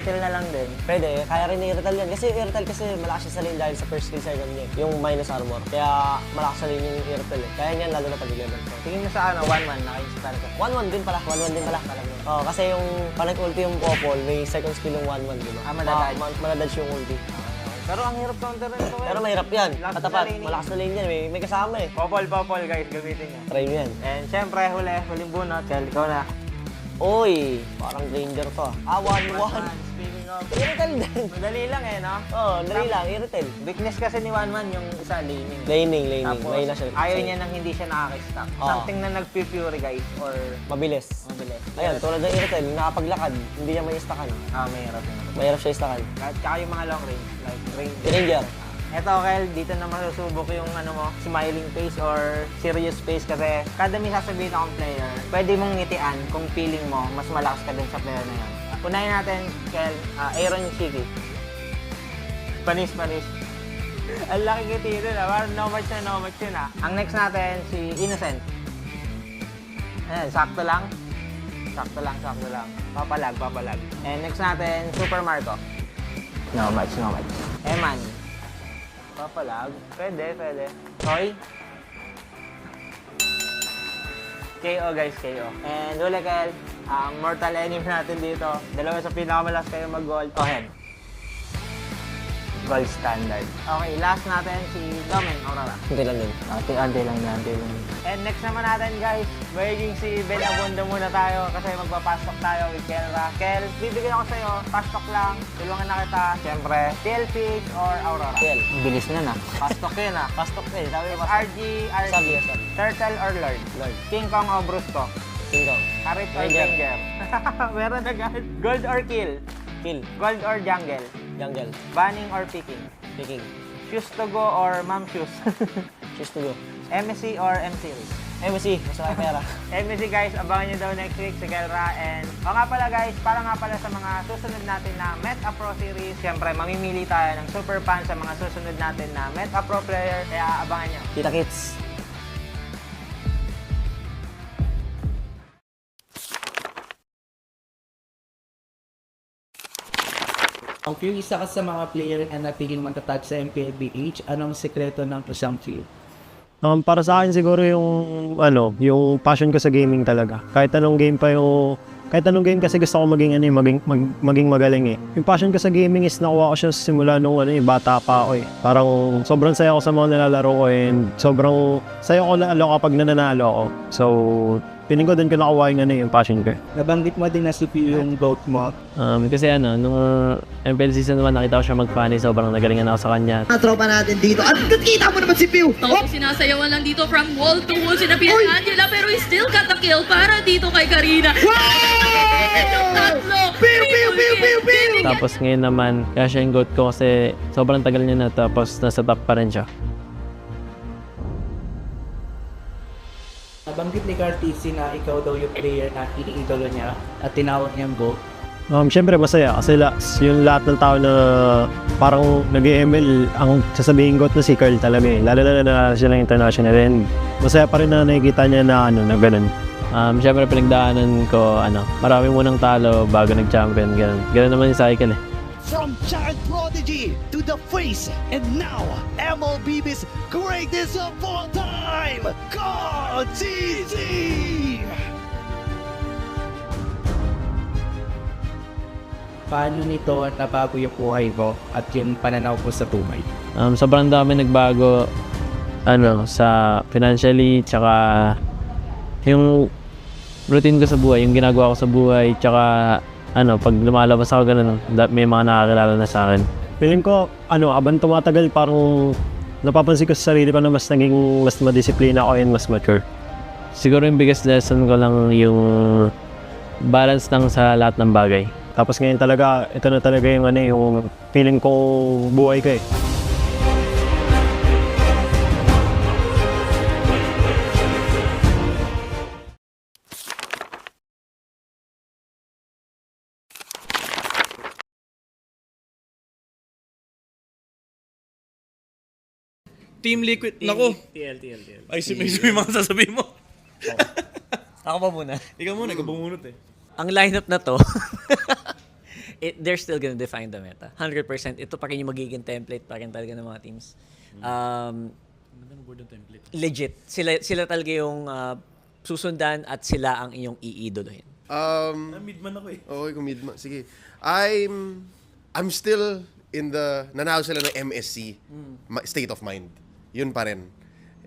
Kill na lang din. Pwede, kaya rin i-retail yan. Kasi i-retail kasi malakas siya sa lane dahil sa first skill second niya. Yung minus armor. Kaya malakas sa lane yung i-retail eh. Kaya niyan lalo na pag-level. So, Tingin mo sa ano, 1-1, naka-install ka. 1-1 din pala. 1-1 din pala. Oo, kasi yung pag ulti yung popol, may second skill yung 1-1, di ba? Madadodge yung ulti. Pero ang hirap counter rin ito. Pero mahirap yan. Lakas Katapat, na lane malakas na lane yan. May kasama eh. Popol guys, gamitin nyo. Try mo yan. And syempre, huling bunot. Kel, ikaw na. Oy, parang danger to ah. 1-1. Speaking of, I-retail din. madali lang eh, no? Oo, dali lang, i-retail. Weakness kasi ni 1-1 yung isa, laning. Laning. Tapos, Mahina siya. ayaw niya nang hindi siya nakaka-stack. Something na nag-fury guys, or Mabilis. mabilis. Ayan, tulad ng i-retail, nakapaglakad, hindi niya may istakan. Mahirap yun. Mahirap siya istakan. At saka yung mga long range, like range. Ranger. Eto, Kel, dito na masusubok yung ano mo, smiling face or serious face kasi kada may sasabihin akong player, pwede mong ngitian kung feeling mo mas malakas ka dun sa player na yun. Unahin natin, Kel, Aaron Shiki. Panis. Ang laki ngiti dun parang no match yun Ang next natin, si Innocent. Ayan, sakto lang. Papalag. And next natin, Super Marco. No match. Eman. Papalag. Pwede. Toy. KO guys, KO. And huli Kel, mortal enemy natin dito. Dalawa sa pinakamalakas kayo mag-gold. Ohen. Gold standard. Okay, last natin si Domen Aurora. Hindi lang din. Ante lang. And next naman natin guys, magiging si Ben Abondo muna tayo kasi magpapastok tayo with Kelra. Kel, bibigyan ako sa'yo, pastok lang, tulungan na kita. Siyempre, Tailfish or Aurora? Kel. Bilis na pastok yun Pastok eh. Sabi mo RG. Sabi. Turtle or Lord? King Kong o Brusco? King Kong. Harit or Ranger. Ranger? Meron agad. Gold or kill? Kill. Gold or jungle? Jungle. Banning or picking? Picking. Shoes to go or mom shoes? Choose to go. MSC or M-Series? MSC. Mas may pera. MSC guys, abangan nyo daw next week si Kelra. And nga pala guys, para nga pala sa mga susunod natin na Meta Pro Series, siyempre mamimili tayo ng super fan sa mga susunod natin na Meta Pro player. Kaya abangan nyo. Kita kits. Kung yung isa ka sa mga player na napiling matatag sa MPLBH, anong sekreto ng isang field? Para sa akin siguro yung passion ko sa gaming talaga. Kahit anong game kasi gusto ko maging magaling eh. Yung passion ko sa gaming is nakuha ko siya simula nung bata pa ako eh. Parang sobrang saya ko sa mga nilalaro ko and sobrang saya ko lalo kapag nananalo ako. So, piling ko din ko nakuha yung passion ko. Nabanggit mo din na CPU yung vote mo. Kasi nung MPL Season 1 nakita ko siya mag-funny, sobrang nagalingan ako sa kanya. Mga tropa natin dito. At nakita mo naman si Pew! Tapos sinasayawan lang dito from wall to wall sina Pierre Angela pero he still got the kill para dito kay Karina. Tatlo! Pew! Tapos ngayon naman, kaya siya yung GOAT ko kasi sobrang tagal niya na tapos nasa top pa rin siya. Nabanggit ni Cartesi na ikaw daw yung player na iniidolo niya at tinawag niyang GOAT. Siyempre masaya kasi yung lahat ng tao na parang nag-ML ang sasabihin ko na si Carl talaga eh. Lalo na siya ng international and masaya pa rin na nakikita niya na ganun. Siyempre pinagdaanan ko, marami munang talo bago nag-champion, ganun. Ganun naman yung cycle eh. From child prodigy to the face and now MLB's greatest of all time, KTC! Paano nito nabago yung buhay mo at yung pananaw mo sa buhay? Sobrang dami nagbago sa financially, tsaka yung routine ko sa buhay, yung ginagawa ko sa buhay, tsaka pag lumalabas ako ganun, may mga nakakilala na sa akin. Feeling ko, habang tumatagal parang napapansin ko sa sarili ko na mas madisiplina ako and mas mature. Siguro yung biggest lesson ko lang yung balance lang sa lahat ng bagay. Tapos ngayon talaga, ito na talaga yung feeling ko buhay ko eh. Team Liquid. Nako. TL. Ay, may mga sasabihin mo. Ako pa muna. Ikaw muna, ikaw bumunot eh. Ang lineup na to, they're still gonna define the meta. 100%. Ito pa rin yung magiging template pa rin talaga ng mga teams. Legit. Sila talaga yung susundan at sila ang iyong iidolohin. Midman ako eh. Okay, kung midman. Sige. I'm still in the nanalo sila ng MSC state of mind. Yun pa rin.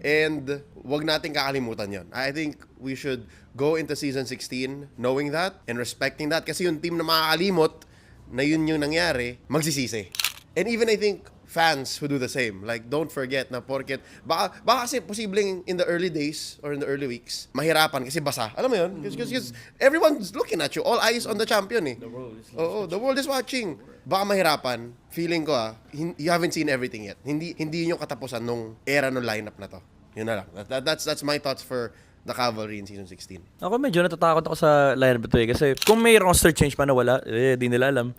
And wag natin kakalimutan yun. I think we should go into season 16 knowing that and respecting that. Kasi yung team na makakalimot na yun yung nangyari, magsisisi. And even I think fans who do the same. Like, don't forget na porket, baka kasi posibleng in the early days or in the early weeks, mahirapan kasi basa. Alam mo yun? Because everyone's looking at you. All eyes on the champion eh. The world is watching. Baka mahirapan. Feeling ko you haven't seen everything yet. Hindi yun yung katapusan nung era ng lineup na to. Yun na lang. That's my thoughts for the Cavalry in season 16. Ako medyo natatakot ako sa lineup ito eh. Kasi kung may roster change pa na wala, di nila alam.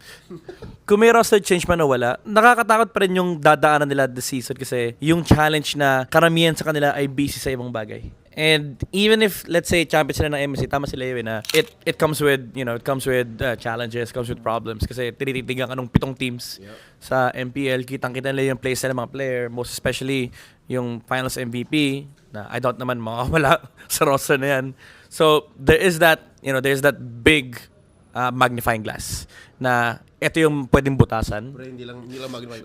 Kung may roster change pa na wala, nakakatakot pa rin yung dadaanan nila this season kasi yung challenge na karamihan sa kanila ay busy sa ibang bagay. And even if, let's say, champion sila ng MSC, tama sila yun na it comes with, challenges, comes with problems. Kasi tinititigan ka ng 7 teams sa MPL. Kitang-kita nila yung playstyle ng mga player, most especially yung finals MVP na I doubt naman makawala sa roster na yan. So, there is that big magnifying glass na ito yung pwedeng butasan. Pero hindi lang magnify.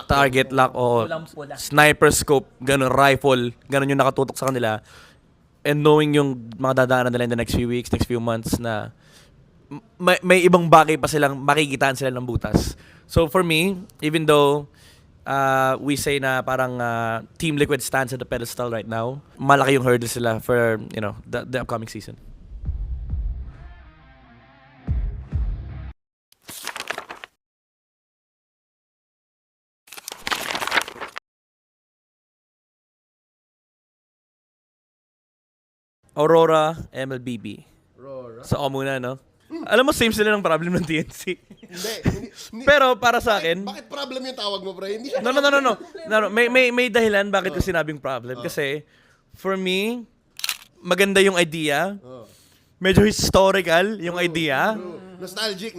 Target lock o sniper scope, ganun, rifle, ganun yung nakatutok sa kanila. And knowing yung mga dadaanan nila in the next few weeks, next few months na may ibang bagay pa silang makikitaan sila ng butas. So for me, even though we say na parang Team Liquid stands at the pedestal right now, malaki yung hurdle sila for, the upcoming season. Aurora, MLBB. RORA. Sa ako muna, no? Alam mo, same sila ng problem ng TNC. Hindi. Pero para sa akin... Bakit problem yung tawag mo, pre? Hindi siya No. May dahilan bakit ko sinabing problem. Kasi, for me, maganda yung idea. Medyo historical yung idea. Nostalgic.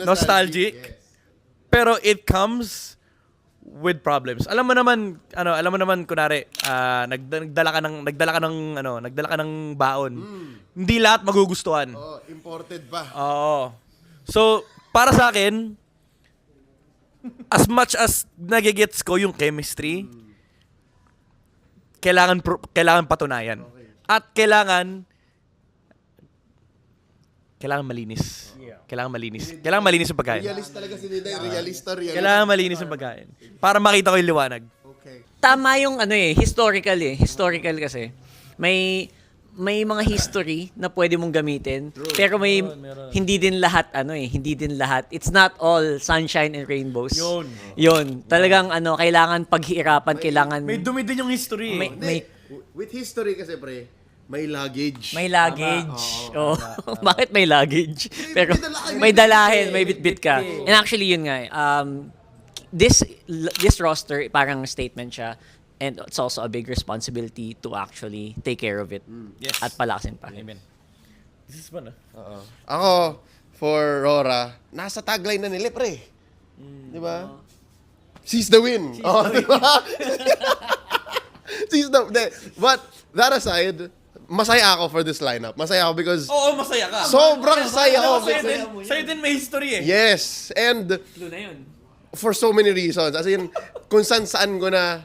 Yes. Pero it comes with problems. Alam mo naman kunari, nagdala ka ng baon. Hindi lahat magugustuhan. Imported pa. Oo. So, para sa akin, as much as nagigets ko yung chemistry, kailangan patunayan. At kailangan malinis. Kailangan malinis yung pagkain. Realist talaga si Nina. Realista. Kailangan malinis yung pagkain. Para makita ko yung liwanag. Okay. Tama yung historical eh. Historical kasi. May mga history na pwede mong gamitin. Pero hindi din lahat it's not all sunshine and rainbows. Yun. Talagang kailangan paghihirapan, kailangan May dumi din yung history. With history kasi, pre, may luggage. Oh. Bakit may luggage? Pero may dalahin, may bitbit ka. And actually yun nga. This roster parang statement siya. And it's also a big responsibility to actually take care of it. Yes. At palakasin pa. Amen. This is fun, Ako, for RORA, nasa tagline na nila, pre. Di ba? Seize the win. But that aside, masaya ako for this lineup. Masaya ako because... Oo, masaya ka. Sobrang saya ako. Sa'yo din may history eh. Yes. And Clue na yun. for so many reasons. As in, kung saan ko na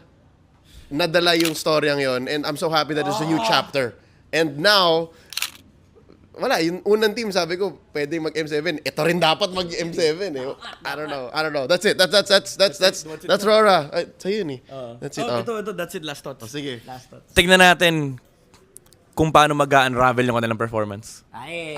nadala yung storyang yon, and I'm so happy that there's a new chapter. And now, yung unang team, sabi ko, pwede mag-M7. Ito rin dapat mag-M7 eh. I don't know. That's it. That's RORA. Sa'yo yun eh. That's it. Ito, that's it. Last thought. Sige. Tignan natin kung paano mag-unravel yung kanilang performance. Ay.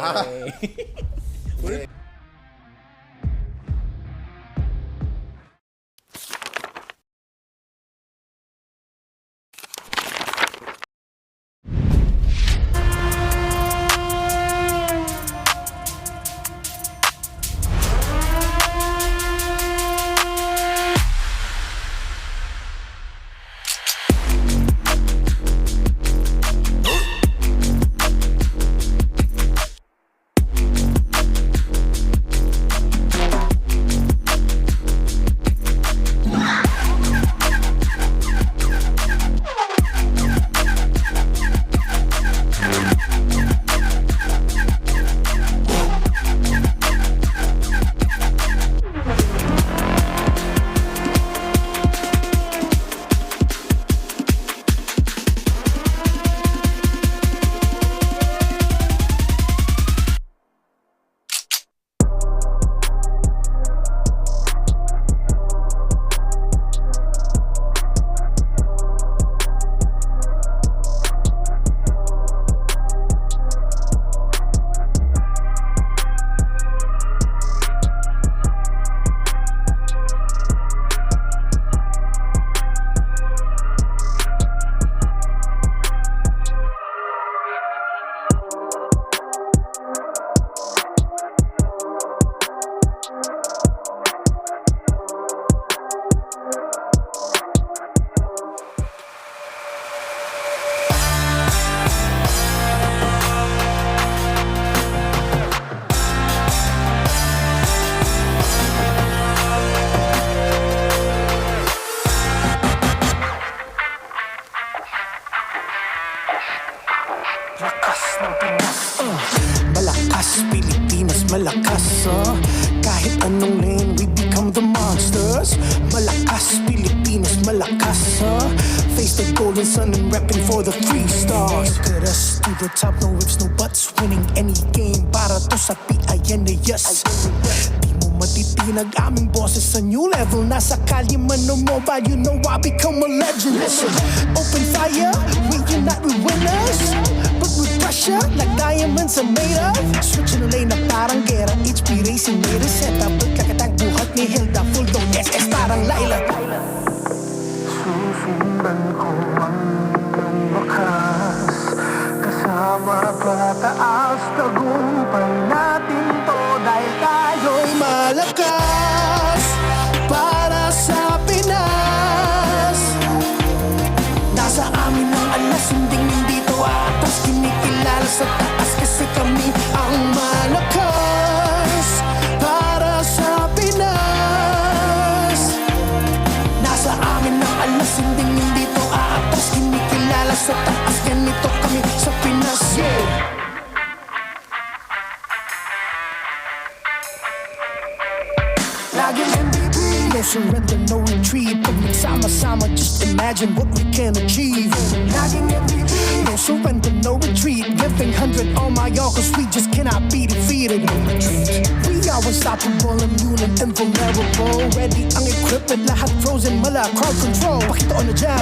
golden sun and repping for the 3 stars. Look at us, to the top, no ifs, no buts. Winning any game para to sa PIN na yes. Di mo matitinag aming boses sa new level. Nasa kalye man o mobile, you know I become a legend. Listen, open fire, we unite, we winners. But with pressure, like diamonds are made of. Switching the lane na parang gera. HP Racing made a setup. Kakatang buhat ni Hilda, full dome SS parang Laila. Susundan ko ang iyong wakas. Kasama pataas, tagumpay natin to. Dahil tayo'y malakas para sa Pinas. Nasa amin ang alas, hindi to atas. Kinikilala sa taas kasi kami ang malakas para sa Pinas. Nasa amin ang alas, hindi to atas. Kinikilala sa taas, ganito kami sa Pinas. Yeah. Laging MVP, no surrender, no retreat. Pag nagsama-sama, just imagine what we can achieve. Laging MVP, no surrender, no retreat. Giving 100 on my all, cause we just cannot be defeated. We are unstoppable, immune and invulnerable. Ready ang equipment, lahat frozen, mala, crowd control. Pakita on the jab,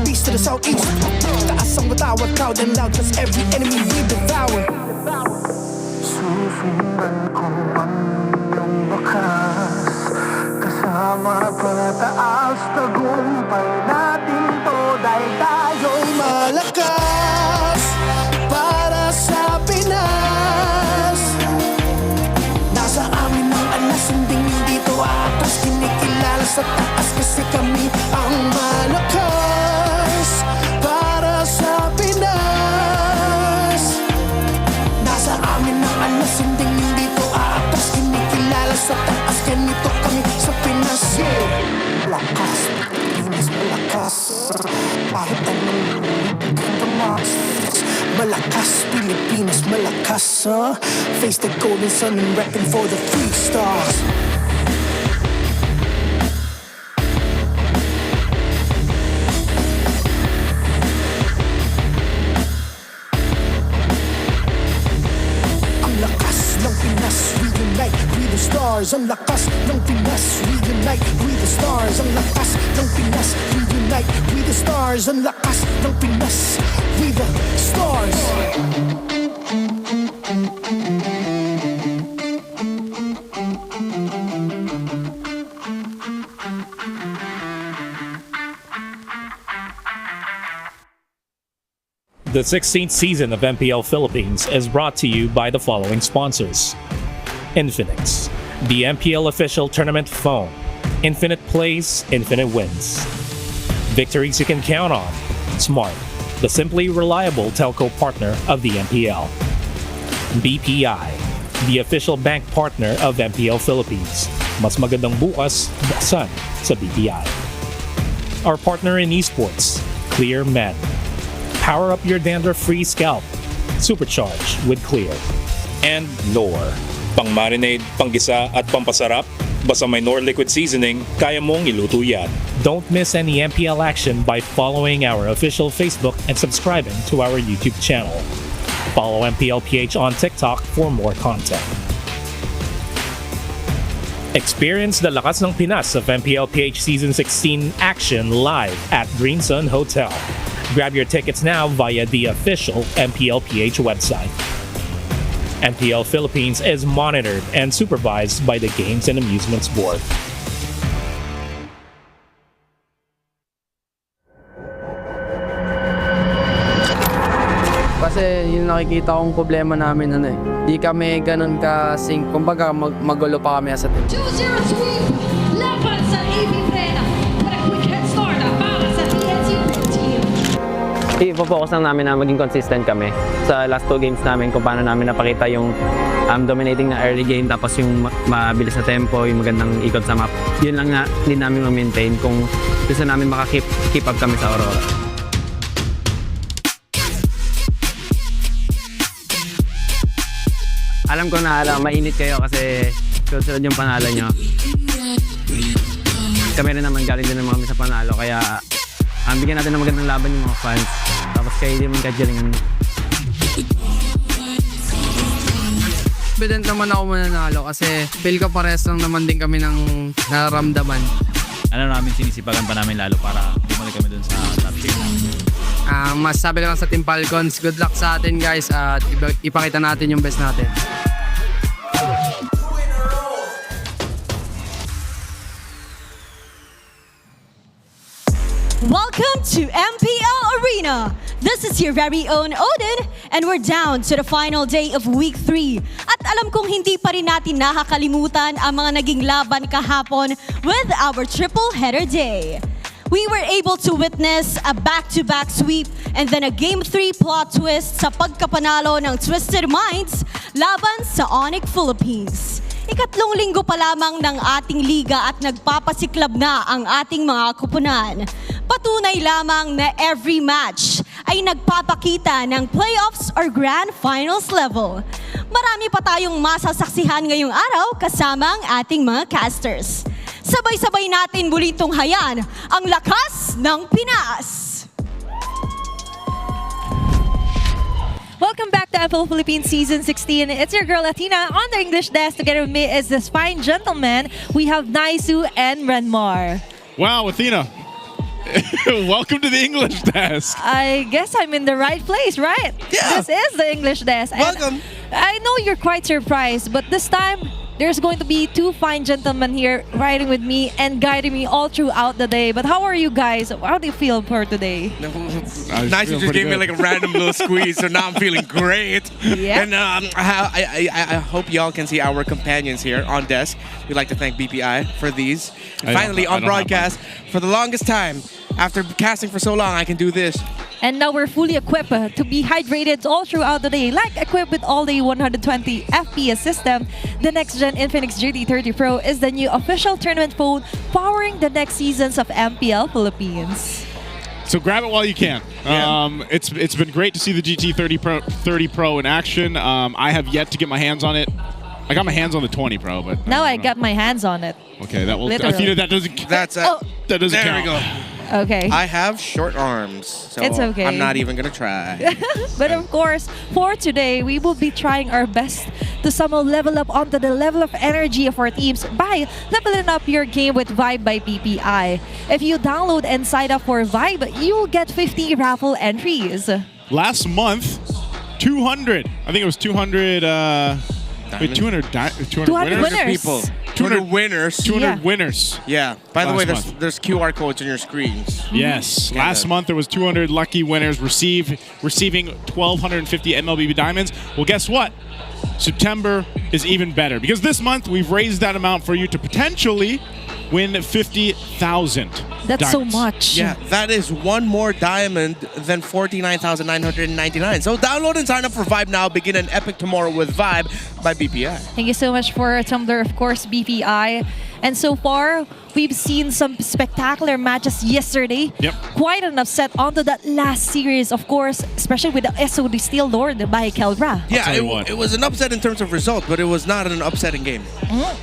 beast to the southeast. Taas ang watawat, proud and loud, cause every enemy we devour. Susundan ko ang iyong wakas. Kasama pataas, tagumpay natin to. Dahil tayo'y malakas para sa Pinas. Nasa amin ang alas, hindi to atas. Kinikilala sa taas kasi kami ang malakas para sa Pinas. Nasa amin ang alas, hindi to atas. Kinikilala sa taas, ganito kami sa Pinas. Yeah. Malakas, Pinas, malakas. Kahit anong tumas. Malakas, Pilipinas, malakas, Face the golden sun and repping for the 3 stars. Ang lakas ng Pinas, we unite, we the stars. Ang lakas ng Pinas, we unite, we the stars. Ang lakas ng Pinas, we unite, we the stars. Ang lakas ng Pinas, we the stars. The 16th season of MPL Philippines is brought to you by the following sponsors. Infinix, the MPL official tournament phone. Infinite plays, infinite wins. Victories you can count on. Smart, the simply reliable telco partner of the MPL. BPI, the official bank partner of MPL Philippines. Mas magandang bukas, buksan sa BPI. Our partner in esports, Clear Men. Power up your dandruff-free scalp. Supercharge with Clear. And Nor. Pang-marinade, panggisa at pampasarap, basta may Nor liquid seasoning, kaya mong iluto yan. Don't miss any MPL action by following our official Facebook and subscribing to our YouTube channel. Follow MPLPH on TikTok for more content. Experience the lakas ng Pinas of MPLPH Season 16 action live at Green Sun Hotel. Grab your tickets now via the official MPLPH website. MPL Philippines is monitored and supervised by the Games and Amusements Board. Kasi yung nakikita kong problema namin di kami ganun ka-sync. Kumbaga magulo pa kami sa team. 2-0 sweep laban sa APBR. What a quick head start para sa TNT team. I-focus lang namin na maging consistent kami sa last 2 games namin kung paano namin napakita yung dominating na early game tapos yung mabilis na tempo, yung magandang ikot sa map. Yun lang nga din namin ma-maintain kung gusto namin keep up kami sa Aurora. Alam ko na mainit kayo kasi sunod yung panalo nyo. Kami rin naman galing din naman kami sa panalo kaya Bigyan natin ng magandang laban yung mga fans. Tapos kayo din yung kagalingan. Confident naman ako mananalo kasi feel ko pares lang naman din kami ng nararamdaman. Namin sinisipagan pa namin lalo para bumalik kami dun sa top 3. Mas sabi ko lang sa Team Falcons, good luck sa atin guys at ipakita natin yung best natin. Welcome to MPL Arena. This is your very own Odin and we're down to the final day of week 3. At alam kong hindi pa rin natin nakakalimutan ang mga naging laban kahapon with our triple header day. We were able to witness a back-to-back sweep and then a Game 3 plot twist sa pagkapanalo ng Twisted Minds laban sa Onyx Philippines. Ikatlong linggo pa lamang ng ating liga at nagpapasiklab na ang ating mga kupunan. Patunay lamang na every match ay nagpapakita ng playoffs or grand finals level. Marami pa tayong masasaksihan ngayong araw kasama ang ating mga casters. Sabay-sabay natin muli tunghayan ang lakas ng Pinas! Welcome back to FL Philippines Season 16. It's your girl Athena on the English desk. Together with me is this fine gentleman. We have Naisu and Renmar. Wow, Athena. Welcome to the English desk. I guess I'm in the right place, right? Yeah. This is the English desk. Welcome. And I know you're quite surprised, but this time, there's going to be two fine gentlemen here riding with me and guiding me all throughout the day. But how are you guys? How do you feel for today? Nice, you just gave me like a random little squeeze, so now I'm feeling great. Yeah. And I hope y'all can see our companions here on desk. We'd like to thank BPI for these. And finally, on broadcast, for the longest time, after casting for so long, I can do this. And now we're fully equipped to be hydrated all throughout the day. Like equipped with all the 120 FPS system, the next-gen Infinix GT30 Pro is the new official tournament phone powering the next seasons of MPL Philippines. So grab it while you can. Yeah. It's been great to see the GT30 Pro in action. I have yet to get my hands on it. I got my hands on the 20 Pro, but Now I got my hands on it. okay, that will. Literally. Athena, that doesn't. That's Oh. That doesn't there count. we go. Okay. I have short arms, so It's okay. I'm not even gonna try. But of course, for today, we will be trying our best to somehow level up onto the level of energy of our teams by leveling up your game with Vibe by PPI. If you download and sign up for Vibe, you will get 50 raffle entries. Last month, 200. I think it was 200. Wait, 200 winners. People. 200 winners. 200 winners. Yeah. By the Last way, month. there's QR codes on your screens. Yes. Yeah, Last month there was 200 lucky winners receiving 1,250 MLB diamonds. Well, guess what? September is even better because this month we've raised that amount for you to potentially win 50,000. That's so diamonds. much. Yeah, that is one more diamond than 49,999. So download and sign up for Vibe now. Begin an epic tomorrow with Vibe by BPI. Thank you so much for Tumblr, of course, BPI. And so far, we've seen some spectacular matches yesterday. Yep. Quite an upset onto that last series, of course, especially with the SOD Steel Lord by Kelra. Yeah, it was an upset in terms of result, but it was not an upsetting game.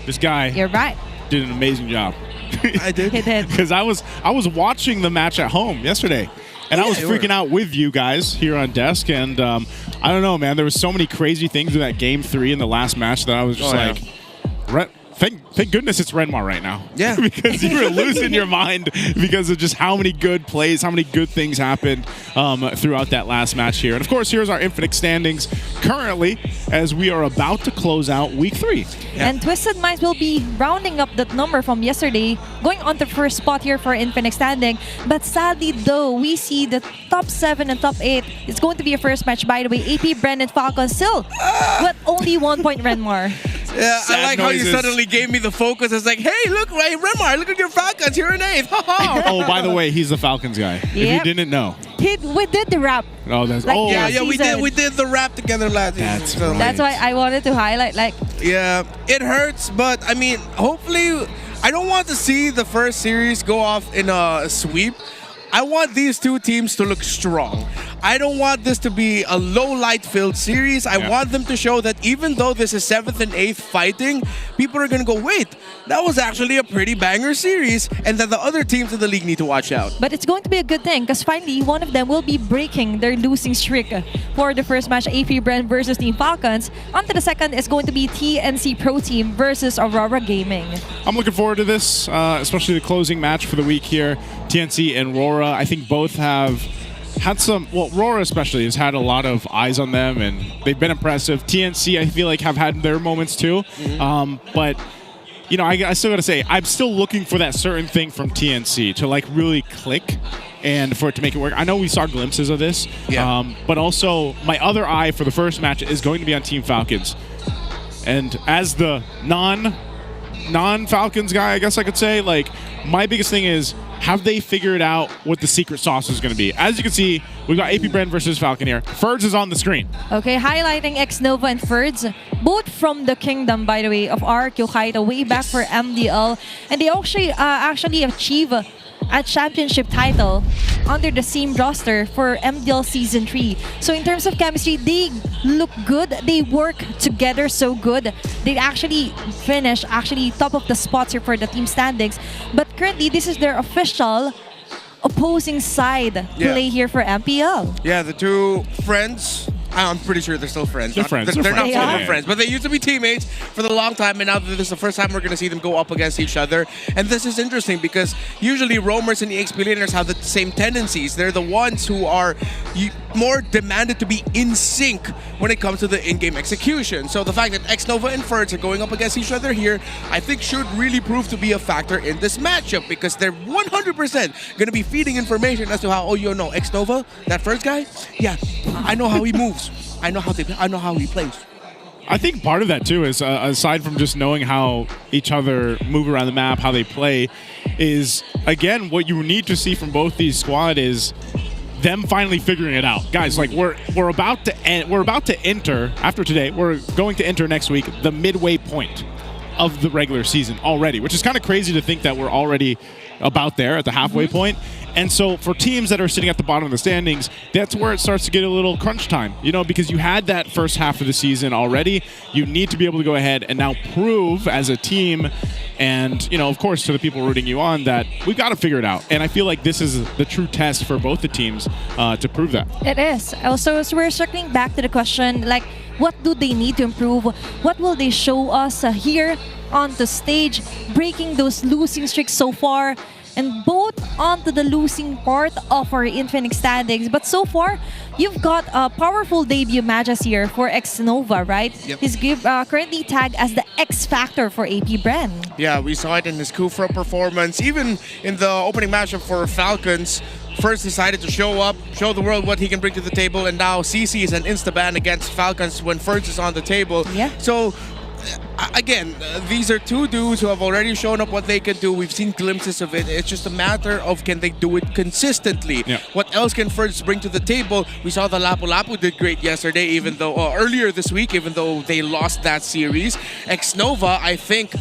This guy You're right. did an amazing job. I did. He did. Because I was watching the match at home yesterday, and I was freaking out with you guys here on desk. And I don't know, man. There was so many crazy things in that game 3 in the last match that I was just thank goodness it's Renmar right now. Yeah. Because you were losing your mind because of just how many good plays, how many good things happened throughout that last match here. And of course, here's our Infinix standings currently as we are about to close out week 3. Yeah. And Twisted Minds will be rounding up that number from yesterday, going on the first spot here for Infinix standing. But sadly, though, we see the top 7 and top 8. It's going to be a first match, by the way. AP, and Falcon still, but only 1 point Renmar. Yeah, Sad I like how you noises. suddenly gave me the focus. It's like, hey, look, right, Renmar, look at your Falcons. You're in 8th. Oh, by the way, he's the Falcons guy. If you Yep. didn't know. We did the rap. Oh, that's Like, Yeah, we season. did the rap together last season. That's why I wanted to highlight, like, Yeah, it hurts, but I mean, hopefully, I don't want to see the first series go off in a sweep. I want these two teams to look strong. I don't want this to be a low light filled series. I want them to show that even though this is 7th and 8th fighting, people are going to go, wait, that was actually a pretty banger series, and that the other teams in the league need to watch out. But it's going to be a good thing because finally one of them will be breaking their losing streak for the first match, APBR versus Team Falcons. On to the second is going to be TNC Pro Team versus Aurora Gaming. I'm looking forward to this, especially the closing match for the week here. TNC and RORA, I think both have had some, well, RORA especially has had a lot of eyes on them, and they've been impressive. TNC, I feel like, have had their moments too. But, you know, I still got to say, I'm still looking for that certain thing from TNC to, like, really click and for it to make it work. I know we saw glimpses of this, but also my other eye for the first match is going to be on Team Falcons. And as the non-Falcons guy, I guess I could say, like, my biggest thing is, have they figured out what the secret sauce is going to be? As you can see, we've got APBR versus Falcon here. Ferds is on the screen. Okay, highlighting Xnova and Ferds, both from the kingdom, by the way, of RQ Kaito, way back for MDL. And they actually achieve a championship title under the same roster for MDL Season 3. So in terms of chemistry, they look good. They work together so good. They actually finish top of the spots here for the team standings. But currently, this is their official opposing side play here for MPL. Yeah, the two friends. I'm pretty sure they're still friends. They're friends. They're not Yeah. super friends, but they used to be teammates for the long time, and now this is the first time we're going to see them go up against each other. And this is interesting because usually roamers and expilators have the same tendencies. They're the ones who are more demanded to be in sync when it comes to the in-game execution. So the fact that Xnova and Ferds are going up against each other here, I think should really prove to be a factor in this matchup because they're 100% going to be feeding information as to how, oh, you know, Xnova, that Ferds guy, yeah, I know how he moves. I know how he plays. I think part of that too is, aside from just knowing how each other move around the map, how they play, is again what you need to see from both these squad is them finally figuring it out. Guys, like we're about to enter after today. We're going to enter next week the midway point of the regular season already, which is kind of crazy to think that we're already about there at the halfway point. And so for teams that are sitting at the bottom of the standings, that's where it starts to get a little crunch time, you know, because you had that first half of the season already. You need to be able to go ahead and now prove as a team and, you know, of course, to the people rooting you on that we've got to figure it out. And I feel like this is the true test for both the teams to prove that. It is. Also, so we're circling back to the question, like, what do they need to improve? What will they show us here on the stage, breaking those losing streaks so far? And both onto the losing part of our Infinite standings. But so far, you've got powerful debut matches here for Xnova, right? Yep. He's currently tagged as the X Factor for AP Bren. Yeah, we saw it in his Kufra performance. Even in the opening matchup for Falcons, first decided to show up, show the world what he can bring to the table, and now CC is an insta-ban against Falcons when Ferds is on the table. Yeah. So, again, these are two dudes who have already shown up what they can do. We've seen glimpses of it. It's just a matter of can they do it consistently. Yeah. What else can Ferds bring to the table? We saw the Lapu-Lapu did great yesterday, even though earlier this week, even though they lost that series. Xnova, I think,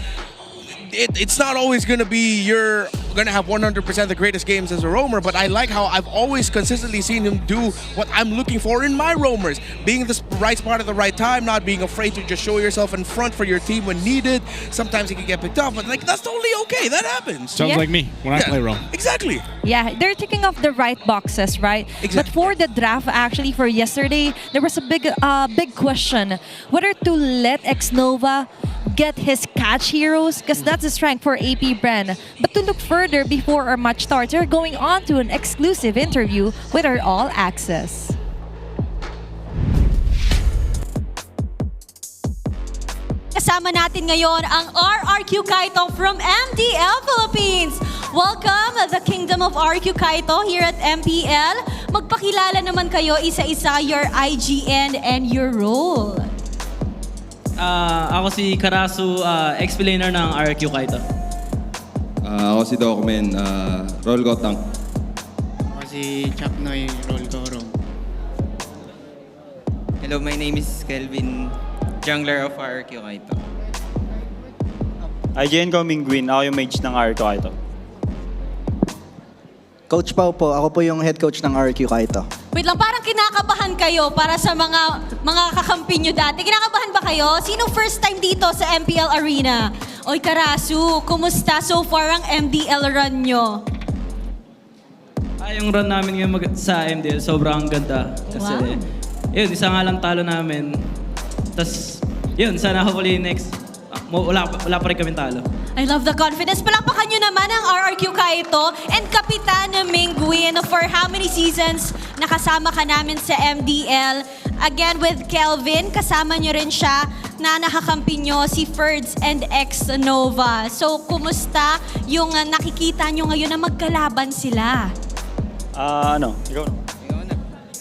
it's not always going to be you're going to have 100% the greatest games as a roamer, but I like how I've always consistently seen him do what I'm looking for in my roamers. Being in the right spot at the right time, not being afraid to just show yourself in front for your team when needed. Sometimes he can get picked off, but like that's totally okay. That happens. Sounds like me when I play roam. Exactly. Yeah, they're ticking off the right boxes, right? Exactly. But for the draft, actually, for yesterday, there was a big question whether to let Xnova get his catch heroes, because that's a strength for AP Bren. But to look further before our match starts, we're going on to an exclusive interview with our All Access. Kasama natin ngayon ang RRQ Kaito from MDL Philippines. Welcome, the Kingdom of RQ Kaito here at MPL. Magpakilala naman kayo isa-isa, your IGN and your role. Ako si Karasu, explainer ng RQ Kaito. Ako si Docmen, roll ko tank. Ako si Chapnoy, roll ko roam. Hello, my name is Kelvin, jungler of RQ Kaito. IGN ko Mingguin, ako yung mage ng RQ Kaito. Coach Pao po, ako po yung head coach ng RQ Kaito. Wait lang, parang kinakabahan kayo para sa mga kakampi nyo dati. Kinakabahan ba kayo? Sino first time dito sa MPL Arena? Oy Karasu, kumusta so far ang MDL run nyo? Yung run namin ngayon sa MDL, sobrang ganda. Kasi, yun, isa nga lang talo namin. Tapos, yun, sana hopefully next, wala pa rin kami talo. I love the confidence. Palakpakan nyo naman ang RRQ Kaito and Kapitan Mingwin for how many seasons nakasama ka namin sa MDL. Again, with Kelvin, kasama nyo rin siya na nakakampi nyo si Ferds and X-Nova. So, kumusta yung nakikita nyo ngayon na magkalaban sila? Ikaw na.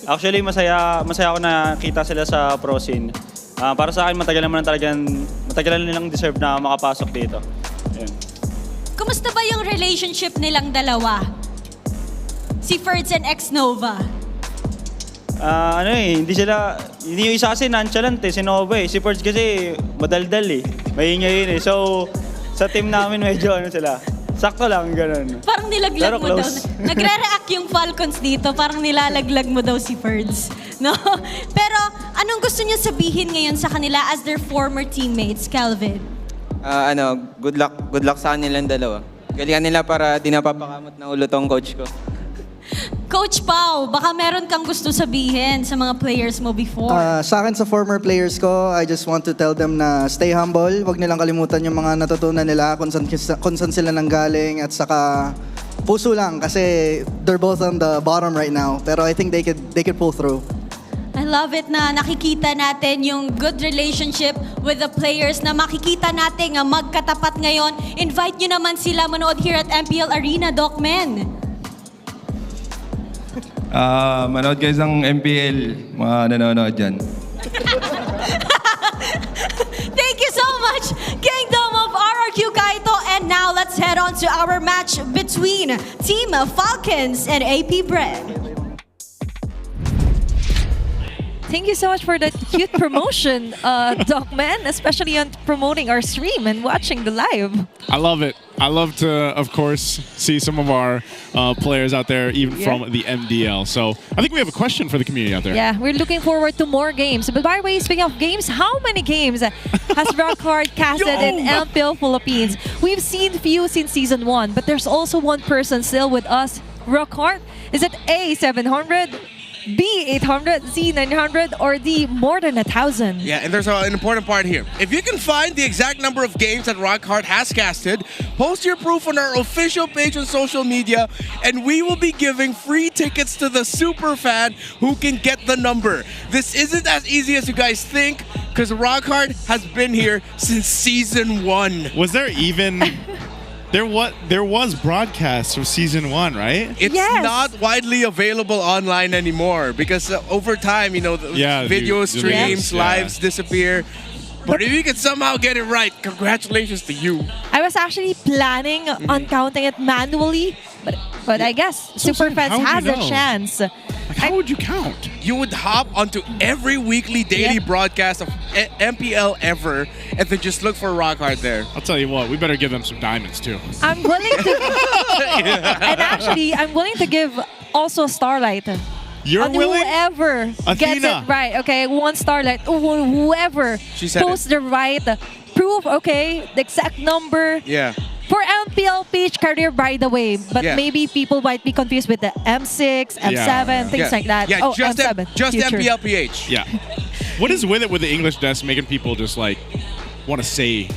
Actually, masaya ako na kita sila sa pro scene. Para sa akin, matagal na nilang deserve na makapasok dito. Ayun. Kumusta ba yung relationship nilang dalawa? Si Ferds and X-Nova? Hindi yung isa kasi nonchalant si Nova Si Ferds kasi madaldal Maingay yun So, sa team namin medyo sila. Sakto lang, ganun. Parang nilaglag mo daw. Nagre-react yung Falcons dito. Parang nilalaglag mo daw si Ferds. No? Pero anong gusto niyo sabihin ngayon sa kanila as their former teammates, Calvin? Good luck sa kanilang dalawa. Galingan nila para di napapakamot na ulo tong coach ko. Coach Pao, baka meron kang gusto sabihin sa mga players mo before. Sa akin, sa former players ko, I just want to tell them na stay humble. Huwag nilang kalimutan yung mga natutunan nila, kung saan sila nanggaling, at saka puso lang kasi they're both on the bottom right now. Pero I think they could pull through. I love it na nakikita natin yung good relationship with the players na makikita natin magkatapat ngayon. Invite nyo naman sila manood here at MPL Arena, Doc Men. Manood guys ng MPL, mga nanonood dyan. Thank you so much, Kingdom of RRQ Kaito. And now let's head on to our match between Team Falcons and APBR. Thank you so much for that cute promotion, Doc Man, especially on promoting our stream and watching the live. I love it. I love to, of course, see some of our players out there, even from the MDL. So I think we have a question for the community out there. Yeah, we're looking forward to more games. But by the way, speaking of games, how many games has Rockhard casted in MPL Philippines? We've seen few since Season 1, but there's also one person still with us. Rockhard, is it A700? B800, C900, or D more than 1,000. Yeah, and there's an important part here. If you can find the exact number of games that Rockhard has casted, post your proof on our official page on social media, and we will be giving free tickets to the super fan who can get the number. This isn't as easy as you guys think, because Rockhard has been here since Season 1. Was there even... There was broadcasts from Season 1, right? It's not widely available online anymore because over time, the video streams, lives disappear. But if you can somehow get it right, congratulations to you. I was actually planning on counting it manually, but I guess Superfans has a chance. How would you count? You would hop onto every weekly daily broadcast of MPL ever and then just look for Rockhard there. I'll tell you what, we better give them some diamonds too. I'm willing to... And actually, I'm willing to give also Starlight. You're willing? Whoever gets it right, okay, one Starlight, whoever posts the right proof, okay, the exact number. Yeah. For MPL page career, by the way, but maybe people might be confused with the M6, M7, things like that. Yeah, just M7. Just future. MPL PH. Yeah. What is with it with the English desk making people just like want to say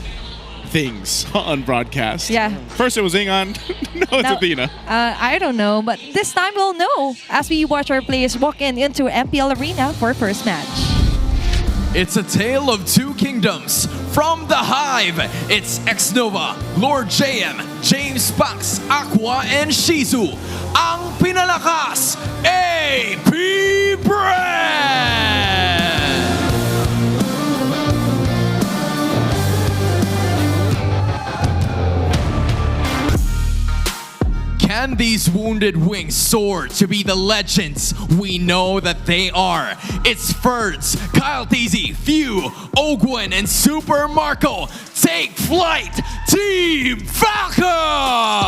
things on broadcast? Yeah. First it was Ingon, now it's Athena. I don't know, but this time we'll know as we watch our players walk into MPL Arena for first match. It's a tale of two kingdoms. From the Hive, it's X-Nova, Lord JM, James Pax, Aqua, and Shizu. Ang pinalakas, APBR! Can these wounded wings soar to be the legends we know that they are? It's Ferds, Kyle Teasy, Few, Ogwen, and Super Marco. Take flight, Team Falcons!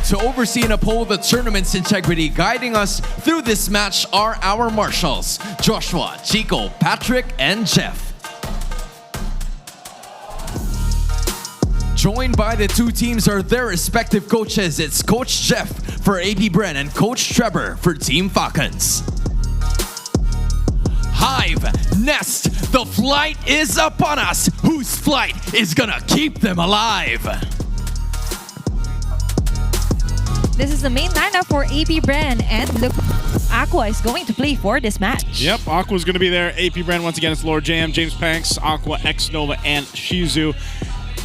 To oversee and uphold the tournament's integrity, guiding us through this match are our marshals, Joshua, Chico, Patrick, and Jeff. Joined by the two teams are their respective coaches. It's Coach Jeff for APBR and Coach Trevor for Team Falcons. Hive, Nest, the flight is upon us. Whose flight is gonna keep them alive? This is the main lineup for APBR, and look, Aqua is going to play for this match. Yep, Aqua's going to be there. APBR once again, it's Lord JM, James Panks, Aqua, X-Nova, and Shizu.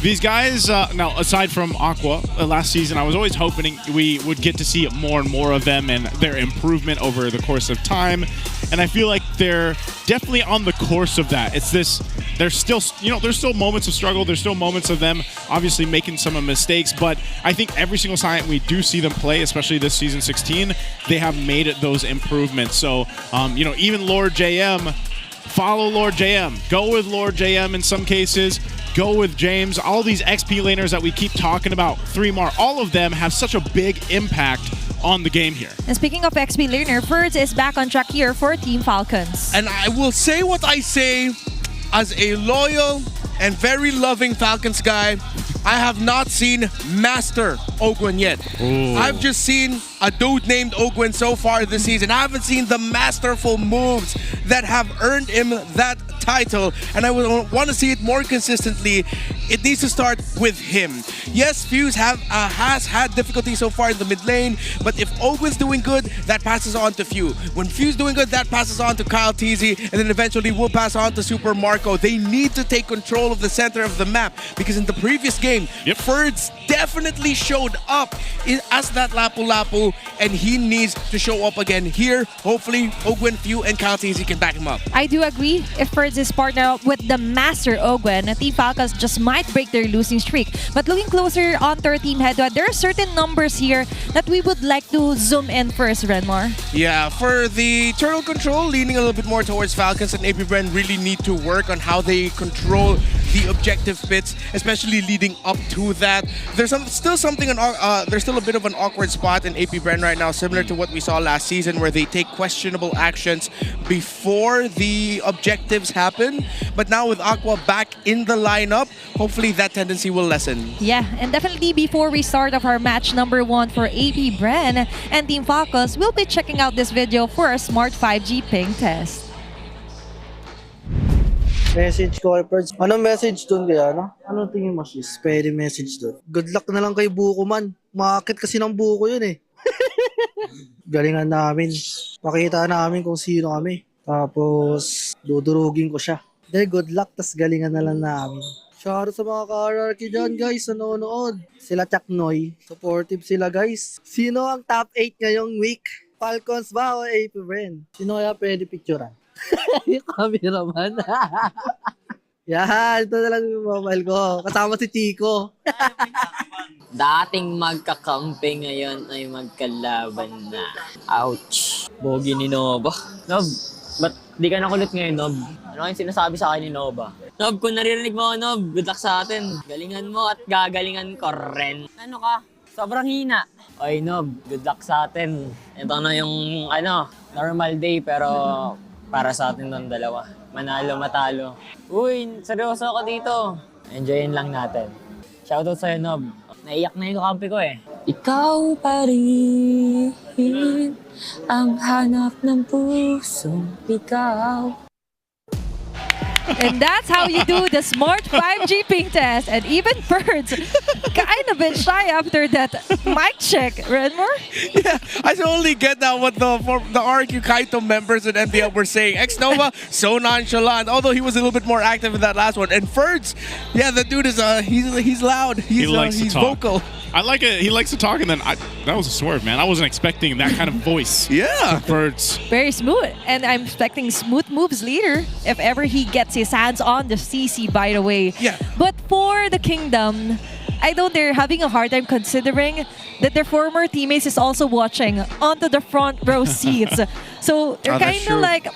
These guys, now aside from Aqua, last season I was always hoping we would get to see more and more of them and their improvement over the course of time. And I feel like they're definitely on the course of that. It's this, there's still, there's still moments of struggle. There's still moments of them obviously making some mistakes. But I think every single time we do see them play, especially this season 16, they have made those improvements. So, even Lord JM, follow Lord JM. Go with Lord JM in some cases. Go with James. All these XP laners that we keep talking about, 3mar, all of them have such a big impact on the game here. And speaking of XP laner, Ferds is back on track here for Team Falcons. And I will say what I say as a loyal and very loving Falcons guy. I have not seen Master Ogwen yet. Ooh. I've just seen a dude named Ogwen so far this season. I haven't seen the masterful moves that have earned him that title, and I would want to see it more consistently. It needs to start with him. Yes, Fuse has had difficulty so far in the mid lane, but if Ogwen's doing good, that passes on to Few. When Fuse doing good, that passes on to Kyle TZ, and then eventually will pass on to Super Marco. They need to take control of the center of the map, because in the previous game, Ferds definitely showed up as that Lapu-Lapu, and he needs to show up again here. Hopefully, Ogwen, Few, and Kyle TZ can back him up. I do agree. If Ferds is partnered up with the Master Ogwen, Team Falcons just might break their losing streak. But looking closer on their team head-to-head, there are certain numbers here that we would like to zoom in first, Renmar. Yeah, for the turtle control, leaning a little bit more towards Falcons, and APBR really need to work on how they control the objective pits, especially leading up to that. There's still a bit of an awkward spot in APBR right now, similar to what we saw last season, where they take questionable actions before the objectives happen. But now with Aqua back in the lineup, hopefully that tendency will lessen. Yeah, and definitely before we start off our match number 1 for APBR and Team Falcons, we'll be checking out this video for a smart 5G ping test. Message ko kay Ferds. Anong message dun kaya, no? Anong tingin mo, sis? Pwede message dun. Good luck na lang kay Buko man. Makakit kasi ng Buko yun eh. Galingan namin. Pakita namin kung sino kami. Tapos, dudurugin ko siya. Then, good luck, tas galingan na lang namin. Shoutout sa mga ka-RRQ dyan, guys, nanonood. Sila Chaknoy. Supportive sila, guys. Sino ang top 8 ngayong week? Falcons ba o APBR? Sino kaya pwede picturean? Yung cameraman. Yan, ito na lang yung mobile ko. Kasama si Chico. Dating magkakampi ngayon ay magkalaban na. Ouch. Bogi ni Nova. Nob, ba't di ka nakulit ngayon, Nob? Ano yung sinasabi sa akin ni Nova? Nob, kung naririnig mo, Nob, good luck sa atin. Galingan mo at gagalingan ko rin. Ano ka? Sobrang hina. Oy, Nob, good luck sa atin. Ito na yung, normal day, pero para sa atin ng dalawa. Manalo, matalo. Uy, seryoso ako dito. Enjoyin lang natin. Shoutout sa'yo, Nob. Naiyak na yung kampi ko eh. Ikaw pa rin ang hanap ng pusong ikaw. And that's how you do the smart 5G ping test. And even Ferds kind of been shy after that mic check. Renmar? Yeah, I totally get that what the RQ Kaito members in MPL were saying. X-Nova, so nonchalant, although he was a little bit more active in that last one. And Ferds, yeah, the dude is he's loud. He's vocal. I like it. He likes to talk, and then that was a swerve, man. I wasn't expecting that kind of voice. Yeah. Ferds. Very smooth. And I'm expecting smooth moves later if ever he gets his hands on the CC, by the way. Yeah. But for the Kingdom, I know they're having a hard time considering that their former teammates is also watching onto the front row seats. So they're kind of like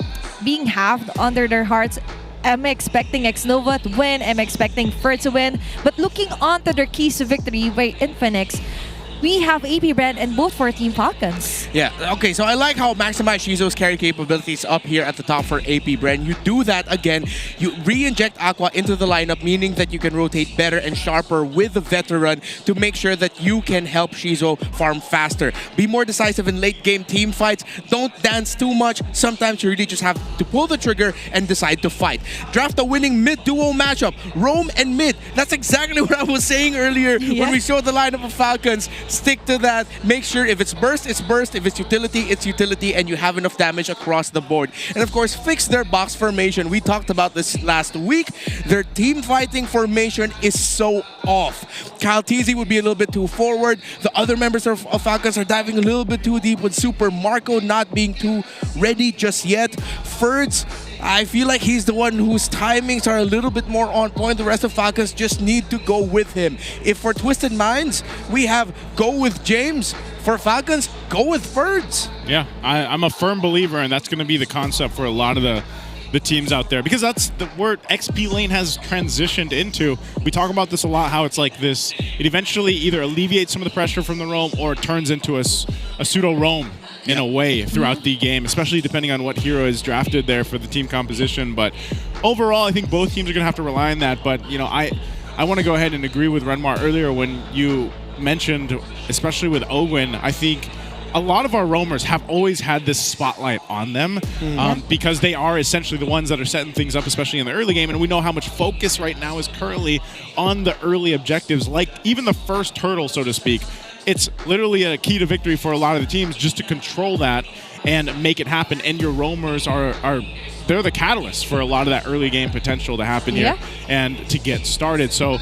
being halved under their hearts. Am I expecting X-Nova to win? Am I expecting Ferds to win? But looking onto their keys to victory by Infinix, we have AP Brand and both for Team Falcons. Yeah, okay, so I like how maximize Shizo's carry capabilities up here at the top for AP Brand. You do that again, you re-inject Aqua into the lineup, meaning that you can rotate better and sharper with the veteran to make sure that you can help Shizo farm faster. Be more decisive in late game team fights. Don't dance too much. Sometimes you really just have to pull the trigger and decide to fight. Draft a winning mid-duo matchup. Roam and mid. That's exactly what I was saying earlier when we showed the lineup of Falcons. Stick to that. Make sure if it's burst, it's burst. If it's utility, and you have enough damage across the board. And of course, fix their box formation. We talked about this last week. Their team fighting formation is so off. Kyle Teasy would be a little bit too forward. The other members of Falcons are diving a little bit too deep with Super Marco not being too ready just yet. Ferds, I feel like he's the one whose timings are a little bit more on point. The rest of Falcons just need to go with him. If for Twisted Minds, we have go with James. For Falcons, go with Ferds. Yeah, I'm a firm believer, and that's going to be the concept for a lot of the teams out there, because that's the word XP lane has transitioned into. We talk about this a lot, how it's like this, it eventually either alleviates some of the pressure from the roam or it turns into a pseudo roam in a way throughout the game, especially depending on what hero is drafted there for the team composition. But overall, I think both teams are going to have to rely on that. But, you know, I want to go ahead and agree with Renmar earlier when you mentioned, especially with Ogwyn, I think a lot of our roamers have always had this spotlight on them because they are essentially the ones that are setting things up, especially in the early game. And we know how much focus right now is currently on the early objectives, like even the first hurdle, so to speak. It's literally a key to victory for a lot of the teams just to control that and make it happen. And your roamers they're the catalyst for a lot of that early game potential to happen here and to get started. So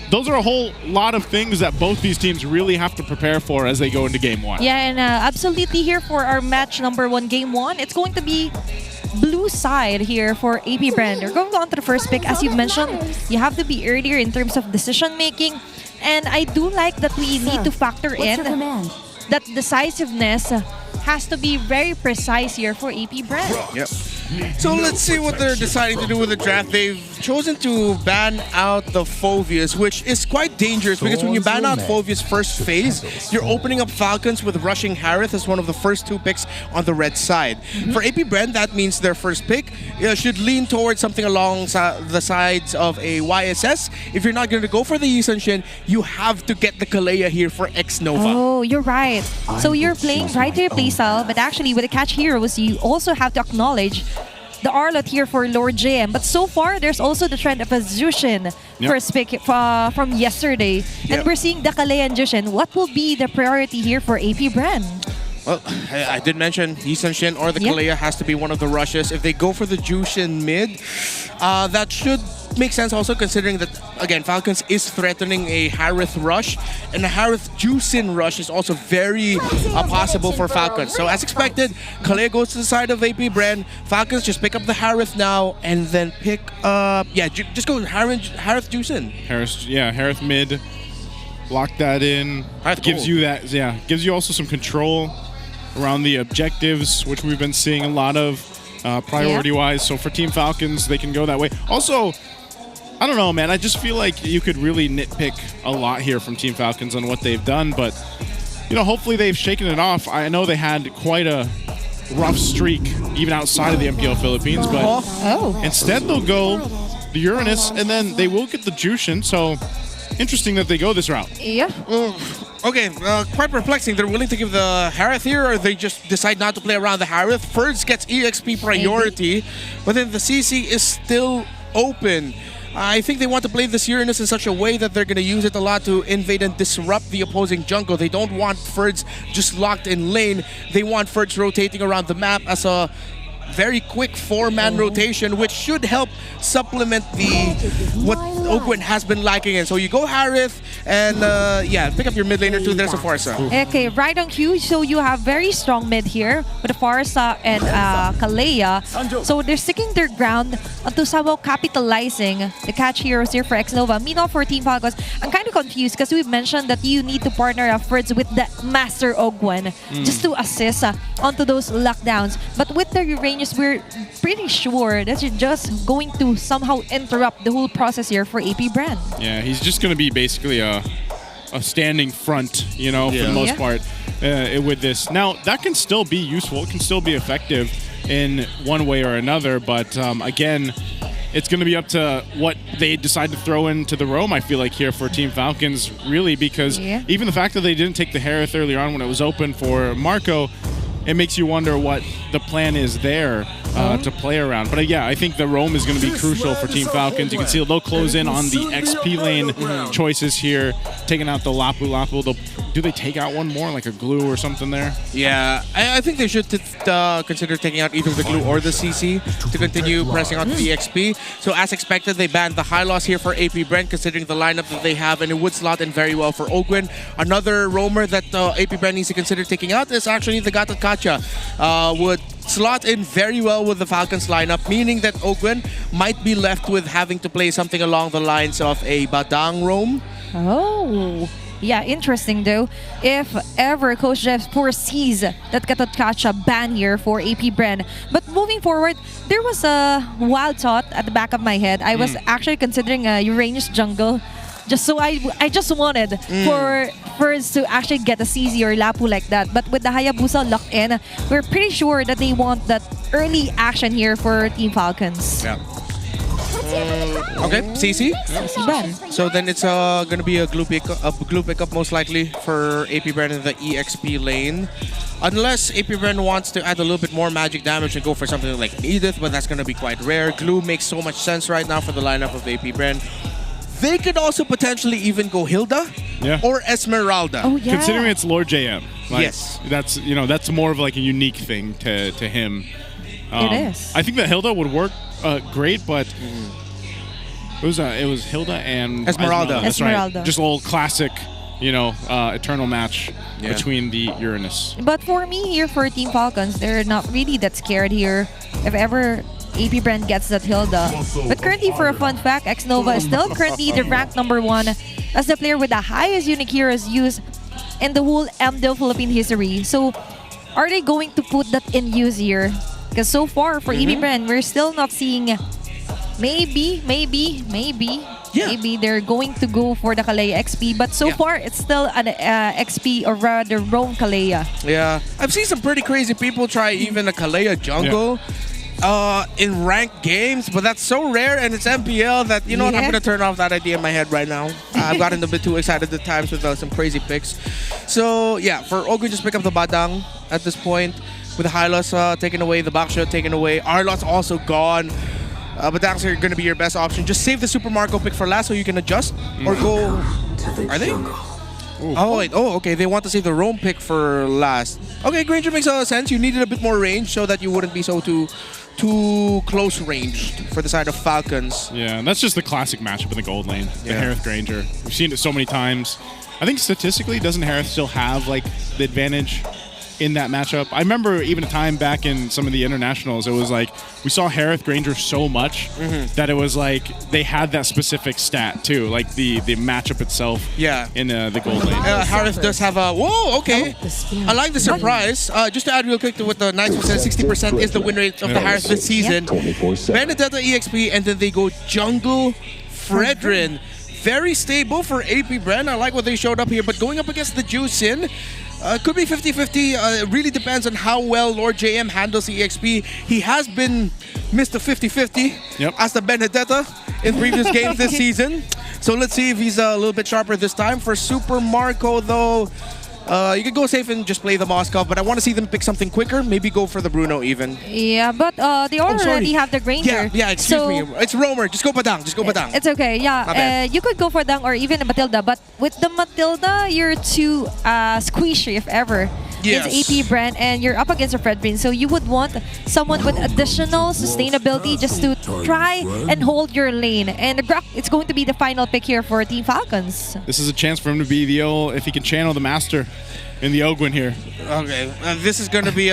those are a whole lot of things that both these teams really have to prepare for as they go into game one. Yeah, and absolutely here for our match number 1, game 1, it's going to be blue side here for AP Brand. They're going on to the first pick. As you mentioned, you have to be earlier in terms of decision making. And I do like that we need to factor in that decisiveness has to be very precise here for AP Brand. Yep. So let's see what they're deciding to do with the draft. They've chosen to ban out the Phoveus, which is quite dangerous because when you ban out Phoveus first phase, you're opening up Falcons with rushing Harith as one of the first 2 picks on the red side. For AP Brand, that means their first pick should lean towards something along the sides of a YSS. If you're not going to go for the Yi Sun-shin, you have to get the Kalea here for X-Nova. Oh, you're right. So you're playing right to your playstyle, but actually with the catch heroes, you also have to acknowledge the Arlot here for Lord JM. But so far, there's also the trend of a Jushin first pick from yesterday. And we're seeing the Kalea and Jushin. What will be the priority here for AP Brand? Well, I did mention Yi Sun-shin or the Kalea has to be one of the rushes. If they go for the Jushin mid, that should make sense also considering that, again, Falcons is threatening a Harith rush, and a Harith Jushin rush is also very possible for Falcons. So as expected, Kalea goes to the side of AP Brand. Falcons just pick up the Harith now and then pick up, just go Harith Jushin. Harith mid, lock that in. Gives you that, gives you also some control around the objectives, which we've been seeing a lot of priority-wise. So for Team Falcons, they can go that way. Also, I don't know, man. I just feel like you could really nitpick a lot here from Team Falcons on what they've done, but you know, hopefully they've shaken it off. I know they had quite a rough streak even outside of the MPL Philippines, but instead they'll go the Uranus and then they will get the Jushin. So interesting that they go this route. Yeah. Okay, quite perplexing. They're willing to give the Harith here, or they just decide not to play around the Harith. Ferds gets EXP priority, but then the CC is still open. I think they want to play this Uranus in such a way that they're going to use it a lot to invade and disrupt the opposing jungle. They don't want Ferds just locked in lane. They want Ferds rotating around the map as a very quick 4-man rotation, which should help supplement what Ogwyn has been lacking in. So you go Harith and pick up your mid laner too. There's a Farsa. Okay, right on cue. So you have very strong mid here with the Farsa and Kalea. So they're sticking their ground to somehow capitalizing the catch heroes here for X-Nova. Meanwhile, for Team Falcons, I'm kind of confused because we've mentioned that you need to partner efforts with the Master Ogwyn just to assist onto those lockdowns. But with the range, we're pretty sure that you're just going to somehow interrupt the whole process here for AP Brand. Yeah, he's just going to be basically a a standing front, you know, for the most part with this. Now, that can still be useful. It can still be effective in one way or another. But again, it's going to be up to what they decide to throw into the roam, I feel like, here for Team Falcons, really, because even the fact that they didn't take the Harith earlier on when it was open for Marco, it makes you wonder what the plan is there to play around. But yeah, I think the roam is going to be crucial for Team Falcons. You can see they'll close in on the XP lane choices here, taking out the Lapu Lapu. Do they take out one more, like a glue or something there? Yeah, I think they should consider taking out either the glue or the CC to continue pressing on the XP. So as expected, they banned the high loss here for AP Brent, considering the lineup that they have, and it would slot in very well for Ogwin. Another roamer that AP Brent needs to consider taking out is actually the Gatot Kacha. Would slot in very well with the Falcons lineup, meaning that Ogwin might be left with having to play something along the lines of a Badang roam. Oh. Yeah, interesting though. If ever Coach Jeff foresees that Gatot Kacha ban here for AP Bren. But moving forward, there was a wild thought at the back of my head. I was actually considering a Uranus jungle. Just so I just wanted for us to actually get a CZ or Lapu like that. But with the Hayabusa locked in, we're pretty sure that they want that early action here for Team Falcons. Yeah. Okay, CC. So then it's going to be a glue pickup most likely for AP Bren in the EXP lane. Unless AP Bren wants to add a little bit more magic damage and go for something like an Edith, but that's going to be quite rare. Glue makes so much sense right now for the lineup of AP Bren. They could also potentially even go Hilda or Esmeralda. Oh, yeah. Considering it's Lord JM. Like, yes. That's more of like a unique thing to him. It is. I think that Hilda would work great, but it was Hilda and Esmeralda. That's right. Just a little classic, eternal match between the Uranus. But for me here for Team Falcons, they're not really that scared here. If ever AP Brand gets that Hilda. But currently, for a fun fact, X-Nova is still currently the ranked #1 as the player with the highest unique heroes used in the whole MDL Philippine history. So, are they going to put that in use here? Because so far, for AP Brand, we're still not seeing... Maybe they're going to go for the Kalea XP, but so far it's still an XP or rather Roam Kalea. Yeah, I've seen some pretty crazy people try even a Kalea jungle in ranked games, but that's so rare and it's MPL that, you know what, I'm going to turn off that idea in my head right now. I've gotten a bit too excited at times with some crazy picks. So yeah, for Ogre, just pick up the Badang at this point with the Hylos taken away, the Baksha taken away, Arlot's also gone. But that's going to be your best option. Just save the Super Marco pick for last so you can adjust or go... Are they? Oh, wait. Oh, okay. They want to save the roam pick for last. Okay, Granger makes sense. You needed a bit more range so that you wouldn't be so too close ranged for the side of Falcons. Yeah, and that's just the classic matchup in the gold lane. The Harith Granger. We've seen it so many times. I think statistically, doesn't Harith still have like the advantage in that matchup? I remember even a time back in some of the internationals, it was like we saw Harith Granger so much that it was like they had that specific stat too, like the matchup itself. Yeah, in the gold lane. Harith does have a okay. I like the surprise. Just to add real quick to what the 90%, 60% is the win rate of the Harith this season. Benedetta EXP, and then they go jungle Fredrin. Very stable for AP Bren. I like what they showed up here, but going up against the Juicin. Could be 50-50. It really depends on how well Lord JM handles the EXP. He has been Mr. 50-50 as the Benedetta in previous games this season. So let's see if he's a little bit sharper this time. For Super Marco, though, you can go safe and just play the Moskov, but I want to see them pick something quicker. Maybe go for the Bruno even. Yeah, but they already have the Granger. Yeah, excuse me. It's Roamer. Just go Badang. It's okay, yeah. You could go for Dang or even a Matilda, but with the Matilda, you're too squishy if ever. Yes. It's AP Brand and you're up against a Fredrin, so you would want someone with additional sustainability just to try and hold your lane. And it's going to be the final pick here for Team Falcons. This is a chance for him to be if he can channel the master in the Ogwin here. Okay, this is going to be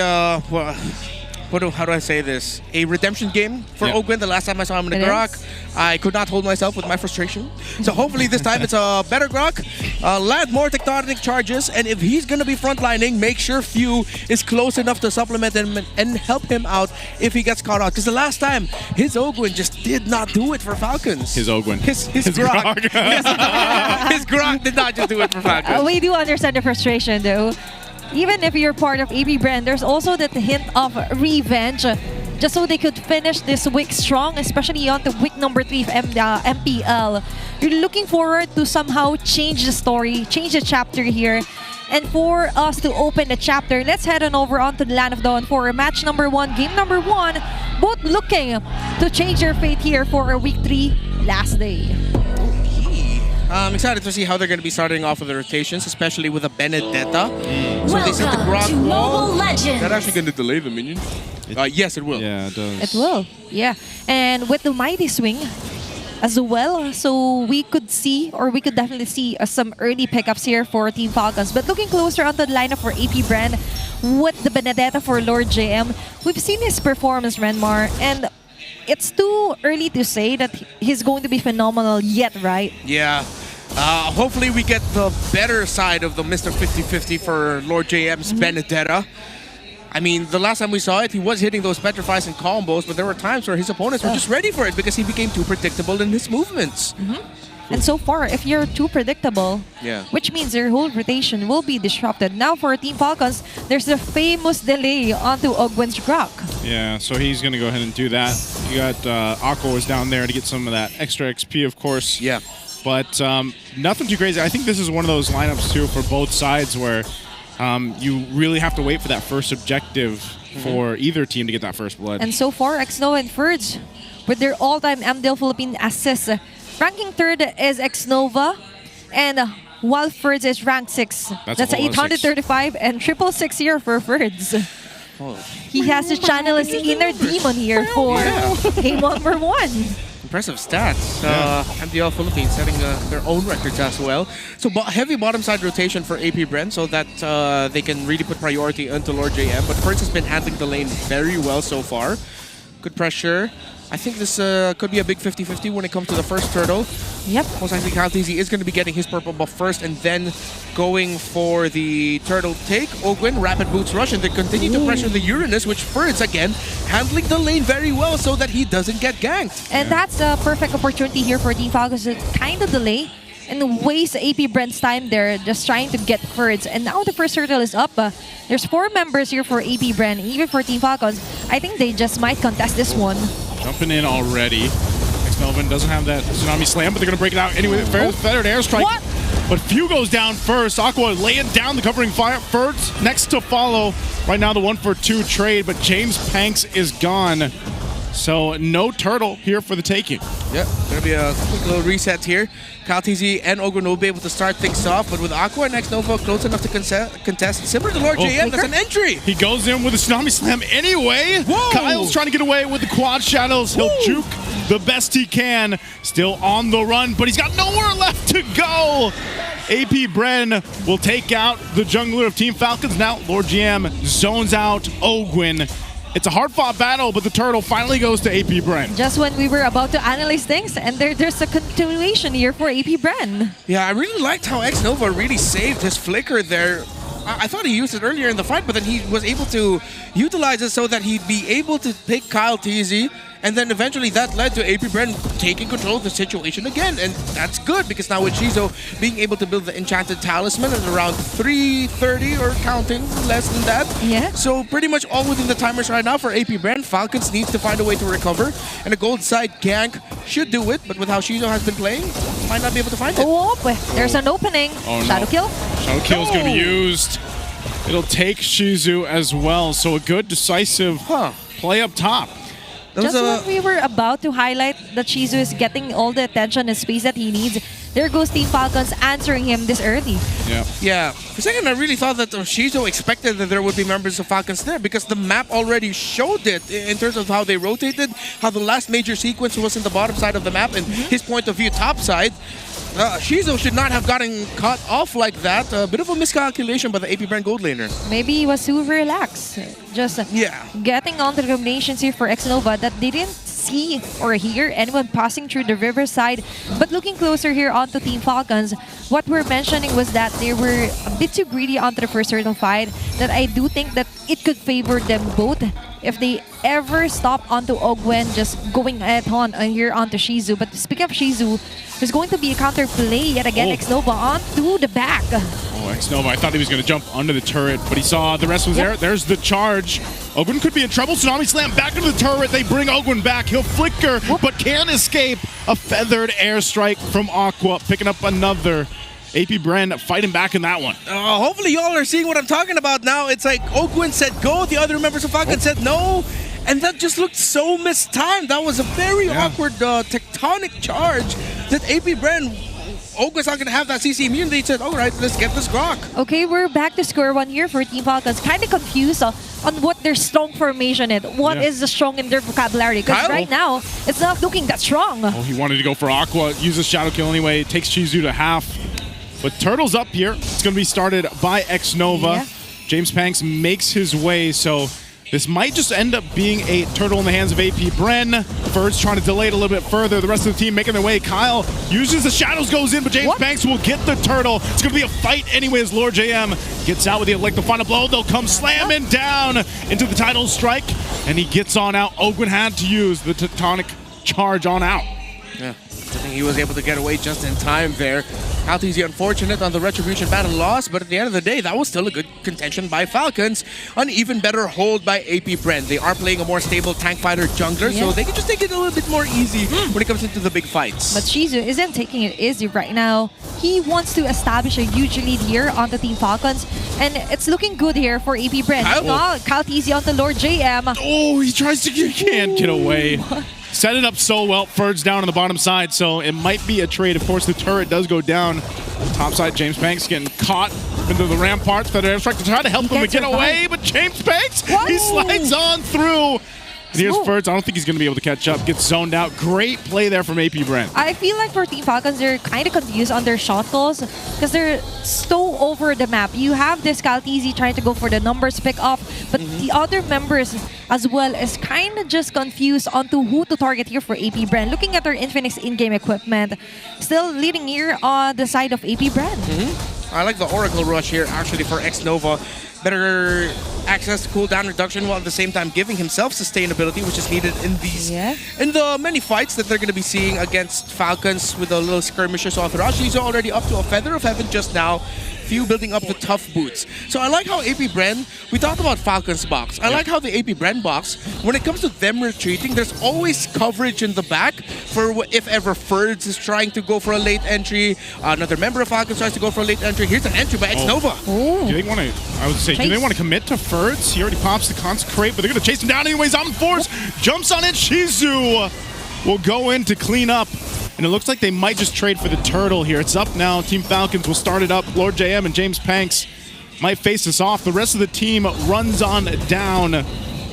how do I say this? A redemption game for Ogwin. The last time I saw him in the Grok, I could not hold myself with my frustration. So hopefully this time it's a better Grok. Land more tectonic charges, and if he's going to be frontlining, make sure Few is close enough to supplement him and help him out if he gets caught out. Because the last time, his Ogwin just did not do it for Falcons. His Ogwin. His Grok. His Grok did not just do it for Falcons. We do understand the frustration, though. Even if you're part of AP brand, there's also that hint of revenge, just so they could finish this week strong, especially on the week number 3 of MPL. You're looking forward to somehow change the story, change the chapter here. And for us to open the chapter, let's head on over onto the Land of Dawn for match number 1, game number 1. Both looking to change their fate here for week 3, last day. I'm excited to see how they're going to be starting off with the rotations, especially with a Benedetta. So they set the Grok wall. Is that actually going to delay the minion? Yes, it will. Yeah, it does. It will, yeah. And with the Mighty Swing as well, so we could see, or we could definitely see some early pickups here for Team Falcons. But looking closer onto the lineup for AP brand, with the Benedetta for Lord JM, we've seen his performance, Renmar, and it's too early to say that he's going to be phenomenal yet, right? Yeah. Hopefully we get the better side of the Mr. 50-50 for Lord JM's Benedetta. I mean, the last time we saw it, he was hitting those petrifies and combos, but there were times where his opponents were just ready for it because he became too predictable in his movements. And so far, if you're too predictable, which means your whole rotation will be disrupted. Now for Team Falcons, there's the famous delay onto Ogwin's Grok. Yeah, so he's going to go ahead and do that. You got Aqua was down there to get some of that extra XP, of course. Yeah. But nothing too crazy. I think this is one of those lineups, too, for both sides where you really have to wait for that first objective for either team to get that first blood. And so far, Xnova and Ferds, with their all-time MDL Philippine assists, ranking 3rd is Xnova, and while Ferds is ranked 6. That's 835 and 666 here for Ferds. He has to channel his inner demon here for game number 1. Impressive stats. MPL Philippines setting their own records as well. So heavy bottom side rotation for AP Brent so that they can really put priority into Lord JM. But First has been handling the lane very well so far. Good pressure. I think this could be a big 50-50 when it comes to the first turtle. Yep. Most likely Kaltizi is going to be getting his purple buff first and then going for the turtle take. Ogwin, rapid boots rush, and they continue to pressure the Uranus, which Ferds again handling the lane very well so that he doesn't get ganked. And that's a perfect opportunity here for Team Falcons to kind of delay and waste AP Brent's time there, just trying to get Ferds. And now the first turtle is up. There's 4 members here for AP Brent, even for Team Falcons. I think they just might contest this one. Jumping in already. Melvin doesn't have that Tsunami Slam, but they're going to break it out anyway. Feathered Airstrike. What? But Few goes down first. Aqua laying down the covering fire. Ferds next to follow. Right now the 1-for-2 trade, but James Panks is gone. So no turtle here for the taking. Yep, going to be a quick little reset here. Kaltizi and Ogwin will be able to start things off, but with Aqua and Xnova close enough to contest, similar to Lord JM, that's an entry! He goes in with a Tsunami Slam anyway. Whoa. Kyle's trying to get away with the quad shadows. He'll juke the best he can. Still on the run, but he's got nowhere left to go. AP Bren will take out the jungler of Team Falcons. Now Lord GM zones out Ogwin. It's a hard-fought battle, but the turtle finally goes to AP Bren. Just when we were about to analyze things, and there's a continuation here for AP Bren. Yeah, I really liked how Xnova really saved his flicker there. I thought he used it earlier in the fight, but then he was able to utilize it so that he'd be able to pick Kyle TZ, and then eventually that led to AP Bren taking control of the situation again, and that's good because now with Shizo being able to build the Enchanted Talisman at around 330 or counting less than that. Yeah. So pretty much all within the timers right now for AP Bren. Falcons needs to find a way to recover, and a gold side gank should do it, but with how Shizo has been playing, might not be able to find it. Oh, there's an opening. Oh, no. Shadow kill. Shadow kill is going to be used. It'll take Shizu as well, so a good decisive play up top. Just when we were about to highlight that Shizu is getting all the attention and space that he needs, there goes Team Falcons answering him this early. Yeah. For a second, I really thought that Shizo expected that there would be members of Falcons there because the map already showed it in terms of how they rotated, how the last major sequence was in the bottom side of the map, and his point of view top side. Shizo should not have gotten caught off like that. A bit of a miscalculation by the AP Brand Gold laner. Maybe he was too relaxed. Just getting on the combinations here for Xnova that they didn't see or hear anyone passing through the riverside. But looking closer here onto Team Falcons, what we're mentioning was that they were a bit too greedy onto the first turtle fight, that I do think that it could favor them both if they ever stop onto Ogwen just going head-on here onto Shizu. But speaking of Shizu, there's going to be a counter play yet again. Xnova onto the back. Oh, Xnova, I thought he was going to jump under the turret, but he saw the rest was there. There's the charge. Ogwen could be in trouble. Tsunami Slam back into the turret. They bring Ogwen back. He'll flicker, but can't escape. A feathered airstrike from Aqua, picking up another. AP Bren fighting back in that one. Hopefully y'all are seeing what I'm talking about now. It's like Ogwen said go, the other members of Falcon said no, and that just looked so mistimed. That was a very awkward tectonic charge that AP Bren, Ogwen's not going to have that CC immunity. They said, all right, let's get this Grok. Okay, we're back to square one here for Team Falcons. Kind of confused on what their strong formation is. What is the strong in their vocabulary? Because right now, it's not looking that strong. Oh, he wanted to go for Aqua, uses Shadow Kill anyway, takes Shizu to half. But Turtle's up here. It's going to be started by Xnova. James Panks makes his way, so this might just end up being a turtle in the hands of AP Bren. Ferd's trying to delay it a little bit further. The rest of the team making their way. Kyle uses the shadows, goes in, but James Panks will get the turtle. It's going to be a fight anyways. Lord JM gets out with the final blow. They'll come slamming down into the title strike, and he gets on out. Ogwen had to use the tectonic charge on out. Yeah, I think he was able to get away just in time there. Alteezy unfortunate on the Retribution battle loss, but at the end of the day, that was still a good contention by Falcons. An even better hold by AP Bren. They are playing a more stable tank fighter jungler, so they can just take it a little bit more easy when it comes into the big fights. But Shizu isn't taking it easy right now. He wants to establish a huge lead here on the Team Falcons, and it's looking good here for AP Bren. Alteezy on the Lord JM. Oh, he tries to get, can't get away. Set it up so well. Ferd's down on the bottom side, so it might be a trade. Of course, the turret does go down. Top side, James Panks getting caught into the ramparts. That airstrike to try to help him to get away, but James Panks, he slides on through. And here's Ferds. I don't think he's going to be able to catch up. Gets zoned out. Great play there from AP Brent. I feel like for Team Falcons, they're kind of confused on their shot calls because they're so over the map. You have this Alteezy trying to go for the numbers pick up, but the other members as well is kind of just confused onto who to target here for AP Brand. Looking at their Infinix in-game equipment, still leading here on the side of AP Brand. I like the Oracle Rush here actually for Xnova. Better access to cooldown reduction while at the same time giving himself sustainability, which is needed in these in the many fights that they're going to be seeing against Falcons with the little skirmishes all throughout. He's already up to a Feather of Heaven just now. Few building up the tough boots. So I like how AP Bren, we talked about Falcons box. I like how the AP Bren box, when it comes to them retreating, there's always coverage in the back for if ever Ferds is trying to go for a late entry, another member of Falcons tries to go for a late entry. Here's an entry by Xnova. Do they want to, I would say, do they want to commit to Ferds? He already pops the Consecrate, but they're going to chase him down anyways. On force, jumps on it. Shizu will go in to clean up. And it looks like they might just trade for the turtle here. It's up now. Team Falcons will start it up. Lord JM and James Panks might face us off. The rest of the team runs on down.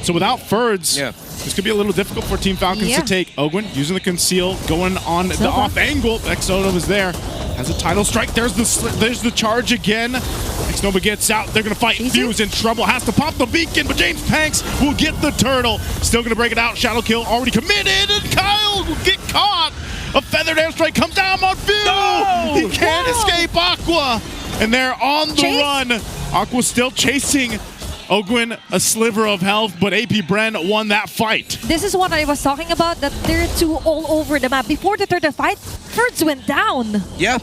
So without Ferds, this could be a little difficult for Team Falcons to take. Ogwen using the conceal, going on the off angle. Xnova is there. Has a title strike. There's the charge again. Xnova gets out. They're going to fight. Fuse in trouble. Has to pop the beacon, but James Panks will get the turtle. Still going to break it out. Shadow kill already committed, and Kyle will get caught. A feathered airstrike comes down on Fuse. No! He can't escape Aqua. And they're on the run. Aqua's still chasing Ogwen, a sliver of health, but AP Bren won that fight. This is what I was talking about, that they're too all over the map. Before the third fight, Ferds went down. Yeah,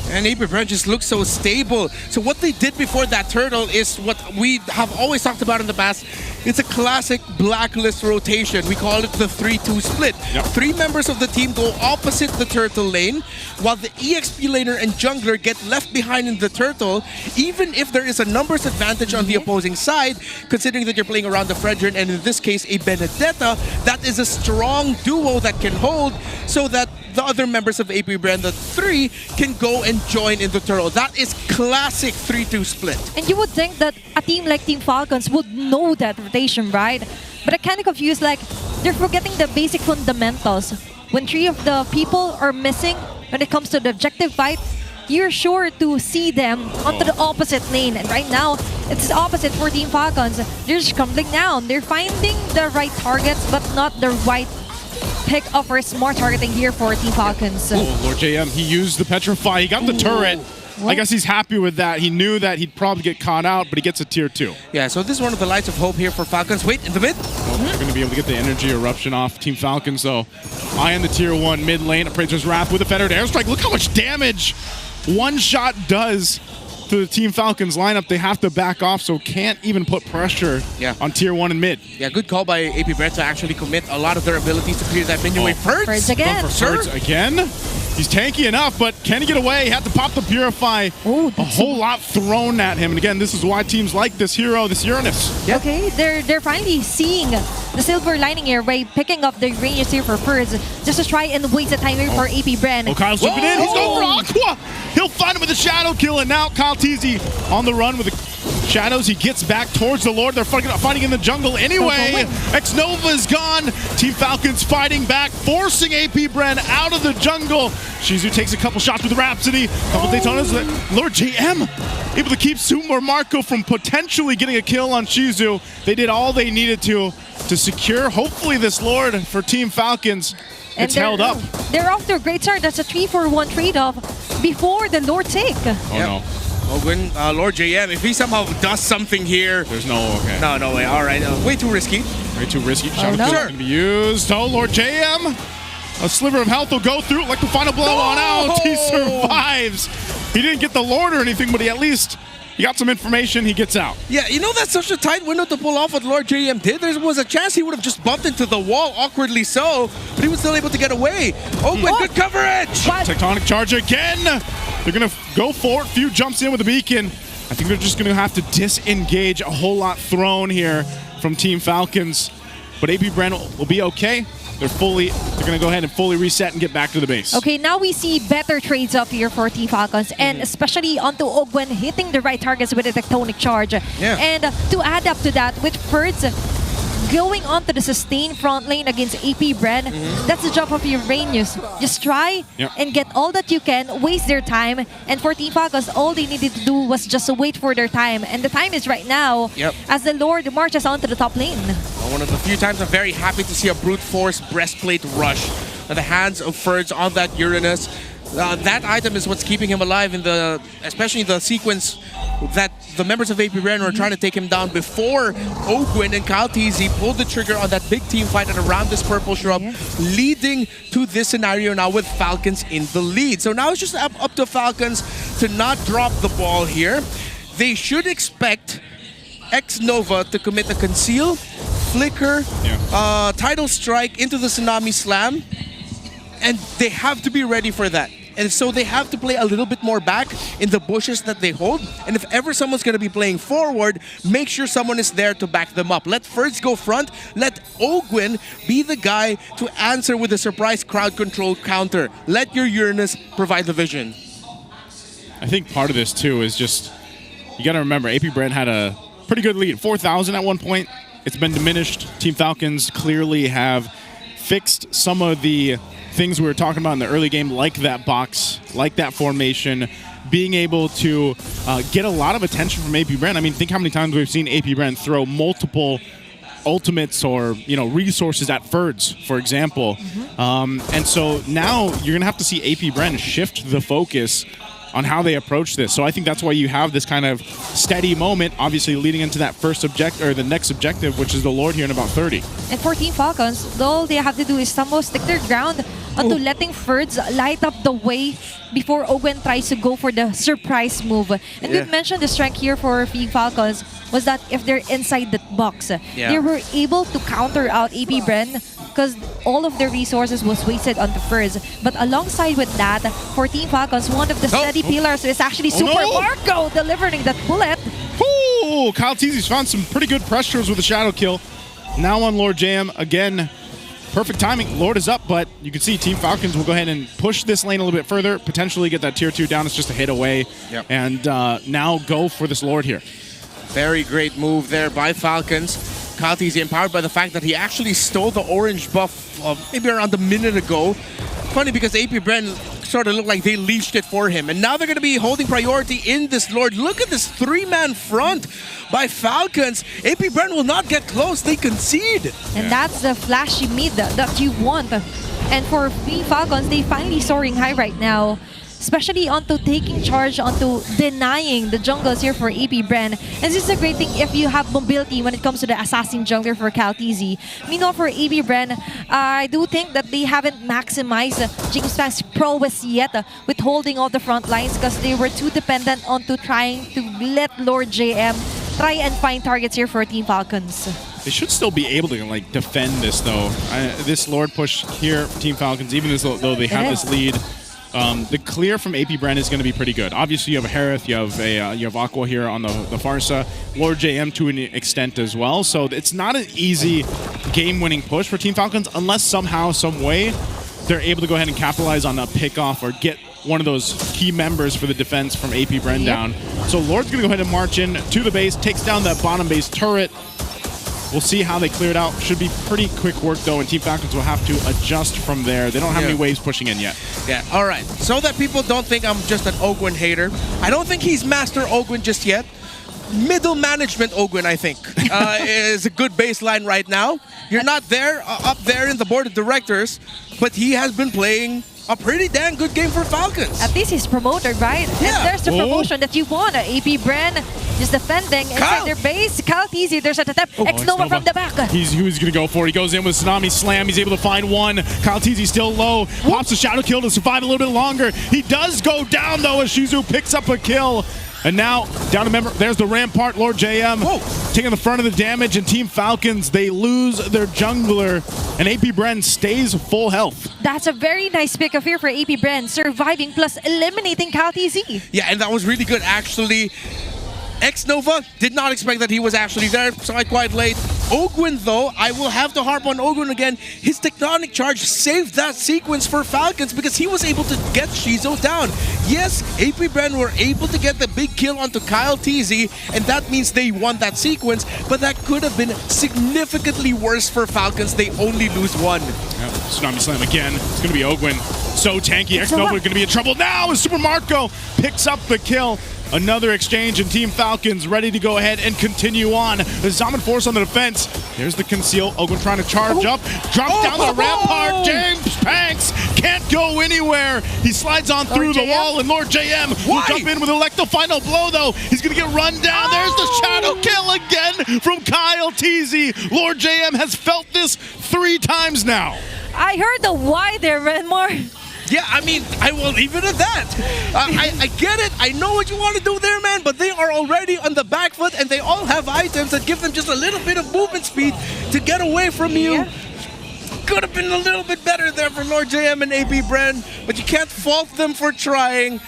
and AP Bren just looks so stable. So what they did before that turtle is what we have always talked about in the past. It's a classic blacklist rotation. We call it the 3-2 split. Three members of the team go opposite the turtle lane, while the EXP laner and jungler get left behind in the turtle, even if there is a numbers advantage on the opposing side, considering that you're playing around the Fredrin and in this case a Benedetta, that is a strong duo that can hold. so that the other members of AP Brand, the 3, can go and join in the turtle. That is classic 3-2 split. And you would think that a team like Team Falcons would know that rotation, right? But I'm kind of confused, like, they're forgetting the basic fundamentals. When 3 of the people are missing when it comes to the objective fight, you're sure to see them onto the opposite lane. And right now, it's the opposite for Team Falcons. They're just crumbling down. They're finding the right targets, but not the right pick up for smart targeting here for Team Falcons. Oh, Lord JM, he used the Petrify. He got the turret. I guess he's happy with that. He knew that he'd probably get caught out, but he gets a tier 2. Yeah, so this is one of the lights of hope here for Falcons. Wait, in the mid. They're going to be able to get the energy eruption off Team Falcons, though. Eye on the tier 1 mid lane. Appraiser's Wrath with a fettered airstrike. Look how much damage one shot does to the Team Falcons lineup. They have to back off, so can't even put pressure on tier 1 and mid. Yeah, good call by AP Brett to actually commit a lot of their abilities to clear that minion wave. First again. First again. He's tanky enough, but can he get away? He had to pop the Purify. A whole lot thrown at him. And again, this is why teams like this hero, this Uranus. Yeah. Okay, they're finally seeing the silver lining here by picking up the Rangers here for first, just to try and waste the time here for AP Bren. Oh, Kyle's jumping in. He's going for Aqua. He'll find him with a shadow kill. And now Kyle Teasy on the run with the shadows. He gets back towards the Lord. They're fighting in the jungle anyway. X-Nova is gone. Team Falcons fighting back, forcing AP Bren out of the jungle. Shizu takes a couple shots with the Rhapsody. Couple Daytonas. Lord JM able to keep Sumo Marco from potentially getting a kill on Shizu. They did all they needed to secure, hopefully, this Lord for Team Falcons. And it's held up. They're off to a great start. That's a 3-for-1 trade-off before the Lord take. Oh, no. Ogun, Lord JM, if he somehow does something here... There's no okay. No way. All right. Way too risky. Way too risky. Shadow kill going to be used. Oh, Lord JM. A sliver of health will go through like the final blow on out. He survives. He didn't get the Lord or anything, but he at least... He got some information, he gets out. Yeah, you know, that's such a tight window to pull off what Lord JM did. There was a chance he would have just bumped into the wall, awkwardly so, but he was still able to get away. Oh, good coverage! Tectonic charge again! They're going to go for it. Few jumps in with the beacon. I think they're just going to have to disengage. A whole lot thrown here from Team Falcons. But AP Bren will be okay. They're going to go ahead and fully reset and get back to the base. Okay, now we see better trades up here for Team Falcons, and especially onto Ogwen hitting the right targets with a tectonic charge. Yeah. And to add up to that, with Ferds going onto the sustained front lane against AP Bren, that's the job of Uranus. Just try and get all that you can, waste their time, and for Team Falcons, all they needed to do was just wait for their time. And the time is right now as the Lord marches onto the top lane. One of the few times I'm very happy to see a brute force breastplate rush at the hands of Ferds on that Uranus. That item is what's keeping him alive in especially the sequence that the members of AP Bren were trying to take him down before Ogwin and Kyle TZ pulled the trigger on that big team fight and around this purple shrub, leading to this scenario now with Falcons in the lead. So now it's just up to Falcons to not drop the ball here. They should expect X-Nova to commit a conceal, flicker, tidal strike into the tsunami slam, and they have to be ready for that. And so they have to play a little bit more back in the bushes that they hold. And if ever someone's going to be playing forward, make sure someone is there to back them up. Let Ferds go front. Let Ogwin be the guy to answer with a surprise crowd control counter. Let your Uranus provide the vision. I think part of this, too, is just... You got to remember, AP Bren had a pretty good lead. 4,000 at one point. It's been diminished. Team Falcons clearly have fixed some of the things we were talking about in the early game, like that box, like that formation, being able to get a lot of attention from AP Bren. I mean, think how many times we've seen AP Bren throw multiple ultimates or resources at Ferds, for example. And so now you're going to have to see AP Bren shift the focus on how they approach this. So I think that's why you have this kind of steady moment, obviously leading into that first objective, or the next objective, which is the Lord here in about 30. And for Team Falcons, all they have to do is somehow stick their ground onto letting Ferds light up the way before Owen tries to go for the surprise move. And we've mentioned the strength here for Team Falcons was that if they're inside that box, they were able to counter out AP Bren because all of their resources was wasted on the Ferds. But alongside with that, for Team Falcons, one of the steady pillars is actually Super Marco delivering that bullet. Ooh, Kyle Teasy's found some pretty good pressures with the shadow kill. Now on Lord Jam, again, perfect timing. Lord is up, but you can see Team Falcons will go ahead and push this lane a little bit further, potentially get that tier 2 down. It's just a hit away. Yep. And now go for this Lord here. Very great move there by Falcons. Kaltizi empowered by the fact that he actually stole the orange buff maybe around a minute ago. Funny because APBR sort of looked like they leashed it for him. And now they're going to be holding priority in this Lord. Look at this 3-man front by Falcons. APBR will not get close. They concede. And that's the flashy mid that you want. And for Falcons, they finally soaring high right now. Especially onto taking charge, onto denying the jungles here for APBR. And this is a great thing if you have mobility when it comes to the assassin jungler for Kaltizi. Meanwhile, for APBR, I do think that they haven't maximized James Pank's prowess yet with holding all the front lines because they were too dependent onto trying to let Lord JM try and find targets here for Team Falcons. They should still be able to like defend this though. This Lord push here, Team Falcons, even though they have this lead. The clear from APBR is going to be pretty good. Obviously, you have a Harith, you have Aqua here on the Farsa, Lord JM to an extent as well. So it's not an easy game-winning push for Team Falcons unless somehow, some way, they're able to go ahead and capitalize on a pickoff or get one of those key members for the defense from APBR down. So Lord's going to go ahead and march in to the base, takes down that bottom base turret. We'll see how they clear it out. Should be pretty quick work, though, and Team Falcons will have to adjust from there. They don't have any waves pushing in yet. Yeah, all right. So that people don't think I'm just an Ogwin hater, I don't think he's Master Ogwin just yet. Middle management Ogwin, I think, is a good baseline right now. You're not there, up there in the board of directors, but he has been playing a pretty damn good game for Falcons. At least he's promoted, right? Yeah. And there's the promotion that you want. APBR just defending inside their base. Kaltizi, there's an attempt. X-Nova from the back. He's going to go for it. He goes in with Tsunami Slam. He's able to find one. Kaltizi still low. Pops a Shadow Kill to survive a little bit longer. He does go down, though, as Shizu picks up a kill. And now, down to member, there's the Rampart, Lord JM, taking the front of the damage, and Team Falcons, they lose their jungler, and APBR stays full health. That's a very nice pick of here for APBR, surviving plus eliminating Kaltizi. Yeah, and that was really good, actually. X-Nova did not expect that he was actually there, saw it quite late. Ogwin, though, I will have to harp on Ogwin again. His Tectonic Charge saved that sequence for Falcons because he was able to get Shizo down. Yes, APBR were able to get the big kill onto Kaltizi, and that means they won that sequence, but that could have been significantly worse for Falcons. They only lose one. Tsunami Slam again. It's going to be Ogwin. So tanky. X-Nova going to be in trouble now as Super Marco picks up the kill. Another exchange, and Team Falcons ready to go ahead and continue on. The Zaman Force on the defense. There's the conceal. Ogwin trying to charge up. Drops down the rampart. James Panks can't go anywhere. He slides on through the wall, and Lord JM will jump in with Electo final blow, though. He's going to get run down. There's the Shadow Kill again from Kaltizi. Lord JM has felt this 3 times now. I heard the why there, Renmore. Yeah, I mean, I will leave it at that. I get it. I know what you want to do there, man, but they are already on the back foot, and they all have items that give them just a little bit of movement speed to get away from you. Could have been a little bit better there for Lord JM and APBR, but you can't fault them for trying.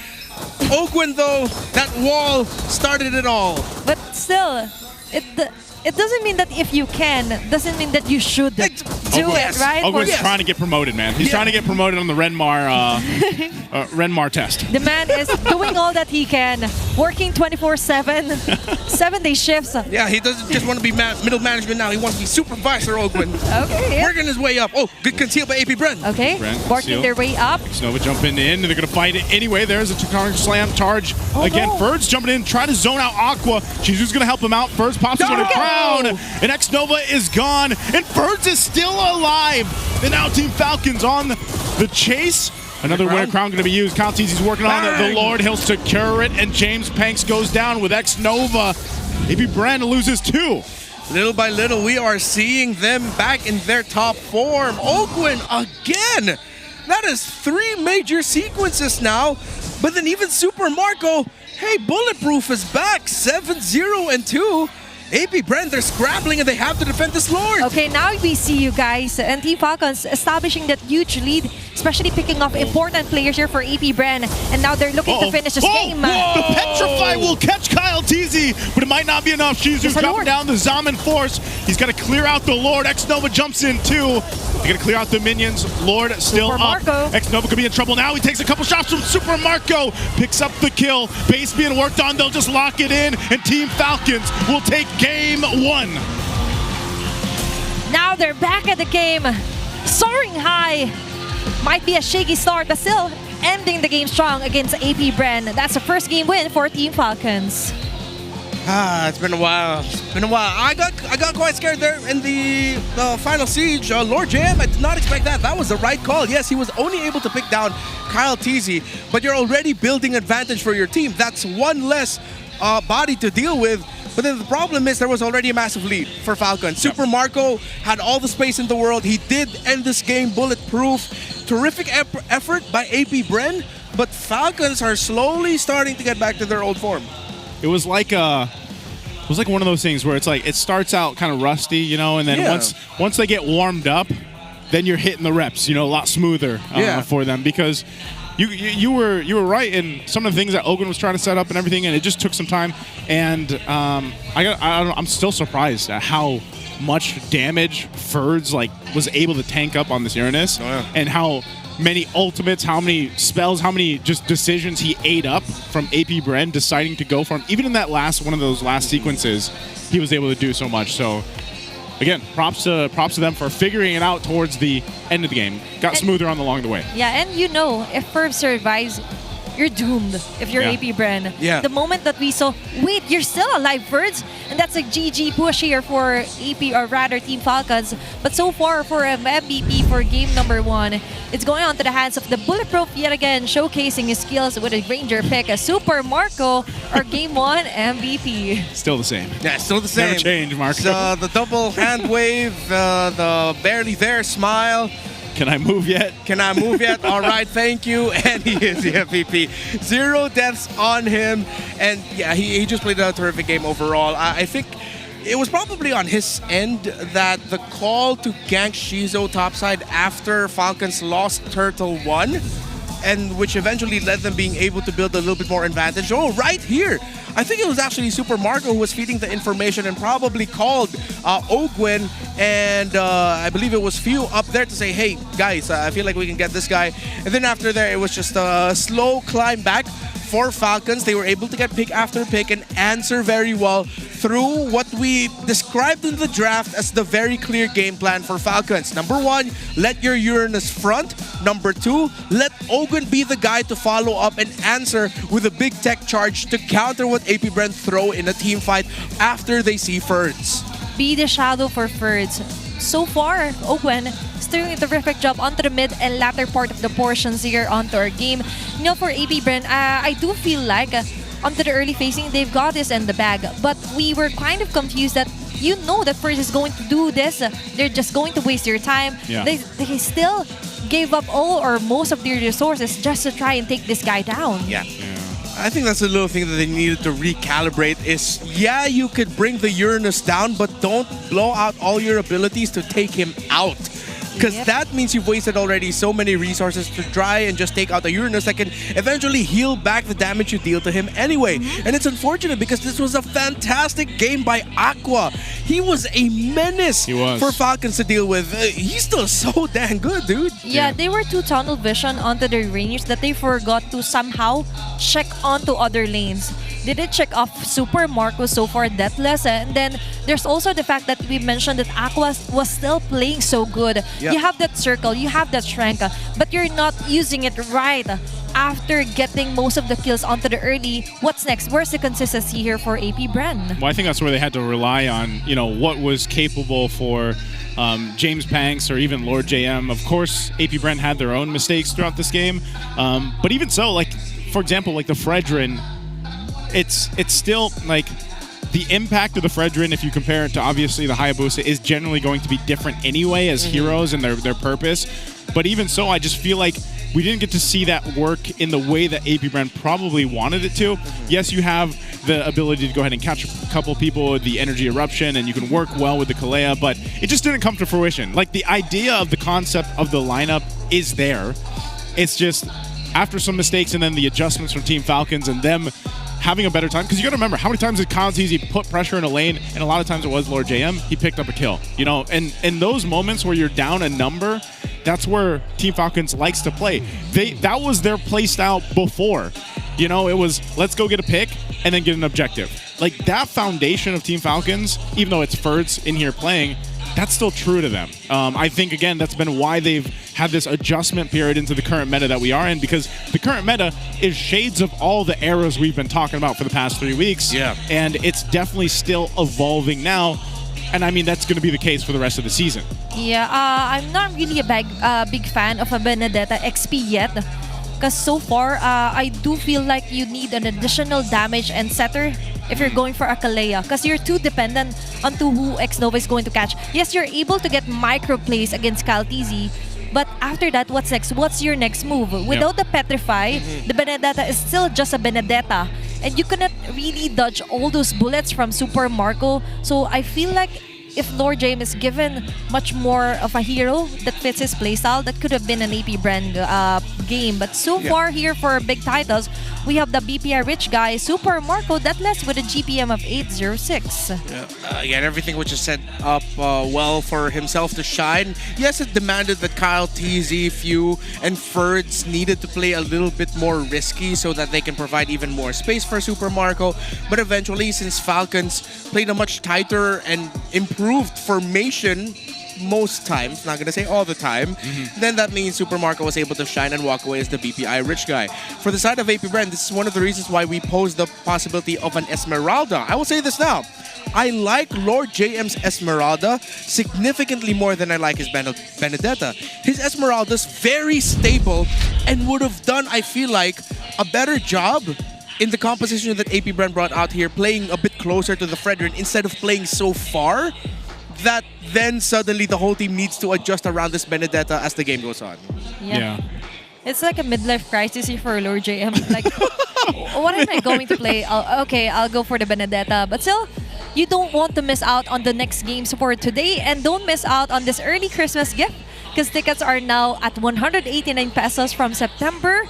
Ogwin, though, that wall started it all. But still, it doesn't mean that if you can, doesn't mean that you should do it, right? Ogwin's trying to get promoted, man. He's trying to get promoted on the Renmar test. The man is doing all that he can, working 24/7, 7-day shifts. Yeah, he doesn't just want to be middle management now. He wants to be supervisor, Ogwin. Okay. Working his way up. Oh, good conceal by APBR. Okay, working their way up. Nova jumping in, and they're going to fight it anyway. There's a Tectonic Slam charge. Again, Ferds jumping in, trying to zone out Aqua. Shizu's going to help him out. Ferds pops his own crown, and X-Nova is gone, and Ferds is still alive. And now Team Falcons on the chase. Another winner crown going to be used. Kaltizi's working on the Lord. He'll secure it, and James Panks goes down with X-Nova. APBR loses 2. Little by little, we are seeing them back in their top form. Ogwin again. That is 3 major sequences now. But then even Super Marco, hey, Bulletproof is back. 7-0-2. APBR, they're scrambling and they have to defend this Lord. Okay, now we see you guys and Team Falcons establishing that huge lead especially picking off important players here for AP Bren. And now they're looking to finish this game. The Petrify will catch Kyle Teasy, but it might not be enough. Shizu coming down the Zaman Force. He's got to clear out the Lord. X-Nova jumps in too. They got to clear out the minions. Lord still up. X-Nova could be in trouble now. He takes a couple shots from Super Marco. Picks up the kill. Base being worked on. They'll just lock it in. And Team Falcons will take game 1. Now they're back at the game. Soaring high. Might be a shaky start, but still ending the game strong against AP Bren. That's the first game win for Team Falcons. It's been a while. It's been a while. I got quite scared there in the final siege. Lord JM, I did not expect that. That was the right call. Yes, he was only able to pick down Kyle Teasy, but you're already building advantage for your team. That's one less body to deal with. But then the problem is there was already a massive lead for Falcon. Super Marco had all the space in the world. He did end this game bulletproof. Terrific effort by AP Bren, but Falcons are slowly starting to get back to their old form. It was like one of those things where it's like it starts out kind of rusty, you know, and then once they get warmed up, then you're hitting the reps, you know, a lot smoother for them because you were right in some of the things that Ogun was trying to set up and everything, and it just took some time. And I'm still surprised at how much damage Ferds was able to tank up on this Uranus, and how many ultimates, how many spells, how many just decisions he ate up from AP Bren deciding to go for him. Even in that one of those last sequences, he was able to do so much. So again, props to them for figuring it out towards the end of the game. Got smoother along the way. Yeah, and you know, if Ferb survives, you're doomed if you're AP Bren. Yeah. The moment that we saw, wait, you're still alive, Ferds? And that's a GG push here for AP, or rather Team Falcons. But so far for MVP for game number 1, it's going on to the hands of the Bulletproof yet again, showcasing his skills with a Ranger pick, a Super Marco, our game 1 MVP. Still the same. Yeah, still the same. Never change, Marco. The double hand wave, the barely there smile. Can I move yet? Can I move yet? All right, thank you. And he is the MVP. 0 deaths on him. And yeah, he just played a terrific game overall. I think it was probably on his end that the call to gank Shizo topside after Falcons lost Turtle 1, and which eventually led them being able to build a little bit more advantage. Oh, right here. I think it was actually Super Marco who was feeding the information and probably called Ogwin and I believe it was Few up there to say, hey, guys, I feel like we can get this guy. And then after there, it was just a slow climb back for Falcons. They were able to get pick after pick and answer very well through what we described in the draft as the very clear game plan for Falcons. Number 1, let your Uranus front. Number 2, let Ogun be the guy to follow up and answer with a big tech charge to counter what AP Bren throw in a team fight after they see Ferds. Be the shadow for Ferds. So far, Ogun is doing a terrific job onto the mid and latter part of the portions here onto our game. You know, for AP Bren, I do feel like onto the early facing, they've got this in the bag. But we were kind of confused that you know that Ferds is going to do this. They're just going to waste your time. Yeah. They still gave up all or most of their resources just to try and take this guy down. Yeah. I think that's a little thing that they needed to recalibrate is, yeah, you could bring the Uranus down, but don't blow out all your abilities to take him out. Because that means you've wasted already so many resources to try and just take out the Uranus that can eventually heal back the damage you deal to him anyway. And it's unfortunate because this was a fantastic game by Aqua. He was a menace for Falcons to deal with. He's still so dang good, dude. Yeah, they were too tunnel vision onto their range that they forgot to somehow check onto other lanes. They did check off Super Marco so far deathless, and then there's also the fact that we mentioned that Aqua was still playing so good. Yep. You have that circle, you have that strength, but you're not using it right. After getting most of the kills onto the early, what's next? Where's the consistency here for AP Bren? Well, I think that's where they had to rely on, you know, what was capable for James Panks or even Lord JM. Of course, AP Bren had their own mistakes throughout this game, but even so, like, for example, like the Fredrin, it's still like the impact of the Fredrin, if you compare it to obviously the Hayabusa, is generally going to be different anyway as heroes and their purpose. But even so, I just feel like we didn't get to see that work in the way that AP Bren probably wanted it to. Yes, you have the ability to go ahead and catch a couple people with the energy eruption, and you can work well with the Kalea, but it just didn't come to fruition. Like, the idea of the concept of the lineup is there. It's just after some mistakes and then the adjustments from Team Falcons and them having a better time. Because you got to remember, how many times did Kyle Teasy put pressure in a lane, and a lot of times it was Lord JM, he picked up a kill. You know, and in those moments where you're down a number, that's where Team Falcons likes to play. That was their play style before. You know, it was, let's go get a pick and then get an objective. Like, that foundation of Team Falcons, even though it's Ferds in here playing, that's still true to them. I think, again, that's been why they've had this adjustment period into the current meta that we are in, because the current meta is shades of all the eras we've been talking about for the past 3 weeks. Yeah. And it's definitely still evolving now. And I mean, that's going to be the case for the rest of the season. Yeah, I'm not really a big fan of a Benedetta XP yet. Because so far, I do feel like you need an additional damage and setter if you're going for a Kalea. Because you're too dependent onto who X-Nova is going to catch. Yes, you're able to get micro plays against Kaltizi. But after that, what's next? What's your next move? Without the Petrify, the Benedetta is still just a Benedetta. And you cannot really dodge all those bullets from Super Marco. So I feel like if Lord James is given much more of a hero that fits his playstyle, that could have been an AP brand game. But so far here for big titles, we have the BPR rich guy, Super Marco, that left with a GPM of 806. Again, everything which is set up well for himself to shine. Yes, it demanded that Kyle, TZ, Few, and Ferds needed to play a little bit more risky so that they can provide even more space for Super Marco. But eventually, since Falcons played a much tighter and improved formation most times, not gonna say all the time, then that means Super Marco was able to shine and walk away as the BPI rich guy. For the side of AP Brand, this is one of the reasons why we pose the possibility of an Esmeralda. I will say this now. I like Lord JM's Esmeralda significantly more than I like his Benedetta. His Esmeralda's very stable and would have done, I feel like, a better job in the composition that AP Brand brought out here, playing a bit closer to the Fredrin instead of playing so far that then suddenly the whole team needs to adjust around this Benedetta as the game goes on. Yeah. It's like a midlife crisis here for Lord JM. Like, what am I going to play? I'll go for the Benedetta. But still, you don't want to miss out on the next games for today, and don't miss out on this early Christmas gift because tickets are now at 189 pesos from September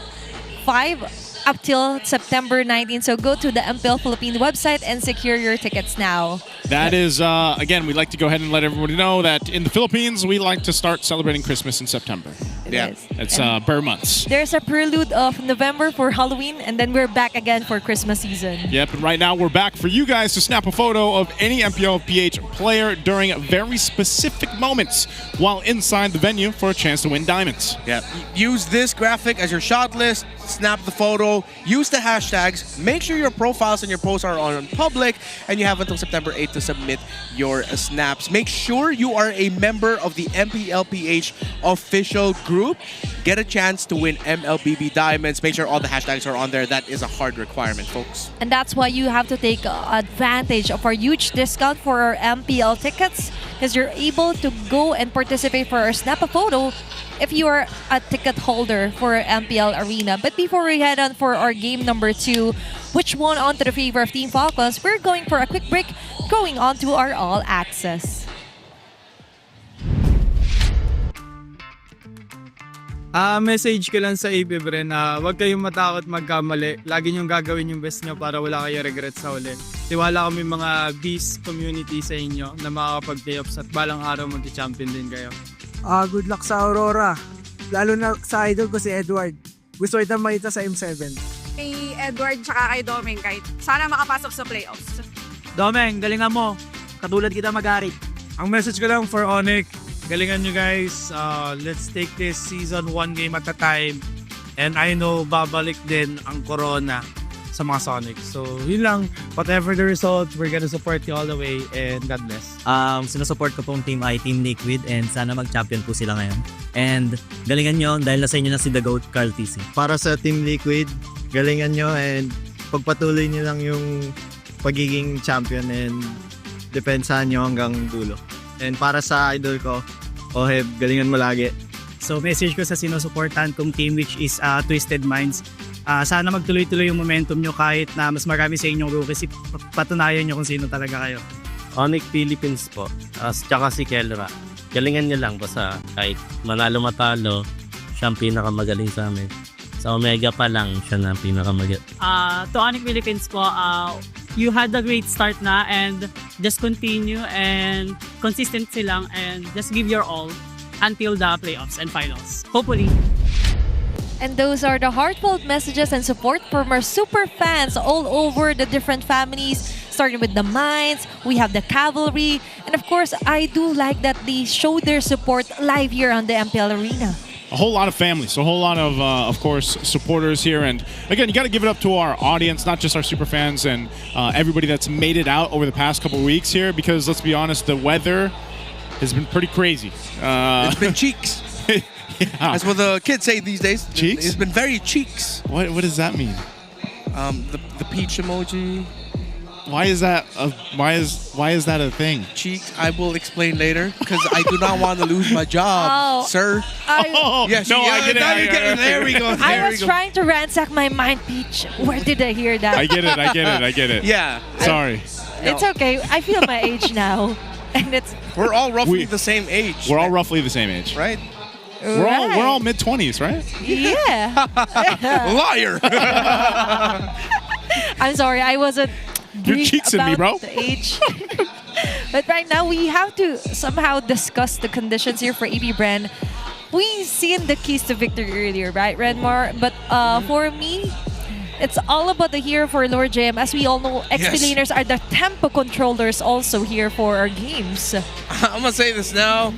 5 up till September 19. So go to the MPL Philippines website and secure your tickets now. That is, again, we'd like to go ahead and let everybody know that in the Philippines, we like to start celebrating Christmas in September. It's bare months. There's a prelude of November for Halloween, and then we're back again for Christmas season. Yep, and right now we're back for you guys to snap a photo of any MPL PH player during very specific moments while inside the venue for a chance to win diamonds. Yeah. Use this graphic as your shot list, snap the photo, use the hashtags, make sure your profiles and your posts are on public, and you have until September 8th to submit your snaps. Make sure you are a member of the MPLPH official group. Get a chance to win MLBB diamonds. Make sure all the hashtags are on there. That is a hard requirement, folks. And that's why you have to take advantage of our huge discount for our MPL tickets, because you're able to go and participate for our Snap a Photo if you are a ticket holder for MPL Arena. But before we head on for our game number 2, which won on to the favor of Team Falcons, we're going for a quick break, going on to our All Access. Message ko lang sa APBR na huwag kayong matakot magkamali. Lagi niyong gagawin yung best niyo para wala kayong regrets sa huli. Tiwala kami mga Beast community sa inyo na makakapag-playoffs at balang araw mag-champion din kayo. Good luck sa Aurora. Lalo na sa idol ko si Edward. Gusto kita makita sa M7. Kay Edward tsaka kay Domeng, kahit sana makapasok sa playoffs. Domeng, galingan mo. Katulad kita mag-arit. Ang message ko lang for Onyx, galingan nyo guys. Let's take this season one game at a time. And I know babalik din ang Corona sa mga Sonics. So yun lang, whatever the result, we're gonna support you all the way and God bless. Sinusupport ko pong team ay Team Liquid and sana mag-champion po sila ngayon. And galingan nyo dahil nasa inyo na si The GOAT, Carl TC. Para sa Team Liquid, galingan nyo and pagpatuloy nyo lang yung pagiging champion and depensahan nyo hanggang dulo. And para sa idol ko, Oheb, galingan mo lagi. So message ko sa sinusuportahan kong team which is Twisted Minds. Sana magtuloy-tuloy yung momentum nyo kahit na mas marami sa inyong rookies. Patunayan nyo kung sino talaga kayo. Onyx Philippines po, tsaka si Kelra. Galingan nyo lang basta kahit manalo-matalo, siya ang pinakamagaling sa amin. Sa Omega pa lang, siya na ang pinakamagaling. To Onyx Philippines po, you had a great start na and just continue and consistency lang and just give your all until the playoffs and finals. Hopefully. And those are the heartfelt messages and support from our super fans all over the different families, starting with the Mines, we have the Cavalry, and of course, I do like that they show their support live here on the MPL Arena. A whole lot of families, a whole lot of course, supporters here. And again, you got to give it up to our audience, not just our super fans and everybody that's made it out over the past couple weeks here, because let's be honest, the weather has been pretty crazy. It's been cheeks. Yeah. That's what the kids say these days. Cheeks? It's been very cheeks. What does that mean? The peach emoji. Why is that a thing? Cheeks, I will explain later because I do not want to lose my job, sir. Yes, no, I get it. There we go. I was trying to ransack my mind, Peach. Where did I hear that? I get it. Yeah. Sorry. It's okay. I feel my age now. And we're all roughly the same age. We're all roughly the same age. Right? We're all mid-20s, right? Yeah. Liar. I'm sorry, I wasn't You're cheeksing me, bro. the age. But right now, we have to somehow discuss the conditions here for APBR. We've seen the keys to victory earlier, right, Redmar? But for me, it's all about the hero for Lord JM. As we all know, XP laners are the tempo controllers also here for our games. I'm going to say this now.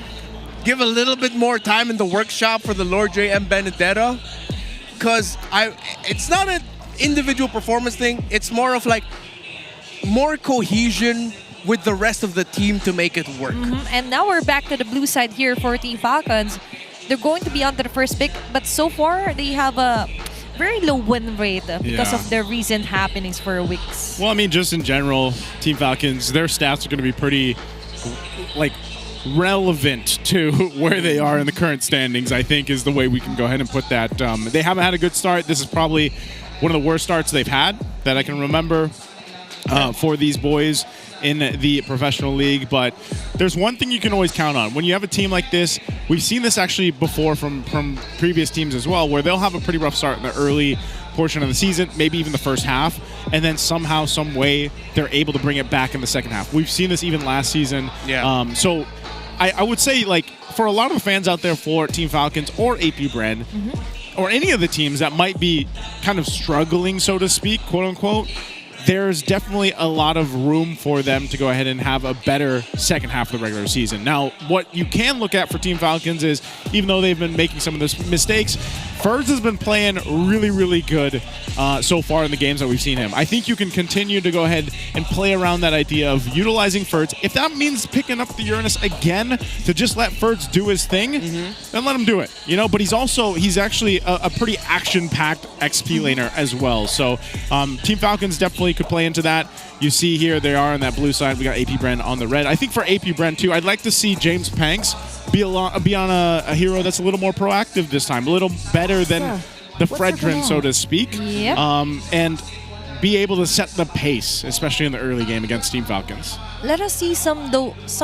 Give a little bit more time in the workshop for the Lord JM Benedetta. Because it's not an individual performance thing. It's more of like more cohesion with the rest of the team to make it work. And now we're back to the blue side here for Team Falcons. They're going to be onto the first pick, but so far they have a very low win rate because of the recent happenings for weeks. Well, I mean, just in general, Team Falcons, their stats are going to be pretty, like, relevant to where they are in the current standings, I think is the way we can go ahead and put that. They haven't had a good start. This is probably one of the worst starts they've had that I can remember for these boys in the professional league. But there's one thing you can always count on. When you have a team like this, we've seen this actually before from previous teams as well, where they'll have a pretty rough start in the early portion of the season, maybe even the first half, and then somehow, some way, they're able to bring it back in the second half. We've seen this even last season. Yeah. So I would say, like, for a lot of the fans out there for Team Falcons or APBR, or any of the teams that might be kind of struggling, so to speak, quote unquote, there's definitely a lot of room for them to go ahead and have a better second half of the regular season. Now, what you can look at for Team Falcons is, even though they've been making some of those mistakes, Ferds has been playing really, really good so far in the games that we've seen him. I think you can continue to go ahead and play around that idea of utilizing Ferds. If that means picking up the Uranus again to just let Ferds do his thing, then let him do it. You know, but he's actually a pretty action-packed XP laner as well. So Team Falcons definitely could play into that. You see here they are on that blue side. We got APBR on the red. I think for APBR too, I'd like to see James Panks be on a hero that's a little more proactive this time, a little better than the Fredrin, so to speak, and be able to set the pace, especially in the early game against Team Falcons. Let us see some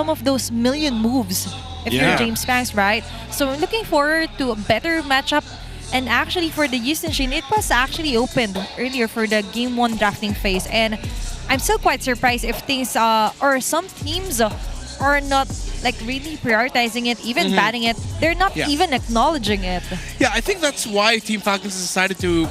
of those million moves if you're James Panks, right? So I'm looking forward to a better matchup. And actually for the Houston Shin, it was actually opened earlier for the Game 1 drafting phase. And I'm still quite surprised if things or some teams are not like really prioritizing it, even batting it. They're not even acknowledging it. Yeah, I think that's why Team Falcons decided to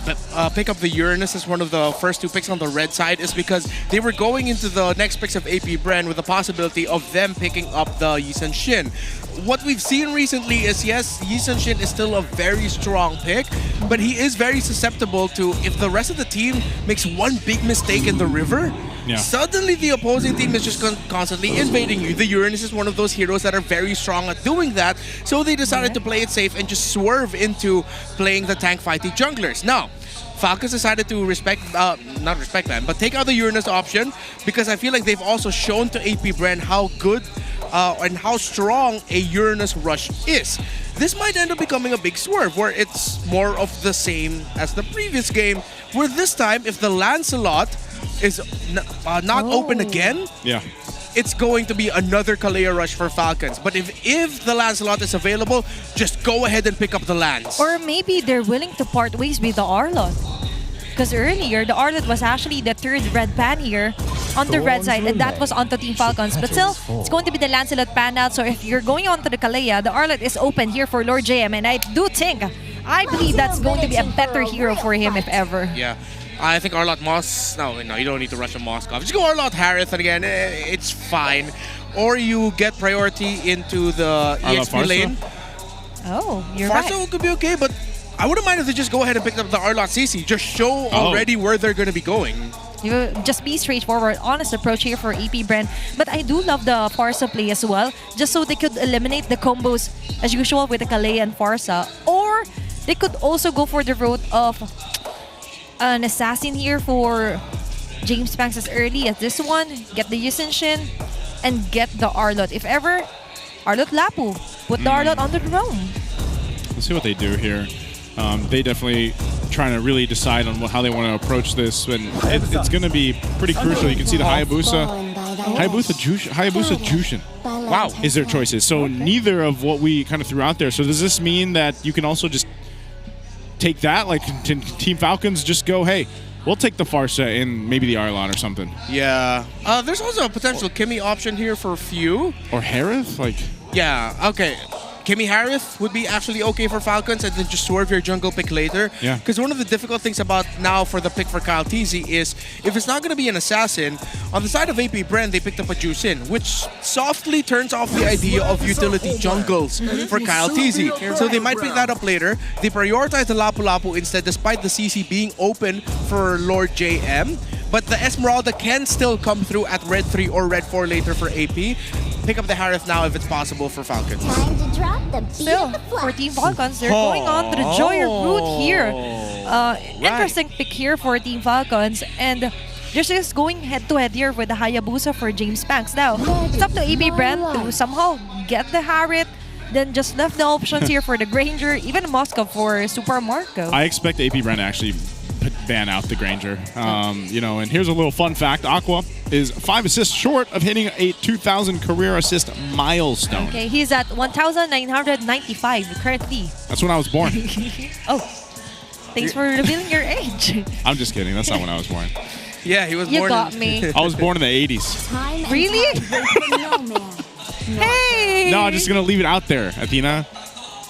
pick up the Uranus as one of the first two picks on the red side, is because they were going into the next picks of APBR with the possibility of them picking up the Yisun Shin. What we've seen recently is, yes, Yisun Shin is still a very strong pick, but he is very susceptible to, if the rest of the team makes one big mistake in the river, suddenly the opposing team is just constantly invading you. The Uranus is one of those heroes that are very strong at doing that, so they decided to play it safe and just swerve into playing the tank fighting junglers. Now, Falcons decided to not respect them, but take out the Uranus option, because I feel like they've also shown to APBR how good and how strong a Uranus rush is. This might end up becoming a big swerve, where it's more of the same as the previous game, where this time, if the Lancelot is not open again, it's going to be another Kalea rush for Falcons. But if the Lancelot is available, just go ahead and pick up the Lance. Or maybe they're willing to part ways with the Arlot. Because earlier, the Arlot was actually the third red ban here on the red side, and that was onto Team Falcons. But still, it's going to be the Lancelot ban out. So if you're going on to the Kalea, the Arlot is open here for Lord JM, and I believe that's going to be a better hero for him if ever. Yeah. I think Arlot Moss. No, you don't need to rush a Moskov. Just go Arlot Harith, and again, it's fine. Or you get priority into the EXP lane. Oh, you're Farsa right. could be okay, but I wouldn't mind if they just go ahead and pick up the Arlot CC. Just show already where they're going to be going. You just be straightforward, honest approach here for AP Brand. But I do love the Farsa play as well, just so they could eliminate the combos as usual with the Kalea and Farsa. Or they could also go for the route of an assassin here for James Banks as early as this one, get the Yusin and get the Arlot. If ever, Arlot Lapu, put the Arlot on the throne. Let's see what they do here. They definitely trying to really decide on how they want to approach this, and it's going to be pretty crucial. You can see the Hayabusa Jushin. Wow, is their choices. So neither of what we kind of threw out there. So does this mean that you can also just take that, like Team Falcons just go, hey, we'll take the Farsa and maybe the Arlot or something? Yeah. There's also a potential Kimmy option here for few. Or Harith? Yeah, okay. Kimmy Harith would be actually okay for Falcons, and then just swerve your jungle pick later. Yeah. Because one of the difficult things about now for the pick for Kyle TZ is if it's not going to be an assassin, on the side of AP Brand, they picked up a Juicin, which softly turns off the idea of utility jungles for Kyle TZ. So they might pick that up later. They prioritize the Lapu Lapu instead, despite the CC being open for Lord JM. But the Esmeralda can still come through at Red 3 or Red 4 later for AP. Pick up the Harith now if it's possible for Falcons. Still, for Team Falcons, they're going on to the Joyer route here. Interesting pick here for Team Falcons. And they're just going head-to-head here with the Hayabusa for James Banks. Now, it's up to AP Brand to somehow get the Harith, then just left the options here for the Granger, even Moscow for Super Marco. I expect AP Brand to actually ban out the Granger. And here's a little fun fact. Aqua is 5 assists short of hitting a 2,000 career assist milestone. Okay, he's at 1,995 currently. That's when I was born. Oh, thanks for revealing your age. I'm just kidding. That's not when I was born. Yeah, he was You born got me. I was born in the 80s. Really? Hey! No, I'm just going to leave it out there, Athena.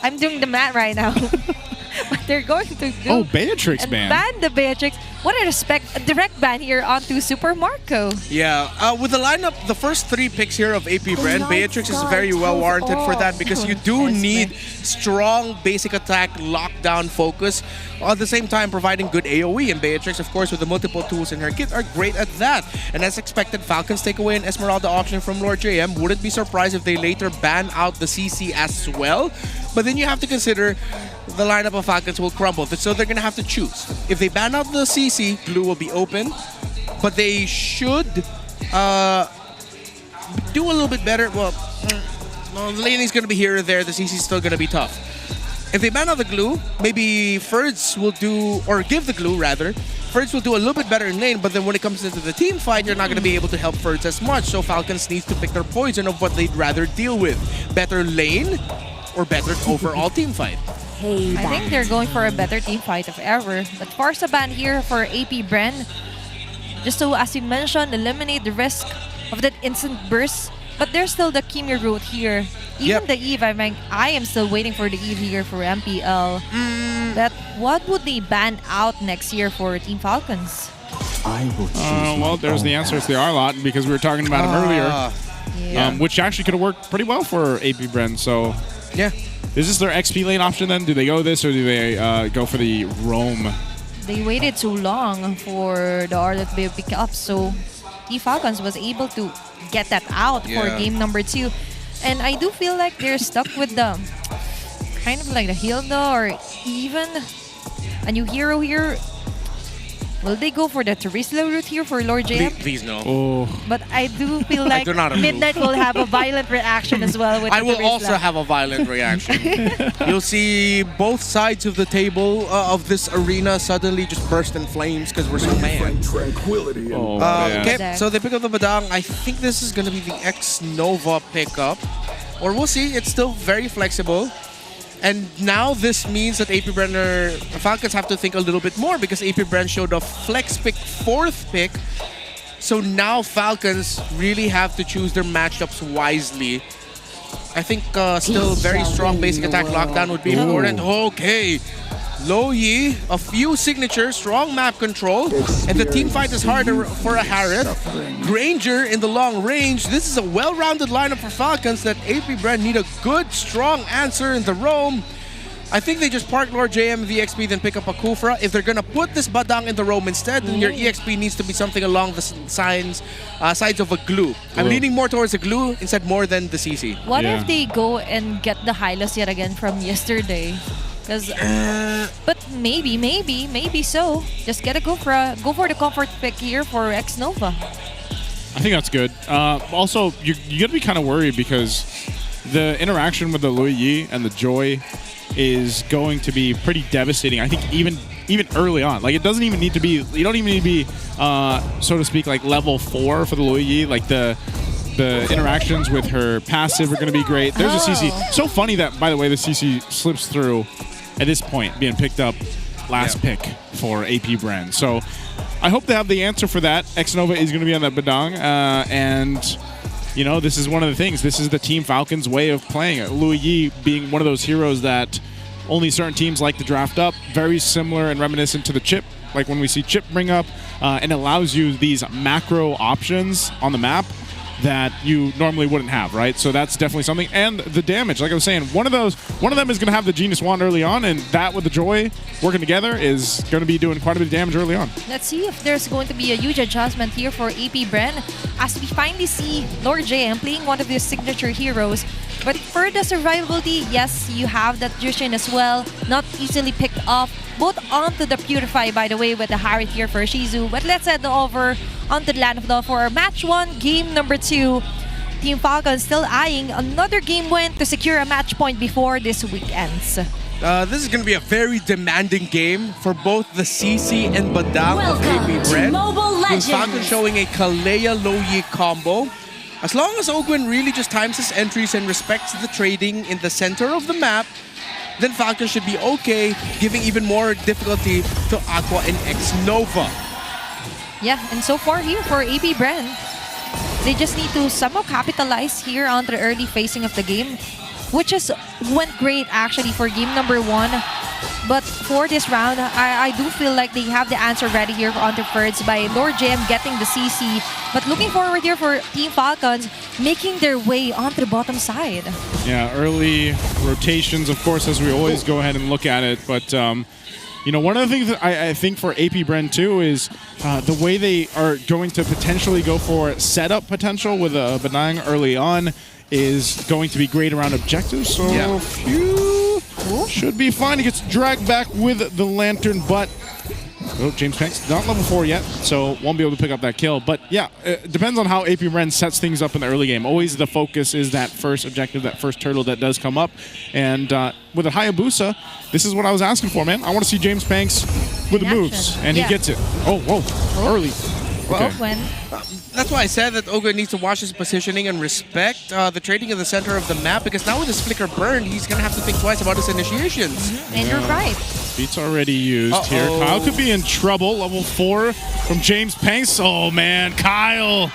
I'm doing the math right now. But they're going to do Oh, Beatrix ban. Ban the Beatrix. What I respect, a direct ban here onto Super Marco. Yeah, with the lineup, the first 3 picks here of AP Brand, Beatrix is very well warranted for that because you do need strong basic attack lockdown focus, at the same time providing good AoE. And Beatrix, of course, with the multiple tools in her kit, are great at that. And as expected, Falcons take away an Esmeralda option from Lord JM. Wouldn't be surprised if they later ban out the CC as well. But then you have to consider the lineup of Falcons will crumble. So they're going to have to choose. If they ban out the CC, blue will be open. But they should do a little bit better. Well, the laning's going to be here or there. The CC is still going to be tough. If they ban out the glue, maybe Ferds will do, or give the glue rather, Ferds will do a little bit better in lane, but then when it comes into the team fight, you're not going to be able to help Ferds as much. So Falcons needs to pick their poison of what they'd rather deal with. Better lane or better overall team fight. I think they're going for a better team fight if ever. But Farsa ban here for AP Brand. Just to, as you mentioned, eliminate the risk of that instant burst. But there's still the Kimi route here. Even the Eve, I am still waiting for the Eve here for MPL. What would they ban out next year for Team Falcons? Well, there's the answer. It's the Arlot, because we were talking about him earlier. Which actually could have worked pretty well for AP Brand. So, yeah. Is this their XP lane option then? Do they go this or do they go for the roam? They waited too long for the Arlot to pick up, so Team Falcons was able to get that out for game number 2. And I do feel like they're stuck with the kind of like the Hilda or even a new hero here. Will they go for the Terisla route here for Lord JM? Please no. Oh. But I do feel like do not approve. Midnight will have a violent reaction as well with I the will Terisla. also have a violent reaction. You'll see both sides of the table of this arena suddenly just burst in flames because we're so mad. Oh, Okay, so they pick up the Badang. I think this is going to be the X-Nova pickup. Or we'll see. It's still very flexible. And now this means that APBR Falcons have to think a little bit more because APBR showed a flex pick, 4th pick. So now Falcons really have to choose their matchups wisely. I think still very strong basic attack lockdown would be important. Okay. Lo Yi, a few signatures, strong map control, and the team fight is harder for a Harith. Granger in the long range. This is a well-rounded lineup for Falcons that APBR need a good, strong answer in the roam. I think they just park Lord JM the EXP, then pick up a Kufra. If they're gonna put this Badang in the roam instead, then your EXP needs to be something along the sides of a glue. I'm leaning more towards a glue instead more than the CC. What if they go and get the Hylos yet again from yesterday? Because, but maybe so. Just go for the comfort pick here for X-Nova. I think that's good. Also, you got to be kind of worried because the interaction with the Lui Yi and the Joy is going to be pretty devastating. I think even early on, like it doesn't even need to be. You don't even need to be, so to speak, like level 4 for the Lui Yi. Like the interactions with her passive are going to be great. There's a CC. So funny that, by the way, the CC slips through at this point, being picked up last pick for APBR. So I hope they have the answer for that. X-Nova is going to be on that Badang. And, you know, this is one of the things. This is the Team Falcons way of playing it. Lui Yi being one of those heroes that only certain teams like to draft up. Very similar and reminiscent to the Chip. Like when we see Chip bring up and allows you these macro options on the map that you normally wouldn't have, right? So that's definitely something. And the damage, like I was saying, one of them is going to have the Genius Wand early on, and that with the Joy working together is going to be doing quite a bit of damage early on. Let's see if there's going to be a huge adjustment here for APBR as we finally see Lord JM playing one of his signature heroes. But for the survivability, yes, you have that Jushin as well, not easily picked up. Both onto the Purify, by the way, with the Harith here for Shizu. But let's head over onto the Land of Dawn for match 1, game number 2. Team Falcons still eyeing another game win to secure a match point before this weekend's. This is going to be a very demanding game for both the CC and Badang of APBR. With Falcons showing a Kalea Lo Yi combo. As long as Ogwin really just times his entries and respects the trading in the center of the map, then Falcons should be okay, giving even more difficulty to Aqua and X-Nova. Yeah, and so far here for APBR, they just need to somehow capitalize here on the early phasing of the game, which went great actually for game number 1. But for this round, I do feel like they have the answer ready here on the Birds by Lord JM getting the CC. But looking forward here for Team Falcons making their way onto the bottom side. Yeah, early rotations, of course, as we always go ahead and look at it. But, you know, one of the things that I think for APBR too is the way they are going to potentially go for setup potential with a Badang early on is going to be great around objectives. So should be fine. He gets dragged back with the Lantern, but James Panks not level 4 yet, so won't be able to pick up that kill. But yeah, it depends on how APBR sets things up in the early game. Always the focus is that first objective, that first turtle that does come up. And with a Hayabusa, this is what I was asking for, man. I want to see James Panks with the moves, and he gets it. Oh, whoa, early. Okay. That's why I said that Ogre needs to watch his positioning and respect the trading in the center of the map, because now with his Flicker burned, he's going to have to think twice about his initiations. And you're right. Beat's already used here. Kyle could be in trouble. Level 4 from James Panks. Oh, man. Kyle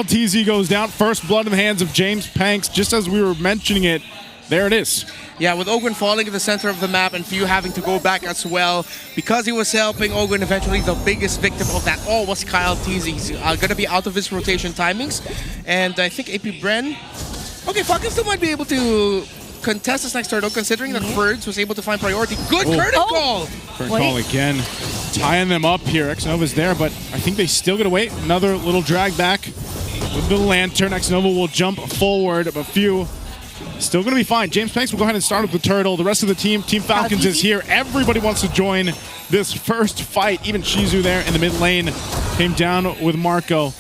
TZ goes down. First blood in the hands of James Panks. Just as we were mentioning it, there it is. Yeah, with Ogwin falling in the center of the map and Few having to go back as well, because he was helping Ogwin, eventually the biggest victim of that all was Kyle TZ. He's going to be out of his rotation timings. And I think APBR, okay, Falcon still might be able to contest this next turtle, considering that Birds was able to find priority. Good curtain call! Curtain call again. Tying them up here. X-Nova's there, but I think they still get to wait. Another little drag back with the Lantern. X-Nova will jump forward, but Few still going to be fine. James Panks will go ahead and start with the turtle. The rest of the team, Team Falcons is here. Everybody wants to join this first fight. Even Shizu there in the mid lane came down with Marco.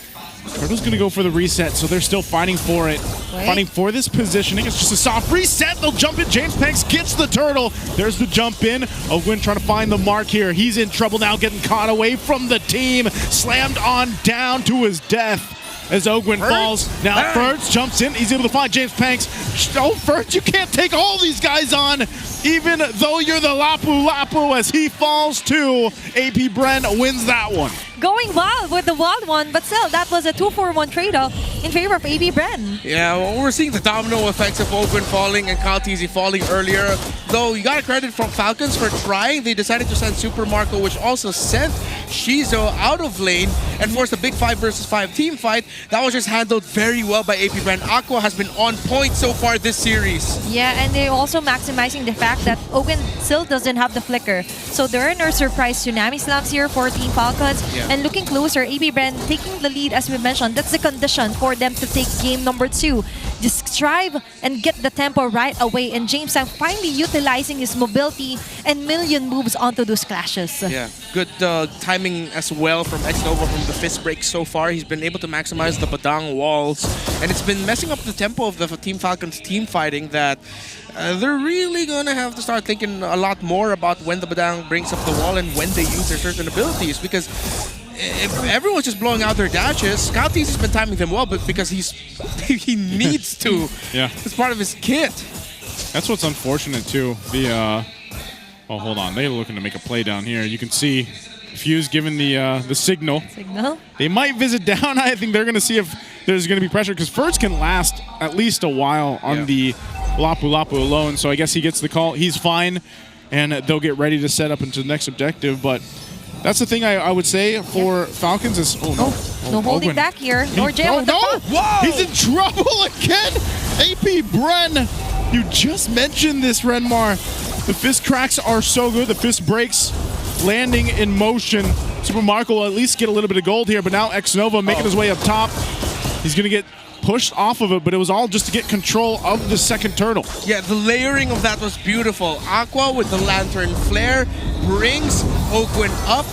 Turtle's gonna go for the reset, so they're still fighting for it. Fighting for this positioning. It's just a soft reset. They'll jump in. James Panks gets the turtle. There's the jump in. Ogwin trying to find the mark here. He's in trouble now, getting caught away from the team. Slammed on down to his death as Ogwin falls. Now Ferds jumps in. He's able to find James Panks. Oh, Ferds, you can't take all these guys on, even though you're the Lapu Lapu, as he falls too. APBR wins that one. Going wild with the wild one, but still, that was a 2-for-1 trade-off in favor of APBR. Yeah, well, we're seeing the domino effects of Ogwin falling and Kyle TZ falling earlier. Though you got a credit from Falcons for trying. They decided to send Super Marco, which also sent Shizu out of lane and forced a big 5 versus 5 team fight. That was just handled very well by APBR. Aqua has been on point so far this series. Yeah, and they're also maximizing the fact that Ogwin still doesn't have the flicker. So there are no surprise tsunami slams here for Team Falcons. Yeah. And looking closer, APBR taking the lead, as we mentioned. That's the condition for them to take game number 2. Just strive and get the tempo right away. And James Sang finally utilizing his mobility and million moves onto those clashes. Yeah, good timing as well from X-Nova from the fist break so far. He's been able to maximize the Badang walls. And it's been messing up the tempo of the Team Falcons team fighting that they're really going to have to start thinking a lot more about when the Badang brings up the wall and when they use their certain abilities. Because if everyone's just blowing out their dashes, Kyle TZ has been timing them well, but because he needs to. Yeah. It's part of his kit. That's what's unfortunate too. Oh, hold on. They're looking to make a play down here. You can see Fuse giving the signal. They might visit down. I think they're going to see if there's going to be pressure, because Ferds can last at least a while on the Lapu Lapu alone. So I guess he gets the call. He's fine, and they'll get ready to set up into the next objective. But that's the thing I would say for Falcons is, No holding Ogwin. back here. Lord J with the pop. Whoa! He's in trouble again. APBR, you just mentioned this, Renmar. The fist cracks are so good. The fist breaks, landing in motion. Super Marco will at least get a little bit of gold here, but now X-Nova making his way up top. He's going to get pushed off of it, but it was all just to get control of the second turtle. Yeah, the layering of that was beautiful. Aqua with the Lantern Flare brings Ogwin up.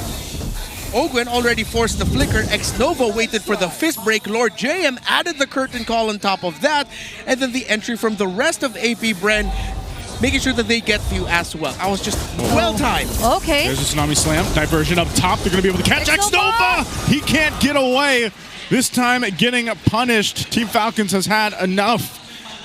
Ogwin already forced the flicker. X-Nova waited for the fist break. Lord JM added the curtain call on top of that. And then the entry from the rest of APBR, making sure that they get you as well. I was just well-timed. Okay. There's a Tsunami Slam. Diversion up top. They're going to be able to catch X-Nova. He can't get away. This time getting punished. Team Falcons has had enough.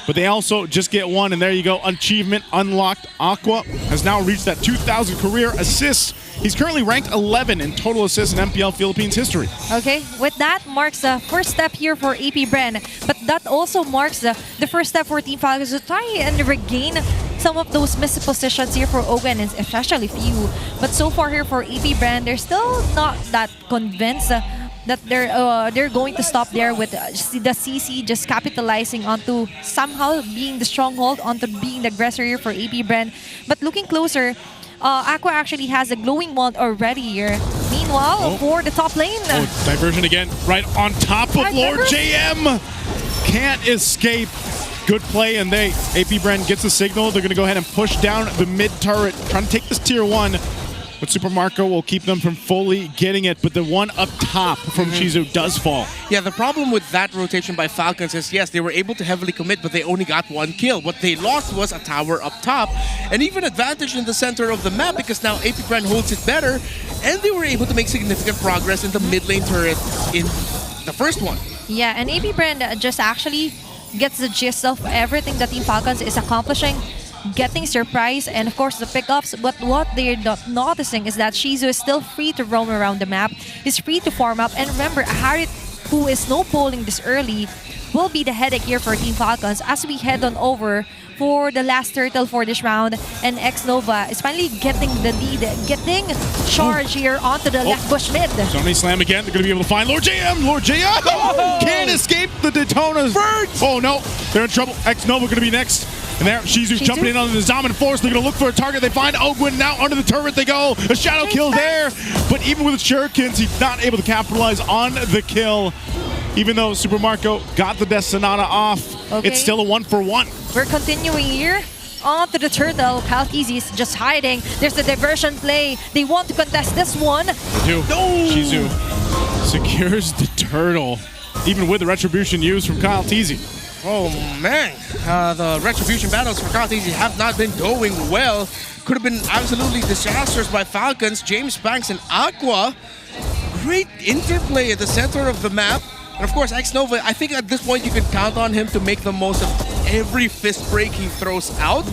But they also just get one, and there you go. Achievement unlocked. Aqua has now reached that 2,000 career assists. He's currently ranked 11 in total assists in MPL Philippines history. Okay, with that marks the first step here for APBR. But that also marks the first step for Team Falcons to try and regain some of those missed positions here for Ogwin, and especially few. But so far here for APBR, they're still not that convinced that they're going to stop there with the CC just capitalizing onto somehow being the stronghold, onto being the aggressor here for APBR. But looking closer, Aqua actually has a glowing wand already here. Meanwhile, for the top lane. Diversion again, right on top of Lord JM. Can't escape. Good play, and APBR gets the signal. They're going to go ahead and push down the mid turret, trying to take this tier 1. But Super Marco will keep them from fully getting it, but the one up top from Shizu does fall. Yeah, the problem with that rotation by Falcons is, yes, they were able to heavily commit, but they only got 1 kill. What they lost was a tower up top, and even advantage in the center of the map, because now APBR holds it better, and they were able to make significant progress in the mid lane turret in the first one. Yeah, and APBR just actually gets the gist of everything that Team Falcons is accomplishing, getting surprise and of course the pickups. But what they're not noticing is that Shizu is still free to roam around the map. He's free to farm up, and remember, Harit, who is snowballing this early, will be the headache here for Team Falcons as we head on over for the last turtle for this round. And X-Nova is finally getting the lead, getting charge here onto the left bush mid. Somebody slam again. They're going to be able to find Lord JM. Lord JM can't escape the Daytonas. Oh no, they're in trouble. X-Nova going to be next. And there, Shizu's jumping in on the Dominant Force. They're going to look for a target. They find Ogwin. Now under the turret they go. A shadow kill there. But even with the shurikens, he's not able to capitalize on the kill. Even though Super Marco got the Death Sonata off, it's still a 1-for-1. We're continuing here. onto the turtle. Kalkizi is just hiding. There's a diversion play. They want to contest this one. They do. Shizu secures the turtle, even with the retribution used from Kyle Teasy. Oh man, the retribution battles for Kyle Teasy have not been going well. Could have been absolutely disastrous by Falcons. James Banks and Aqua. Great interplay at the center of the map. And of course, X-Nova, I think at this point you can count on him to make the most of every fist break he throws out.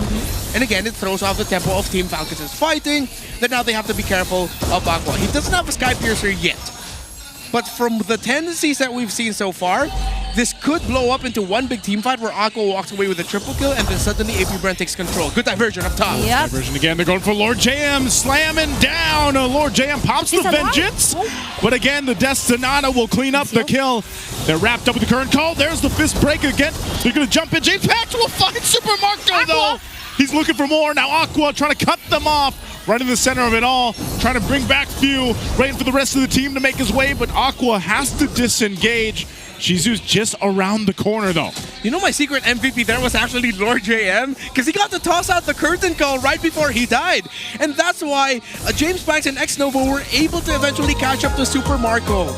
And again, it throws off the tempo of Team Falcons' fighting. Then now they have to be careful of Aqua. He doesn't have a Sky Piercer yet. But from the tendencies that we've seen so far, this could blow up into one big team fight where Aqua walks away with a triple kill and then suddenly AP Brand takes control. Good diversion up top. Yep. Diversion again. They're going for Lord JM, slamming down. Lord JM pops the vengeance. But again, the Destinata will clean up the kill. They're wrapped up with the current call. There's the fist break again. They're going to jump in. James Pax will find Super Marco though. He's looking for more. Now Aqua trying to cut them off. Right in the center of it all, trying to bring back Few, waiting for the rest of the team to make his way, but Aqua has to disengage. Shizu's just around the corner though. You know my secret MVP there was actually Lord JM, because he got to toss out the curtain call right before he died. And that's why James Banks and X-Nova were able to eventually catch up to Super Marco.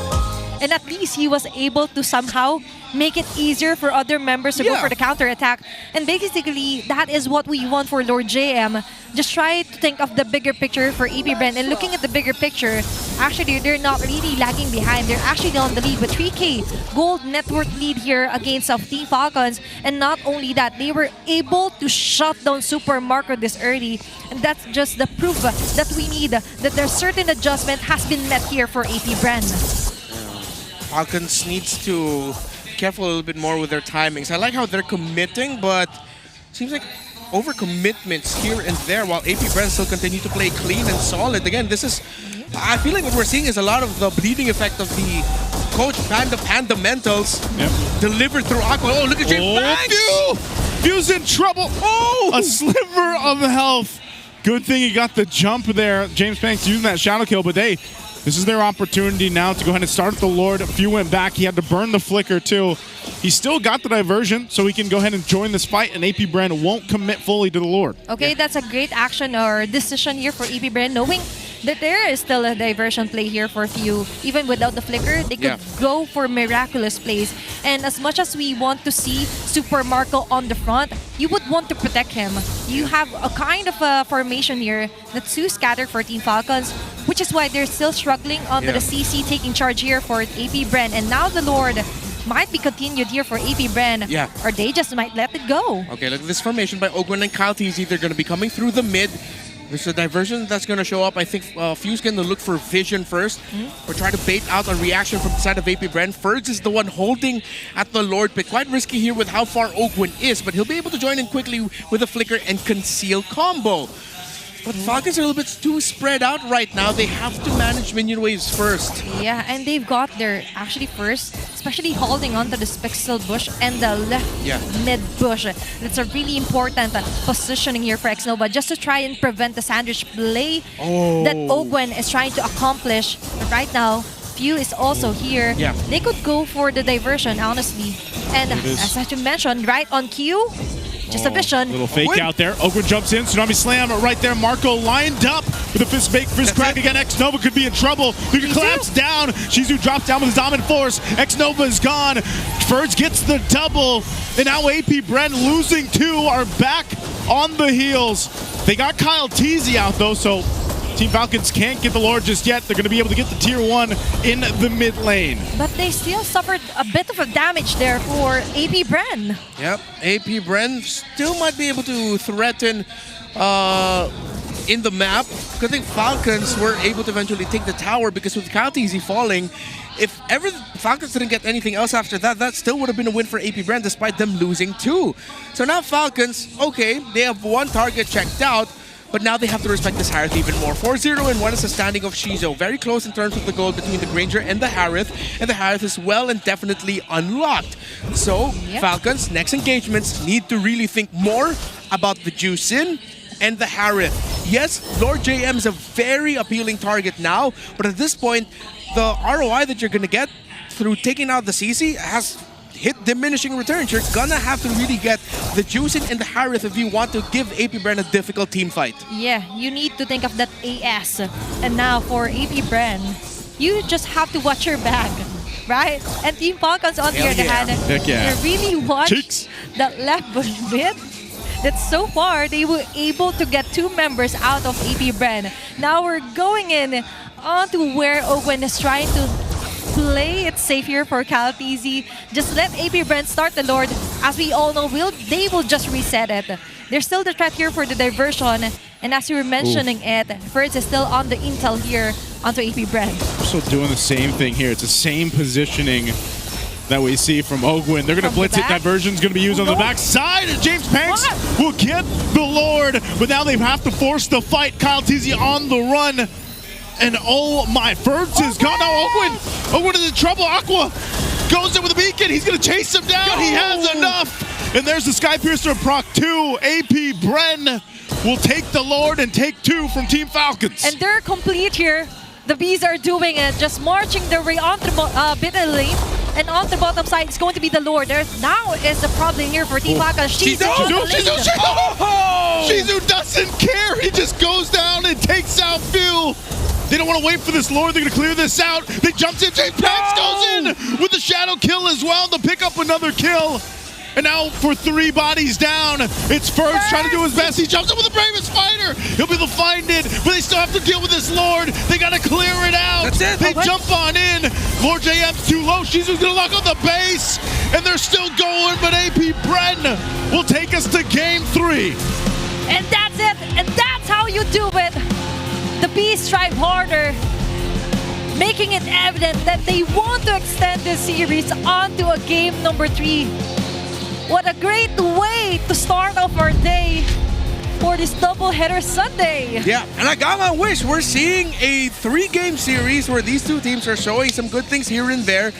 And at least he was able to somehow make it easier for other members to go for the counter-attack. And basically, that is what we want for Lord JM. Just try to think of the bigger picture for AP Brand. And looking at the bigger picture, actually, they're not really lagging behind. They're actually on the lead with 3K gold net worth lead here against Team Falcons. And not only that, they were able to shut down Super Marco this early. And that's just the proof that we need, that there's certain adjustment has been met here for AP Brand. Falcons needs to be careful a little bit more with their timings. I like how they're committing, but seems like overcommitments here and there while AP Brand still continue to play clean and solid. Again, this is, I feel like what we're seeing is a lot of the bleeding effect of the Coach Panda fundamentals delivered through Aqua. Oh, look at James Banks! Few's in trouble. Oh! A sliver of health. Good thing he got the jump there. James Banks using that shadow kill, but hey, this is their opportunity now to go ahead and start the Lord. Few went back. He had to burn the flicker too. He still got the diversion, so he can go ahead and join this fight, and AP Brand won't commit fully to the Lord. Okay, that's a great action or decision here for AP Brand, knowing that there is still a diversion play here for Few. Even without the flicker, they could go for miraculous plays. And as much as we want to see Super Marco on the front, you would want to protect him. You have a kind of a formation here that's too scattered for Team Falcons, which is why they're still struggling onto the CC taking charge here for AP Brand. And now the Lord might be continued here for AP Brand, or they just might let it go. Okay, look at this formation by Ogwen and Kyle Teasy. They're going to be coming through the mid. There's a diversion that's going to show up. I think Few's going to look for vision first, or try to bait out a reaction from the side of AP Brand. Fergs is the one holding at the Lord pit. Quite risky here with how far Ogwen is, but he'll be able to join in quickly with a flicker and conceal combo. But Falcons are a little bit too spread out right now. They have to manage minion waves first. Yeah, and they've got their actually first, especially holding onto the Spixel bush and the left mid bush. That's a really important positioning here for X-Nova, just to try and prevent the sandwich play that Ogwen is trying to accomplish. But right now, Few is also here. They could go for the diversion, honestly. And as I mentioned, right on cue, just a vision. Little fake out there. Ogwen jumps in. Tsunami Slam right there. Marco lined up with a fist crack again. X-Nova could be in trouble. He can collapse down. Shizu drops down with his dominant force. X-Nova is gone. Ferds gets the double. And now AP Brand losing two are back on the heels. They got Kyle Teasy out though, so Team Falcons can't get the Lord just yet. They're going to be able to get the tier 1 in the mid lane. But they still suffered a bit of a damage there for AP Brand. Yep, AP Brand still might be able to threaten in the map. I think Falcons were able to eventually take the tower because with Kyle Teasy falling, if ever Falcons didn't get anything else after that, that still would have been a win for AP Brand despite them losing 2. So now Falcons, okay, they have one target checked out, but now they have to respect this Harith even more. 4-0 and 1 is a standing of Shizo. Very close in terms of the goal between the Granger and the Harith. And the Harith is well and definitely unlocked. So Falcons, next engagements, need to really think more about the Juicin and the Harith. Yes, Lord JM is a very appealing target now, but at this point, the ROI that you're going to get through taking out the CC hit diminishing returns. You're gonna have to really get the juicing and the Harith if you want to give APBR a difficult team fight. Yeah, you need to think of that AS. And now for APBR, you just have to watch your back, right? And Team Falcons on the other hand, they really watch that left bit. That so far, they were able to get 2 members out of APBR. Now we're going in onto where Owen is trying to play it safe here for Calteezy. Just let APBR start the Lord. As we all know, they will just reset it. There's still the threat here for the diversion. And as you were mentioning it, Ferds is still on the intel here onto APBR. Also doing the same thing here. It's the same positioning that we see from Ogwin. They're going to blitz it. Diversion's going to be used on the back side. And James Panks will get the Lord. But now they have to force the fight. Calteezy on the run. And oh my, Ferds is gone. Now Ogwin is in trouble. Aqua goes in with a beacon. He's going to chase him down. He has enough. And there's the Sky Piercer proc 2. APBR will take the Lord and take 2 from Team Falcons. And they're complete here. The Bees are doing it, just marching their way onto the middle lane. And on the bottom side, it's going to be the Lord. There now is the problem here for Team Falcons. Shizu doesn't care. He just goes down and takes out Phil. They don't want to wait for this Lord. They're going to clear this out. They jumps in. James Panks goes in with the shadow kill as well to pick up another kill. And now for 3 bodies down, it's Ferds trying to do his best. He jumps in with the bravest fighter. He'll be able to find it, but they still have to deal with this Lord. They got to clear it out. That's it. They jump on in. Lord JM's too low. Shizu's going to lock on the base, and they're still going, but APBR will take us to game 3. And that's it. And that's how you do it. The Bees strive harder, making it evident that they want to extend this series onto a game number 3. What a great way to start off our day for this doubleheader Sunday. Yeah, and I got my wish. We're seeing a 3-game series where these 2 teams are showing some good things here and there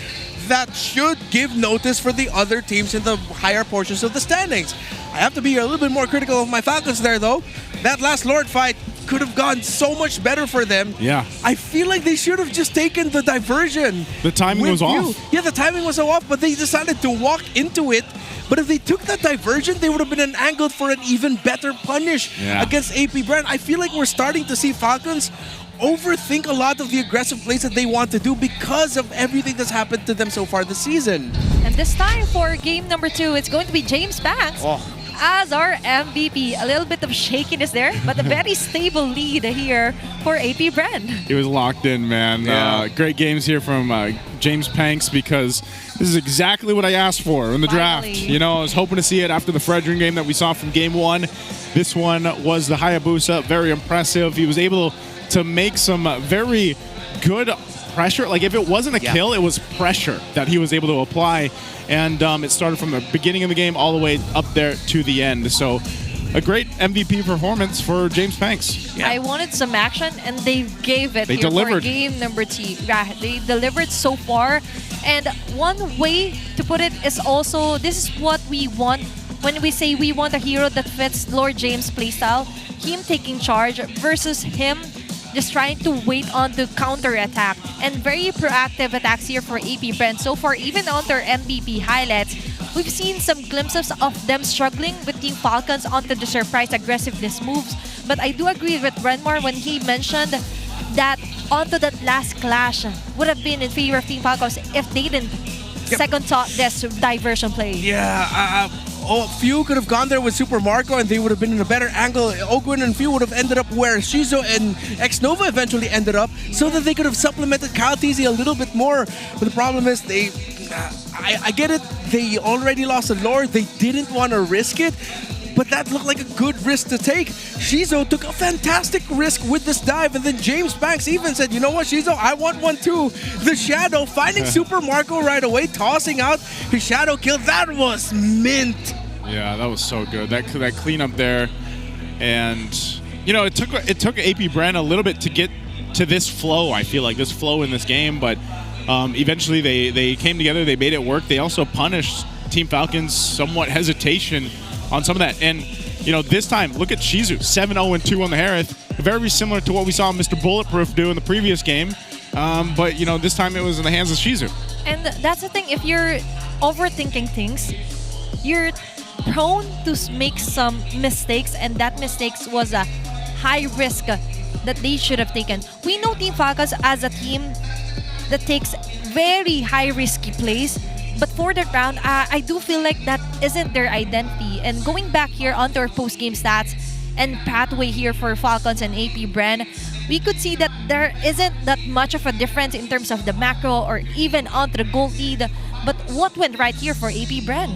that should give notice for the other teams in the higher portions of the standings. I have to be a little bit more critical of my Falcons there, though. That last Lord fight could have gone so much better for them. Yeah. I feel like they should have just taken the diversion. The timing was off. Yeah, the timing was so off, but they decided to walk into it. But if they took that diversion, they would have been angled for an even better punish against APBR. I feel like we're starting to see Falcons overthink a lot of the aggressive plays that they want to do because of everything that's happened to them so far this season. And this time for game number 2, it's going to be James Panks as our MVP. A little bit of shakiness there, but a very stable lead here for APBR. He was locked in, man. Yeah. Great games here from James Panks, because this is exactly what I asked for in the draft. You know, I was hoping to see it after the Fredrin game that we saw from game 1. This one was the Hayabusa, very impressive. He was able to make some very good pressure. Like, if it wasn't a kill, it was pressure that he was able to apply. And it started from the beginning of the game all the way up there to the end. So a great MVP performance for James Panks. I wanted some action, and they gave it. They here delivered. For game number 2. Yeah, they delivered so far. And one way to put it is also, this is what we want when we say we want a hero that fits Lord James' playstyle. Him taking charge versus him just trying to wait on the counter-attack. And very proactive attacks here for APBR. So far, even on their MVP highlights, we've seen some glimpses of them struggling with Team Falcons onto the surprise aggressiveness moves. But I do agree with Renmar when he mentioned that onto that last clash would have been in favor of Team Falcons if they didn't second thought this diversion play. Yeah, Few could have gone there with Super Marco and they would have been in a better angle. Ogwin and Few would have ended up where Shizo and X-Nova eventually ended up, so that they could have supplemented Calteezy a little bit more. But the problem is I get it, they already lost a Lord, they didn't want to risk it, but that looked like a good risk to take. Shizo took a fantastic risk with this dive, and then James Panks even said, you know what, Shizo, I want one too. The Shadow, finding Super Marco right away, tossing out his Shadow kill. That was mint. Yeah, that was so good. That cleanup there. And, you know, it took APBR a little bit to get to this flow, I feel like, this flow in this game, but eventually they came together, they made it work. They also punished Team Falcons' somewhat hesitation on some of that. And, you know, this time, look at Shizu, 7-0-2 on the Harith. Very similar to what we saw Mr. Bulletproof do in the previous game. But, you know, this time it was in the hands of Shizu. And that's the thing, if you're overthinking things, you're prone to make some mistakes, and that mistakes was a high risk that they should have taken. We know Team Falcons as a team that takes very high risky plays, but for that round, I do feel like that isn't their identity. And going back here onto our post-game stats and pathway here for Falcons and APBR, we could see that there isn't that much of a difference in terms of the macro or even onto the goal lead. But what went right here for APBR?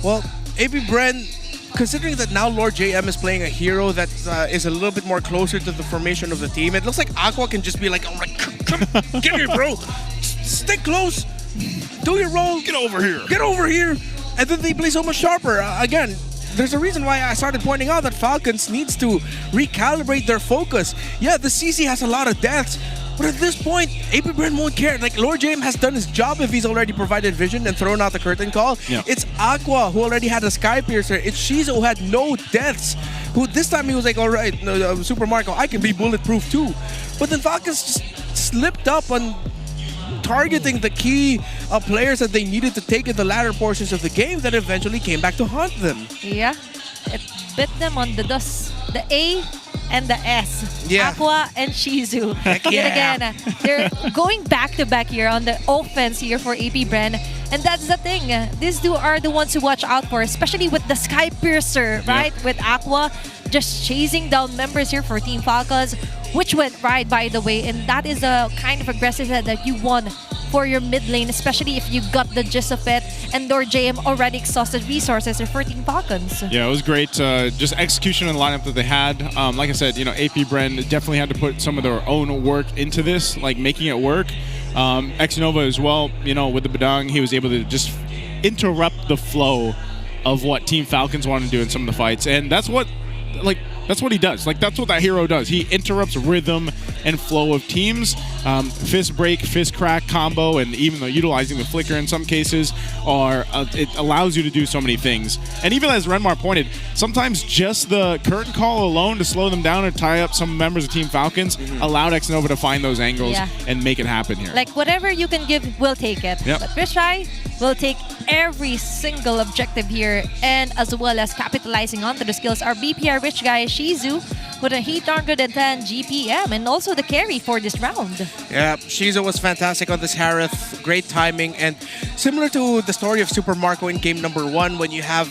Well, APBR, considering that now Lord JM is playing a hero that is a little bit more closer to the formation of the team, it looks like Aqua can just be like, oh, come, get here, bro. Stick close. Do your role. Get over here. Get over here. And then they play so much sharper. Again, there's a reason why I started pointing out that Falcons needs to recalibrate their focus. Yeah, the CC has a lot of deaths, but at this point, APBR won't care. Like, Lord James has done his job if he's already provided vision and thrown out the curtain call. Yeah. It's Aqua who already had a Sky Piercer. It's Shizo who had no deaths. Who this time he was like, all right, Super Marco, I can be bulletproof too. But then Falcons just slipped up on targeting the key players that they needed to take in the latter portions of the game that eventually came back to haunt them. Yeah, it bit them on the dust. The A and the S. Yeah. Aqua and Shizu. Heck Yet yeah. again, they're going back to back here on the offense here for APBR. And that's the thing. These two are the ones to watch out for, especially with the Sky Piercer, right? Yeah. With Aqua just chasing down members here for Team Falcons, which went right, by the way. And that is the kind of aggressiveness that you want for your mid lane, especially if you got the gist of it and Lord JM already exhausted resources for Team Falcons. Yeah, it was great. Just execution in the lineup that they had. Like I said, APBR definitely had to put some of their own work into this, like making it work. Xnova as well, with the Badang, he was able to just interrupt the flow of what Team Falcons want to do in some of the fights. And that's what he does. That's what that hero does. He interrupts rhythm and flow of teams. Fist break, fist crack combo, and even though utilizing the flicker in some cases, it allows you to do so many things. And even as Renmar pointed, sometimes just the curtain call alone to slow them down and tie up some members of Team Falcons allowed Xnova to find those angles and make it happen here. Like, whatever you can give, we'll take it. Yep. But Rishai will take every single objective here, and as well as capitalizing onto the skills, our BPR rich guy Shizu with a 810 GPM and also the carry for this round. Yeah, Shizo was fantastic on this Harith. Great timing, and similar to the story of Super Marco in game number 1, when you have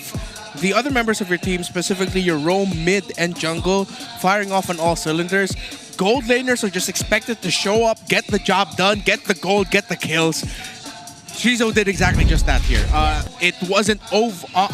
the other members of your team, specifically your roam, mid, and jungle, firing off on all cylinders. Gold laners are just expected to show up, get the job done, get the gold, get the kills. Shizo did exactly just that here. It wasn't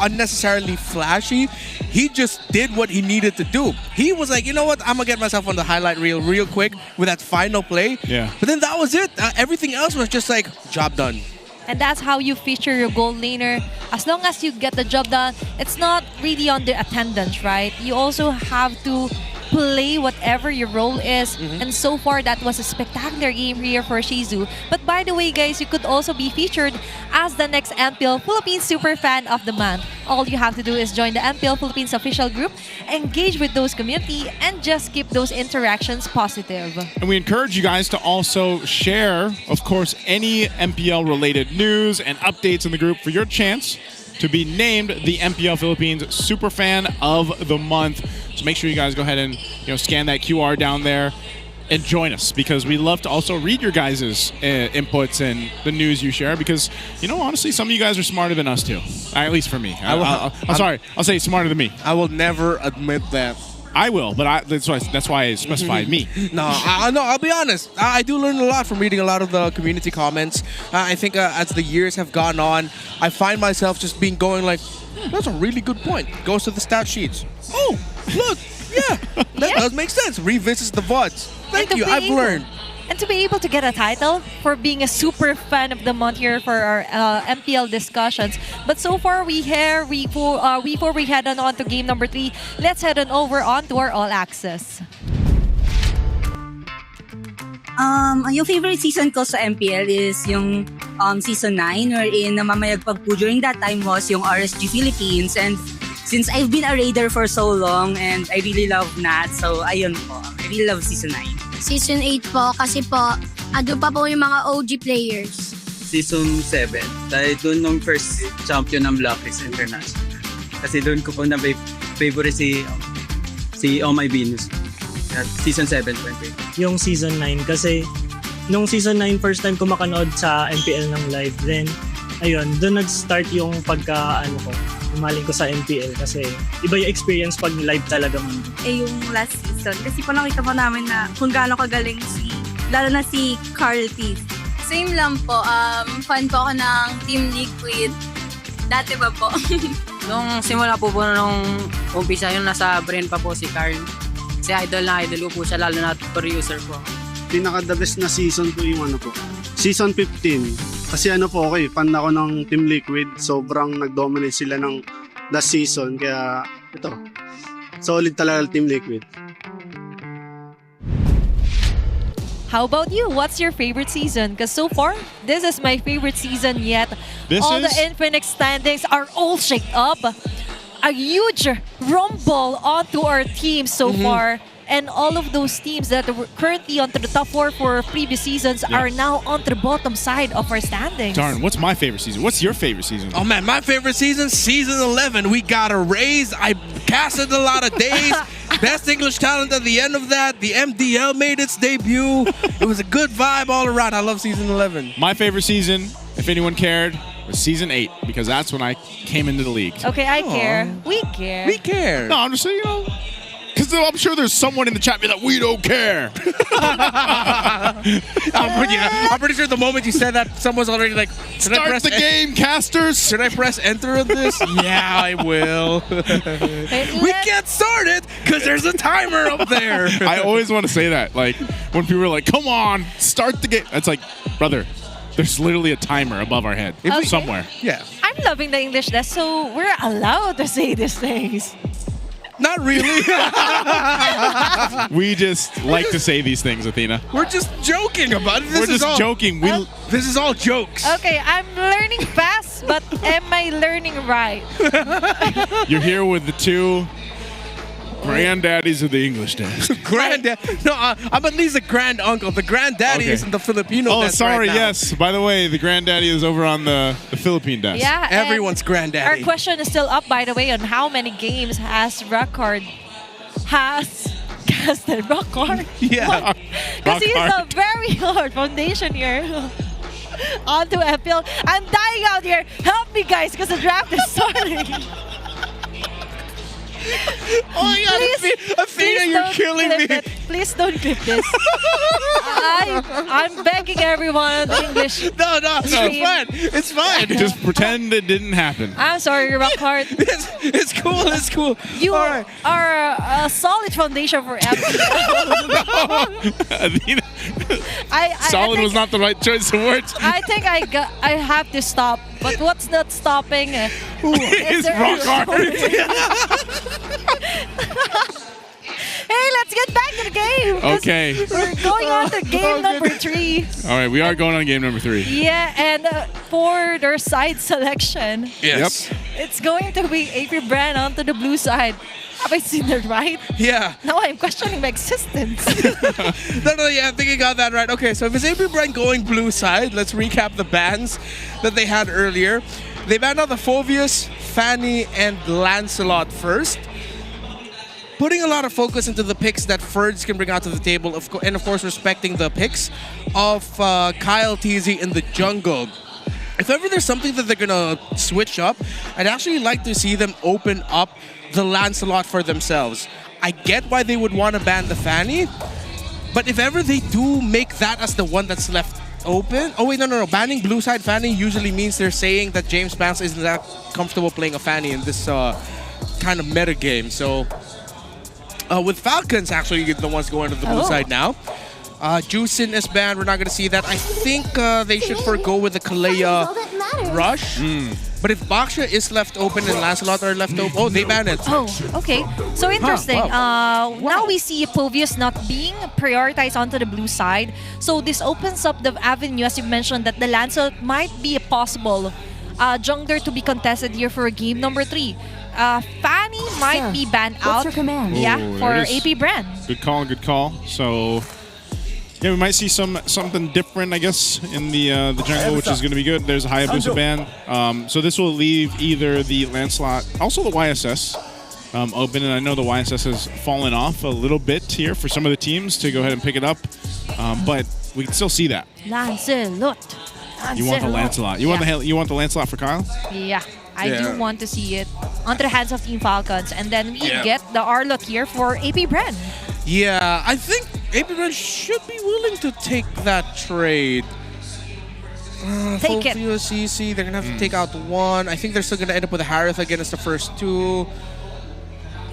unnecessarily flashy. He just did what he needed to do. He was like, you know what? I'm going to get myself on the highlight reel real quick with that final play. Yeah. But then that was it. Everything else was just like, job done. And that's how you feature your gold laner. As long as you get the job done, it's not really on the attendance, right? You also have to play whatever your role is, and so far that was a spectacular game here for Shizu. But by the way, guys, you could also be featured as the next MPL Philippines Super Fan of the Month. All you have to do is join the MPL Philippines official group, engage with those community, and just keep those interactions positive. And we encourage you guys to also share, of course, any MPL related news and updates in the group for your chance to be named the MPL Philippines Superfan of the Month. So make sure you guys go ahead and scan that QR down there and join us, because we love to also read your guys' inputs and the news you share, because honestly, some of you guys are smarter than us too. At least for me. I'm sorry, I'll say smarter than me. I will never admit that. I will, but that's why I specified me. No, I'll be honest. I do learn a lot from reading a lot of the community comments. I think as the years have gone on, I find myself just going like, that's a really good point. Goes to the stat sheets. Oh, look, yeah, that does make sense. Revisits the VODs. Thank you, I've learned. And to be able to get a title for being a super fan of the month here for our MPL discussions. But so far, before we head on to game number 3, let's head on over to our All Access. Yung favorite season ko sa MPL is yung season 9, wherein namamayagpag po during that time was yung RSG Philippines. And since I've been a raider for so long and I really love Nat, so ayun po, I really love season 9. Season 8 po, kasi po, ando pa po yung mga OG players. Season 7. Dahil doon nung first champion ng Blacklist International. Kasi doon ko po na favorite si Oh My Venus. At Season 7, 20. Yung Season 9 kasi nung Season 9 first time ko makanood sa MPL ng live, then ayun, doon nag-start yung umaling ko sa MPL kasi iba yung experience pag live talaga man. Yung last season, kasi po nakita po namin na kung gaano kagaling lalo na si Carl T. Same lang po. Fan po ako ng Team Liquid. Dati pa po. Nung simula po nung umpisa yung nasa brain pa po si Carl. Si idol ko po siya, lalo na producer po. Pinaka-the best na season po yung Season 15. Kasi fan ako ng Team Liquid. Sobrang nag-dominate sila ng last season. Kaya solid talaga Team Liquid. How about you? What's your favorite season? Because so far, this is my favorite season yet. All the Infinite standings are all shaked up. A huge rumble onto our team so far. And all of those teams that were currently onto the top 4 for previous seasons are now onto the bottom side of our standings. Darn, what's my favorite season? What's your favorite season? Oh man, my favorite season, Season 11. We got a raise. I casted a lot of days. Best English talent at the end of that. The MDL made its debut. It was a good vibe all around. I love Season 11. My favorite season, if anyone cared, was Season 8 because that's when I came into the league. Okay, I care. We care. We care. No, I'm just saying, because I'm sure there's someone in the chat that we don't care. I'm pretty sure the moment you said that, someone's already like, Start the game, casters. Should I press enter on this? Yeah, I will. We can't start it because there's a timer up there. I always want to say that. Like, when people are like, come on, start the game. It's like, brother, there's literally a timer above our head somewhere. Yeah. I'm loving the English desk, so we're allowed to say these things. Not really. We just like to say these things, Athena. We're just joking about it. We're just joking. This is all jokes. Okay, I'm learning fast, but am I learning right? You're here with the two granddaddies of the English desk. Granddad? No, I'm at least a grand uncle. The granddaddy isn't the Filipino desk. Oh, sorry, right now. yes. By the way, the granddaddy is over on the Philippine desk. Yeah, everyone's granddaddy. Our question is still up, by the way, on how many games has casted Rockard. Yeah. Because he's a very hard foundation here. Onto MPL. I'm dying out here. Help me, guys, because the draft is starting. Oh my God, Athena, you're killing me. Please don't clip this. I'm begging everyone in English. No, it's fine. It's fine. Just pretend it didn't happen. I'm sorry, Rockhard. It's cool. It's cool. You are a solid foundation for MPL. Solid was not the right choice of words. I think I have to stop. But what's not stopping? Is Rockhard. Hey, let's get back to the game. Okay. We're going on to game number 3. All right, we are going on game number 3. Yeah, and for their side selection, yes, it's going to be AP Brand onto the blue side. Have I seen that right? Yeah. Now I'm questioning my existence. No, yeah, I think you got that right. Okay, so if it's AP Brand going blue side, let's recap the bans that they had earlier. They banned out the Phobius, Fanny, and Lancelot first, putting a lot of focus into the picks that Ferds can bring out to the table, and of course respecting the picks of Kyle TZ in the jungle. If ever there's something that they're gonna switch up, I'd actually like to see them open up the Lancelot for themselves. I get why they would want to ban the Fanny, but if ever they do make that as the one that's left open... Oh wait, no. Banning blue side Fanny usually means they're saying that James Spence isn't that comfortable playing a Fanny in this kind of meta game. So with Falcons actually the ones going to the blue side now. Juicin is banned. We're not going to see that. I think they should forgo with the Kalea Rush. But if Baksha is left open and Lancelot are left open, oh, they ban it. Oh, okay. So interesting. Wow. Now we see Povius not being prioritized onto the blue side. So this opens up the avenue, as you mentioned, that the Lancelot might be a possible jungler to be contested here for game number 3. Fanny might be banned out. What's your command? Yeah, Ooh, for there it is. AP Brand. Good call. So Yeah, we might see something different, I guess, in the jungle, which is going to be good. There's a Hayabusa ban. So this will leave either the Lancelot, also the YSS, open. And I know the YSS has fallen off a little bit here for some of the teams to go ahead and pick it up. But we can still see that. Lancelot. You want the Lancelot. You want the Lancelot for Kyle? Yeah. I do want to see it onto the hands of Team Falcons. And then we get the Arlot here for AP Bren. Yeah, I think APBR should be willing to take that trade. Take it. CC, they're going to have to take out one. I think they're still going to end up with a Harith against the first two.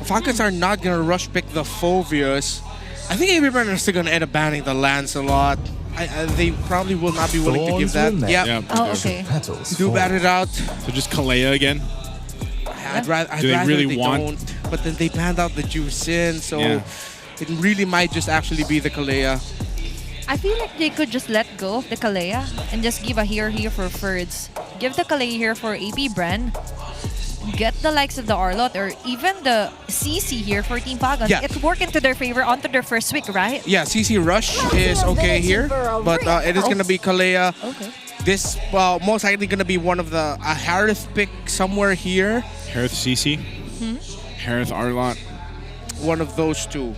Falcons are not going to rush pick the Phoveus. I think APBR are still going to end up banning the Lancelot. They probably will not be willing to give that. Yeah. Oh, okay. Do bat it out. So just Kalea again? I'd rather they don't. But then they banned out the Juicin, so it really might just actually be the Kalea. I feel like they could just let go of the Kalea and just give a here for Ferds. Give the Kalea here for AP Bren. Get the likes of the Arlot or even the CC here for Team Falcons. Yeah. It worked into their favor onto their first week, right? Yeah, CC Rush is okay here, but it is going to be Kalea. Okay. This most likely going to be one of the Harith pick somewhere here. Harith CC? Harith Arlot? One of those two.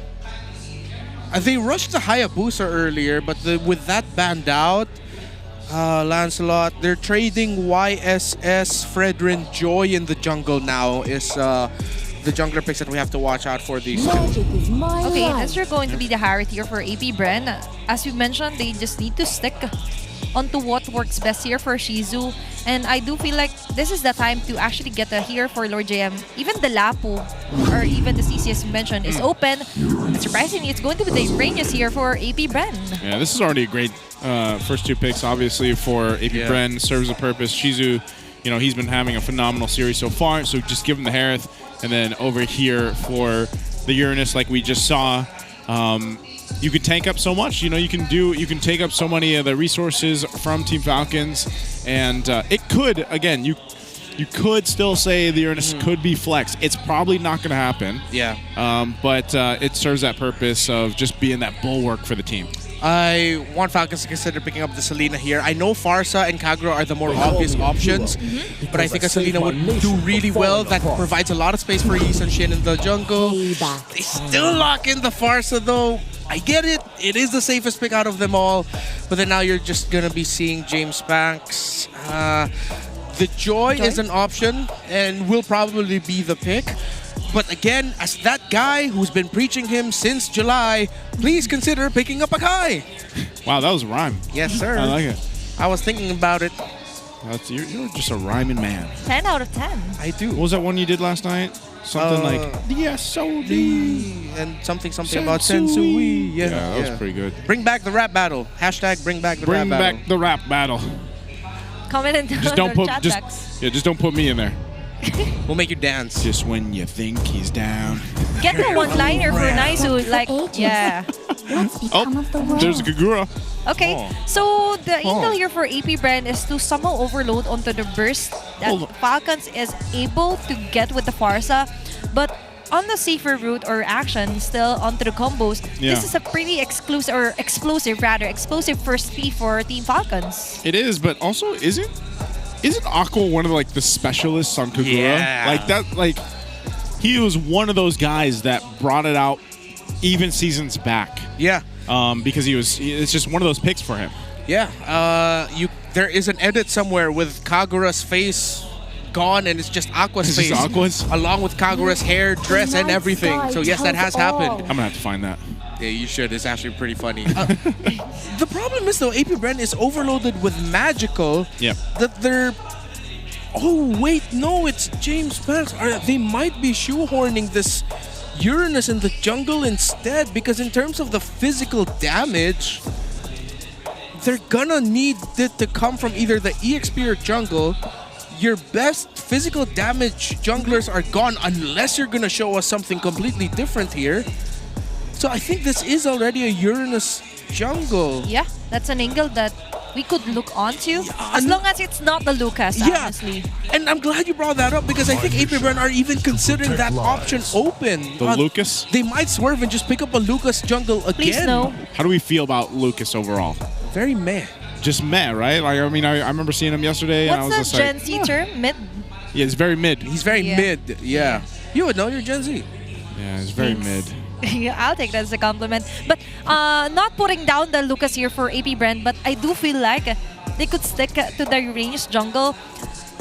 They rushed the Hayabusa earlier, but with that banned out, Lancelot, they're trading YSS, Fredrin, Joy in the jungle now is the jungler picks that we have to watch out for these two. Okay, that's going to be the Harith here for AP Bren. As you mentioned, they just need to stick onto what works best here for Shizu. And I do feel like this is the time to actually get a here for Lord JM. Even the Lapu, or even the CC as you mentioned, is open. But surprisingly, it's going to be the ranges here for AP Bren. Yeah, this is already a great first two picks, obviously, for AP Bren. Serves a purpose. Shizu, he's been having a phenomenal series so far, so just give him the Harith. And then over here for the Uranus, like we just saw, you could tank up so much. You can take up so many of the resources from Team Falcons, and it could, again, you could still say the Uranus could be flexed. It's probably not going to happen. Yeah. But it serves that purpose of just being that bulwark for the team. I want Falcons to consider picking up the Selena here. I know Farsa and Kagura are the more obvious options, but I think a Selena would do really well. That provides a lot of space for Yi and Shin in the jungle. They still lock in the Farsa though. I get it. It is the safest pick out of them all. But then now you're just going to be seeing James Banks. The Joy is an option and will probably be the pick. But again, as that guy who's been preaching him since July, please consider picking up a Kai. Wow, that was a rhyme. Yes, sir. I like it. I was thinking about it. You're just a rhyming man. 10 out of 10. I do. What was that one you did last night? Something like DSOD and something about Sensui. Yeah, that was pretty good. Bring back the rap battle. Hashtag bring back the rap battle. Bring back the rap battle. Comment in Just don't put just don't put me in there. We'll make you dance. Just when you think he's down. Get the one-liner for Naisu, like, yeah. There's a Kagura. Okay, so the intel here for AP Bren is to somehow overload onto the burst that Falcons is able to get with the Farsa, but on the safer route or action, still onto the combos, this is a pretty explosive first P for Team Falcons. It is, but also isn't Aqua one of the specialists on Kagura? Yeah. He was one of those guys that brought it out even seasons back. Yeah. Because it's just one of those picks for him. Yeah. There is an edit somewhere with Kagura's face gone and it's just Aqua's face. Just Aqua's? Along with Kagura's hair, dress, and everything. So yes, that has happened. I'm gonna have to find that. Yeah, you should. It's actually pretty funny. The problem is though, AP Bren is overloaded with magical. Yeah. That they're. Oh wait, no, it's James Banks. They might be shoehorning this Uranus in the jungle instead, because in terms of the physical damage, they're gonna need it to come from either the EXP or jungle. Your best physical damage junglers are gone unless you're gonna show us something completely different here. So I think this is already a Uranus jungle. Yeah, that's an angle that we could look onto, as long as it's not the Lucas, honestly. And I'm glad you brought that up because I think APBR are even considering that option open. The Lucas? They might swerve and just pick up a Lucas jungle again. Please no. How do we feel about Lucas overall? Very meh. Just meh, right? Like, I mean, I remember seeing him yesterday, and I was What's just the like, Gen Z term? Mid? yeah, it's very mid. He's very mid. Yeah. You would know, you're Gen Z. Yeah, it's very mid. Yeah, I'll take that as a compliment. But not putting down the Lucas here for AP Brand, but I do feel like they could stick to the ranged jungle.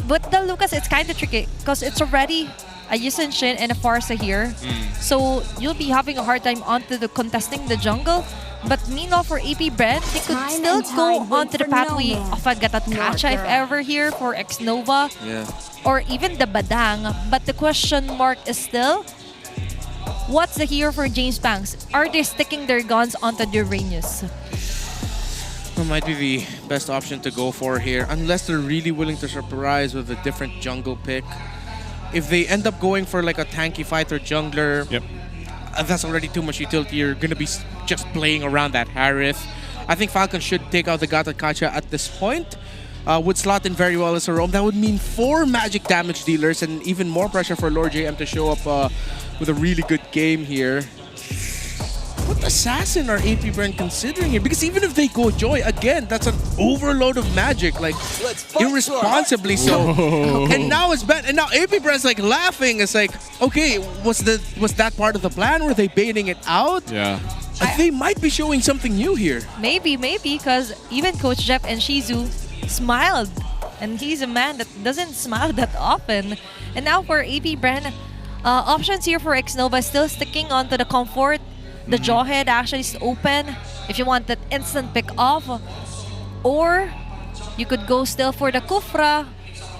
But the Lucas, it's kind of tricky because it's already a Yisun Shin and a Farsa here. So you'll be having a hard time onto the contesting the jungle. But meanwhile, for AP Brand, they could still go onto the pathway of a Gatatkacha if ever here for X-Nova. Yeah. Or even the Badang. But the question mark is still, what's the hero for James Banks? Are they sticking their guns onto the Renius? That might be the best option to go for here, unless they're really willing to surprise with a different jungle pick. If they end up going for like a tanky fighter jungler, that's already too much utility. You're going to be just playing around that Harith. I think Falcon should take out the Gatatkacha at this point. Would slot in very well as a roam. That would mean 4 magic damage dealers and even more pressure for Lord JM to show up with a really good game here. What assassin are AP Brand considering here? Because even if they go Joy, again, that's an overload of magic, like irresponsibly so. And now it's bad. And now AP Brand's like laughing. It's like, okay, was that part of the plan? Were they baiting it out? Yeah. They might be showing something new here. Maybe, because even Coach Jeff and Shizu smiled. And he's a man that doesn't smile that often. And now for AP Brand, options here for X-Nova still sticking onto the comfort. The Jawhead actually is open if you want that instant pick off. Or you could go still for the Kufra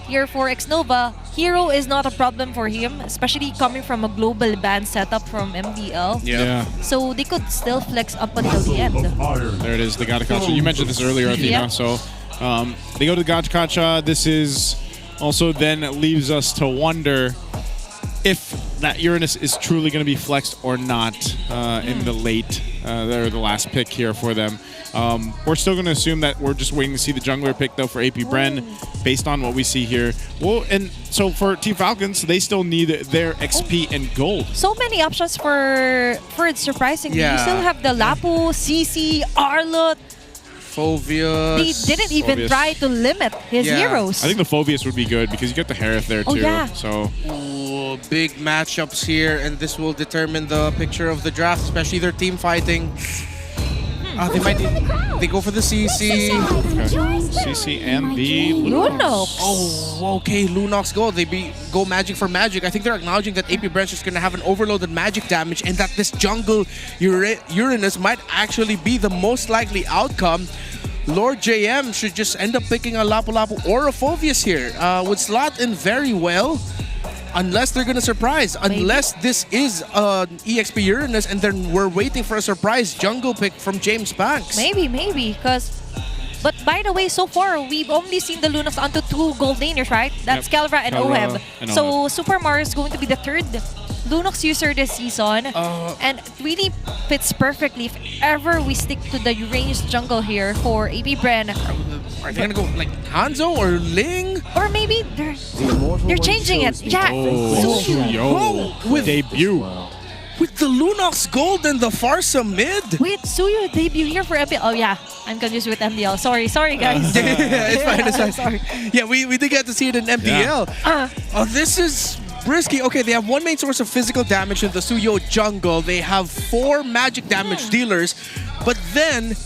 here for X-Nova. Hero is not a problem for him, especially coming from a global ban setup from MPL. Yeah. So they could still flex up until the end. There it is, the Gatatkacha. You mentioned this earlier, Athena. Yep. So they go to the Gatatkacha. This is also then leaves us to wonder if that Uranus is truly going to be flexed or not in the late, or the last pick here for them. We're still going to assume that we're just waiting to see the jungler pick, though, for AP Bren, based on what we see here. Well, and so for Team Falcons, they still need their XP and gold. So many options for surprisingly. Yeah. You still have the Lapu, CC, Arlot. Phoveus. They didn't even try to limit his heroes. I think the Phoveus would be good because you get the Harith there, too. Oh, yeah. So. Ooh, big matchups here, and this will determine the picture of the draft, especially their team fighting. They go for the CC. Okay. CC and the Lunox. Oh, okay, Lunox go. Go magic for magic. I think they're acknowledging that AP Branch is going to have an overloaded magic damage and that this jungle Uranus might actually be the most likely outcome. Lord JM should just end up picking a Lapu Lapu or a Phoveus here. Would slot in very well. Unless they're gonna surprise. Unless this is an EXP Uranus and then we're waiting for a surprise jungle pick from James Banks. Maybe, because... But by the way, so far, we've only seen the Lunox onto 2 gold laners, right? That's Kelra and Oheb. So Super Mario is going to be the 3rd Lunox user this season. And it really fits perfectly if ever we stick to the ranged jungle here for AP Bren. Are they gonna go like Hanzo or Ling? Or maybe they're changing it. Yeah. With debut. With the Lunox Gold and the Farsa mid. Wait, Suyo debut here for MPL. Oh yeah, I'm confused with MPL. Sorry guys. It's fine. Sorry. Yeah, we did get to see it in MPL. This is risky. Okay, they have 1 main source of physical damage in the Suyo jungle. They have 4 magic damage dealers, but then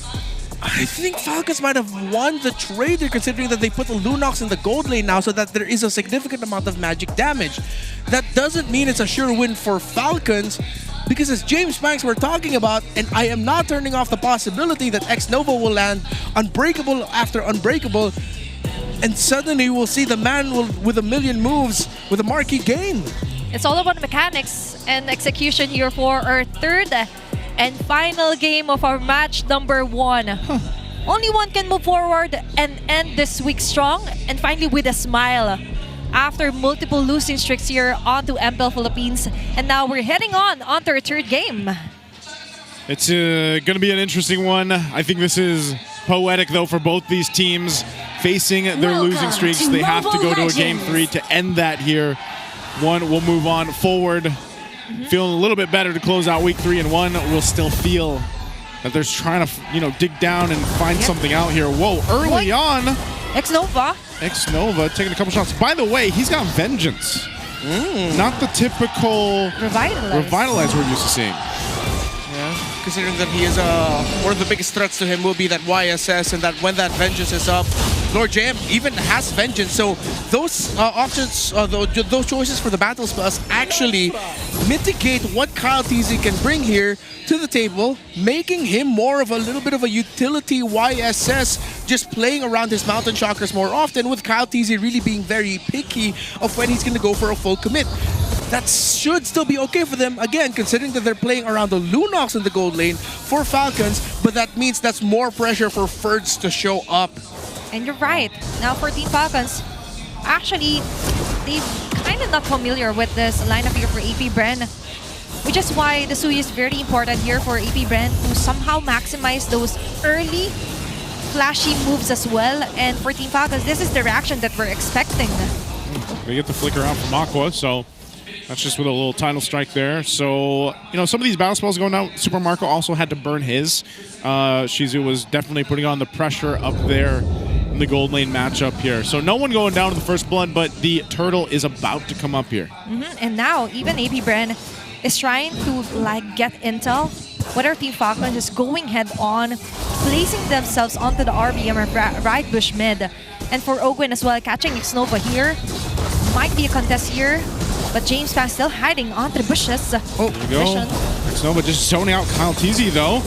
I think Falcons might have won the trade considering that they put the Lunox in the gold lane now so that there is a significant amount of magic damage. That doesn't mean it's a sure win for Falcons because as James Banks we're talking about, and I am not turning off the possibility that X-Nova will land unbreakable after unbreakable, and suddenly we'll see the man with a million moves with a marquee game. It's all about mechanics and execution here for our 3rd and final game of our match number 1. Only one can move forward and end this week strong and finally with a smile. After multiple losing streaks here onto MPL Philippines, and now we're heading onto our 3rd game. It's going to be an interesting one. I think this is poetic, though, for both these teams facing their losing streaks. They have to go to a Game 3 to end that here. One will move on forward, feeling a little bit better to close out week 3, and one will still feel that they're trying to, dig down and find something out here. Whoa, early on. X-Nova taking a couple shots. By the way, he's got Vengeance. Not the typical Revitalize we're used to seeing. Yeah, considering that he is one of the biggest threats to him will be that YSS, and that when that Vengeance is up, Lord JM even has Vengeance. So those options, those choices for the Battle Spells actually mitigate what Kyle TZ can bring here to the table, making him more of a little bit of a utility YSS, just playing around his Mountain Chakras more often, with Kyle TZ really being very picky of when he's going to go for a full commit. That should still be okay for them, again, considering that they're playing around the Lunox in the gold lane for Falcons, but that means that's more pressure for Ferds to show up. And you're right. Now for Team Falcons, actually, they're kind of not familiar with this lineup here for APBR, which is why the Sui is very important here for APBR to somehow maximize those early flashy moves as well. And for Team Falcons, this is the reaction that we're expecting. They get the flicker out from Aqua, so that's just with a little title strike there. So, some of these battle spells going out. Super Marco also had to burn his. Shizu was definitely putting on the pressure up there in the gold lane matchup here. So no one going down to the first blood, but the turtle is about to come up here. And now, even APBR is trying to get intel, whether Team Falcons is going head on, placing themselves onto the RBM or right bush mid. And for Ogwin as well, catching X-Nova here. Might be a contest here, but James Pan still hiding onto the bushes. Oh, there you go. X-Nova just zoning out Kyle TZ though.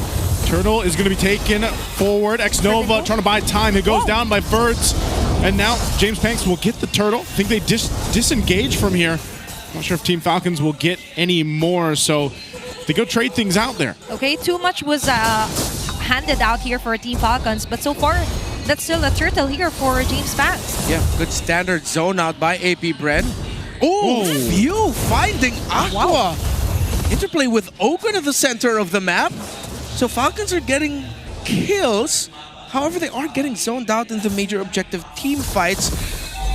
Turtle is going to be taken forward. X-Nova trying to buy time. It goes down by Ferds. And now James Panks will get the turtle. I think they disengage from here. Not sure if Team Falcons will get any more, so they go trade things out there. Okay, too much was handed out here for Team Falcons, but so far, that's still a turtle here for James Panks. Yeah, good standard zone out by APBR. Oh, View finding Aqua. Interplay with Ogun at the center of the map. So Falcons are getting kills. However, they are getting zoned out in the major objective team fights.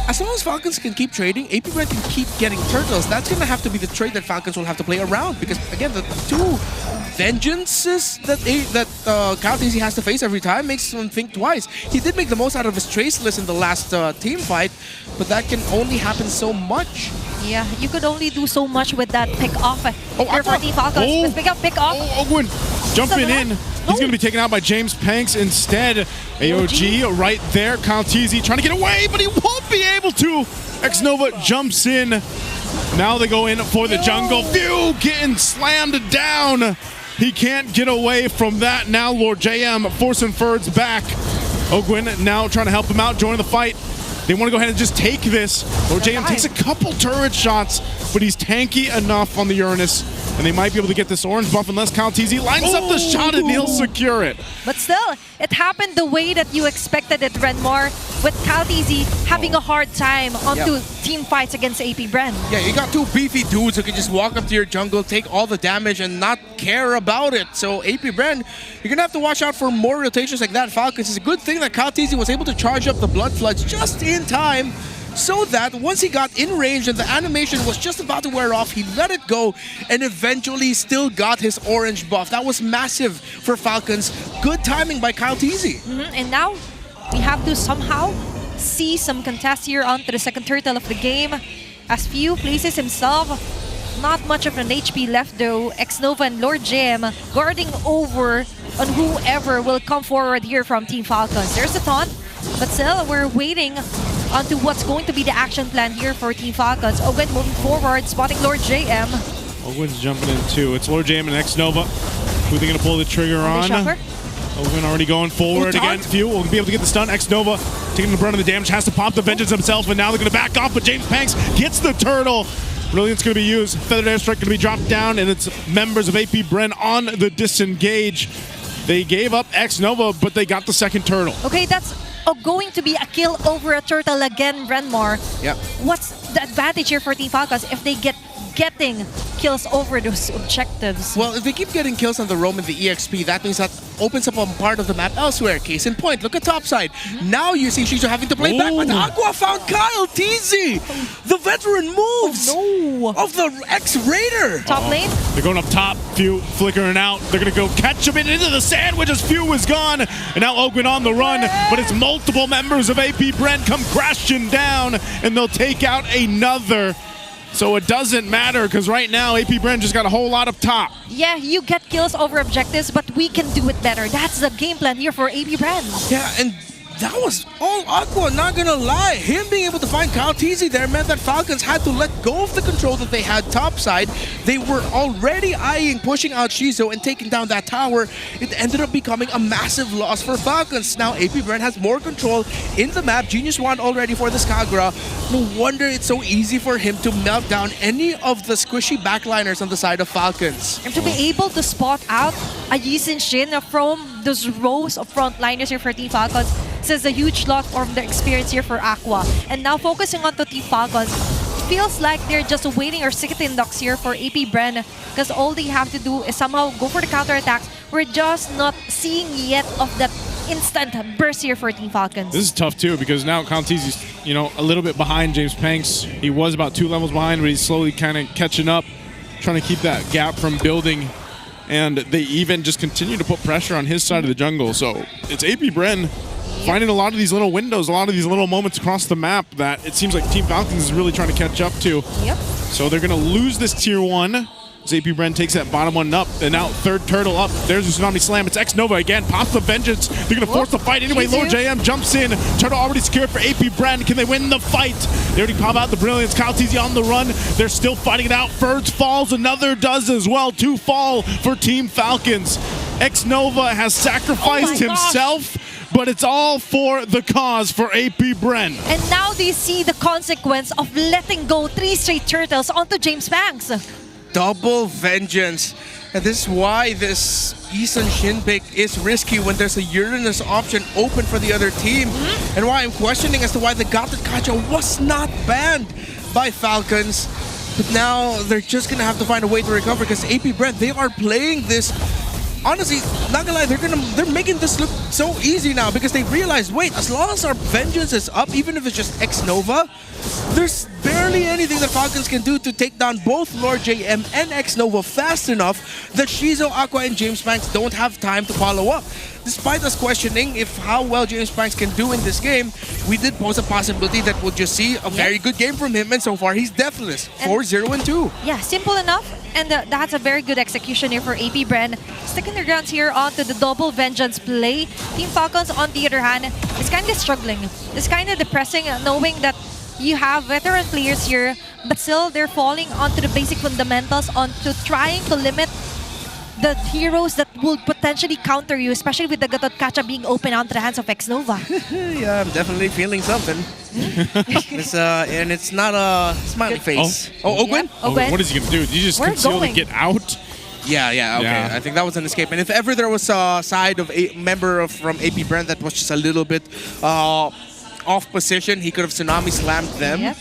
As long as Falcons can keep trading, APBR can keep getting turtles. That's going to have to be the trade that Falcons will have to play around, because again, the two vengeances that Kyle TZ has to face every time makes him think twice. He did make the most out of his trace list in the last team fight, but that can only happen so much. Yeah, you could only do so much with that pick-off here for Team Falcons. Pick-off. Ogwin jumping in. He's going to be taken out by James Panks instead. AOG right there. Kyle TZ trying to get away, but he won't be able to. X-Nova jumps in. Now they go in for the jungle. View getting slammed down. He can't get away from that. Now Lord JM forcing Ferds back. Ogwin now trying to help him out, joining the fight. They want to go ahead and just take this. Lord JM takes a couple turret shots, but he's tanky enough on the Uranus, and they might be able to get this orange buff unless Kyle TZ lines up the shot and he'll secure it. But still, it happened the way that you expected it, Renmore, with Kyle TZ having a hard time onto team fights against APBR. Yeah, you got two beefy dudes who can just walk up to your jungle, take all the damage, and not care about it. So APBR, you're going to have to watch out for more rotations like that. Falcons, it's a good thing that Kyle TZ was able to charge up the Blood Floods just in time, so that once he got in range and the animation was just about to wear off, he let it go and eventually still got his orange buff. That was massive for Falcons. Good timing by Kyle TZ. And now we have to somehow see some contest here onto the second turtle of the game, as Few places himself. Not much of an HP left though. X-Nova and Lord JM guarding over on whoever will come forward here from Team Falcons. There's a taunt, but still we're waiting onto what's going to be the action plan here for Team Falcons. Ogwin moving forward, spotting Lord JM. Ogwin's jumping in too. It's Lord JM and X-Nova. Who are they going to pull the trigger on? Ogwin already going forward again. Few will be able to get the stun. X-Nova taking the brunt of the damage, has to pop the Vengeance himself, and now they're going to back off, but James Panks gets the turtle. Brilliant's going to be used. Feathered Airstrike going to be dropped down, and it's members of APBR on the disengage. They gave up X-Nova, but they got the second turtle. Okay, that's going to be a kill over a turtle again, Renmore. Yeah. What's the advantage here for Team Falcons if they getting kills over those objectives. Well, if they keep getting kills on the roam and the EXP, that means that opens up a part of the map elsewhere. Case in point, look at topside. Now you see Shizu having to play back, but Aqua found Kyle TZ. The veteran moves of the ex-Raider. Top lane. They're going up top, Few flickering out. They're going to go catch him into the sandwich as Few is gone. And now Ogwin on the run, but it's multiple members of AP Brent come crashing down, and they'll take out another. So it doesn't matter, because right now AP Brent just got a whole lot up top. Yeah, you get kills over objectives, but we can do it better. That's the game plan here for AP Brand. Yeah, and that was all Aqua, not gonna lie. Him being able to find Kyle TZ there meant that Falcons had to let go of the control that they had topside. They were already eyeing pushing out Shizu and taking down that tower. It ended up becoming a massive loss for Falcons. Now AP Brent has more control in the map. Genius Wand already for this Kagura. No wonder it's so easy for him to melt down any of the squishy backliners on the side of Falcons. And to be able to spot out a Yisin Shin from those rows of frontliners here for Team Falcons says a huge lot from the experience here for Aqua. And now focusing on to Team Falcons, feels like they're just waiting or sitting ducks here for AP Bren, because all they have to do is somehow go for the counterattacks. We're just not seeing yet of that instant burst here for Team Falcons. This is tough too, because now Contizi's, a little bit behind James Panks. He was about 2 levels behind, but he's slowly kind of catching up, trying to keep that gap from building. And they even just continue to put pressure on his side of the jungle. So it's AP Bren finding a lot of these little windows, a lot of these little moments across the map that it seems like Team Falcons is really trying to catch up to. Yep. So they're going to lose this tier 1. As AP Bren takes that bottom one up, and now third turtle up. There's a Tsunami Slam. It's X-Nova again. Pops the Vengeance. They're going to force the fight anyway. Lord JM jumps in. Turtle already secured for AP Bren. Can they win the fight? They already pop out the Brilliance. Kyle TZ on the run. They're still fighting it out. Ferds falls. Another does as well. 2 fall for Team Falcons. X-Nova has sacrificed himself, but it's all for the cause for AP Bren. And now they see the consequence of letting go 3 straight turtles onto James Banks. Double vengeance. And this is why this Yisun Shin pick is risky when there's a Uranus option open for the other team. And why I'm questioning as to why the Gatot Kacha was not banned by Falcons. But now they're just gonna have to find a way to recover, because AP Brent, they are playing this. Honestly, not gonna lie, they're making this look so easy now, because they realized, wait, as long as our vengeance is up, even if it's just X-Nova, there's barely anything that Falcons can do to take down both Lord JM and X-Nova fast enough that Shizu, Aqua, and James Banks don't have time to follow up. Despite us questioning if how well James Banks can do in this game, we did pose a possibility that we'll just see a very good game from him, and so far he's deathless. 4-0-2. Yeah, simple enough, and that's a very good execution here for AP Bren. Sticking their grounds here onto the double vengeance play. Team Falcons, on the other hand, is kind of struggling. It's kind of depressing knowing that you have veteran players here, but still they're falling onto the basic fundamentals, onto trying to limit the heroes that will potentially counter you, especially with the Gatot Kacha being open onto the hands of X-Nova. Yeah, I'm definitely feeling something. And it's not a smiley face. Oh, Ogwin? Ogwin. What is he going to do? Did he just conceal to get out? Yeah, okay. Yeah. I think that was an escape. And if ever there was a side of a member from AP Brand that was just a little bit off position, he could have Tsunami slammed them. Yep.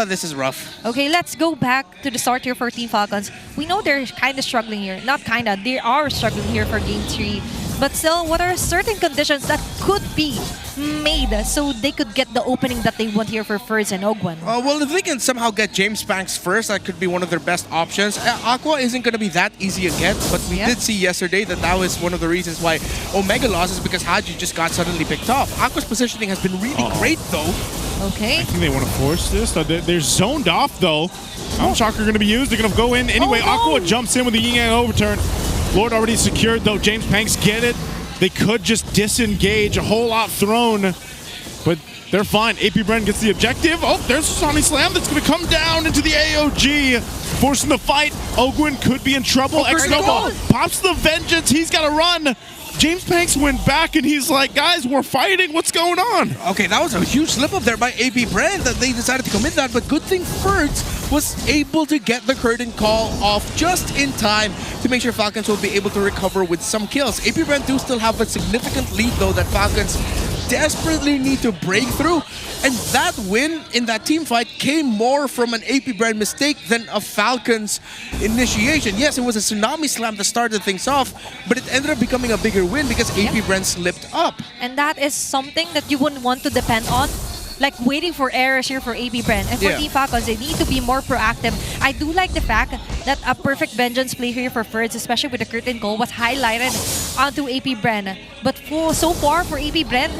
This is rough. Okay, let's go back to the start here for Team Falcons. We know they're kind of struggling here. Not kind of, they are struggling here for Game 3. But still, what are certain conditions that could be made so they could get the opening that they want here for Ferds and Ogwan? Well, if they can somehow get James Banks first, that could be one of their best options. Aqua isn't going to be that easy to get, but we did see yesterday that that was one of the reasons why Omega lost, is because Haji just got suddenly picked off. Aqua's positioning has been really great, though. Okay. I think they want to force this. They're zoned off, though. Shocker going to be used. They're going to go in anyway. Aqua jumps in with the yin-yang overturn. Lord already secured, though. James Panks get it. They could just disengage, a whole lot thrown, but they're fine. AP Bren gets the objective. Oh, there's a Sonic Slam that's going to come down into the AOG, forcing the fight. Ogwin could be in trouble. X-Nova pops the vengeance. He's got to run. James Panks went back and he's like, guys, we're fighting. What's going on? Okay, that was a huge slip up there by AP Brand that they decided to commit that, but good thing Ferds was able to get the curtain call off just in time to make sure Falcons will be able to recover with some kills. AP Brand do still have a significant lead, though, that Falcons desperately need to break through. And that win in that team fight came more from an AP brand mistake than a Falcons initiation. Yes, it was a tsunami slam that started things off, but it ended up becoming a bigger win because AP brand slipped up. And that is something that you wouldn't want to depend on. Like waiting for errors here for AP brand. And for Team Falcons, they need to be more proactive. I do like the fact that a perfect vengeance play here for Ferds, especially with the curtain goal, was highlighted onto AP brand. But so far for AP brand,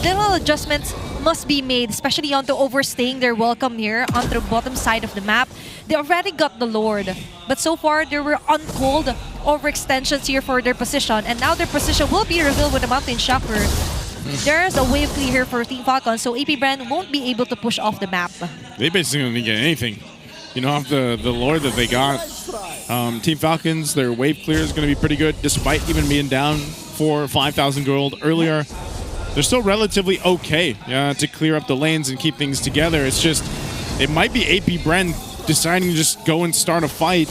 little adjustments must be made, especially onto overstaying their welcome here on the bottom side of the map. They already got the Lord, but so far there were uncalled overextensions here for their position, and now their position will be revealed with the Mountain Shocker. There's a wave clear here for Team Falcons, so AP brand won't be able to push off the map. They basically didn't get anything. You know, off the Lord that they got. Team Falcons, their wave clear is going to be pretty good, despite even being down 4,000 or 5,000 gold earlier. They're still relatively okay to clear up the lanes and keep things together. It's just, it might be AP Bren deciding to just go and start a fight.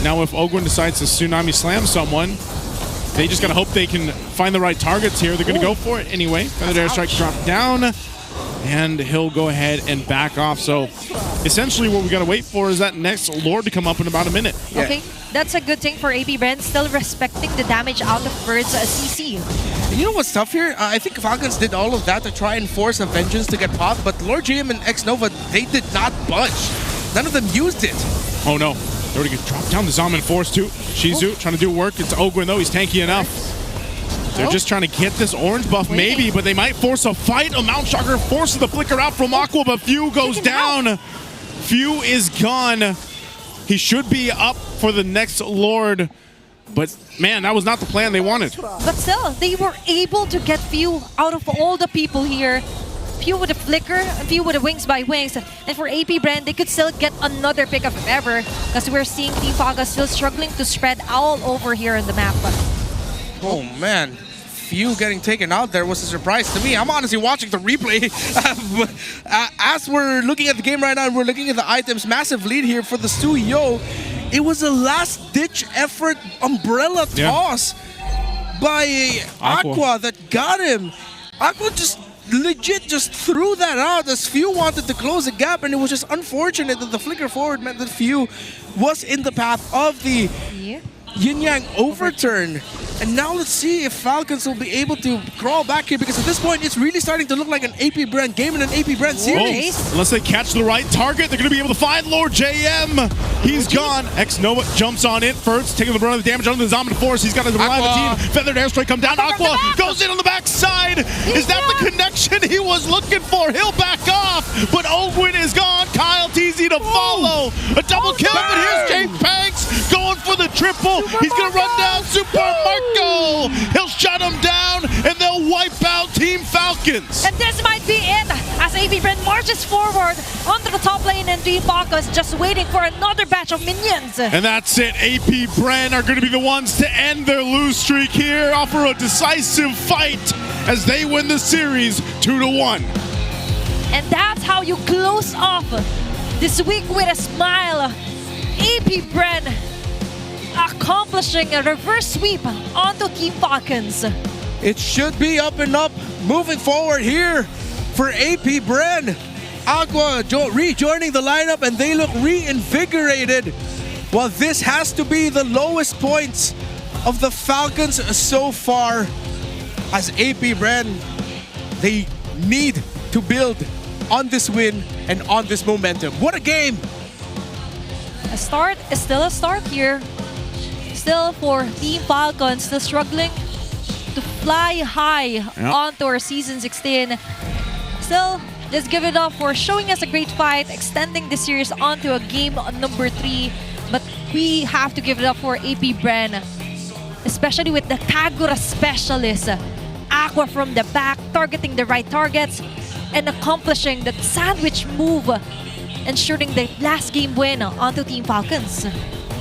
Now if Ogwin decides to Tsunami Slam someone, they just gotta hope they can find the right targets here. They're gonna go for it anyway. Feathered Airstrike dropped down, and he'll go ahead and back off. So essentially what we gotta wait for is that next Lord to come up in about a minute. Okay, that's a good thing for AP brand, still respecting the damage out of Bird's CC. You know what's tough here? I think Falcons did all of that to try and force a vengeance to get popped, but Lord GM and X-Nova, they did not budge. None of them used it. Oh no, they're already gonna drop down the Zaman Force too. Shizu trying to do work. It's Ogwin though, he's tanky enough. They're just trying to get this orange buff maybe, but they might force a fight. A Mount Shocker forces the flicker out from Aqua, but Few goes down. Few is gone. He should be up for the next Lord, but man, that was not the plan they wanted. But still, they were able to get Few out of all the people here. Few with a flicker, and Few with a wings by wings. And for AP brand, they could still get another pickup if ever, because we're seeing Team Falcons still struggling to spread all over here in the map. Oh man, Few getting taken out there was a surprise to me. I'm honestly watching the replay. As we're looking at the game right now, we're looking at the items. Massive lead here for the Suyo. It was a last-ditch effort umbrella toss by Aqua that got him. Aqua just legit just threw that out as Few wanted to close the gap, and it was just unfortunate that the flicker forward meant that Few was in the path of the yin-yang overturn. And now let's see if Falcons will be able to crawl back here, because at this point it's really starting to look like an AP brand game and an AP brand series. Unless they catch the right target, they're going to be able to find Lord JM. He's gone. X-Nova jumps on it first, taking the brunt of the damage under the Zombie Force. He's got to revive the team. Feathered Airstrike come down. Aqua goes in on the backside. Is that the connection he was looking for? He'll back off, but Ogwin is gone. Kyle TZ to follow. A double kill, but here's Jay Panks going for the triple. He's going to run down Super Marco. He'll shut him down, and they'll wipe out Team Falcons. And this might be it, as AP brand marches forward onto the top lane, and Team Falcons just waiting for another batch of minions. And that's it. AP Bren are going to be the ones to end their lose streak here, offer a decisive fight as they win the series 2-1. And that's how you close off this week with a smile. AP Bren accomplishing a reverse sweep onto Team Falcons. It should be up and up moving forward here for AP Bren. Aqua rejoining the lineup, and they look reinvigorated. Well, this has to be the lowest points of the Falcons so far, as AP Bren, they need to build on this win and on this momentum. What a game! A start is still a start here. Still for Team Falcons, still struggling to fly high onto our Season 16. Still, just give it up for showing us a great fight, extending the series onto a game number 3. But we have to give it up for AP Bren, especially with the Kagura specialist. Aqua from the back, targeting the right targets, and accomplishing that sandwich move, ensuring the last game win onto Team Falcons.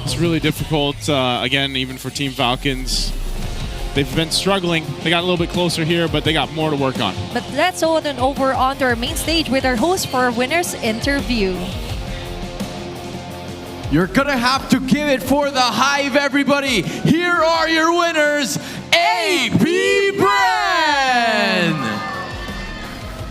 It's really difficult, again, even for Team Falcons. They've been struggling. They got a little bit closer here, but they got more to work on. But let's hold on over onto our main stage with our host for our winner's interview. You're gonna have to give it for the Hive, everybody. Here are your winners, AP Bren!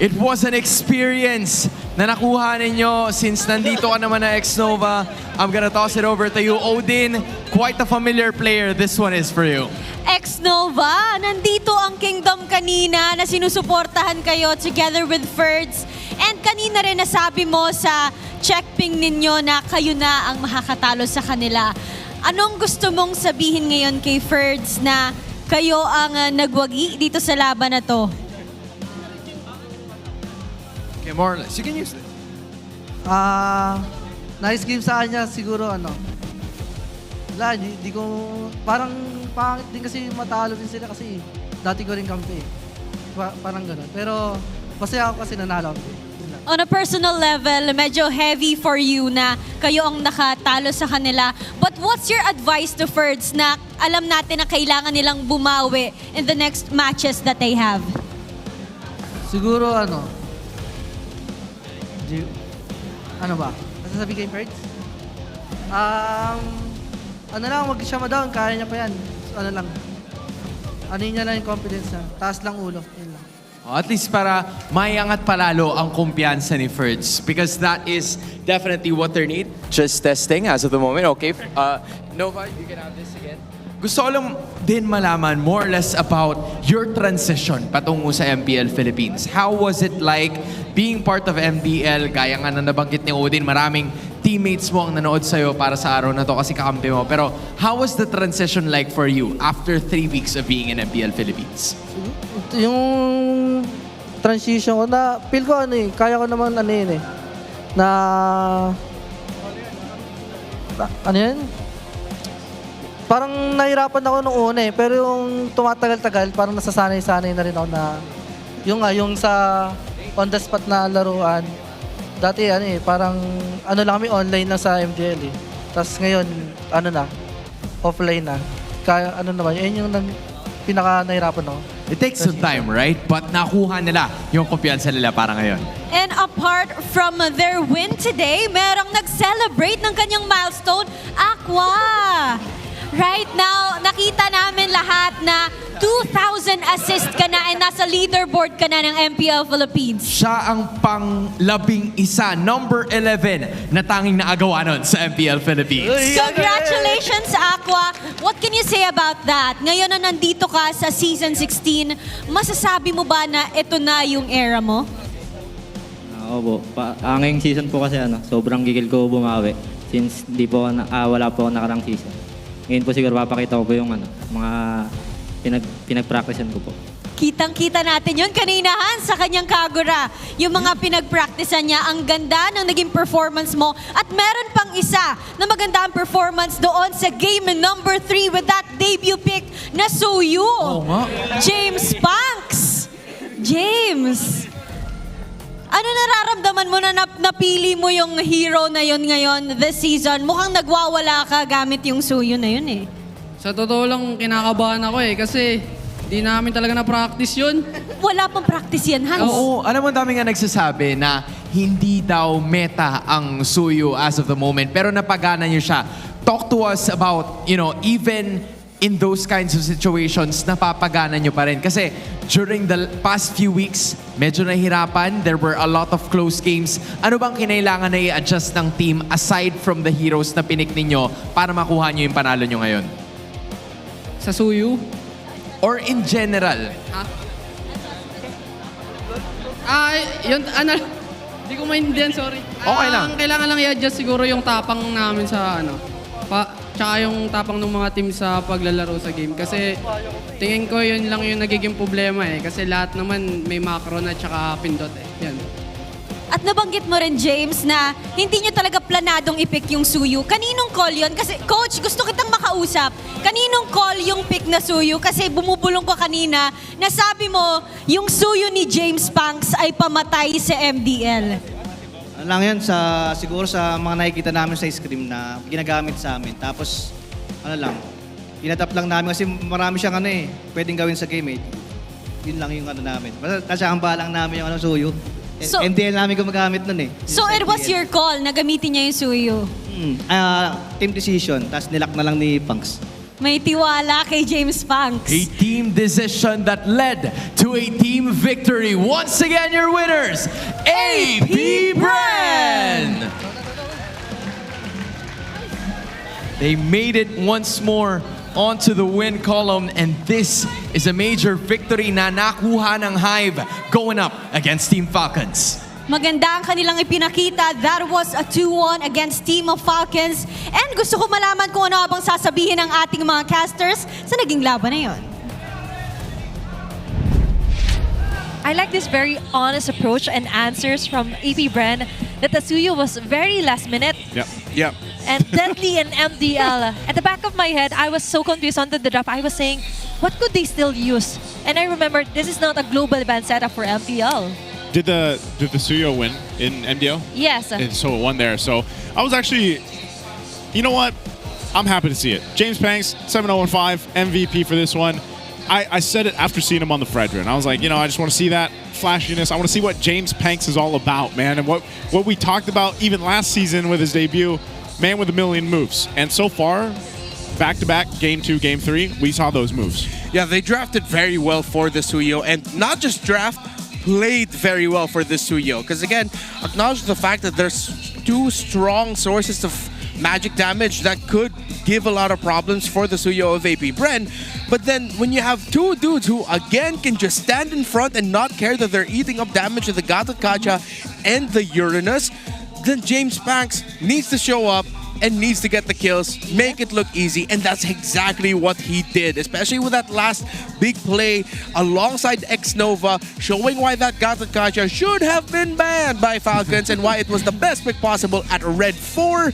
It was an experience na nakuha ninyo since nandito ka naman na X-Nova. I'm gonna toss it over to you, Odin. Quite a familiar player. This one is for you. X-Nova, nandito ang Kingdom kanina na sinusuportahan kayo together with Ferds. And kanina rin nasabi mo sa checkping ninyo na kayo na ang makakatalo sa kanila. Anong gusto mong sabihin ngayon kay Ferds na kayo ang nagwagi dito sa laban na to? Okay, more or less. You can use it. Nice game sa kanya, siguro wala, di ko, parang pangit din kasi matalo din sila kasi dati ko rin kampi. Parang gano'n. Pero masaya ako kasi nanalo ako. On a personal level, medyo heavy for you na kayo ang nakatalo sa kanila. But what's your advice to Ferds na alam natin na kailangan nilang bumawi in the next matches that they have? Siguro ano ba? Nasasabi kay Ferds? Wag siya ma-down, kaya niya pa yan. Niya lang yung confidence niya. Taas lang ulo. Yun lang. At least para maiangat palalo ang kumpiyansa ni Ferds because that is definitely what they need. Just testing as of the moment. Okay, Nova, you can have this again. Gusto ko lang din malaman more or less about your transition patungo sa MPL Philippines. How was it like being part of MPL? Gaya nga na nabanggit ni Odin, maraming teammates mo ang nanood sa'yo para sa araw na to kasi kakampi mo. Pero how was the transition like for you after 3 weeks of being in MPL Philippines? Yung transition ko feel ko kaya ko naman parang nahirapan ako nung una pero yung tumatagal-tagal, parang nasasanay-sanay na rin ako na yung sa on the spot na laruan. Dati parang lang kami online lang sa MPL Tapos ngayon, offline na. Kaya naman, yun yung pinaka nahirapan ako. It takes some time, right? But nakuha nila yung kumpiyansa nila para ngayon. And apart from their win today, merong nag-celebrate ng kanyang milestone, Aqua! Right now, nakita namin lahat na 2,000 assist ka na and nasa leaderboard ka na ng MPL Philippines. Siya ang pang-11, number 11 na tanging naagawa nun sa MPL Philippines. Congratulations, Aqua! What can you say about that? Ngayon na nandito ka sa Season 16, masasabi mo ba na ito na yung era mo? Opo. Ang season po kasi sobrang gigil ko bumawi since wala po ako nakarang season. Ngayon po siguro papakita ko po yung mga pinag-practicean ko po. Kitang-kita natin yun kanina, Hans, sa kanyang Kagura. Yung mga pinag-practicean niya, ang ganda ng naging performance mo. At meron pang isa na maganda ang performance doon sa game number 3 with that debut pick na Suyu. James Punks. James, ano nararamdaman mo na napili mo yung hero na yun ngayon this season? Mukhang nagwawala ka gamit yung Suyu na yun Sa totoo lang, kinakabahan ako kasi di namin talaga na-practice yun. Wala pang practice yan, Hans. Oo, alam mo dami nga nagsasabi na hindi daw meta ang Suyu as of the moment, pero napagana niyo siya. Talk to us about, even in those kinds of situations, napapagana nyo pa rin. Kasi during the past few weeks, medyo nahirapan. There were a lot of close games. Ano bang kinailangan na i-adjust ng team aside from the heroes na pinik ninyo para makuha nyo yung panalo nyo ngayon? Sa Suyu? Or in general? Yun, hindi ko maintindihan, sorry. Okay lang. Ang kailangan lang i-adjust siguro yung tapang namin sa tsaka yung tapang ng mga team sa paglalaro sa game. Kasi tingin ko yun lang yung nagiging problema Kasi lahat naman may macro na tsaka pindot Yan. At nabanggit mo rin, James, na hindi nyo talaga planadong i-pick yung Suyu. Kaninong call yun? Kasi, Coach, gusto kitang makausap. Kaninong call yung pick na Suyu? Kasi bumubulong ko kanina na sabi mo, yung Suyu ni James Punks ay pamatay sa MDL. Lang yan, siguro sa mga nakikita namin sa screen na ginagamit sa amin. Tapos, inadapt lang namin kasi marami siyang pwedeng gawin sa game Yun lang yung namin. Nasakamba lang namin yung Suyu. So, MDL namin gumagamit nun So it was your call na gamitin niya yung Suyu? Team decision, tapos nilock na lang ni Punks. May tiwala kay James Panks. A team decision that led to a team victory. Once again, your winners, APBR! They made it once more onto the win column, and this is a major victory na nakuha ng Hive going up against Team Falcons. Maganda ang kanilang ipinakita. That was a 2-1 against Team of Falcons. And gusto ko malaman kung ano abang sasabihin ng ating mga casters sa naging laban na yon. I like this very honest approach and answers from APBR that Tasuyo was very last minute. Yep. And deadly and MDL. At the back of my head, I was so confused on the draft. I was saying, what could they still use? And I remember this is not a global ban setup for MPL. Did the Suyo win in MDL? Yes. And so it won there. So I was actually, you know what? I'm happy to see it. James Panks, 7-0-5, MVP for this one. I said it after seeing him on the Fredrin. I was like, I just want to see that flashiness. I want to see what James Panks is all about, man. And what we talked about even last season with his debut, man with a million moves. And so far, back-to-back, Game 2, Game 3, we saw those moves. Yeah, they drafted very well for the Suyo, and not just draft, played very well for the Suyo. Because again, acknowledge the fact that there's two strong sources of magic damage that could give a lot of problems for the Suyo of APBR. But then when you have two dudes who again can just stand in front and not care that they're eating up damage to the Gatot-Kacha and the Uranus, then James Panks needs to show up and needs to get the kills, make it look easy, and that's exactly what he did, especially with that last big play alongside X-Nova, showing why that Gatot-Kacha should have been banned by Falcons and why it was the best pick possible at Red 4.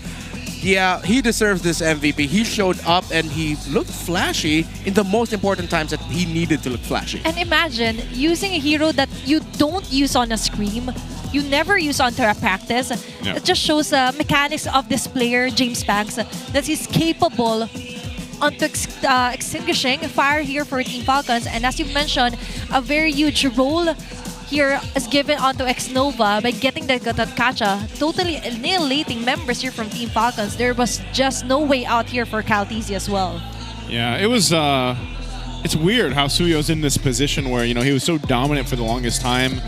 Yeah, he deserves this MVP. He showed up and he looked flashy in the most important times that he needed to look flashy. And imagine using a hero that you don't use on a scream, you never use onto a practice. Yeah. It just shows the mechanics of this player, James Panks, that he's capable onto extinguishing fire here for Team Falcons. And as you mentioned, a very huge role here is given onto X-Nova by getting the Gatot-Kacha, totally annihilating members here from Team Falcons. There was just no way out here for Caltesi as well. Yeah, it was... It's weird how Suyo's in this position where, he was so dominant for the longest time,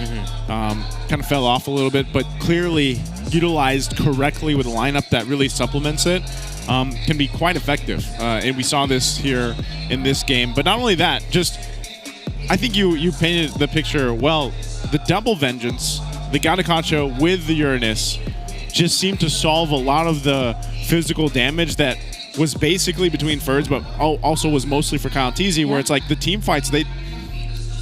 kind of fell off a little bit, but clearly utilized correctly with a lineup that really supplements it, can be quite effective. And we saw this here in this game. But not only that, just, I think you painted the picture well. The double vengeance, the Gatot-Kacha with the Uranus, just seemed to solve a lot of the physical damage that was basically between Ferds, but also was mostly for Caltesi, where it's like the team fights, they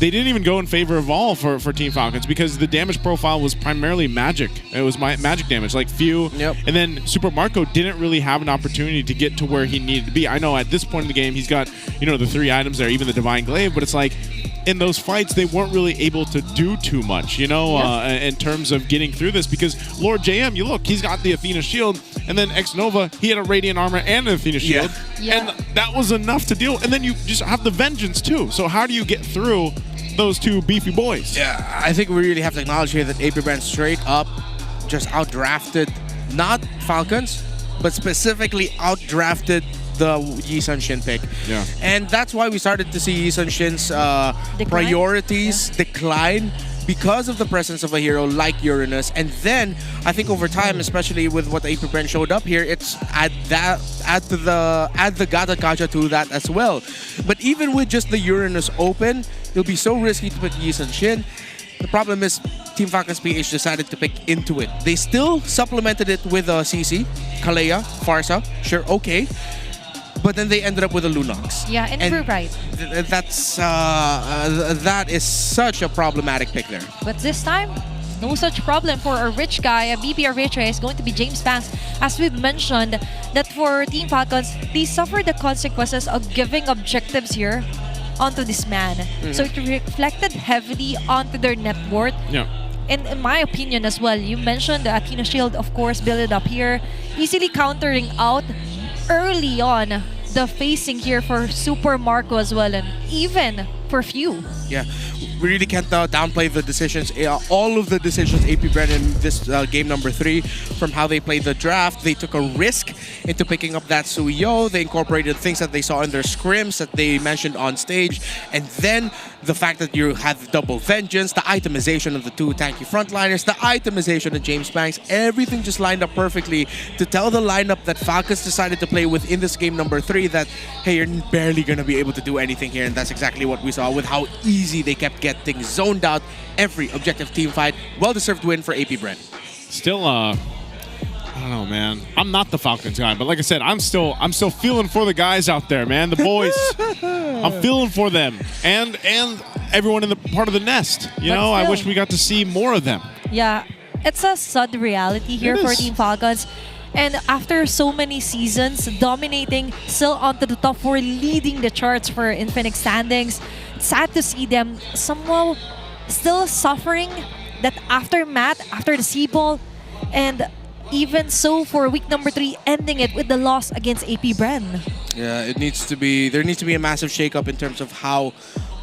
didn't even go in favor of all for Team Falcons because the damage profile was primarily magic. It was magic damage, like few. And then Super Marco didn't really have an opportunity to get to where he needed to be. I know at this point in the game, he's got, the 3 items there, even the Divine Glaive, but it's like, in those fights, they weren't really able to do too much, in terms of getting through this because Lord JM, you look, he's got the Athena shield, and then X-Nova, he had a Radiant armor and an Athena shield, and that was enough to deal. And then you just have the Vengeance too. So how do you get through those two beefy boys? Yeah, I think we really have to acknowledge here that APBR straight up just outdrafted not Falcons, but specifically outdrafted the Yisun Shin pick. Yeah. And that's why we started to see Yisun Shin's priorities decline because of the presence of a hero like Uranus. And then I think over time, especially with what APBR showed up here, it's add the Gatot-Kacha to that as well. But even with just the Uranus open, it'll be so risky to pick Yisun Shin. The problem is Team Falcons PH decided to pick into it. They still supplemented it with CC, Kalea, Farsa, sure, okay. But then they ended up with a Lunox. Yeah, and we're right. That is such a problematic pick there. But this time, no such problem for a rich guy. A BPR rich guy is going to be James Panks. As we've mentioned, that for Team Falcons, they suffer the consequences of giving objectives here onto this man. So it reflected heavily onto their net worth. Yeah. And in my opinion as well, you mentioned the Athena shield, of course, build it up here, easily countering out early on the facing here for Super Marco as well, and even for few. Yeah, we really can't downplay the decisions. All of the decisions AP Bren in this game number 3, from how they played the draft, they took a risk into picking up that Suyo. They incorporated things that they saw in their scrims that they mentioned on stage, and then the fact that you have double vengeance, the itemization of the 2 tanky frontliners, the itemization of James Banks, everything just lined up perfectly to tell the lineup that Falcons decided to play with in this game number 3 that, hey, you're barely going to be able to do anything here, and that's exactly what we saw with how easy they kept getting zoned out every objective team fight. Well-deserved win for AP Bren. Still, I don't know, man. I'm not the Falcons guy, but like I said, I'm still feeling for the guys out there, man. The boys. I'm feeling for them and everyone in the part of the nest. You know, I wish we got to see more of them. Yeah, it's a sad reality here for Team Falcons. And after so many seasons, dominating, still onto the top 4, leading the charts for Infinix standings. It's sad to see them somehow still suffering that aftermath after the C-Ball. And even so, for week number 3, ending it with the loss against AP Bren. Yeah, there needs to be a massive shakeup in terms of how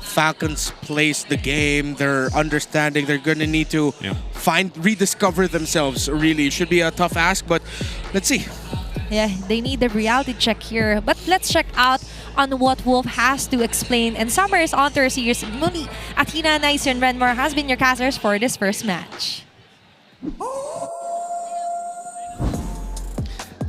Falcons plays the game, their understanding. They're going to need to rediscover themselves, really. It should be a tough ask, but let's see. Yeah, they need a reality check here. But let's check out on what Wolf has to explain. And Summer is on to our series. Muli, Athena, Nice, and Renmore has been your casters for this first match.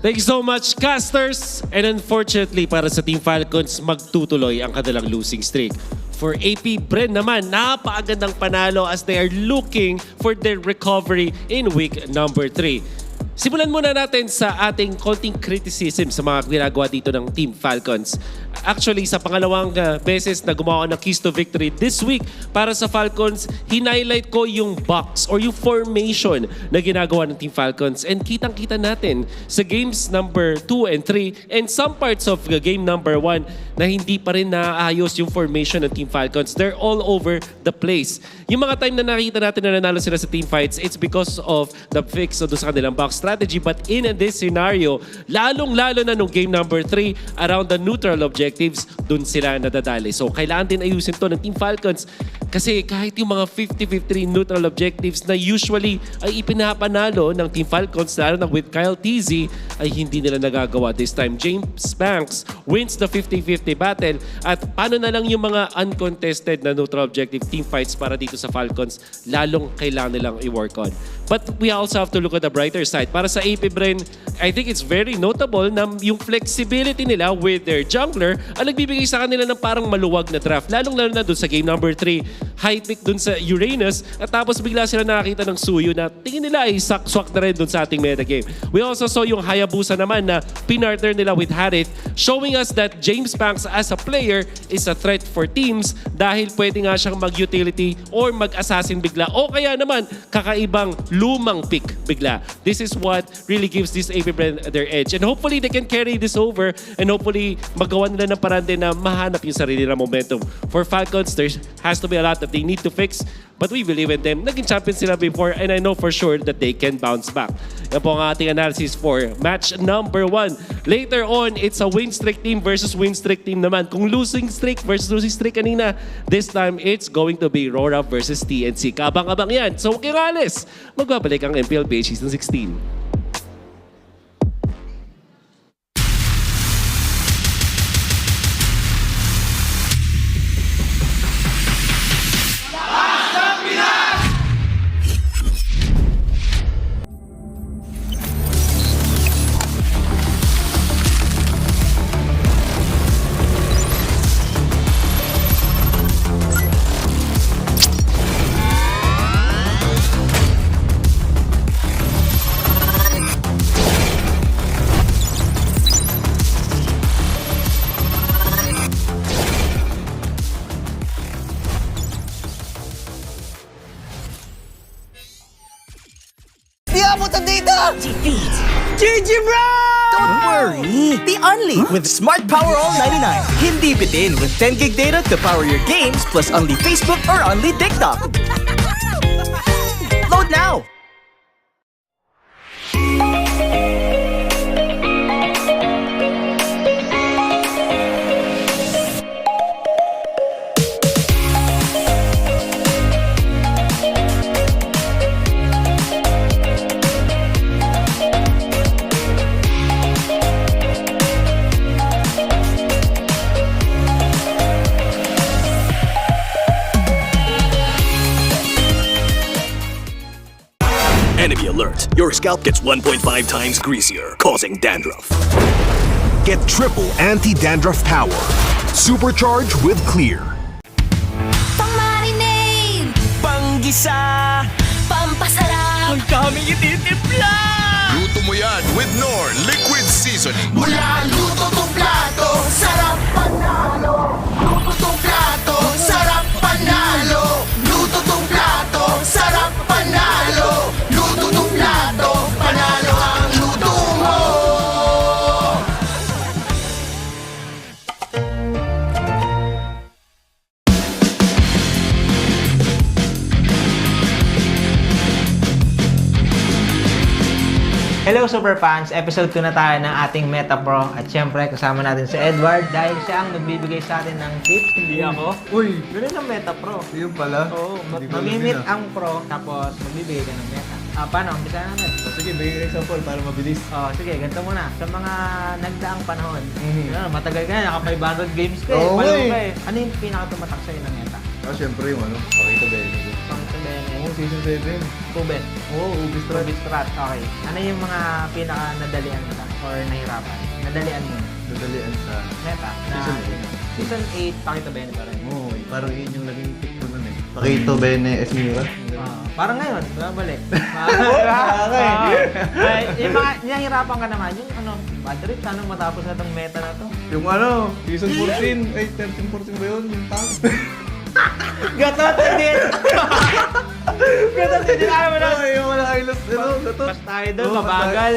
Thank you so much, casters! And unfortunately, para sa Team Falcons, magtutuloy ang kanilang losing streak. For AP Bren naman, napakagandang panalo as they are looking for their recovery in week number 3. Simulan muna natin sa ating konting criticism sa mga ginagawa dito ng Team Falcons. Actually, sa pangalawang beses na gumawa ng keys to victory this week para sa Falcons, hinighlight ko yung box or yung formation na ginagawa ng Team Falcons. And kitang-kita natin sa games number 2 and 3 and some parts of game number 1 na hindi pa rin naayos yung formation ng Team Falcons. They're all over the place. Yung mga time na nakita natin na nanalo sila sa team fights, it's because of the fix o sa kanilang box strategy. But in this scenario, lalong-lalo na nung game number 3 around the neutral objectives, dun sila nadadali. So kailangan din ayusin to ng Team Falcons kasi kahit yung mga 50-50 neutral objectives na usually ay ipinapanalo ng Team Falcons, lalo na with Kyle TZ, ay hindi nila nagagawa this time. James Banks wins the 50-50 battle at paano na lang yung mga uncontested na neutral objective team fights para dito sa Falcons, lalong kailangan nilang i-work on. But we also have to look at the brighter side. Para sa AP Bren, I think it's very notable na yung flexibility nila with their jungler ang nagbibigay sa kanila ng parang maluwag na draft. Lalong-lalo na dun sa game number 3, high pick dun sa Uranus at tapos bigla sila nakakita ng Suyo na tingin nila ay swak na rin dun sa ating metagame. We also saw yung Hayabusa naman na pinartner nila with Harith, showing us that James Banks as a player is a threat for teams dahil pwede nga siyang mag-utility or mag-assassin bigla o kaya naman kakaibang lumang pick bigla. This is what really gives this AP Bren their edge. And hopefully they can carry this over and hopefully magawa nila ng paraan din na mahanap yung sarili na momentum. For Falcons, there has to be a lot that they need to fix. But we believe in them. Naging champions sila before and I know for sure that they can bounce back. Yan po ang ating analysis for match number 1. Later on, it's a win streak team versus win streak team naman. Kung losing streak versus losing streak kanina, this time it's going to be RORA versus TNC. Kabang-abang yan. So, Kirales, magbabalik ang MPL PH Season 16. GG bro! Don't worry, be only with Smart Power All 99. Hindi bitin with 10 gig data to power your games plus only Facebook or only TikTok. Load now! Enemy alert. Your scalp gets 1.5 times greasier, causing dandruff. Get triple anti-dandruff power. Supercharged with Clear. Pang-marinade, Panggisa, pampasarap, ang daming ititimpla. Luto mo yan with Knorr Liquid Seasoning. mula luto tong plato, sarap panalo. Luto tong plato, sarap panalo. Luto tong plato, sarap panalo. Luto tong plato, panalo ang luto mo. Hello Super Fans! Episode 2 na tayo ng ating Meta Pro at syempre kasama natin si Edward dahil siya ang nagbibigay sa atin ng tips, hindi ako. Uy! Ganun ang Meta Pro. Yun pala. Oo, Hindi ko alam mamimit yun, ah. ang Pro tapos magbibigay ka ng Meta. Paano? Umpisa natin. Sige, bigyan example para mabilis. Sige, ganito muna. Sa mga nagdaang panahon, matagal ka na, naka 500 games ka Oo, Palo eh. ka Ano yung pinakatumatak sa'yo ng Meta? Siyempre yung pakita Bene. Pangit Bene. Oo, season 7. Ubet. Oo, Ubis Strat. Ubis Strat. Okay. Ano yung mga pinaka-nadalian nila or nahirapan? Nadalian mo. Nadalian sa Meta. Season Season 8, Pakita Bene pa rin. Oo, parang yun yung naging pick ko nun eh. Pakita Bene, Esmira. Parang ngayon, balik. Okay. Yung mga nahihirapan ka naman, yung bad trip, sana matapos na itong meta na to. Yung season 14, 13-14 ba yun? Yung tao. Gatot din! Gatot din! Ayaw mo na! Yung walang highlights, gatot. Pas tayo doon, mabagal.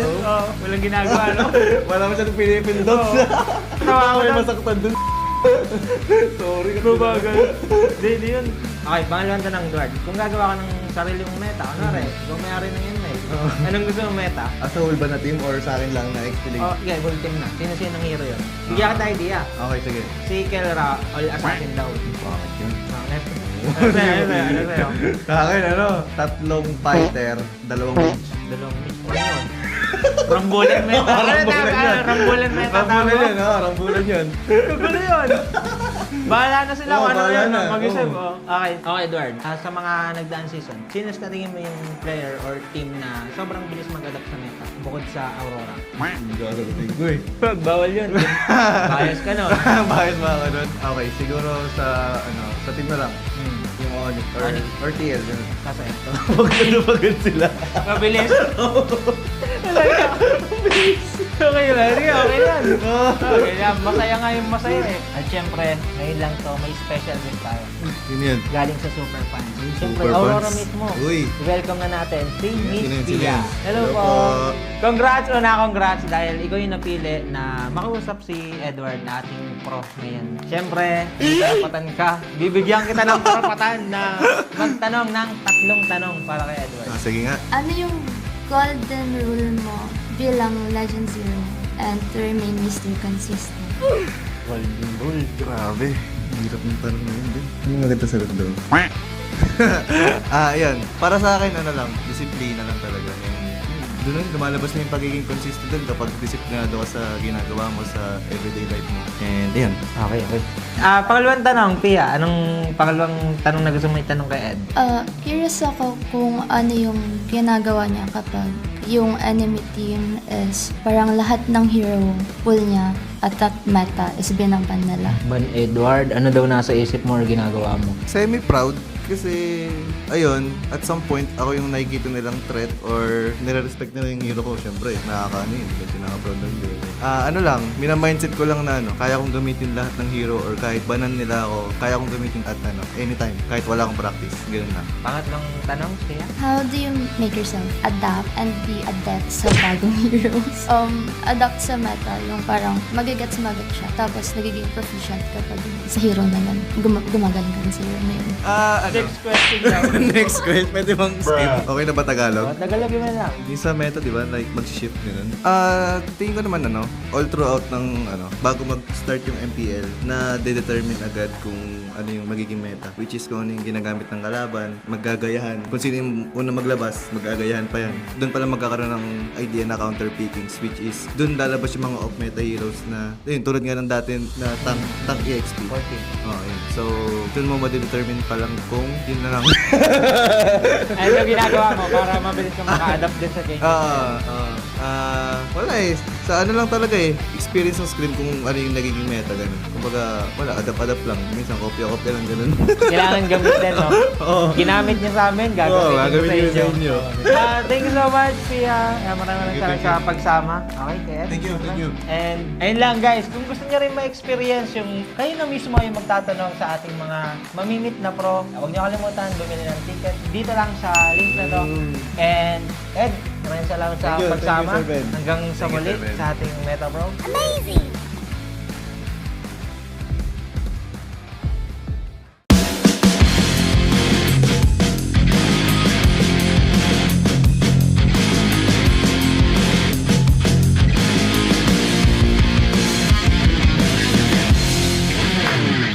Walang ginagawa, no? Wala masyadong pinipindot. Tawa ko May lang. masaktan dun. Sorry. Mabagal. Hindi yun. Okay, pangalawang tanong, Edward. Kung gagawa ka ng sarili mong meta, kung may-ari ng inmate, anong gusto mong meta? As a whole ba na team or sa akin lang na explain? Okay, full team na. Sino ng hero yun? Bigyan kita idea. Okay, sige. Si Kelra, all assassin daw. Bakit yun? Ano sa'yo? Sa akin, tatlong fighter, dalawang mage. Dalawang mage. Ano yun? Rambulan meta. Rambulan meta. Rambulan yun. Kagulo yun. Bahala na sila kung ano bahala yun. na. Mag-isip. Okay, Edward. Sa mga nagdaan season, sino sa tingin mo yung player or team na sobrang bilis mag-adapt sa meta bukod sa Aurora? Gagawin ko eh. Bawal yun. Bias ka no? Bias ba ako doon? Okay, siguro sa team na lang. Yung Onyx or TL. Kasi ito. Pagod sila. Mabilis. Mabilis. Okay lang. Okay lang. Okay lang. Masaya nga yung masaya eh. At syempre, ngayon lang to, may special din tayo. Yun yun. Galing sa Super Fans. Syempre, Super Aurora Fans. mismo. Uy. Welcome na natin si Miss Sino Pia. yun? Hello po. Congrats dahil ikaw yung napili na makausap si Edward na ating prof ngayon. Syempre, may karapatan ka. Bibigyan kita ng karapatan na magtanong ng 3 tanong para kay Edward. Sige nga. Ano yung golden rule mo bilang Legend Zero and to remain Mr. Consistent? Golden rule. Grabe. Hirap ng tanong na yun din. Ano yung maganda sagot doon? Yan. Para sa akin, disiplina lang talaga. Doon lumalabas na yung pagiging consistent doon kapag disiplinado ka sa ginagawa mo sa everyday life mo. And yan. Okay. Pangalawang tanong, Pia. Anong pangalawang tanong na gusto mo itanong kay Ed? Curious ako kung ano yung ginagawa niya kapag yung enemy team is parang lahat ng hero pool niya at that meta is binaban nila. Edward, ano daw nasa isip mo or ginagawa mo? Semi-proud kasi, ayun, at some point, ako yung nakikita nilang threat or nire-respect nila yung hero ko. Siyempre, nakakaano yun, kasi nakaka-proud lang din. Mina-mindset ko lang na kaya kong gamitin lahat ng hero or kahit banan nila ako, kaya kong gamitin at anytime, kahit wala akong practice. Ganun lang. Pangatlong tanong, Pia? How do you make yourself adapt and be adept sa bagong heroes? Adapt sa meta, yung parang magigets siya, tapos nagiging proficient kapag sa hero na yun. Gumagaling ka sa hero na yun. Next question lang. Next question, pwede bang skip? Okay na ba Tagalog? Tagalog yun lang. Yung sa meta, di ba? Like, mag-shift ganun. Tingin ko naman, all throughout ng bago mag-start yung MPL na de-determine agad kung ano yung magiging meta, which is kung ano yung ginagamit ng kalaban, maggagayahan. Kung sino yung una maglabas, maggagayahan pa yan. Doon pala magkakaroon ng idea na counter pickings, which is doon lalabas yung mga off-meta heroes na yun, tulad nga ng dati na tank EXP. Yun. So, doon mo ma-determine pa lang kung yun na lang. Ano yung ginagawa mo para mabilis ka maka-adapt din sa game? Wala eh. Sa ano lang talaga eh. Experience ng screen kung ano yung nagiging meta, ganun. Kumbaga, wala, adapt lang. Minsan kopya-kopya lang, ganun. Kailangan gamit din, no? Ginamit niyo sa amin, gagamitin sa inyo. Thank you so much, Pia. Maraming salamat sa pagsama. Okay, Ted? Thank you. And ayun lang guys, kung gusto niyo rin ma-experience yung kayo na mismo yung magtatanong sa ating mga mamimit na pro, huwag niyo kalimutan, bumili ng ticket. Dito lang sa link na to. And Ed, maraming salamat sa pagsama. Hanggang sa muli sa ating Meta Pro. Amazing!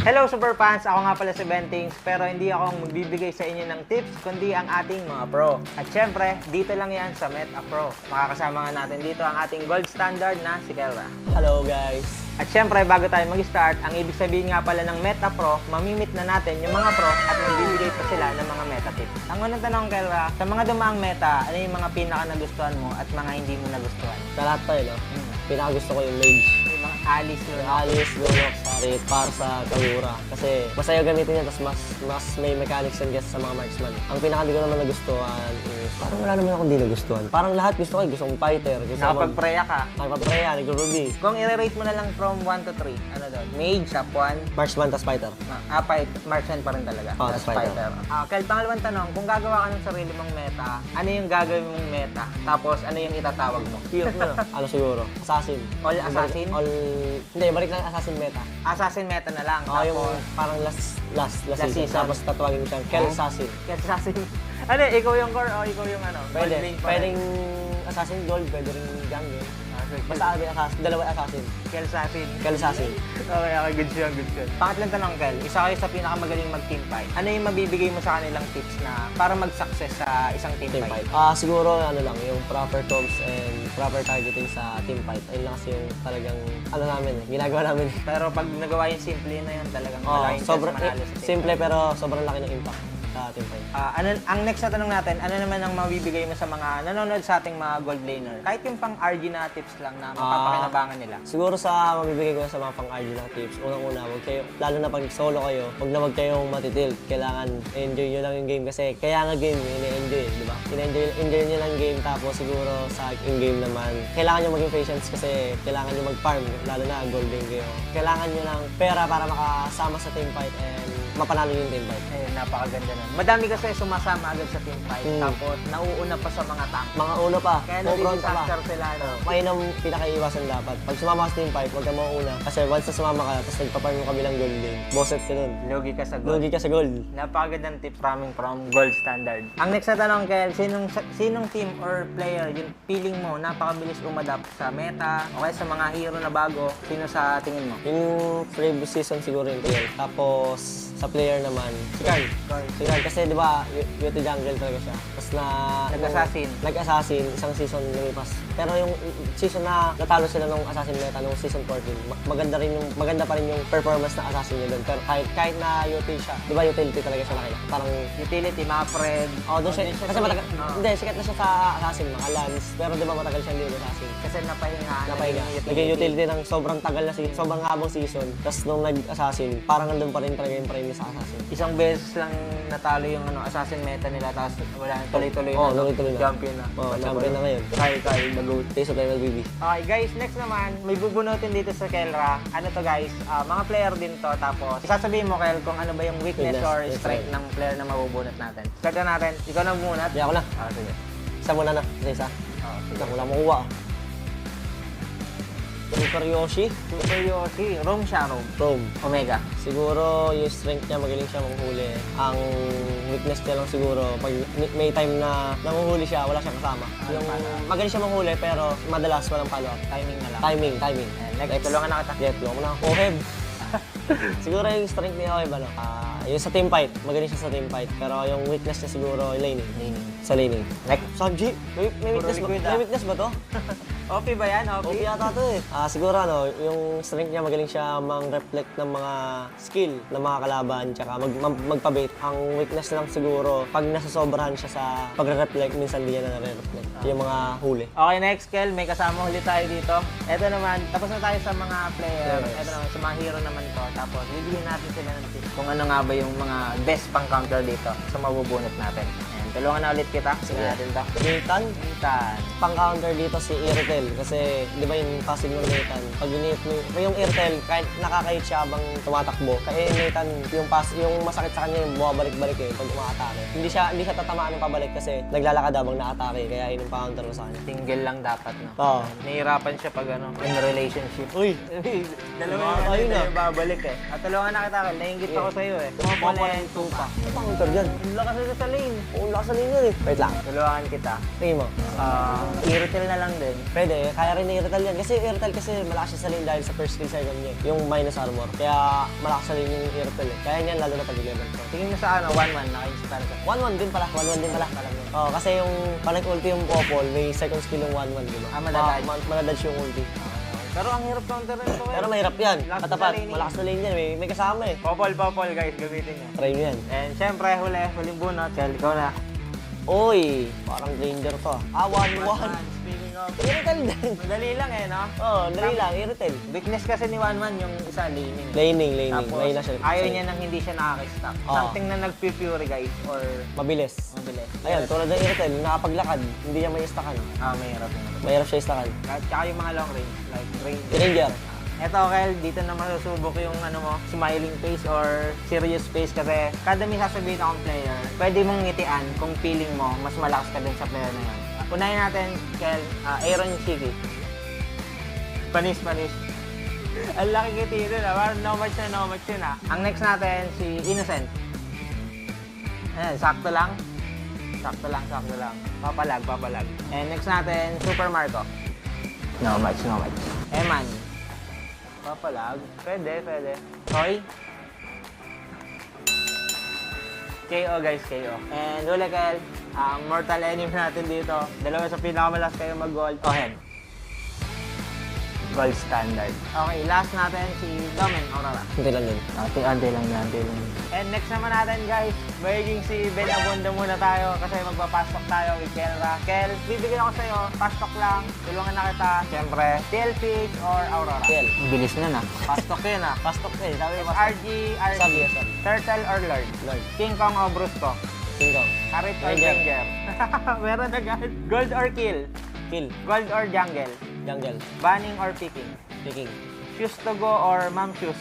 Hello Super Fans! Ako nga pala si Bentings, pero hindi ako magbibigay sa inyo ng tips, kundi ang ating mga pro. At syempre, dito lang yan sa Meta Pro. Makakasama nga natin dito ang ating gold standard na si Kelra. Hello guys! At syempre, bago tayo mag-start, ang ibig sabihin nga pala ng Meta Pro, mamimit na natin yung mga pro at magbibigay pa sila ng mga meta tips. Ang unang tanong, Kelra, sa mga dumaang meta, ano yung mga pinaka nagustuhan mo at mga hindi mo nagustuhan? Sa lahat pa no? Pinaka gusto ko yung mage. Yung mga Alice, Lunok, Sarit, Parsa, Kagura. Kasi masaya gamitin yan, tapos mas may mechanics yan guess sa mga marksman. Ang pinaka di ko naman nagustuhan is, parang wala naman akong di nagustuhan. Parang lahat gusto ko, gusto kong fighter. Nakapag-preya ka? Nakapag-preya, nag-ruby. Kung i-rate mo na lang from 1 to 3, ano doon? Mage, top 1? Marksman, tas fighter. Marksman pa rin talaga. Tas fighter. Kyle, pangalawang tanong, kung gagawa ka ng sarili mong meta, ano yung gagawin mong meta? Tapos, ano yung itatawag mo? Ano siguro? Assassin. All assassin? Hindi, balik lang assassin meta. Assassin meta na lang. Oo, yung parang last season. Tapos tatawagin mo siyang Kel Assassin. Kel Assassin. Ano, ikaw yung core o ikaw yung ano? Pwedeng assassin gold, pwede rin ganyan. Basta dalawa assassin. Kel Assassin. Kel Assassin. Okay, good yun. Pangatlong tanong, Kel. Isa kayo sa pinakamagaling mag-team fight. Ano yung mabibigay mo sa kanilang tips na para mag-success sa isang team fight? Siguro ano lang, yung proper comms and proper targeting sa team fight. Ayun lang kasi yung talagang ginagawa namin. Pero pag nagawa yung simple na yun, talagang malaking chance manalo sa team. Simple pero sobrang laki ng impact sa team fight. Ang next na tanong natin, ano naman ang mabibigay mo sa mga nanonood sa ating mga gold laner? Kahit yung pang-RG na tips lang na mapapakinabangan nila. Siguro sa mabibigay ko sa mga pang-RG na tips, unang-una, wag kayo, lalo na pag solo kayo, wag kayong matitilt. Kailangan enjoy nyo lang yung game kasi kaya nga game, ini-enjoy, di ba? Enjoy nyo lang game, tapos siguro sa in-game naman, kailangan nyo maging patience kasi kailangan nyo mag-farm, lalo na gold game kayo. Kailangan nyo ng pera para makasama sa team fight and mapanalo yung team fight. Napakaganda nun. Madami kasi sumasama agad sa team fight, tapos nauuna pa sa mga tank. Mga una pa. Kaya nadi-disaster sila. Ayun ang pinakaiwasan dapat. Pag sumama ka sa team fight, huwag ka mauuna. Kasi once na sumama ka, tapos nagpaparm yung kabilang gold game, bosset ka nun. Lugi ka sa gold. Napakagandang tips from gold standard. Ang next na tanong, Kel, sinong team or player yung feeling mo napakabilis umadapt sa meta o kaya sa mga hero na bago, sino sa tingin mo? Yung previous season siguro yung player. Tapos sa player naman, si Carl. Kasi di ba, UT jungle talaga siya. Tapos nag-assassin, isang season lumipas. Pero yung season na natalo sila nung assassin meta nung season 14, maganda pa rin yung performance ng assassin niya doon. Pero kahit na UT siya, di ba utility talaga siya nakita? Parang utility, mga friend. Doon siya. Kasi matagal, hindi, sikat na siya sa assassin, mga lance. Pero di ba matagal siya hindi assassin? Kasi napahinga. Naging utility ng sobrang tagal na sobrang habang season. Tapos nung nag-assassin, parang nandun pa rin talaga yung prime sa assassin. Isang beses lang natalo yung assassin meta nila, tapos wala tuloy-tuloy na. Tuloy-tuloy na. Champion na. Champion na ngayon. Kyle, the-goat. Taste of MLBB. Okay guys, next naman, may bubunutin dito sa Kelra. Ano to guys, mga player din to, tapos isasabihin mo, Kel, kung ano ba yung weakness or strength ng player na mabubunot natin. Start na natin. Ikaw na bumunot? Di ako na. Sige. Isa muna na. Isa. Wala mo kuha. Super Yoshi. Rome siya, Rome. Rome. Omega. Siguro yung strength niya, magaling siya manghuli. Ang weakness niya lang siguro, pag may time na nanguhuli siya, wala siyang kasama. Yung magaling siya manghuli, pero madalas walang follow-up. Timing na lang. Timing. Next, tulungan na kita. Yeah, tulungan mo na. Oheb. Siguro yung strength niya, Oheb, ano? Yung sa team fight, magaling siya sa team fight. Pero yung weakness niya siguro, laning. Sa laning. Next. Sanji, may weakness ba? May weakness ba to? OP ba yan? OP yata to eh. Siguro ano, yung strength niya magaling siya mang-reflect ng mga skill ng mga kalaban tsaka magpabait. Ang weakness lang siguro, pag nasasobrahan siya sa pagre-reflect, minsan hindi niya na nare-reflect. Yung mga huli. Okay, next, Kel. May kasama ulit tayo dito. Ito naman, tapos na tayo sa mga player. Ito naman, sa mga hero naman to. Tapos, bibigyan natin sila ng tips kung ano nga ba yung mga best pang-counter dito sa mabubunot natin. Tulungan na ulit kita. Sige natin ito. Nathan. Pang-counter dito si Irtel. Kasi, di ba yung passive ng Nathan? Pag ginit mo, yung Irtel, kahit nakakahit siya habang tumatakbo. Kaya Nathan, yung masakit sa kanya yung bumabalik-balik eh pag umaatake. Hindi siya tatamaan ng pabalik kasi naglalakad habang naatake. Kaya yun yung pang-counter mo sa kanya. Single lang dapat, no? Oo. Nahihirapan siya pag in relationship. Uy! Dalawa yung babalik eh. At tulungan na kita, Kel. Nainggit ako sa'yo eh. Tumapala yung tupa. Ano pang-counter dyan? Ang lakas na sa lane. Sa linya eh. Wait lang. Tulungan kita. Tingin mo. Irrital na lang din. Pwede. Kaya rin Irrital yan. Kasi Irrital kasi malakas siya sa lane dahil sa first skill side niya. Yung minus armor. Kaya malakas sa lane yung Irrital eh. Kaya niyan lalo na pag-level. Tingin mo sa 1-1. Naka-inspire ka. 1-1 din pala. 1-1 din pala. Kasi yung pag ulti yung Popol, may second skill yung 1-1 di ba? Madadodge yung ulti. Pero ang hirap counter rin ito. Pero mahirap yan. Katapat. Malakas na lane yan. May kasama eh. Popol guys. Gamitin niya. Try mo yan. And syempre, huling bunot. Kel, ikaw na. Oy, parang danger to. 1-1. Speaking of... Irrital din. Madali lang eh, no? Oo, dali lang. Irrital. Weakness kasi ni 1-1 yung isa, laning. Laning. Tapos, Mahina siya. ayaw niya nang hindi siya nakaka-stop. Something na nag-fury guys, or... Mabilis. Ayan, tulad ng Irrital, nakapaglakad, hindi niya may istakan. Mahirap. Mahirap siya istakan. Tsaka yung mga long range, like Ranger. Eto, Kel, dito na masusubok yung smiling face or serious face kasi kada may sasabihin akong player, pwede mong ngitian kung feeling mo mas malakas ka din sa player na yun. Unahin natin, Kel, Aaron Chiki. Panis. Ang laki ngiti doon, parang no match yun ah. Ang next natin, si Innocent. Ayan, sakto lang. Papalag. And next natin, Super Marco. No match. Eman. Papalag. Pwede. Toy. KO guys, KO. And huli, Kel, ang mortal enemy natin dito. Dalawa sa pinakamalakas kayo mag-gold. Ohen. Gold standard. Okay, last natin si Domen Aurora. Hindi lang din. Ante lang. And next naman natin guys, magiging si Ben Abonda muna tayo kasi magpapastok tayo with Kelra. Kel, bibigyan ako sa'yo, pastok lang, tulungan na kita. Siyempre, TL Peach or Aurora? TL. Bilis na na. Pastok yun ah. Pastok eh. Sabi mo. RG. Sabi. Turtle or Lord? King Kong o Brusco? King Kong. Karit or Ranger? Meron agad. Gold or kill? Kill. Gold or jungle? Jungle. Banning or picking? Picking. Shoes to go or mom shoes?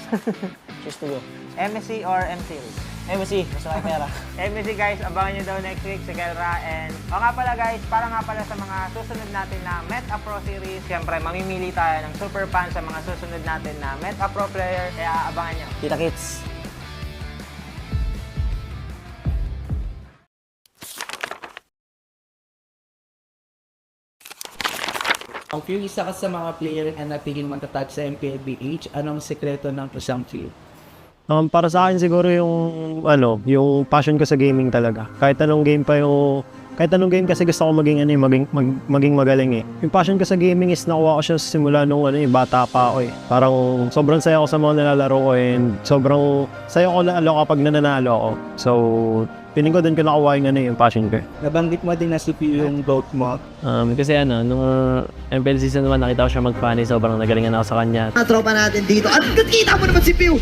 Shoes to go. MSC or MCL? MSC, mas malaki pera. MSC guys, abangan nyo daw next week si Kelra. And nga pala guys, para nga pala sa mga susunod natin na Meta Pro Series, siyempre mamimili tayo ng super fan sa mga susunod natin na Meta Pro player. Kaya abangan nyo. Kita kits. Kung yung isa ka sa mga player na natigil matatag sa MPLBH, anong sekreto ng isang field? Para sa akin siguro yung passion ko sa gaming talaga. Kahit anong game kasi gusto ko maging magaling eh. Yung passion ko sa gaming is nakuha ko siya simula nung bata pa ako eh. Parang sobrang saya ko sa mga nilalaro ko and sobrang saya ko lalo kapag nananalo ako. So, piling ko din ko nakuha yung passion ko. Nabanggit mo din na si Pio yung GOAT mo. Kasi nung MPL season 1 nakita ko siya mag-funny, sobrang nagalingan ako sa kanya. Ang tropa natin dito. At kita mo naman si Pio!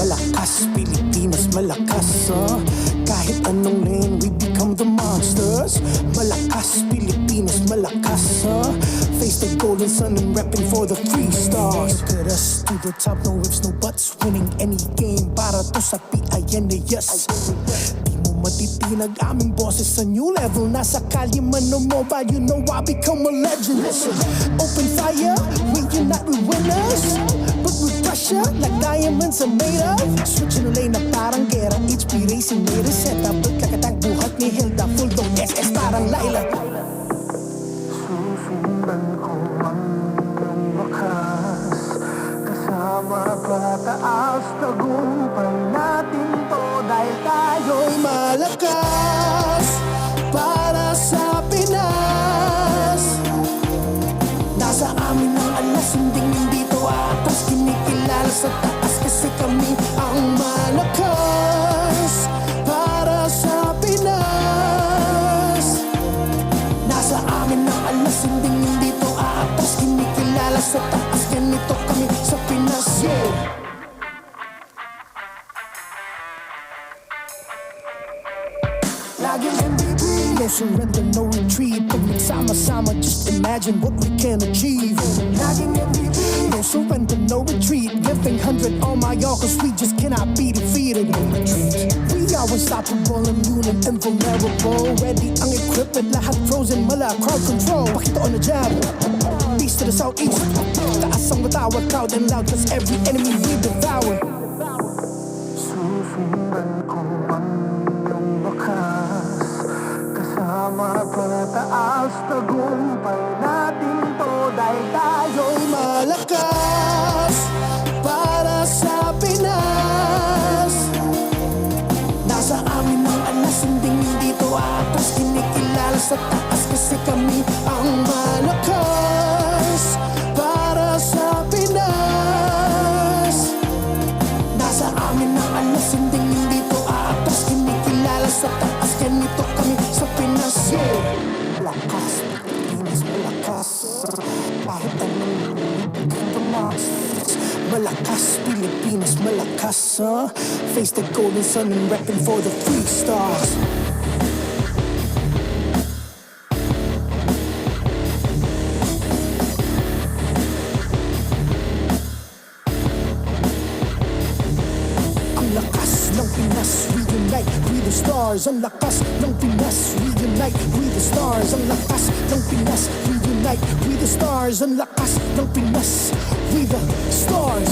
Malakas, Pilipinas, malakas, kahit anong lane, we become the monsters. Malakas, Pilipinas, malakas, face the golden sun and repping for the 3 stars. Look at us, to the top, no ifs, no buts, winning any game para to sa PIN, yes. Di mo matitinag aming boses sa new level. Nasa kalye man o mobile, you know I become a legend. Listen, open fire, we unite, we winners. But with pressure, like diamonds are made of. Switching the lane na parang gera, HP racing may reset up. Kakatang buhat ni Hilda, full dog SS parang Laila. Susundan ko ang iyong wakas, kasama pataas, tagumpay natin to dahil tayo'y malakas para sa Pinas. Nasa amin ang alas, hindi to atas, kinikilala sa taas kasi kami ang malakas para sa Pinas. Nasa amin ang alas, hindi to atas, kinikilala sa taas, ganito kami sa Pinas. Yeah. Laging MVP, no surrender, no retreat. Pag nagsama-sama, just imagine what we can achieve. Laging MVP, no surrender, no retreat. Giving 100 on my all, cause we just cannot be defeated. We are unstoppable, immune and invulnerable. Ready ang equipment, lahat frozen, mala crowd control. Pakita on the jab, east to the southeast. Taas ang matawa, proud and loud, cause every enemy we devour. Susundan ko ang iyong wakas, kasama pataas, tagumpay natin to dahil tayo'y malakas para sa Pinas. Nasa amin ang alas, hindi to atas, kinikilala sa taas kasi kami ang malakas para sa Pinas. Nasa amin ang alas, hindi to atas, kinikilala sa taas, ganito kami sa Pinas. Yeah. Malakas, Pilipinas, malakas, kahit anong monsters. Malakas, Pilipinas, malakas, face the golden sun and repping for the 3 stars. Ang lakas ng Pinas, reunite with the stars. Ang lakas ng Pinas, reunite with the stars. Ang lakas ng Pinas, reunite with the stars. Ang lakas ng Pinas, with the stars.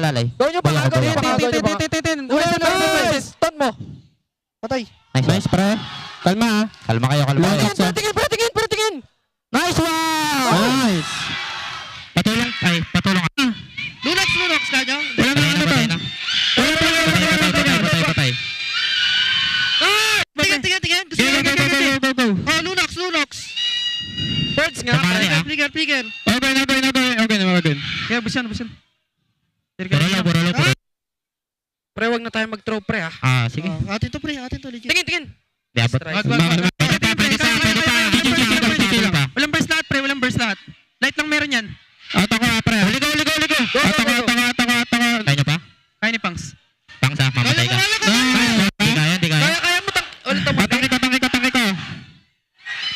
Lalay. Gawin nyo pa, gawin nyo pa. Stun mo. Patay. Nice, pre. Kalma ha. Kalma kayo. Tingin. Nice one! Nice. Patulong. Lunox ka nyo. Patay. Tingin. Go. Oh, Lunox. Birds nga. Flicker. Okay. Kaya, busan. Borolo. Pre, wag na tayo mag-throw, pre, ha? Sige. Atin to, legit. Tingin. Diabot. Walang burst lahat. Light lang meron yan. Ato ko, pre. Ligo. Kaya nyo pa? Kaya ni Pangs. Pangs, ha? Mamatay ka. Di kaya. Kaya mo, ulit mo. Tangki ko.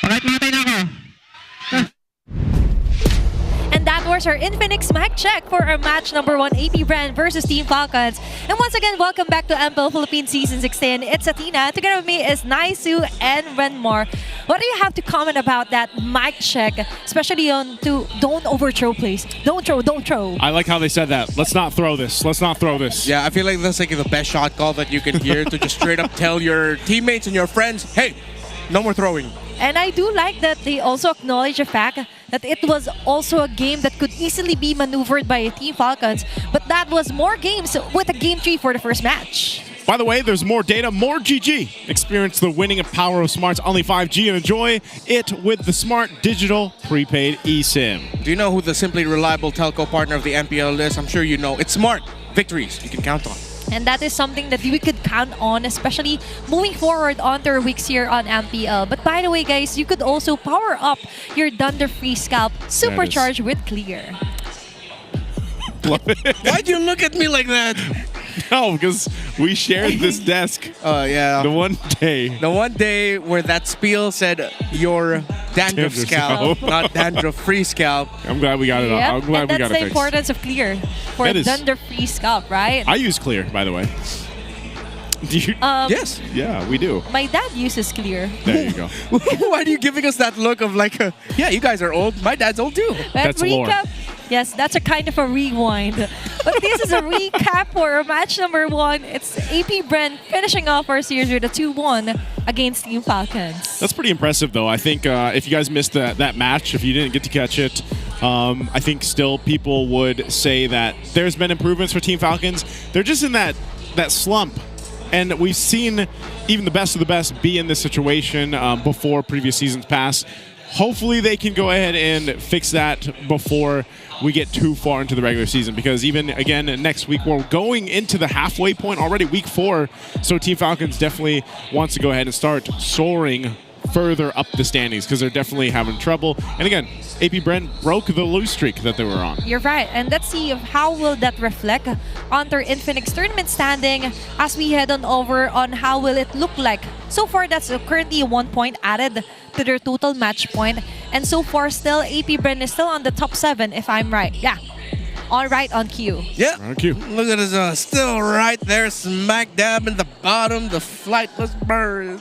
Pakit matay na ako. And that was our Infinix mic check for our match number 1, AP Brand versus Team Falcons. And once again, welcome back to MPL Philippines Season 16. It's Athena. Together with me is Naisu and Renmore. What do you have to comment about that mic check, especially on to don't overthrow, please? Don't throw. I like how they said that. Let's not throw this. Yeah, I feel like that's like the best shot call that you can hear to just straight up tell your teammates and your friends, hey, no more throwing. And I do like that they also acknowledge the fact that it was also a game that could easily be maneuvered by Team Falcons, but that was more games with a game 3 for the first match. By the way, there's more data, more GG. Experience the winning power of Smart's only 5G and enjoy it with the Smart Digital Prepaid eSIM. Do you know who the simply reliable telco partner of the MPL is? I'm sure you know. It's Smart. Victories you can count on. And that is something that we could count on, especially moving forward on their weeks here on MPL. But by the way, guys, you could also power up your Dunder-free scalp supercharged with Clear. Why'd you look at me like that? No, because we shared this desk. Oh, yeah. The one day where that spiel said your dandruff scalp, not dandruff-free scalp. I'm glad we got it Yep. I'm glad and we got that's it the fixed. importance of Clear for That is- Dunder-free scalp, right? I use Clear, by the way. Do you? Yes. Yeah, we do. My dad uses Clear. There you go. Why are you giving us that look of like, yeah, you guys are old. My dad's old too. That's lore. recap. Yes, that's a kind of a rewind. But this is a recap for match number 1. It's AP Brent finishing off our series with a 2-1 against Team Falcons. That's pretty impressive, though. I think if you guys missed that match, if you didn't get to catch it, I think still people would say that there's been improvements for Team Falcons. They're just in that slump. And we've seen even the best of the best be in this situation before previous seasons pass. Hopefully they can go ahead and fix that before we get too far into the regular season, because even, again, next week, we're going into the halfway point already, week 4. So Team Falcons definitely wants to go ahead and start soaring further up the standings, because they're definitely having trouble. And again, AP Brent broke the lose streak that they were on. You're right, and let's see how will that reflect on their Infinix tournament standing as we head on over on how will it look like. So far, that's currently 1 point added to their total match point, and so far still AP Brent is still on the top 7 if I'm right. Yeah, all right on cue. Yeah. On cue. Look at us, still right there, smack dab in the bottom, the flightless bird.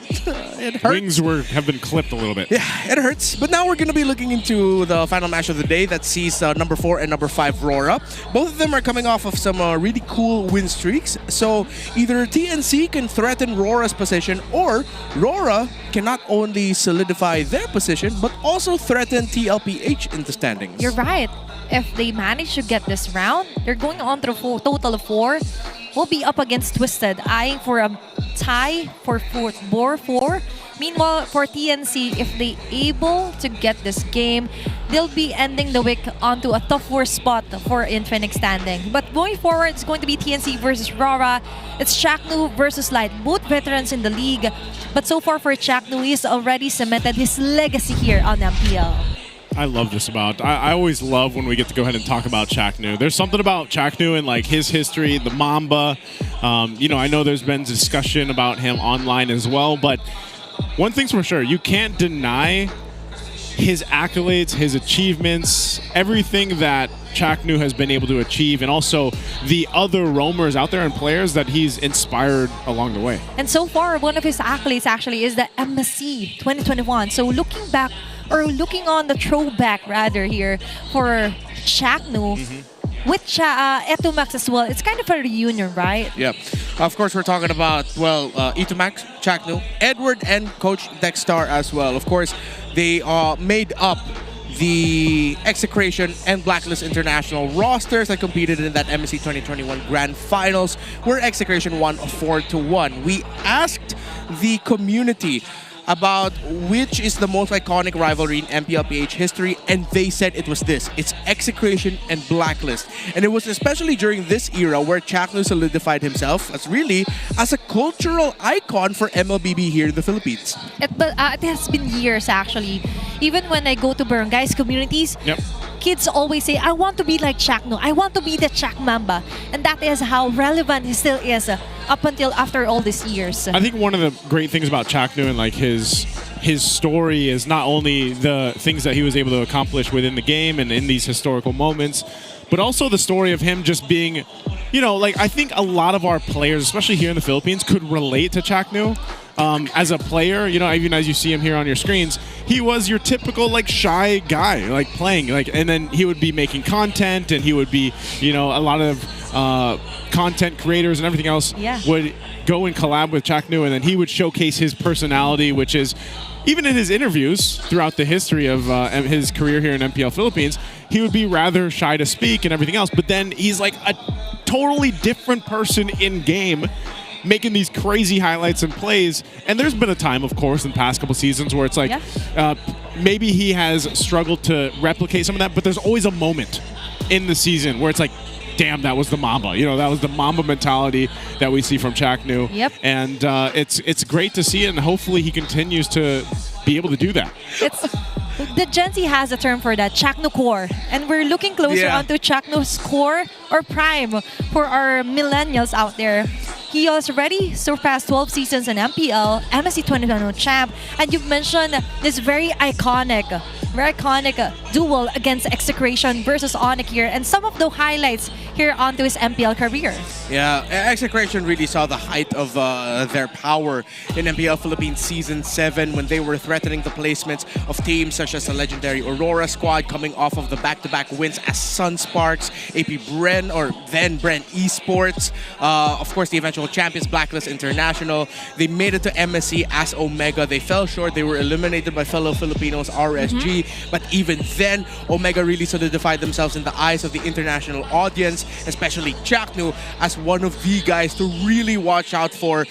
It hurts. Wings have been clipped a little bit. Yeah, it hurts. But now we're going to be looking into the final match of the day that sees number 4 and number 5 RORA. Both of them are coming off of some really cool win streaks. So either TNC can threaten RORA's position, or RORA can not only solidify their position, but also threaten TLPH in the standings. You're right. If they manage to get this round, they're going on to a total of 4. We'll be up against Twisted, eyeing for a tie for 4. Meanwhile, for TNC, if they able to get this game, they'll be ending the week onto a tough worst spot for Infinix standing. But going forward, it's going to be TNC versus RORA. It's Chaknu versus Light, both veterans in the league. But so far for Chaknu, he's already cemented his legacy here on MPL. I love this about. I always love when we get to go ahead and talk about Chaknu. There's something about Chaknu and like his history, the Mamba. I know there's been discussion about him online as well, but one thing's for sure, you can't deny his accolades, his achievements, everything that Chaknu has been able to achieve, and also the other roamers out there and players that he's inspired along the way. And so far, one of his accolades actually is the MSC 2021. So looking back, or looking on the throwback rather here for Chaknu, with Etumax as well, it's kind of a reunion, right? Yep. Of course, we're talking about, Etumax, Chaknu, Edward, and Coach Dexstar as well. Of course, they made up the Execration and Blacklist International rosters that competed in that MSC 2021 Grand Finals, where Execration won 4-1. We asked the community about which is the most iconic rivalry in MPLPH history, and they said it was this. It's Execration and Blacklist. And it was especially during this era where Chaknu solidified himself as a cultural icon for MLBB here in the Philippines. It has been years actually. Even when I go to barangays communities, kids always say, I want to be like Chaknu. I want to be the Chak Mamba. And that is how relevant he still is up until after all these years. I think one of the great things about Chaknu and like his story is not only the things that he was able to accomplish within the game and in these historical moments, but also the story of him just being, I think a lot of our players, especially here in the Philippines, could relate to Chaknu. As a player, even as you see him here on your screens, he was your typical shy guy, playing, and then he would be making content, and he would be, a lot of content creators and everything else would go and collab with Chaknu, and then he would showcase his personality, which is, even in his interviews throughout the history of his career here in MPL Philippines, he would be rather shy to speak and everything else, but then he's like a totally different person in game making these crazy highlights and plays. And there's been a time, of course, in the past couple seasons where it's like maybe he has struggled to replicate some of that, but there's always a moment in the season where it's like, damn, that was the Mamba. You know, that was the Mamba mentality that we see from Chaknu. Yep. And it's great to see, and hopefully he continues to be able to do that. The Gen Z has a term for that, Chaknu core. And we're looking closer onto Chaknu's core or prime for our millennials out there. He has already surpassed 12 seasons in MPL, MSC 2021 champ, and you've mentioned this very iconic duel against Execration versus Onyx here, and some of the highlights here onto his MPL career. Yeah, Execration really saw the height of their power in MPL Philippines Season 7 when they were threatening the placements of teams such as the legendary Aurora squad coming off of the back-to-back wins as Sunsparks, AP or then Bren Esports, of course the eventual champions Blacklist International. They made it to MSC as Omega. They fell short. They were eliminated by fellow Filipinos RSG. But even then, Omega really solidified themselves in the eyes of the international audience, especially Chaknu, as one of the guys to really watch out for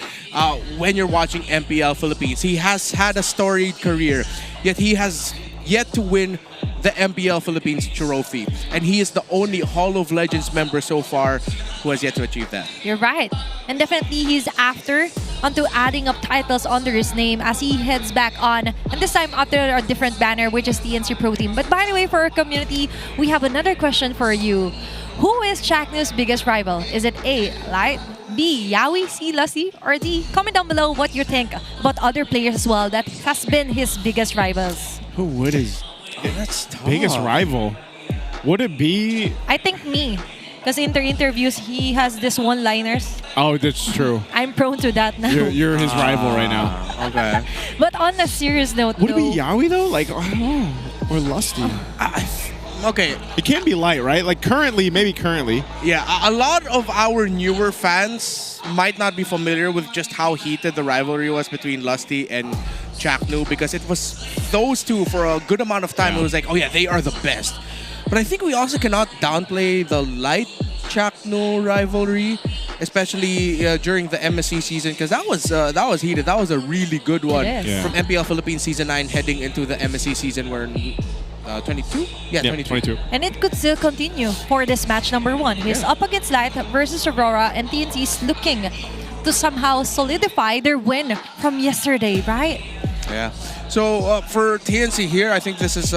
when you're watching MPL Philippines. He has had a storied career, yet he has yet to win the MPL Philippines trophy. And he is the only Hall of Legends member so far who has yet to achieve that. You're right. And definitely he's onto adding up titles under his name as he heads back on, and this time under a different banner, which is TNC Pro Team. But by the way, for our community, we have another question for you. Who is Chaknu's biggest rival? Is it A, Light, B, Yawi, C, Lusty, or D? Comment down below what you think about other players as well that has been his biggest rivals. Who would his that's biggest rival? Would it be? I think me. Because in the interviews, he has this one-liners. Oh, that's true. I'm prone to that now. You're his rival right now. Okay. But on a serious note, would it be Yawi though? Like, I don't know. Or Lusty. Okay. It can't be Light, right? Like maybe currently. Yeah, a lot of our newer fans might not be familiar with just how heated the rivalry was between Lusty and Chaknu, because it was those two for a good amount of time. It was like, oh yeah, they are the best. But I think we also cannot downplay the Light Chaknu rivalry, especially during the MSC season, because that was heated. That was a really good one from MPL Philippines Season 9 heading into the MSC season where 22? Yeah, 22. And it could still continue for this match number 1. He's up against Light versus Aurora, and TNC is looking to somehow solidify their win from yesterday, right? Yeah. So for TNC here, I think this is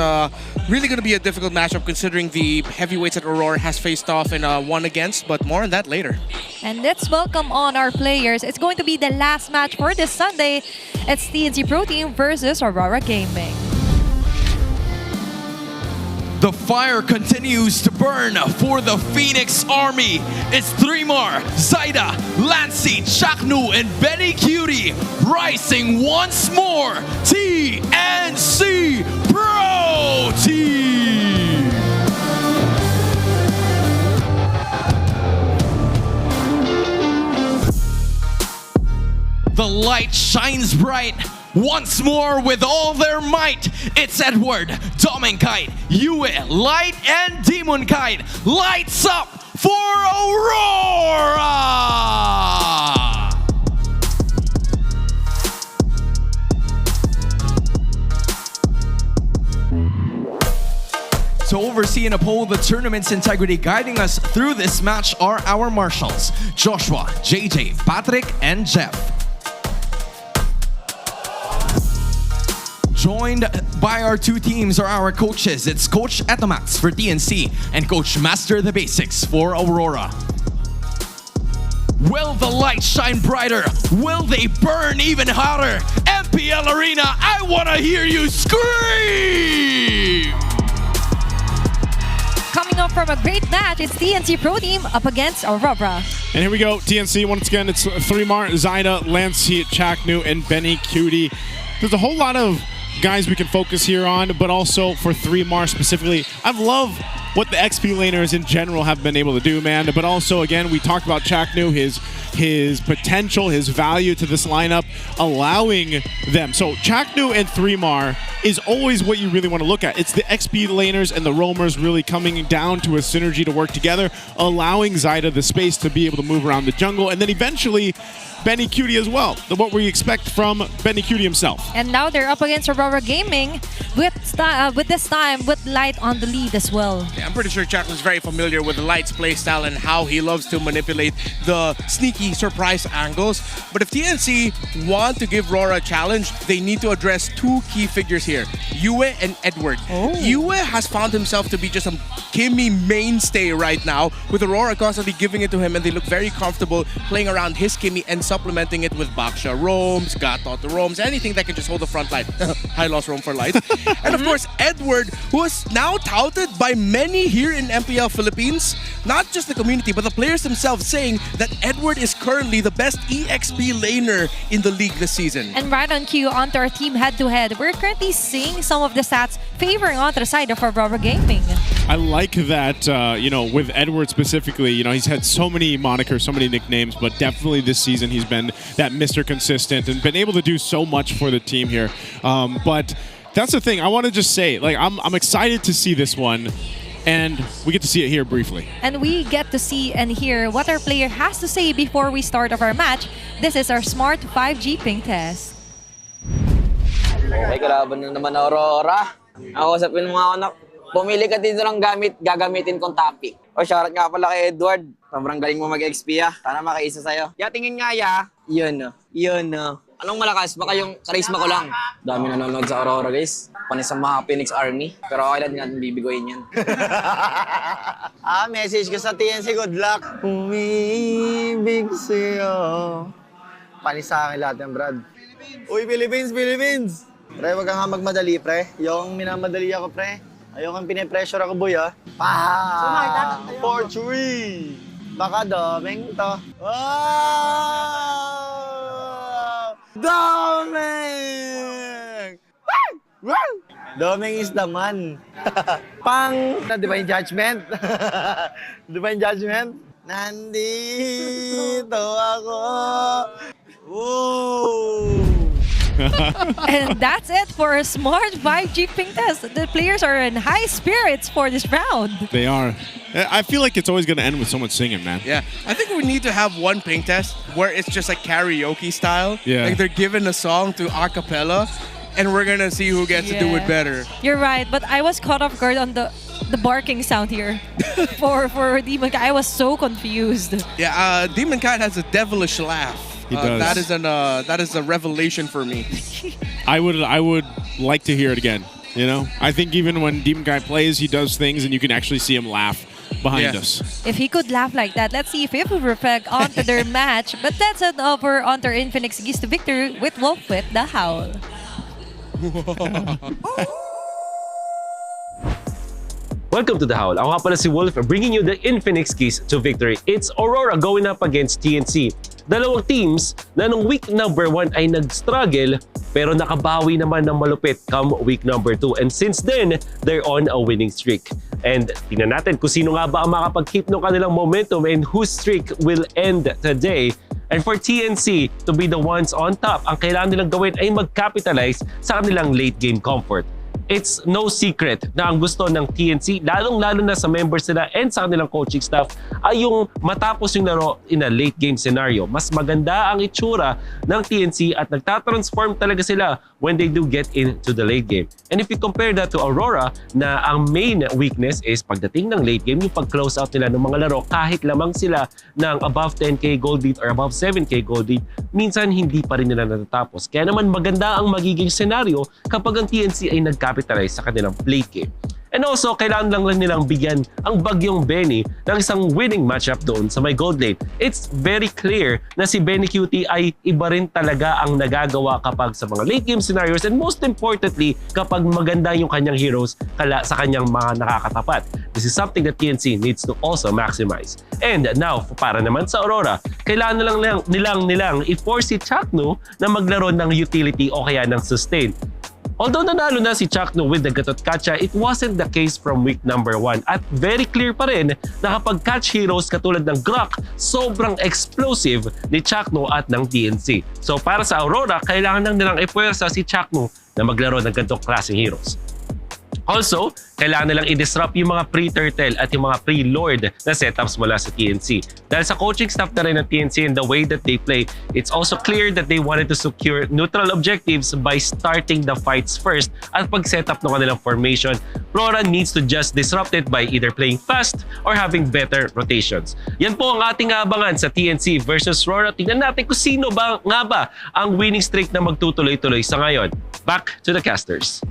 really going to be a difficult matchup considering the heavyweights that Aurora has faced off and won against, but more on that later. And let's welcome on our players. It's going to be the last match for this Sunday. It's TNC Pro Team versus Aurora Gaming. The fire continues to burn for the Phoenix Army. It's Three-Mar, Zaida, Lancy, Chaknu, and Benny Cutie rising once more. TNC Pro Team. The light shines bright once more with all their might. It's Edward, Dominkite, Yue, Light, and Demonkite. Lights up for Aurora! To oversee and uphold the tournament's integrity, guiding us through this match are our marshals, Joshua, JJ, Patrick, and Jeff. Joined by our two teams are our coaches. It's Coach Etomax for TNC and Coach Master the Basics for Aurora. Will the lights shine brighter? Will they burn even hotter? MPL Arena, I want to hear you scream! Coming up from a great match, it's TNC Pro Team up against Aurora. And here we go, TNC once again. It's Three-Mar, Zaida, Lancy, Chaknu, and Benny Cutie. There's a whole lot of guys we can focus here on, but also for Three-Mar specifically. I love what the XP laners in general have been able to do, man. But also, again, we talked about Chaknu, his potential, his value to this lineup, allowing them. So Chaknu and 3mar is always what you really want to look at. It's the XP laners and the roamers really coming down to a synergy to work together, allowing Zyda the space to be able to move around the jungle, and then eventually Benny Cutie as well. What we expect from Benny Cutie himself. And now they're up against Aurora Gaming with this time with Light on the lead as well. Yeah, I'm pretty sure Chuck is very familiar with Light's playstyle and how he loves to manipulate the sneaky surprise angles. But if TNC want to give RORA a challenge, they need to address two key figures here, Yue and Edward. Yue has found himself to be just a Kimmy mainstay right now, with Aurora constantly giving it to him, and they look very comfortable playing around his Kimmy and supplementing it with Baksha roams, Gato roams, anything that can just hold the front line. High loss roam for Light. And of course, Edward, who is now touted by many here in MPL Philippines, not just the community, but the players themselves, saying that Edward is currently the best EXP laner in the league this season. And right on cue, onto our team head-to-head, we're currently seeing some of the stats favoring onto the side of Aurora Gaming. I like that, with Edward specifically, he's had so many monikers, so many nicknames, but definitely this season he's been that Mr. Consistent and been able to do so much for the team here. But that's the thing. I want to just say, I'm excited to see this one, and we get to see it here briefly. And we get to see and hear what our player has to say before we start off our match. This is our Smart 5G ping test. Okay, kalaban na naman Aurora. Ako usapin mo nga anak. Pumili ka dito ng gagamitin kong topic. O, shoutout nga pala kay Edward. Sobrang galing mo mag-XP Sana makaisa sa'yo. Ya, tingin nga ya. Yun no. Anong malakas? Baka yung charisma ko lang. Dami nanonood sa Aurora, guys. Panis sa mga Phoenix Army. Pero okay lang din natin bibigoyin yan. Message ko sa TNC, good luck. Umibig sa'yo. Panis sa akin lahat yan, Brad. Uy, Philippines! Pre, wag ka nga magmadali, pre. Yung minamadali ako, pre. Ayokong pinipressure ako, boy, ha? 4-3! Baka doming to. Oh! Doming! Doming is the man. Pang! Divine Judgment? Divine Judgment? Nandito ako. Woo! And that's it for a Smart 5G ping test. The players are in high spirits for this round. They are. I feel like it's always going to end with someone singing, man. Yeah, I think we need to have one ping test where it's just like karaoke style. Yeah. Like they're given a song to a cappella, and we're going to see who gets to do it better. You're right, but I was caught off guard on the barking sound here for Demon Cat. I was so confused. Yeah, Demon Cat has a devilish laugh. He does. That is a revelation for me. I would like to hear it again. I think even when Demon Guy plays, he does things and you can actually see him laugh behind us. If he could laugh like that, let's see if it will reflect onto their match. But that's it over onto our Infinix Geese to victory with Wolf with the Howl. Welcome to The Howl. Ako nga pala si Wolf, bringing you the Infinix keys to victory. It's Aurora going up against TNC. Dalawang teams na nung week number 1 ay nag-struggle pero nakabawi naman ng malupit come week number 2. And since then, they're on a winning streak. And tingnan natin kung sino nga ba ang makapag-keep ng kanilang momentum and whose streak will end today. And for TNC to be the ones on top, ang kailangan nilang gawin ay mag-capitalize sa kanilang late game comfort. It's no secret na ang gusto ng TNC, lalong-lalo na sa members nila and sa kanilang coaching staff, ay yung matapos yung laro in a late game scenario. Mas maganda ang itsura ng TNC at nagtatransform talaga sila when they do get into the late game. And if you compare that to Aurora, na ang main weakness is pagdating ng late game, yung pag-close out nila ng mga laro, kahit lamang sila ng above 10k gold lead or above 7k gold lead, minsan hindi pa rin nila natatapos. Kaya naman maganda ang magiging scenario kapag ang TNC ay nag-capitalize sa kanilang late game. And also, kailangan lang nilang bigyan ang bagyong Benny ng isang winning matchup doon sa may gold lane. It's very clear na si Benny Cutie ay iba rin talaga ang nagagawa kapag sa mga late game scenarios and most importantly, kapag maganda yung kanyang heroes sa kanyang mga nakakatapat. This is something that TNC needs to also maximize. And now, para naman sa Aurora, kailangan nilang i-force si Chaknu na maglaro ng utility o kaya ng sustain. Although nanalo na si Chakno with the Gatot Kacha, it wasn't the case from week number 1. At very clear pa rin na kapag catch heroes katulad ng Grok, sobrang explosive ni Chakno at ng TNC. So para sa Aurora, kailangan lang nilang ipuwersa si Chakno na maglaro ng ganitong klaseng heroes. Also, kailangan nilang i-disrupt yung mga pre-turtle at yung mga pre-lord na setups mula sa TNC. Dahil sa coaching staff na rin ng TNC and the way that they play, it's also clear that they wanted to secure neutral objectives by starting the fights first at pag-setup ng kanilang formation. RORA needs to just disrupt it by either playing fast or having better rotations. Yan po ang ating abangan sa TNC versus RORA. Tingnan natin kung sino ba nga ba ang winning streak na magtutuloy-tuloy sa ngayon. Back to the casters.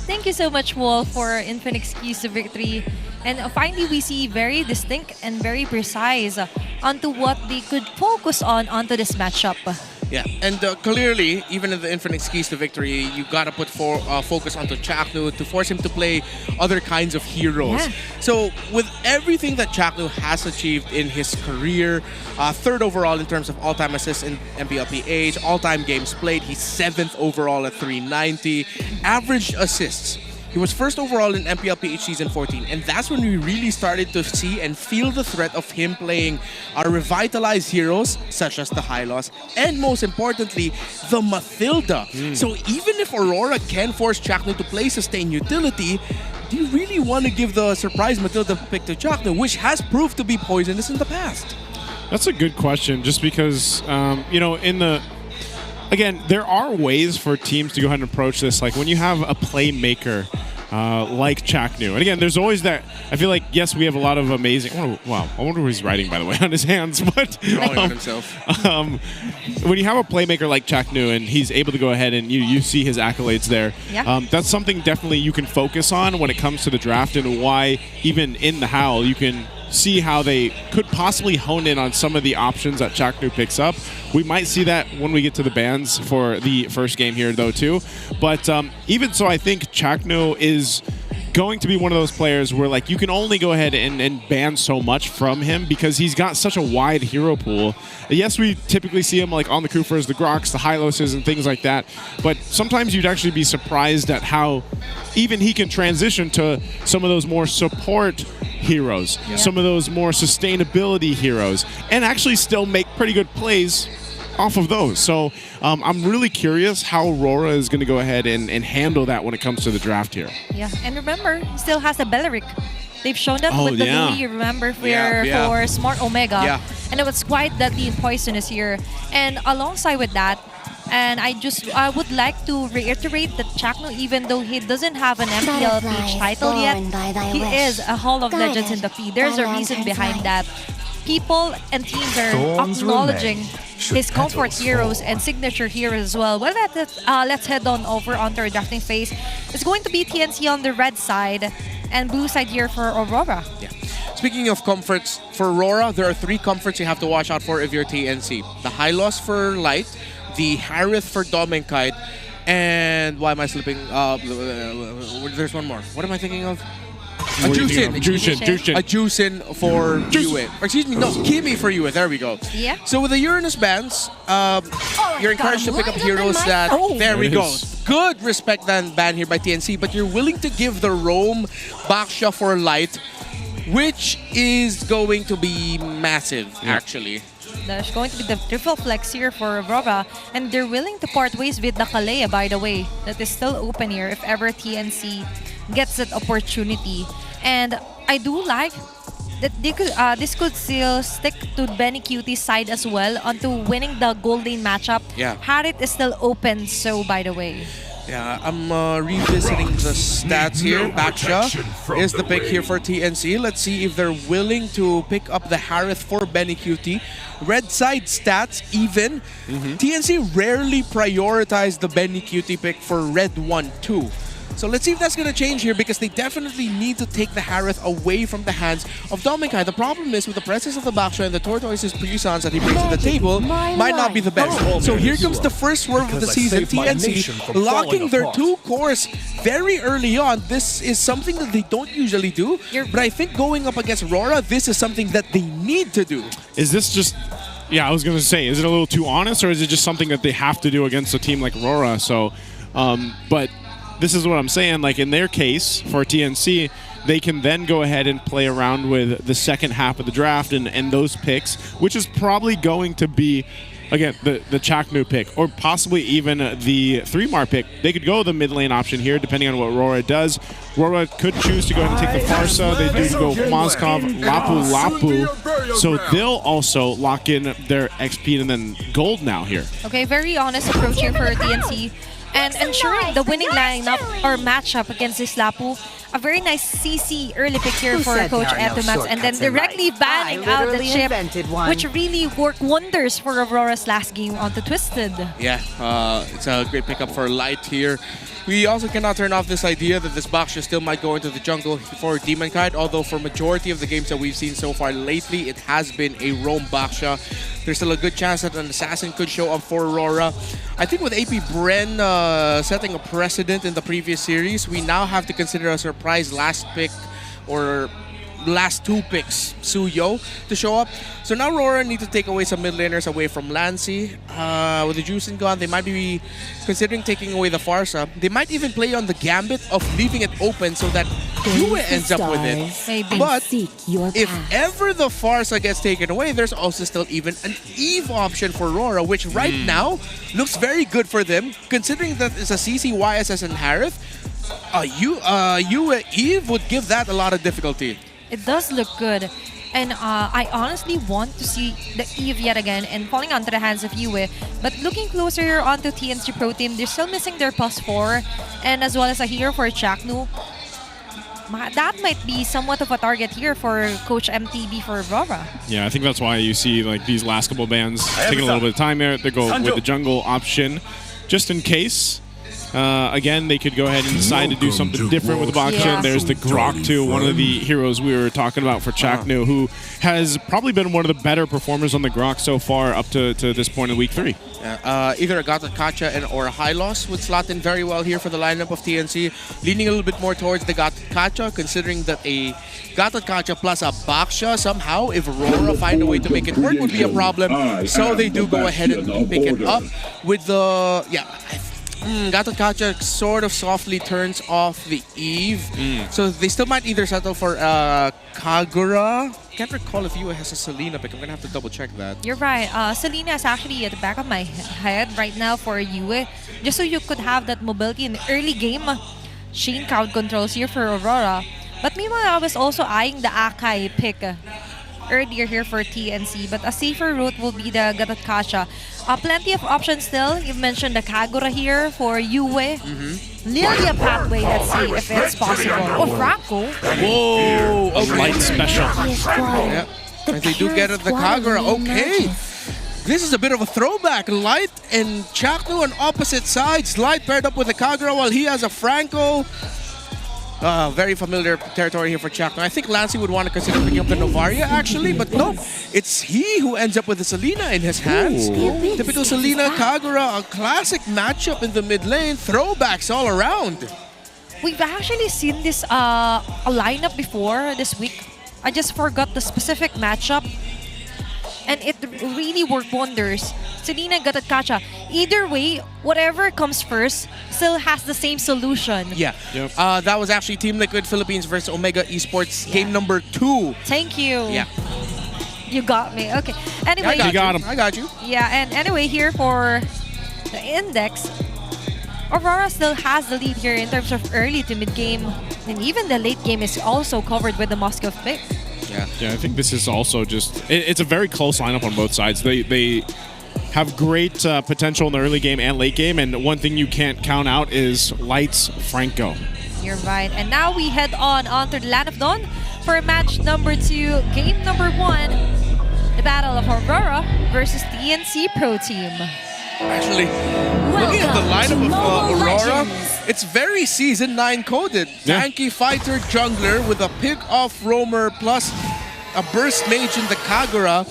Thank you so much, Wall, for Infinix keys to victory. And finally, we see very distinct and very precise onto what they could focus on onto this matchup. Yeah, and clearly, even in the Infinix keys to victory, you gotta put focus onto Chaknu to force him to play other kinds of heroes. Yeah. So, with everything that Chaknu has achieved in his career, 3rd overall in terms of all-time assists in MPLPH, all-time games played, he's 7th overall at 390, average assists. He was 1st overall in MPLPH Season 14, and that's when we really started to see and feel the threat of him playing our revitalized heroes, such as the Hylos, and most importantly, the Mathilda. So even if Aurora can force Chaknu to play sustained utility, do you really want to give the surprise Mathilda pick to Chaknu, which has proved to be poisonous in the past? That's a good question, just because, you know, again, there are ways for teams to go ahead and approach this. Like when you have a playmaker like Chaknu. And again, there's always that. I feel like, yes, we have a lot of amazing. Wow, I wonder who he's writing, by the way, on his hands. But drawing on himself. When you have a playmaker like Chaknu and he's able to go ahead and you see his accolades there, that's something definitely you can focus on when it comes to the draft, and why even in the Howl you can see how they could possibly hone in on some of the options that Chaknu picks up. We might see that when we get to the bans for the first game here, though, too. But even so, I think Chaknu is going to be one of those players where, like, you can only go ahead and ban so much from him because he's got such a wide hero pool. Yes, we typically see him like on the Kufras, the Groks, the Hyloses, and things like that. But sometimes you'd actually be surprised at how even he can transition to some of those more support heroes, some of those more sustainability heroes, and actually still make pretty good plays off of those. So I'm really curious how RORA is going to go ahead and handle that when it comes to the draft here. Yeah, and remember, he still has a Beleric. They've shown that with the Louis, remember, for Smart Omega. Yeah. And it was quite deadly and poisonous here. And alongside with that, and I would like to reiterate that Chaknu, even though he doesn't have an MPL PH title yet, he is a Hall of Legends in the feed. There's a reason behind that. People and teams are acknowledging his comfort heroes and signature heroes as well. Well, let's head on over onto our drafting phase. It's going to be TNC on the red side and blue side here for Aurora. Yeah. Speaking of comforts, for Aurora, there are 3 comforts you have to watch out for if you're TNC. The Hylos for Light, the Harith for Domenkite, and why am I slipping? There's one more. What am I thinking of? A Juicin for Yue. Excuse me, no, Kimi for Yue. There we go. Yeah. So with the Uranus bans, you're encouraged to pick up heroes that... there we go. Good respect ban here by TNC, but you're willing to give the Rome Baksha for Light, which is going to be massive, actually. There's going to be the triple flex here for Aurora, and they're willing to part ways with the Kalea, by the way. That is still open here if ever TNC gets that opportunity. And I do like that this could still stick to Benny Cutie's side as well onto winning the gold lane matchup. Yeah. Harith is still open, so by the way. Yeah, I'm revisiting the stats here. Baksha is the pick here for TNC. Let's see if they're willing to pick up the Harith for Benny Cutie. Red side stats even. TNC rarely prioritize the Benny Cutie pick for Red 1-2. So let's see if that's going to change here, because they definitely need to take the Harith away from the hands of Domenkai. The problem is with the presence of the Baksha and the Tortoise's Puissance that he brings to the table might not be the best. So here comes the first swerve of the season. TNC locking their 2 cores very early on. This is something that they don't usually do, but I think going up against RORA, this is something that they need to do. Is this just Yeah, I was going to say, is it a little too honest, or is it just something that they have to do against a team like RORA? So, but this is what I'm saying. Like in their case for TNC, they can then go ahead and play around with the second half of the draft and those picks, which is probably going to be, again, the Chaknu pick, or possibly even the 3-Mar pick. They could go the mid lane option here, depending on what RORA does. RORA could choose to go ahead and take the Farsa. They do go Moskov, Lapu Lapu. So they'll also lock in their XP and then gold now here. Okay, very honest approach here for TNC. And ensuring the winning lineup or matchup against this Lapu. A very nice CC early pick here for Coach Etumax, and then directly banning out the chip, which really worked wonders for Aurora's last game onto Twisted. Yeah, it's a great pickup for Light here. We also cannot turn off this idea that this Baksha still might go into the jungle for Demon Kite, although for majority of the games that we've seen so far lately, it has been a roam Baksha. There's still a good chance that an assassin could show up for Aurora. I think with AP Bren setting a precedent in the previous series, we now have to consider a surprise last pick or last 2 picks, Suyo, to show up. So now Aurora need to take away some mid laners away from Lancy. With the Juicing gone, they might be considering taking away the Farsa. They might even play on the gambit of leaving it open so that Yue ends up with it. Maybe. But if ever the Farsa gets taken away, there's also still even an Eve option for Aurora, which right now looks very good for them, considering that it's a CC, YSS, and Harith. Yue Eve would give that a lot of difficulty. It does look good. And I honestly want to see the Eve yet again and falling onto the hands of Yue. But looking closer here onto TNC Pro Team, they're still missing their +4 and as well as a hero for Chaknu. That might be somewhat of a target here for Coach MTB for Aurora. Yeah, I think that's why you see like these last couple bands taking a little bit of time there. They go with the jungle option just in case. Again, they could go ahead and decide to do something different with the Baksha. Yeah. There's the Grok too, one of the heroes we were talking about for Chaknu, who has probably been one of the better performers on the Grok so far up to this point in week 3. Either a Gata Kacha or a Hylos would slot in very well here for the lineup of TNC. Leaning a little bit more towards the Gata Kacha, considering that a Gata Kacha plus a Baksha somehow, if Aurora find a way to make it work, would be a problem. So they do go ahead and pick it up with the... Gata Kacha sort of softly turns off the Eve. So they still might either settle for Kagura. Can't recall if Yue has a Selena pick. I'm going to have to double check that. You're right. Selena is actually at the back of my head right now for Yue. Just so you could have that mobility in the early game. Shane crowd controls here for Aurora. But meanwhile, I was also eyeing the Akai pick earlier here for TNC, but a safer route will be the Gata Kacha. Plenty of options still. You've mentioned the Kagura here for Yue. Nearly a pathway, let's see if it's possible. Oh, Franco. Whoa! A light special. Yeah. And they do get the Kagura. Okay. This is a bit of a throwback. Light and Chaknu on opposite sides. Light paired up with the Kagura while he has a Franco. Very familiar territory here for Chaknu. I think Lancy would want to consider picking up the Novaria actually, but no. It's he who ends up with the Selena in his hands. Typical Selena, Kagura, a classic matchup in the mid lane. Throwbacks all around. We've actually seen this a lineup before this week. I just forgot the specific matchup. And it really worked wonders. Selena Gata Kacha. Either way, whatever comes first still has the same solution. Yeah. Yep. That was actually Team Liquid Philippines versus Omega Esports game number 2. Thank you. Yeah. You got me. Okay. Anyway. I got him. I got you. Yeah, and anyway, here for the index, Aurora still has the lead here in terms of early to mid game. And even the late game is also covered with the Moscow pick. Yeah, I think this is also just... It's a very close lineup on both sides. They have great potential in the early game and late game, and one thing you can't count out is Light's Franco. You're right. And now we head onto the Land of Dawn for match number 2, game number 1, the Battle of Aurora versus TNC Pro Team. Actually, looking at the lineup of Aurora, it's very Season 9 coded. Yeah. Tanky fighter jungler with a pick-off roamer plus a burst mage in the Kagura.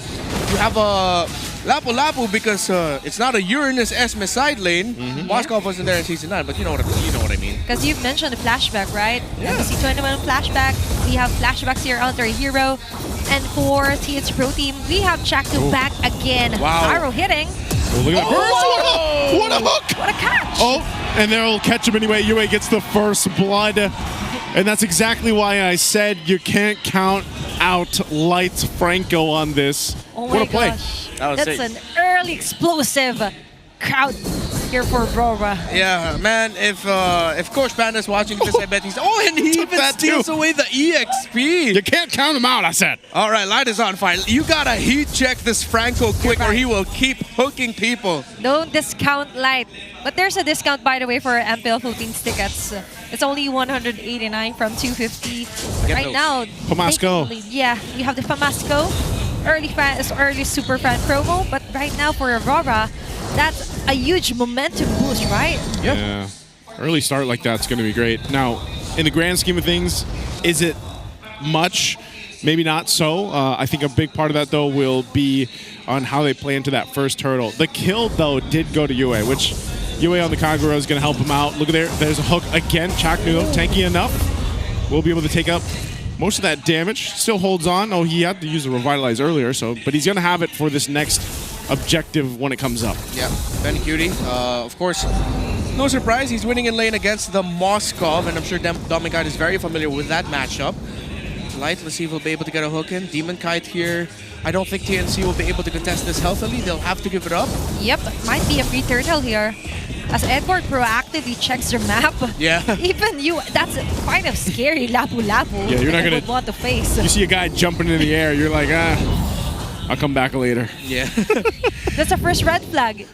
You have a Lapu Lapu because it's not a Uranus Esme side lane. Moskov wasn't there in Season 9, but you know what I mean. Because you've mentioned the flashback, right? Yeah. MC21 flashback. We have flashbacks here on their hero. And for TNC Pro Team, we have Chaknu back again. Wow. Arrow hitting. Oh, look at that. What a hook! What a catch! Oh, and they'll catch him anyway. Yue gets the first blood. And that's exactly why I said you can't count out Light Franco on this. Oh what my a play. gosh. That That's an early explosive crowd here for RORA. Yeah, man, if Coach Panda's watching this, I bet he's... Oh, and he even steals away the EXP. You can't count him out, I said. All right, Light is on fire. You gotta heat check this Franco quick or he will keep hooking people. Don't discount Light. But there's a discount, by the way, for MPL Philippines tickets. It's only 189 from 250. Right now, Pamasco. Yeah, we have the Pamasco early super fan promo. But right now for Aurora, that's a huge momentum boost, right? Yeah. Early start like that's going to be great. Now, in the grand scheme of things, is it much? Maybe not so. I think a big part of that, though, will be on how they play into that first hurdle. The kill, though, did go to Yue, which Yue on the Kagura is going to help him out. Look at there. There's a hook again. Chaknu, tanky enough. We'll be able to take up most of that damage. Still holds on. Oh, he had to use the Revitalize earlier, but he's going to have it for this next objective when it comes up. Yeah, Benny Cutie, of course, no surprise, he's winning in lane against the Moskov, and I'm sure Dominic is very familiar with that matchup. Light, let's see if we'll be able to get a hook in. Demon Kite here. I don't think TNC will be able to contest this healthily. They'll have to give it up. Yep, might be a free turtle here. As Edward proactively checks your map. Yeah. Even you, that's kind of scary, lapu-lapu. Yeah, you're not going to want to face. You see a guy jumping in the air, you're like, I'll come back later. Yeah. That's a first red flag.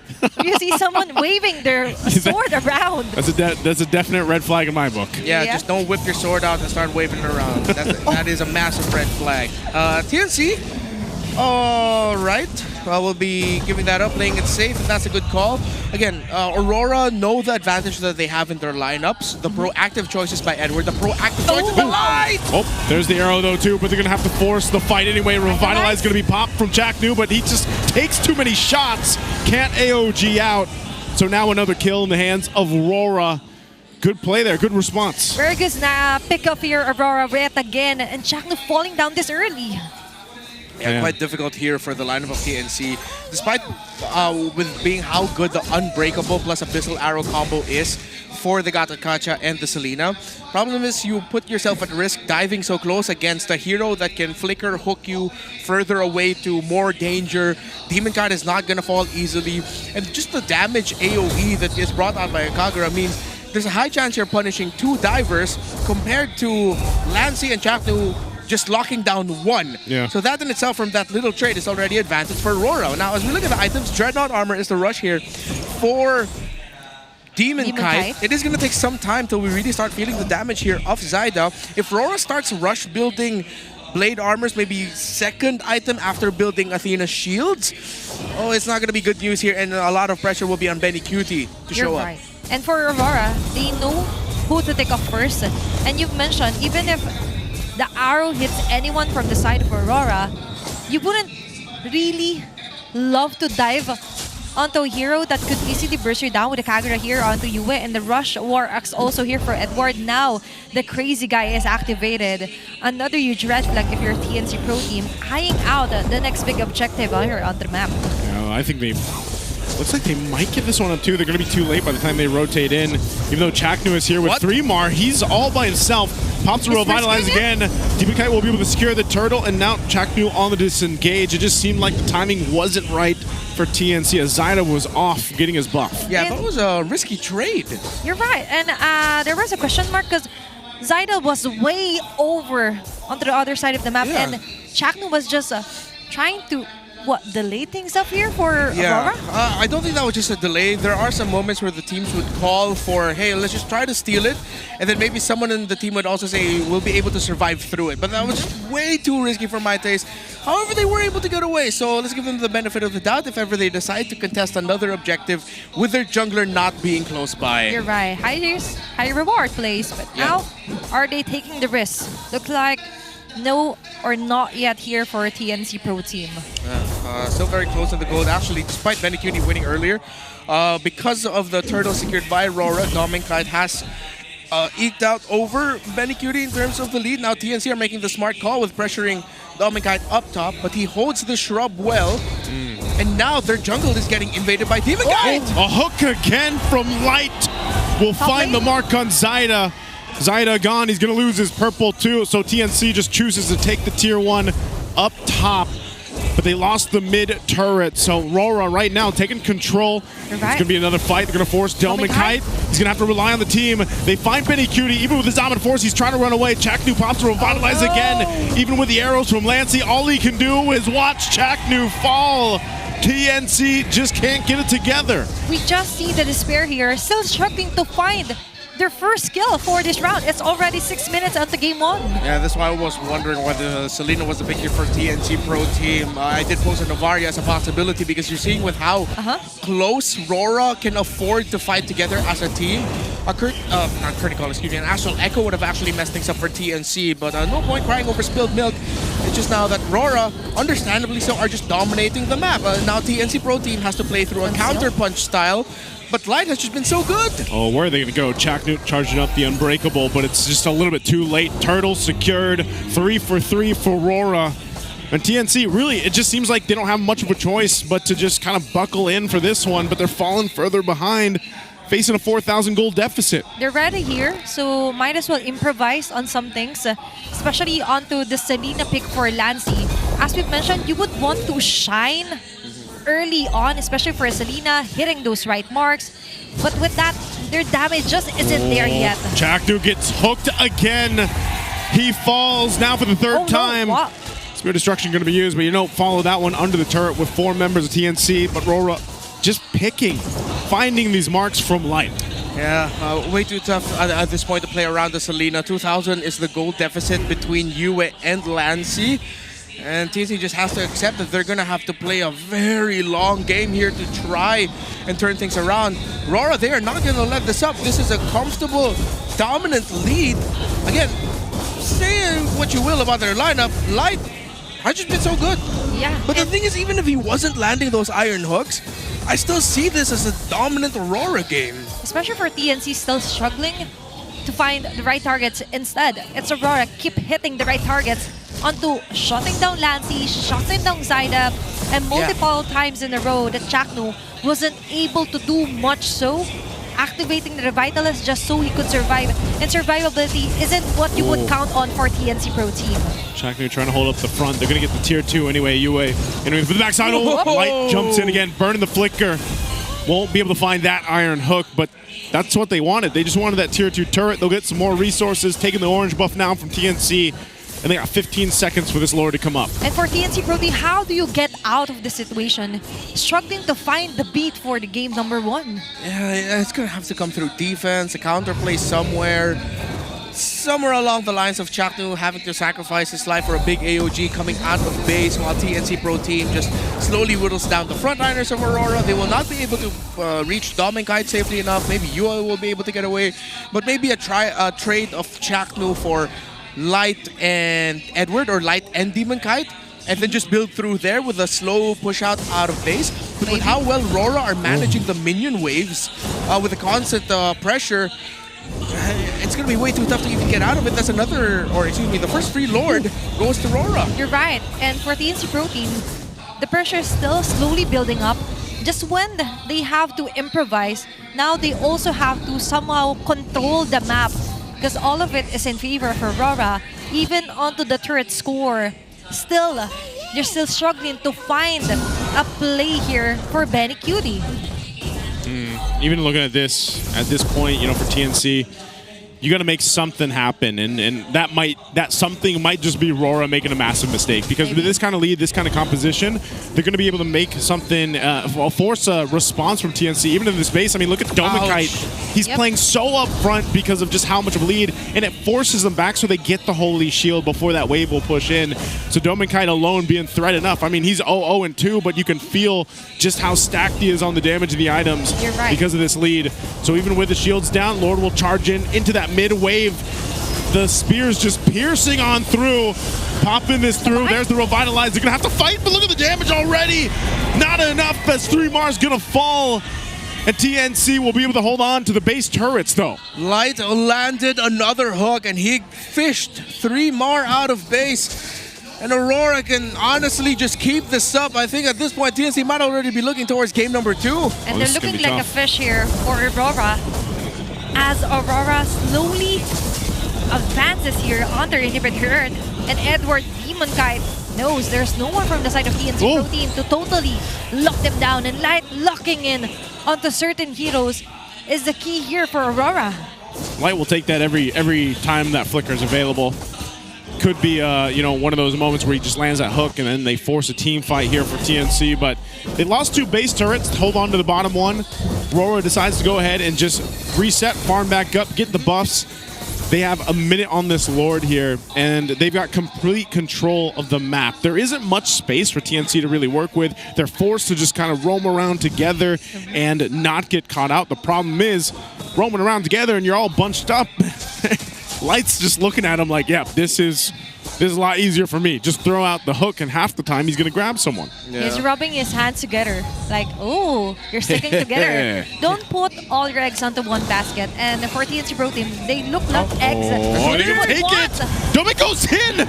You see someone waving their sword around. That's a definite red flag in my book. Yeah, just don't whip your sword out and start waving it around. That is a massive red flag. TNC, all right. We'll be giving that up, playing it safe, and that's a good call. Again, Aurora know the advantage that they have in their lineups. The proactive choices by Edward, the proactive choices by Light. Oh, there's the arrow though too, but they're gonna have to force the fight anyway. Revitalize is gonna be popped from Chaknu, but he just takes too many shots. Can't AOG out. So now another kill in the hands of Aurora. Good play there, good response. Very good pick up here, Aurora Red again, and Chaknu falling down this early. Yeah, quite difficult here for the lineup of TNC. Despite with being how good the Unbreakable plus Abyssal Arrow combo is for the Gatakacha and the Selena. Problem is you put yourself at risk diving so close against a hero that can flicker, hook you further away to more danger. Demon Card is not going to fall easily. And just the damage AoE that is brought out by Kagura means there's a high chance you're punishing two divers compared to Lancy and Chaknu just locking down one. Yeah. So that in itself from that little trade is already advantage for Aurora. Now as we look at the items, Dreadnought Armor is the rush here for Demon Kite. It is going to take some time till we really start feeling the damage here of Zyda. If Aurora starts rush building Blade Armors, maybe second item after building Athena's shields, oh, it's not going to be good news here, and a lot of pressure will be on Benny Cutie to show up. And for Aurora, they know who to take off first. And you've mentioned, even if the arrow hits anyone from the side of Aurora, you wouldn't really love to dive onto a hero that could easily burst you down with a Kagura here onto Yue, and the Rush War Axe also here for Edward. Now, the crazy guy is activated. Another huge red flag if you're TNC Pro Team, eyeing out the next big objective here on the map. I think they... Looks like they might give this one up too. They're going to be too late by the time they rotate in. Even though Chaknu is here with 3 Mar, he's all by himself. Pops the Revitalize again. Demon Kite will be able to secure the turtle, and now Chaknu on the disengage. It just seemed like the timing wasn't right for TNC as Zyda was off getting his buff. Yeah, that was a risky trade. You're right, and there was a question mark because Zyda was way over onto the other side of the map, and Chaknu was just trying to delay things up here for Aurora? I don't think that was just a delay. There are some moments where the teams would call for, hey, let's just try to steal it. And then maybe someone in the team would also say, we'll be able to survive through it. But that was just way too risky for my taste. However, they were able to get away. So let's give them the benefit of the doubt if ever they decide to contest another objective with their jungler not being close by. You're right. High reward plays. But now, are they taking the risk? Looks like no or not yet here for a TNC Pro Team. Still very close to the gold. Actually, despite Benny Cutie winning earlier, because of the turtle secured by Aurora, Dominic Kite has eked out over Benicudi in terms of the lead. Now TNC are making the smart call with pressuring Dominkite up top, but he holds the shrub well. And now their jungle is getting invaded by Dominkite. A hook again from Light will find the mark on Zyda. Zyda gone, he's gonna lose his purple too, so TNC just chooses to take the tier 1 up top. But they lost the mid turret, so RORA right now taking control. It's gonna be another fight. They're gonna force Dominkite. He's gonna have to rely on the team. They find Benicudi, even with his dominant force, he's trying to run away. Chaknu pops to revitalize again. Even with the arrows from Lancey, all he can do is watch Chaknu fall. TNC just can't get it together. We just see the despair here, still struggling to find their first kill for this round. It's already 6 minutes into game 1. Yeah, that's why I was wondering whether Selena was the big hit for TNC Pro Team. I did pose a Novaria as a possibility because you're seeing with how close RORA can afford to fight together as a team. Not Critical, excuse me, an Astral Echo would have actually messed things up for TNC, but no point crying over spilled milk. It's just now that RORA, understandably so, are just dominating the map. Now TNC Pro Team has to play through a counter-punch style, but Light has just been so good. Oh, where are they going to go? Chaknu charging up the Unbreakable, but it's just a little bit too late. Turtle secured, 3 for 3 for RORA. And TNC, really, it just seems like they don't have much of a choice but to just kind of buckle in for this one, but they're falling further behind, facing a 4,000 gold deficit. They're ready here, so might as well improvise on some things, especially onto the Selena pick for Lancey. As we've mentioned, you would want to shine early on, especially for Selena, hitting those right marks. But with that, their damage just isn't there yet. Chaknu gets hooked again. He falls now for the third time. No, Spear Destruction going to be used, but you don't follow that one under the turret with 4 members of TNC. But RORA just finding these marks from Light. Yeah, way too tough at this point to play around the Selena. 2,000 is the goal deficit between Yue and Lancey. And TNC just has to accept that they're going to have to play a very long game here to try and turn things around. RORA, they are not going to let this up. This is a comfortable, dominant lead. Again, say what you will about their lineup, Light has just been so good. Yeah. But the thing is, even if he wasn't landing those iron hooks, I still see this as a dominant RORA game. Especially for TNC still struggling to find the right targets. Instead, it's RORA keep hitting the right targets onto shutting down Lancey, shutting down Zyda, and multiple times in a row that Chaknu wasn't able to do much so. Activating the Revitalist just so he could survive. And survivability isn't what you would count on for TNC Pro Team. Chaknu trying to hold up the front. They're going to get the tier 2 anyway. Yue anyway for the backside. Light jumps in again, burning the flicker. Won't be able to find that iron hook, but that's what they wanted. They just wanted that tier 2 turret. They'll get some more resources, taking the orange buff now from TNC. And they got 15 seconds for this lore to come up. And for TNC Pro Team, how do you get out of the situation? Struggling to find the beat for the game number 1. Yeah, it's going to have to come through defense, a counterplay somewhere along the lines of Chaknu having to sacrifice his life for a big AOG coming out of base, while TNC Pro Team just slowly whittles down the frontliners of Aurora. They will not be able to reach Dominkite safely enough. Maybe Yue will be able to get away, but maybe a trade of Chaknu for Light and Edward, or Light and Demonkite, and then just build through there with a slow push out of base. But with how well RORA are managing the minion waves with the constant pressure, it's going to be way too tough to even get out of it. That's another, or excuse me, the first free Lord goes to RORA. You're right. And for TNC Pro Team, the pressure is still slowly building up. Just when they have to improvise, now they also have to somehow control the map, because all of it is in favor for RORA, even onto the turret score. Still, they're still struggling to find a play here for Benicudi. Even looking at this point, you know, for TNC, you got to make something happen, and that something might just be RORA making a massive mistake, because with this kind of lead, this kind of composition, they're going to be able to make something, force a response from TNC, even in this base. I mean, look at Dominkite. He's playing so up front because of just how much of a lead, and it forces them back so they get the Holy Shield before that wave will push in. So Dominkite alone being threat enough. I mean, he's 0-0-2, but you can feel just how stacked he is on the damage of the items because of this lead. So even with the shields down, Lord will charge into that mid-wave. The spears just piercing on through, popping this through. There's the Revitalize. They're going to have to fight, but look at the damage already. Not enough as 3 Mars going to fall And TNC will be able to hold on to the base turrets, though. Light landed another hook, and he fished 3 more out of base. And Aurora can honestly just keep this up. I think at this point, TNC might already be looking towards game number 2. And they're looking like a fish here for Aurora. As Aurora slowly advances here on their inhibitor turret, and Edward Demon Kite knows there's no one from the side of TNC Pro Team to totally lock them down, and Light locking in onto certain heroes is the key here for Aurora. Light will take that every time that flicker is available. Could be one of those moments where he just lands that hook and then they force a team fight here for TNC, but they lost 2 base turrets to hold on to the bottom one. Rora decides to go ahead and just reset, farm back up, get the buffs. They have a minute on this Lord here, and they've got complete control of the map. There isn't much space for TNC to really work with. They're forced to just kind of roam around together and not get caught out. The problem is, roaming around together and you're all bunched up, Light's just looking at him like, yeah, this is a lot easier for me. Just throw out the hook, and half the time he's going to grab someone. Yeah. He's rubbing his hands together like, oh, you're sticking together. Don't put all your eggs onto one basket. And for TNC Pro Team, they look like eggs. Oh, they can take it. Domi goes in.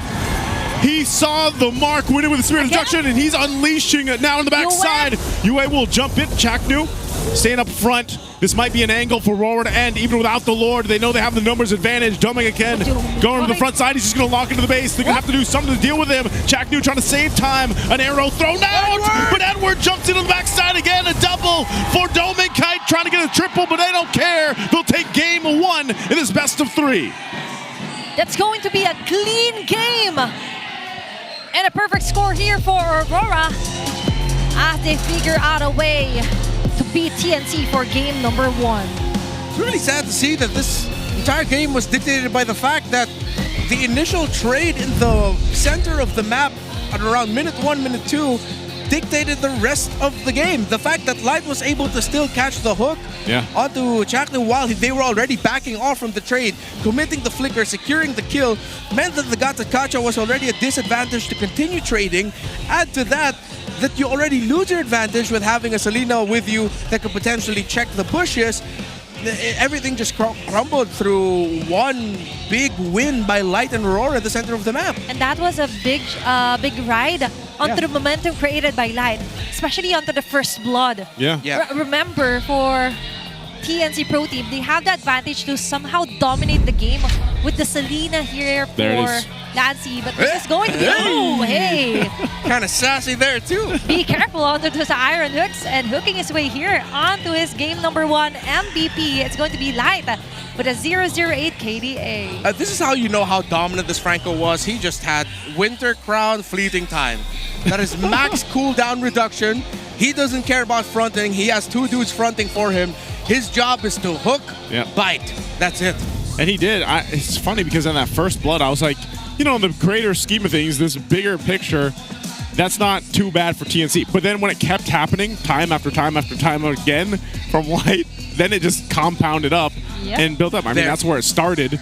He saw the mark, winning with the Spirit of Destruction, and he's unleashing it now on the backside. Yue will jump in. Chaknu staying up front. This might be an angle for Roar to end, even without the Lord. They know they have the numbers advantage. Doming again, going to the front side. He's just going to lock into the base. They're going to have to do something to deal with him. Chaknu trying to save time. An arrow thrown out, but Edward jumps into the backside again. A double for Doming Kite, trying to get a triple, but they don't care. They'll take game 1 in this best of 3. That's going to be a clean game. And a perfect score here for Aurora as they figure out a way to beat TNC for game number 1. It's really sad to see that this entire game was dictated by the fact that the initial trade in the center of the map at around minute 1, minute 2 dictated the rest of the game. The fact that Light was able to still catch the hook onto Chaknu while they were already backing off from the trade, committing the flicker, securing the kill, meant that the Gatakacha was already a disadvantage to continue trading. Add to that you already lose your advantage with having a Selena with you that could potentially check the bushes. Everything just crumbled through one big win by Light and Aurora at the center of the map. And that was a big ride onto the momentum created by Light, especially onto the first blood. Remember, for TNC Pro Team, they have the advantage to somehow dominate the game with the Selena here for Lancy, but this is going to be, hey! Kind of sassy there too. Be careful onto those iron hooks, and hooking his way here onto his game number 1 MVP. It's going to be Light with a 008 KDA. This is how you know how dominant this Franco was. He just had Winter Crown fleeting time. That is max cooldown reduction. He doesn't care about fronting. He has 2 dudes fronting for him. His job is to hook, bite. That's it. And he did. It's funny because in that first blood, I was like, in the greater scheme of things, this bigger picture, that's not too bad for TNC. But then when it kept happening time after time after time again from Light, then it just compounded up and built up. I mean, that's where it started,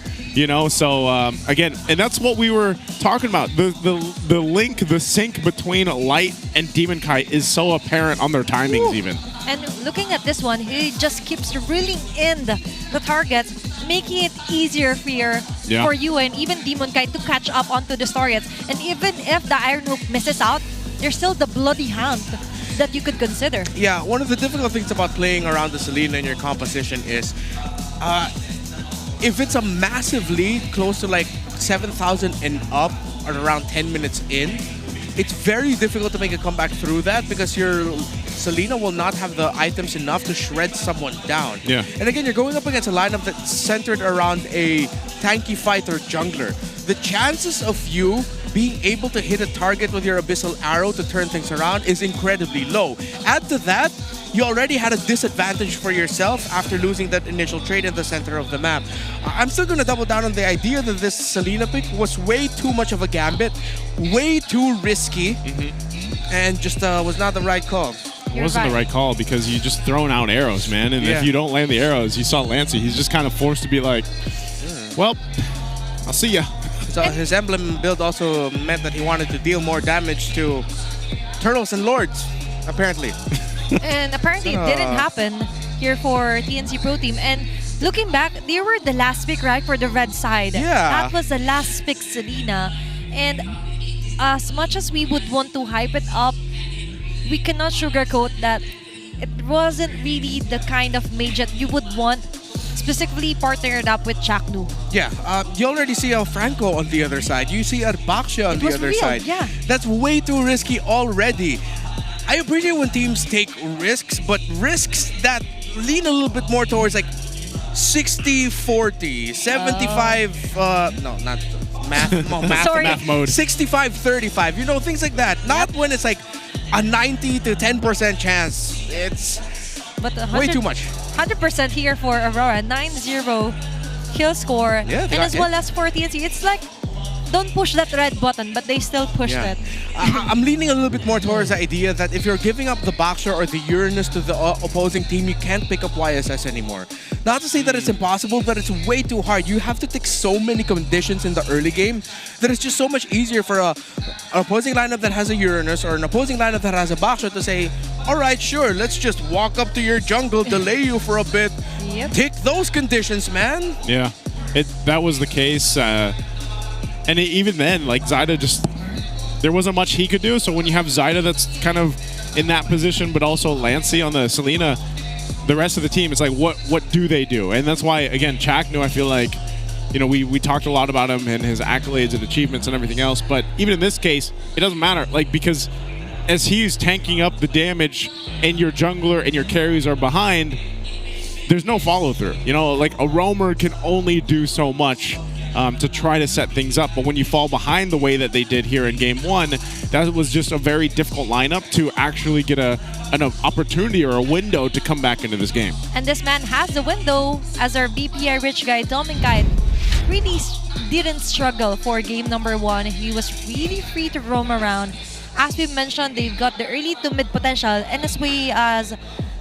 So again, and that's what we were talking about. The link, the sync between Light and Demon Kite is so apparent on their timings even. And looking at this one, he just keeps reeling in the targets, making it easier for you and even Demon Kite to catch up onto the targets. And even if the Iron Hook misses out, there's still the Bloody Hand that you could consider. Yeah, one of the difficult things about playing around the Selena in your composition is if it's a massive lead, close to like 7,000 and up, or around 10 minutes in, it's very difficult to make a comeback through that because your Selena will not have the items enough to shred someone down. And again, you're going up against a lineup that's centered around a tanky fighter jungler. The chances of you being able to hit a target with your Abyssal Arrow to turn things around is incredibly low. Add to that, you already had a disadvantage for yourself after losing that initial trade in the center of the map. I'm still going to double down on the idea that this Selena pick was way too much of a gambit, way too risky, and just was not the right call. It wasn't the right call because you just thrown out arrows, man. And if you don't land the arrows, you saw Lancy, he's just kind of forced to be like, well, I'll see ya. So his emblem build also meant that he wanted to deal more damage to Turtles and Lords, apparently. And apparently it didn't happen. here for TNC Pro Team. And looking back, they were the last pick, right, for the red side. Yeah. That was the last pick, Selena. And as much as we would want to hype it up, we cannot sugarcoat that it wasn't really the kind of mage that you would want, specifically partnered up with Chaknu. Yeah, you already see Franco on the other side. You see Arbaxia on the other side. Yeah. That's way too risky already. I appreciate when teams take risks, but risks that lean a little bit more towards like 60-40, 75, no, not math mode. 65-35, you know, things like that. Not when it's like a 90 to 10% chance. It's way too much. 100% here for Aurora. 9-0 kill score. Yeah, and as well as for TNC, it's like, don't push that red button, but they still pushed it. I'm leaning a little bit more towards the idea that if you're giving up the Boxer or the Uranus to the opposing team, you can't pick up YSS anymore. Not to say that it's impossible, but it's way too hard. You have to take so many conditions in the early game that it's just so much easier for an opposing lineup that has a Uranus or an opposing lineup that has a Boxer to say, all right, sure, let's just walk up to your jungle, delay you for a bit. Take those conditions, man. Yeah, that was the case. And even then, like Zyda there wasn't much he could do. So when you have Zyda that's kind of in that position, but also Lancey on the Selena, the rest of the team, it's like, what do they do? And that's why, again, Chaknu, I feel like, you know, we talked a lot about him and his accolades and achievements and everything else. But even in this case, it doesn't matter, like, because as he's tanking up the damage and your jungler and your carries are behind, there's no follow through. You know, like a roamer can only do so much to try to set things up. But when you fall behind the way that they did here in Game 1, that was just a very difficult lineup to actually get an opportunity or a window to come back into this game. And this man has the window, as our BPI rich guy, Dominkite, really didn't struggle for game number 1. He was really free to roam around. As we mentioned, they've got the early to mid potential, and as well as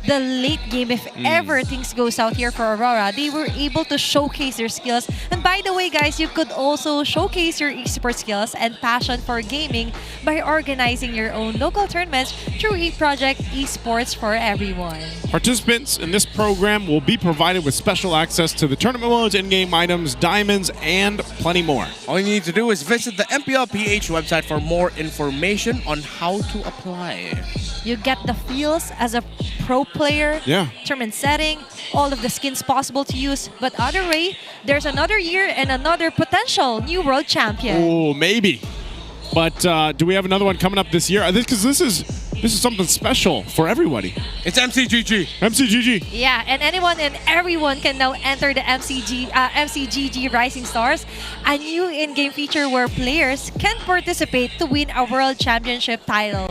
the late game, if ever things go south here for Aurora, they were able to showcase their skills. And by the way, guys, you could also showcase your esports skills and passion for gaming by organizing your own local tournaments through eProject Esports for Everyone. Participants in this program will be provided with special access to the tournament modes, in-game items, diamonds, and plenty more. All you need to do is visit the MPL PH website for more information on how to apply. You get the feels as a pro player, tournament setting, all of the skins possible to use. But other way, there's another year and another potential new world champion. Oh, maybe. But do we have another one coming up this year? Because this is something special for everybody. It's MCGG. MCGG. Yeah, and anyone and everyone can now enter the MCGG Rising Stars, a new in-game feature where players can participate to win a world championship title.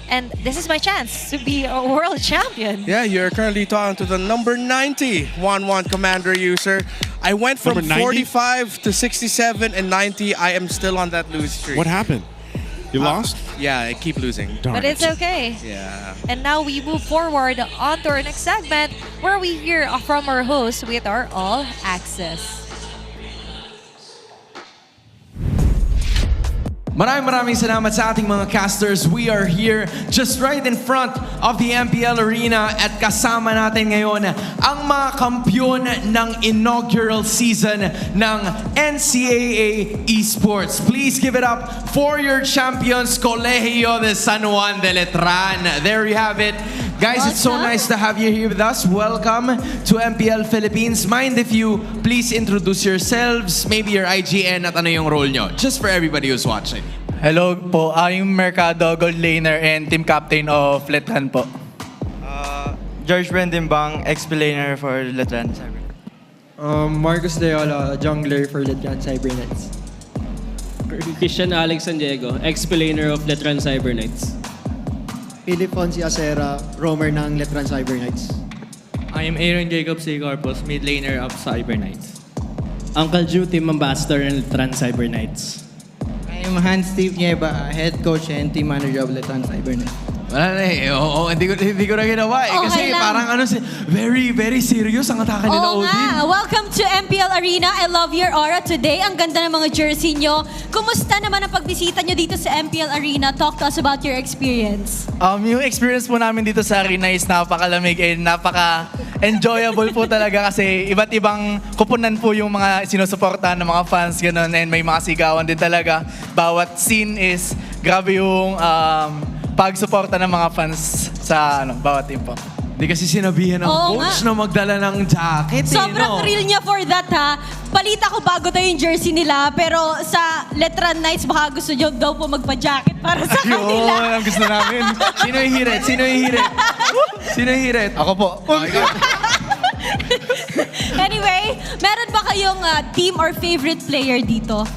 And this is my chance to be a world champion. Yeah, you're currently talking to the number 90 1-1 commander user. I went from 45 to 67 and 90. I am still on that lose streak. What happened? You lost? Yeah, I keep losing. But it's okay. Yeah. And now we move forward on to our next segment where we hear from our host with our All Access. Maraming salamat sa ating mga casters. We are here just right in front of the MPL Arena at kasama natin ngayon ang mga kampiyon ng inaugural season ng NCAA Esports. Please give it up for your champions, Colegio de San Juan de Letran. There you have it. Guys, it's so nice to have you here with us. Welcome to MPL Philippines. Mind if you please introduce yourselves, maybe your IGN at ano yung role nyo, just for everybody who's watching. Hello po, I'm Mercado, gold laner and team captain of Letran po. George Brendimbang, ex-laner for Letran Cyber. Marcos Deola, jungler for Letran Cybernets. Christian Alex San Diego, ex-laner of Letran Cyber Knights. Philip Fonsi Acera, roamer ng Letran Cyber Knights. I am Aaron Jacob Sigarpos, mid laner of Cyber Knights. Uncle Ju, team ambassador in Letran Cyber Knights. I am Hans Steve Nieva, head coach and team manager of Letran Cyber Knights. Wala na eh. Oo, hindi ko na ginawa eh. Kasi Okay lang. parang very, very serious ang atake nila, Oo Odin. nga. Welcome to MPL Arena. I love your aura today. Ang ganda ng mga jersey nyo. Kumusta naman ang pagbisita nyo dito sa MPL Arena? Talk to us about your experience. Yung experience po namin dito sa arena is napakalamig and napaka-enjoyable po talaga kasi iba't ibang kupunan po yung mga sinusuportahan ng mga fans, ganun, and may mga sigawan din talaga. Bawat scene is grabe yung pagsuporta ng mga fans sa bawat team po. Hindi kasi sinabihan ng Oo coach nga. na magdala ng jacket. Sobrang real niya for that ha. Balita ko bago to yung jersey nila, pero sa Letran Knights baka gusto nyo daw po magpa-jacket para sa kanila. Yun, ang gusto namin. Sino yung hirit? Sino yung hirit? Sino yung hirit? Ako po. Anyway, meron ba kayong team or favorite player dito?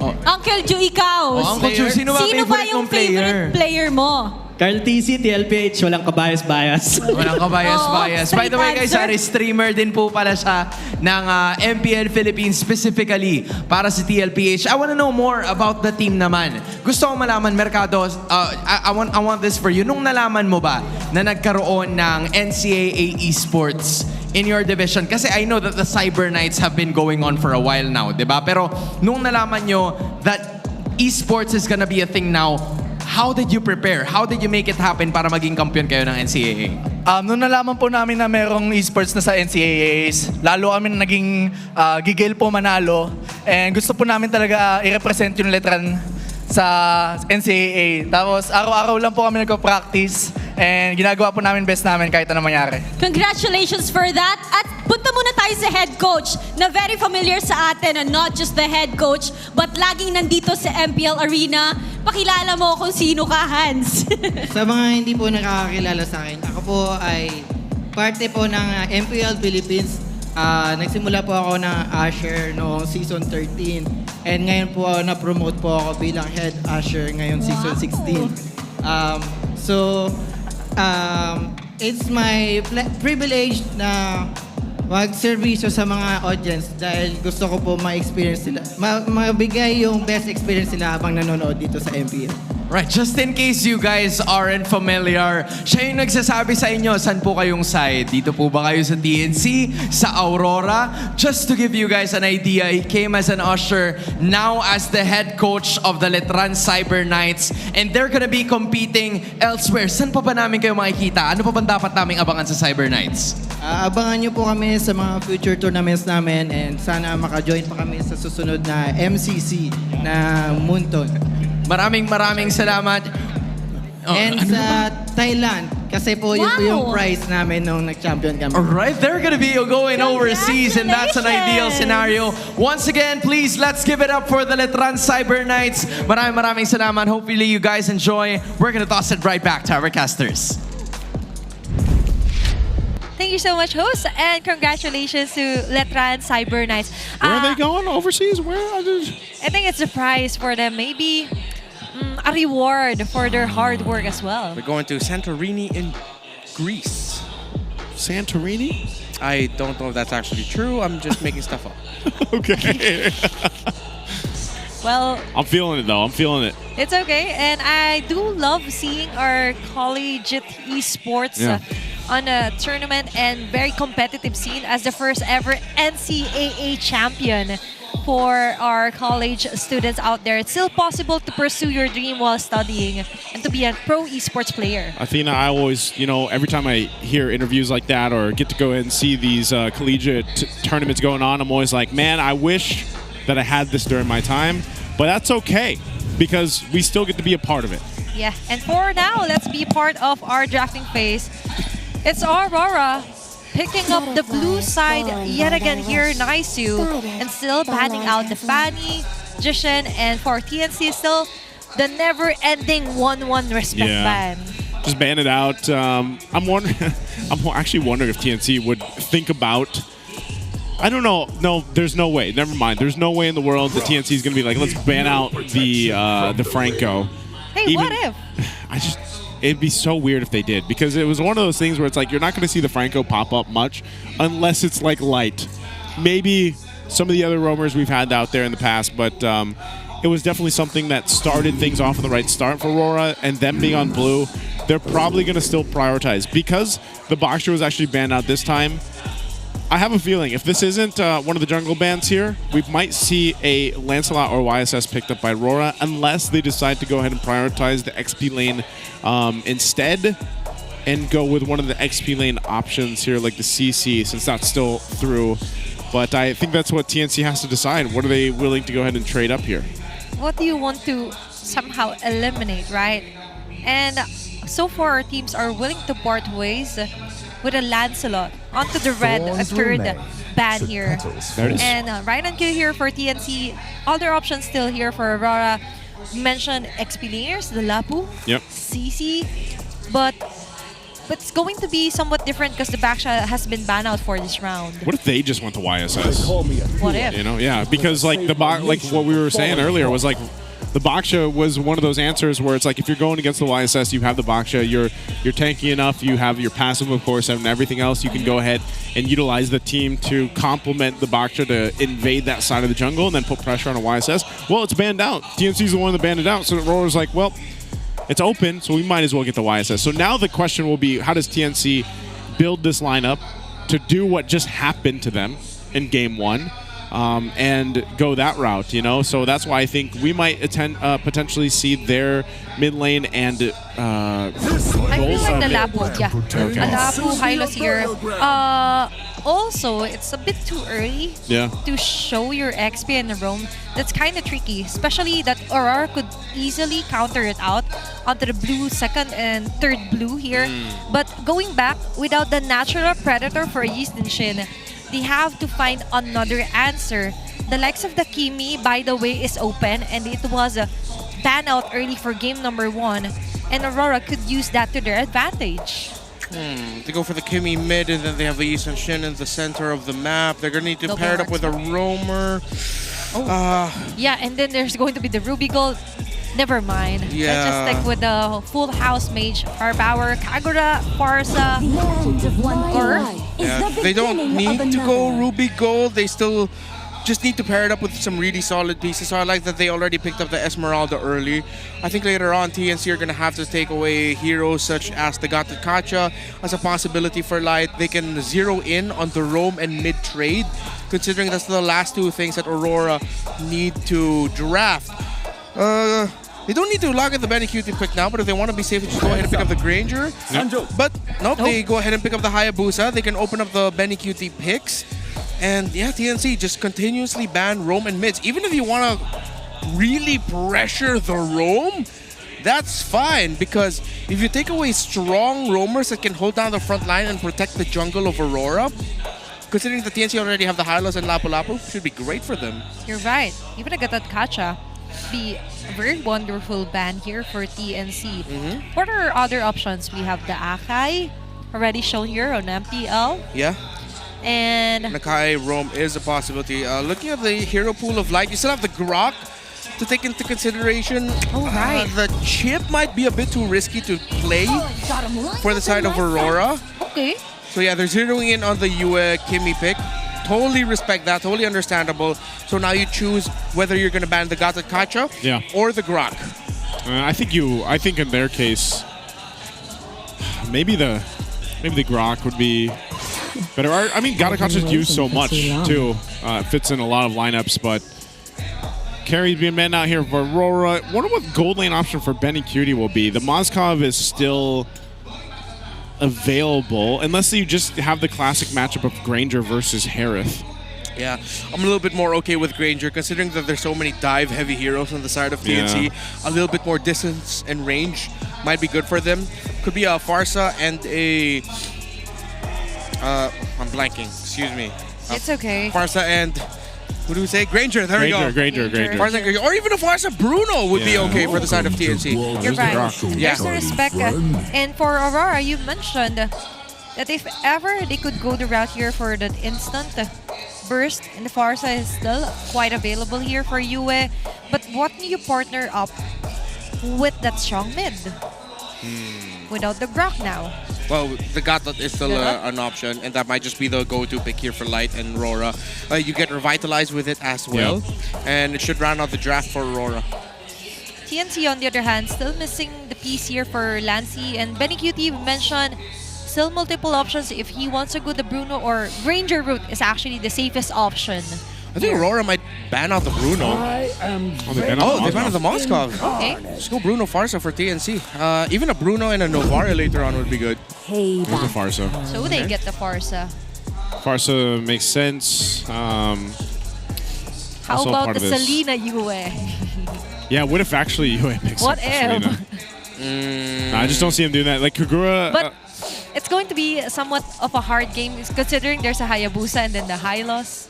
Uncle Ju, ikaw. Uncle Ju, sino ba favorite mong favorite player mo? Carl TC, TLPH, walang kabayas-bayas. Walang kabayas-bayas. Oo, By the way straight guys, answer. streamer din po pala siya ng MPL Philippines specifically para sa TLPH. I wanna know more about the team naman. Gusto ko malaman, Mercado, I want this for you. Nung nalaman mo ba na nagkaroon ng NCAA Esports in your division? Kasi I know that the Cyber Knights have been going on for a while now, di ba? Pero nung nalaman nyo that esports is gonna be a thing now, how did you prepare? How did you make it happen para maging kampiyon kayo ng NCAA? Nung nalaman po namin na merong esports na sa NCAAs, lalo kami naging gigil po manalo. And gusto po namin talaga i-represent yung Letran sa NCAA. Tapos araw-araw lang po kami nagko-practice and ginagawa po namin best namin kahit anong mangyari. Congratulations for that. At punta muna tayo sa head coach na very familiar sa atin and not just the head coach but laging nandito sa MPL Arena. Pakilala mo kung sino ka, Hans. Sa mga hindi po nakakakilala sa akin, ako po ay parte po ng MPL Philippines. Nagsimula po ako ng Usher noong season 13 and ngayon po na-promote po ako bilang head Usher ngayon season 16. It's my privilege na mag-servisyo sa mga audience dahil gusto ko po ma-experience sila. Mabigay yung best experience nila habang nanonood dito sa MPL. Right, just in case you guys aren't familiar, siya yung nagsasabi sa inyo, saan po kayong side? Dito po ba kayo sa TNC, sa Aurora? Just to give you guys an idea, he came as an usher, now as the head coach of the Letran Cyber Knights, and they're gonna be competing elsewhere. Saan pa ba namin kayo makikita? Ano pa ba dapat naming abangan sa Cyber Knights? Abangan nyo po kami sa mga future tournaments namin and sana maka-join pa kami sa susunod na MCC na Munton. Maraming salamat. And sa Thailand, kasi po yun po yung prize namin nung nag-champion kami. Alright, they're gonna be going overseas and that's an ideal scenario. Once again, please, let's give it up for the Letran Cyber Knights. Maraming salamat. Hopefully you guys enjoy. We're gonna toss it right back to our casters. Thank you so much, host, and congratulations to Letran Cyber Knights. Where are they going? Overseas? Where are they? I think it's a prize for them. Maybe a reward for their hard work as well. We're going to Santorini in Greece. Santorini? I don't know if that's actually true. I'm just making stuff up. Okay. Well, I'm feeling it though. I'm feeling it. it's okay. And I do love seeing our collegiate esports on a tournament and very competitive scene as the first ever NCAA champion for our college students out there. It's still possible to pursue your dream while studying and to be a pro esports player. Athena, I always, every time I hear interviews like that or get to go and see these collegiate tournaments going on, I'm always like, man, I wish that I had this during my time, but that's okay because we still get to be a part of it. Yeah, and for now, let's be part of our drafting phase. It's Aurora picking up the blue side yet again here in ISU and still banning out the Fanny, Jishin, and for TNC still the never-ending 1-1 respect ban. Just ban it out. I'm actually wondering if TNC would think about. I don't know. No, there's no way. Never mind. There's no way in the world that TNC is going to be like, let's ban out the Franco. Hey, what if? It'd be so weird if they did because it was one of those things where it's like you're not going to see the Franco pop up much unless it's like light. Maybe some of the other roamers we've had out there in the past, but it was definitely something that started things off on the right start for Aurora, and them being on blue, they're probably going to still prioritize. Because the Boxer was actually banned out this time, I have a feeling if this isn't one of the jungle bans here, we might see a Lancelot or YSS picked up by Aurora, unless they decide to go ahead and prioritize the XP lane instead and go with one of the XP lane options here, like the CC, since that's still through. But I think that's what TNC has to decide. What are they willing to go ahead and trade up here? What do you want to somehow eliminate, right? And so far, our teams are willing to part ways with a Lancelot onto the red, a third ban here. There it is. And right on cue here for TNC. Other options still here for Aurora. Mentioned XP laners, the Lapu, yep. CC, but it's going to be somewhat different because the Baksha has been banned out for this round. What if they just went to YSS? What if? You know, yeah, because like like what we were saying earlier was like the Baksha was one of those answers where it's like if you're going against the YSS, you have the Baksha, you're tanky enough, you have your passive of course, and everything else, you can go ahead and utilize the team to complement the Baksha to invade that side of the jungle and then put pressure on a YSS. Well, it's banned out. TNC's the one that banned it out, so Rora's like, well, it's open, so we might as well get the YSS. So now the question will be, how does TNC build this lineup to do what just happened to them in Game 1 and go that route, you know? So that's why I think we might potentially see their mid lane and I feel like the Lapu, yeah. Okay. A Lapu, Hylos here. Also, it's a bit too early to show your XP in the roam. That's kind of tricky, especially that Aurora could easily counter it out onto the blue second and third blue here. But going back, without the natural predator for Yeast and Shin, they have to find another answer. The likes of the Kimi, by the way, is open, and it was banned out early for game number 1, and Aurora could use that to their advantage. They go for the Kimi mid, and then they have the Yi Sun Shin in the center of the map. They're going to need to pair it up with a roamer. Yeah, and then there's going to be the Ruby Gold. Never mind. Let's just stick with the full house mage, Firepower, Kagura, Farsa, or they don't need to go Ruby Gold. They still just need to pair it up with some really solid pieces. So I like that they already picked up the Esmeralda early. I think later on, TNC are going to have to take away heroes such as the Gata Kacha as a possibility for Light. They can zero in on the roam and mid trade, considering that's the last two things that Aurora need to draft. They don't need to log in the Benny QT quick now, but if they want to be safe, just go ahead and pick up the Granger. But nope, they go ahead and pick up the Hayabusa. They can open up the Benny QT picks. And yeah, TNC just continuously ban roam and mids. Even if you want to really pressure the roam, that's fine. Because if you take away strong roamers that can hold down the front line and protect the jungle of Aurora, considering the TNC already have the Hylos and Lapu Lapu, should be great for them. You're right. Even a Gatat Kacha be a very wonderful ban here for TNC. What are other options? We have the Akai, already shown here on MPL. Yeah. And Nakai roam is a possibility. Looking at the hero pool of Light, you still have the Grok to take into consideration. The chip might be a bit too risky to play for the side of Aurora. Okay. So yeah, they're zeroing in on the Yue Kimi pick. Totally respect that, totally understandable. So now you choose whether you're going to ban the Gata Kacha or the Grok. I think in their case, maybe the Grok would be better. I mean, Gata Kacha's used so much too. It fits in a lot of lineups, but Carry's being banned out here for Aurora. Wonder what gold lane option for Benny Cutie will be. The Moskov is still available, unless you just have the classic matchup of Granger versus Harith. Yeah, I'm a little bit more okay with Granger, considering that there's so many dive-heavy heroes on the side of TNC. A little bit more distance and range might be good for them. Could be a Farsa and a... I'm blanking, excuse me. It's okay. Farsa and... What do we say? Granger, there we go. Granger. Farsa and Granger. Or even a Farsa Bruno would be okay for the side of TNC. You're right. Yeah. There's a respect. And for Aurora, you mentioned that if ever they could go the route here for that instant burst, and the Farsa is still quite available here for Yue. But what do you partner up with that strong mid? Without the Grok now. Well, the Gatot is still an option, and that might just be the go-to pick here for Light and RORA. You get Revitalized with it as well, and it should round out the draft for RORA. TNC, on the other hand, still missing the piece here for Lancy. And Benny QT mentioned still multiple options if he wants to go the Bruno or Ranger route is actually the safest option. I think Aurora might ban out the Bruno. They banned out the Moskov. Okay. Let's go Bruno Farsa for TNC. Even a Bruno and a Novaria later on would be good. Where's the Farsa? So they get the Farsa. Farsa makes sense. How also about part the of this. Selena Yue? Yeah, what if actually Yue picks What up if? Selena? Nah, I just don't see him doing that. Like Kagura. But it's going to be somewhat of a hard game considering there's a Hayabusa and then the Hylos.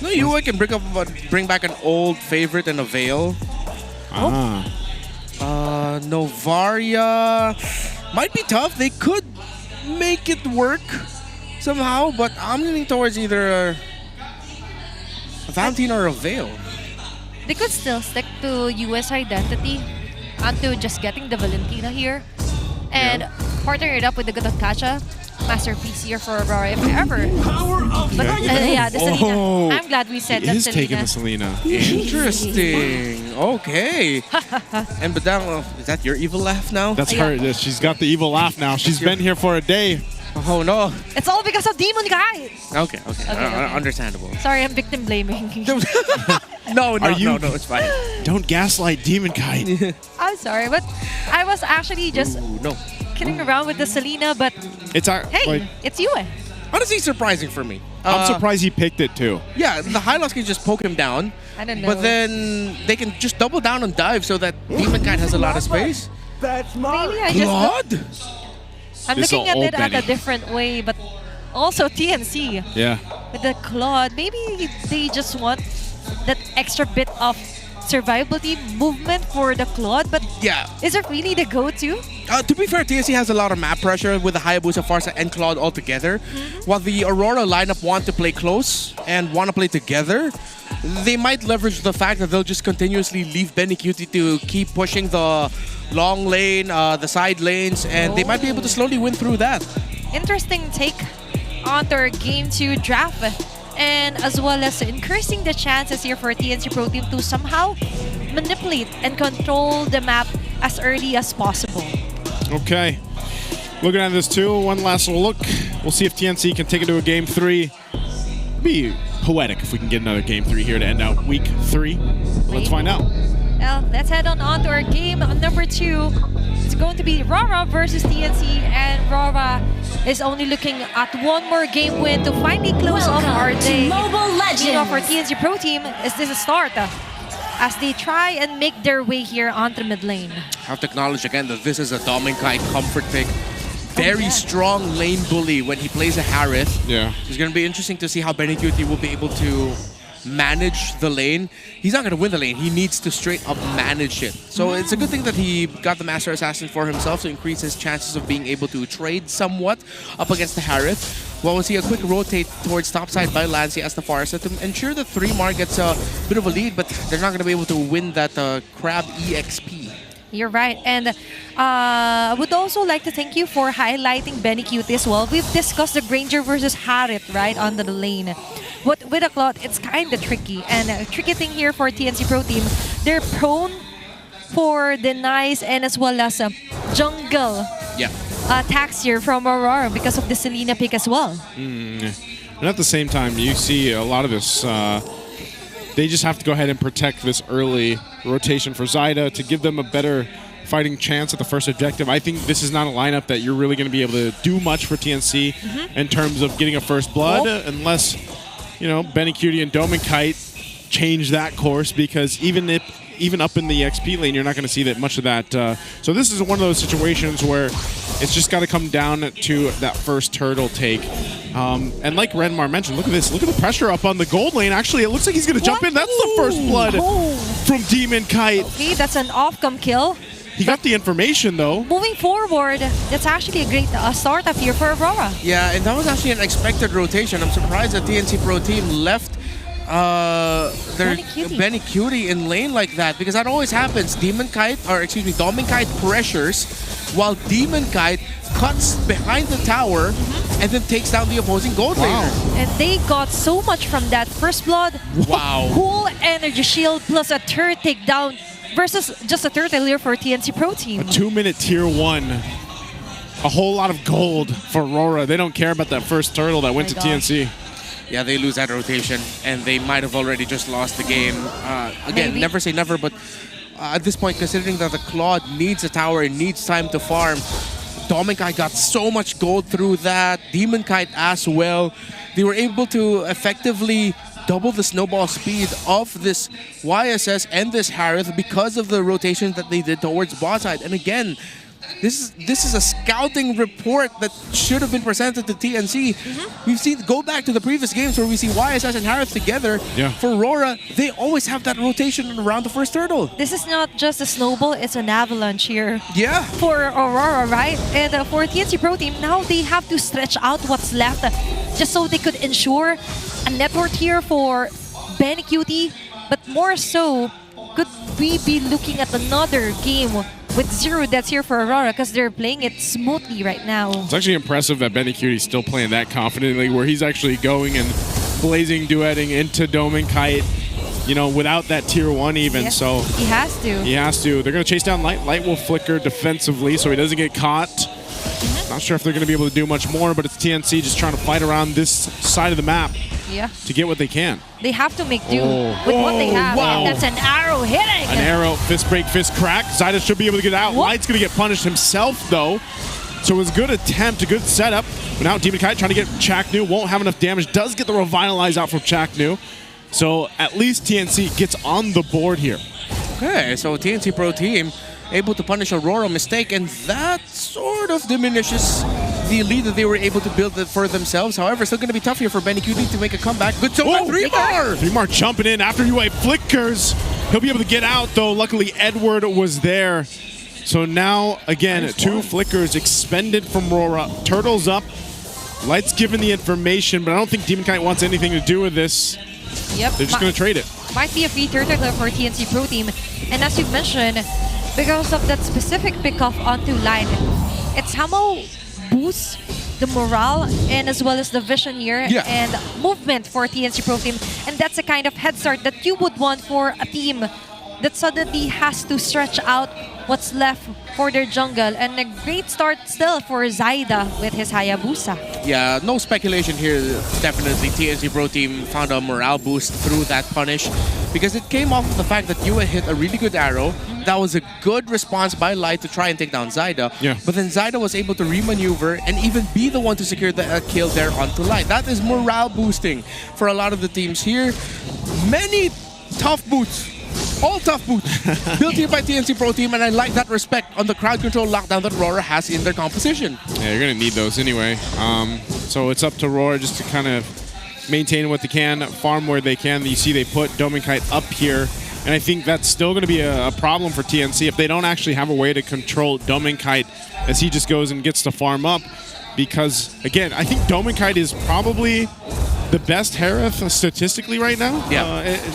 No, Yue can bring back an old favorite and a Veil. Novaria might be tough. They could make it work somehow, but I'm leaning towards either a Valentine or a Veil. They could still stick to US identity until just getting the Valentina here and partner it up with the Gototkacha masterpiece here for Aurora if ever. But yeah, the Selena. I'm glad we said that He is Selena. taking the Selena. Interesting. Okay. And Badang, is that your evil laugh now? That's her. She's got the evil laugh now. She's been here for a day. Oh no. It's all because of Demon Guy. Okay. Understandable. Sorry, I'm victim blaming. No, it's fine. Don't gaslight Demon Kite. I'm sorry, but I was actually just kidding around with the Selena, but It's hey, it's you. Honestly, surprising for me. I'm surprised he picked it too. Yeah, the Hylos can just poke him down. I don't know. But then they can just double down on dive so that Demon Kite has a lot of space. Maybe I just I'm This looking is at all it at a Benny. different way, but also TNC. Yeah. With the Claude, maybe they just want that extra bit of survivability movement for the Claude, but is it really the go-to? To be fair, TSC has a lot of map pressure with the Hayabusa, Farsa, and Claude all together. While the Aurora lineup want to play close and want to play together, they might leverage the fact that they'll just continuously leave Benny QT to keep pushing the long lane, the side lanes, and they might be able to slowly win through that. Interesting take on their Game 2 draft, and as well as increasing the chances here for TNC Pro Team to somehow manipulate and control the map as early as possible. Okay. Looking at this too, one last look. We'll see if TNC can take it to a Game 3. It'd be poetic if we can get another Game 3 here to end out Week 3. Let's find out. Well, let's head on to our game number 2. It's going to be RORA versus TNC, and RORA is only looking at one more game win to finally close off our day. Mobile Legends. For TNC Pro Team, is this a start as they try and make their way here onto mid lane? I have to acknowledge again that this is a Dominic Kite comfort pick. Very strong lane bully when he plays a Harith. Yeah. It's going to be interesting to see how Benny QT will be able to manage the lane. He's not going to win the lane. He needs to straight up manage it. So it's a good thing that he got the Master Assassin for himself to increase his chances of being able to trade somewhat up against the Harith. Well, we'll see a quick rotate towards topside by Lancy as the Farsa to ensure that 3mar gets a bit of a lead, but they're not going to be able to win that Crab EXP. You're right. And I would also like to thank you for highlighting Benny QT as well. We've discussed the Granger versus Harith, right, under the lane. But with a Claude, it's kind of tricky. And a tricky thing here for TNC Pro Team, they're prone for denies and as well as jungle attacks here from Aurora because of the Selena pick as well. And at the same time, you see a lot of this. They just have to go ahead and protect this early rotation for Zyda to give them a better fighting chance at the first objective. I think this is not a lineup that you're really going to be able to do much for TNC in terms of getting a first blood, unless, you know, Benny QT and Domin Kite change that course, because even up in the XP lane, you're not going to see that much of that. So this is one of those situations where it's just got to come down to that first turtle take. And like Renmar mentioned, look at this. Look at the pressure up on the gold lane. Actually, it looks like he's going to jump in. That's the first blood from Demon Kite. Okay, that's an off-come kill. He got the information, though. Moving forward, that's actually a great start up here for Aurora. Yeah, and that was actually an expected rotation. I'm surprised that TNC Pro Team left Benny Cutie in lane like that, because that always happens. Doming Kite pressures while Demon Kite cuts behind the tower and then takes down the opposing gold laner. And they got so much from that first blood. Wow. Cool energy shield plus a turret takedown versus just a turret earlier for TNC Pro Team. A 2-minute tier 1. A whole lot of gold for Aurora. They don't care about that first turtle that went to TNC. Yeah, they lose that rotation, and they might have already just lost the game. Again, Maybe. never say never, but at this point, considering that the Claude needs a tower and needs time to farm, Dominic Kite got so much gold through that. Demon Kite as well. They were able to effectively double the snowball speed of this YSS and this Harith because of the rotation that they did towards bot side. And again, this is a scouting report that should have been presented to TNC. We've seen, go back to the previous games where we see YSS and Harith together. Yeah. For RORA, they always have that rotation around the first turtle. This is not just a snowball, it's an avalanche here. Yeah. For Aurora, right? And for TNC Pro Team, now they have to stretch out what's left just so they could ensure a network here for Benny Cutie. But more so, could we be looking at another game with 0 deaths here for Aurora because they're playing it smoothly right now? It's actually impressive that Benny Cutie's still playing that confidently, where he's actually going and blazing, duetting into Doming Kite, you know, without that tier 1 even. Yeah, so he has to. He has to. They're going to chase down Light. Light will flicker defensively so he doesn't get caught. Not sure if they're going to be able to do much more, but it's TNC just trying to fight around this side of the map to get what they can. They have to make do with what they have. Wow. And that's an arrow hitting. An arrow, fist break, fist crack. Zyda should be able to get out. Light's going to get punished himself, though. So it was a good attempt, a good setup. But now Demon Kite trying to get Chaknu. Won't have enough damage. Does get the Revitalize out from Chaknu. So at least TNC gets on the board here. Okay, so TNC Pro Team able to punish Aurora mistake, and that sort of diminishes the lead that they were able to build for themselves. However, still going to be tough here for Benny Cutie to make a comeback. Good so far, 3-more! 3-more jumping in after UA flickers. He'll be able to get out, though. Luckily, Edward was there. So now, again, 2 flickers expended from Rora. Turtles up. Light's given the information, but I don't think Demon Kite wants anything to do with this. Yep. They're just going to trade it. Might be a free turtle for TNC Pro Team. And as you've mentioned, because of that specific pickoff onto line, it somehow boosts the morale and as well as the vision here and movement for TNC Pro Team. And that's a kind of head start that you would want for a team that suddenly has to stretch out what's left for their jungle. And a great start still for Zyda with his Hayabusa. Yeah, no speculation here. Definitely TNC Pro Team found a morale boost through that punish because it came off of the fact that Yua hit a really good arrow. That was a good response by Light to try and take down Zyda. Yeah. But then Zyda was able to remaneuver and even be the one to secure the kill there onto Light. That is morale boosting for a lot of the teams here. Many tough boots. All tough boots built here by TNC Pro Team, and I like that respect on the crowd control lockdown that RORA has in their composition. Yeah, you're going to need those anyway. So it's up to RORA just to kind of maintain what they can, farm where they can. You see they put Doming Kite up here, and I think that's still going to be a problem for TNC if they don't actually have a way to control Doming Kite as he just goes and gets to farm up. Because, again, I think Doming Kite is probably the best Harith statistically right now.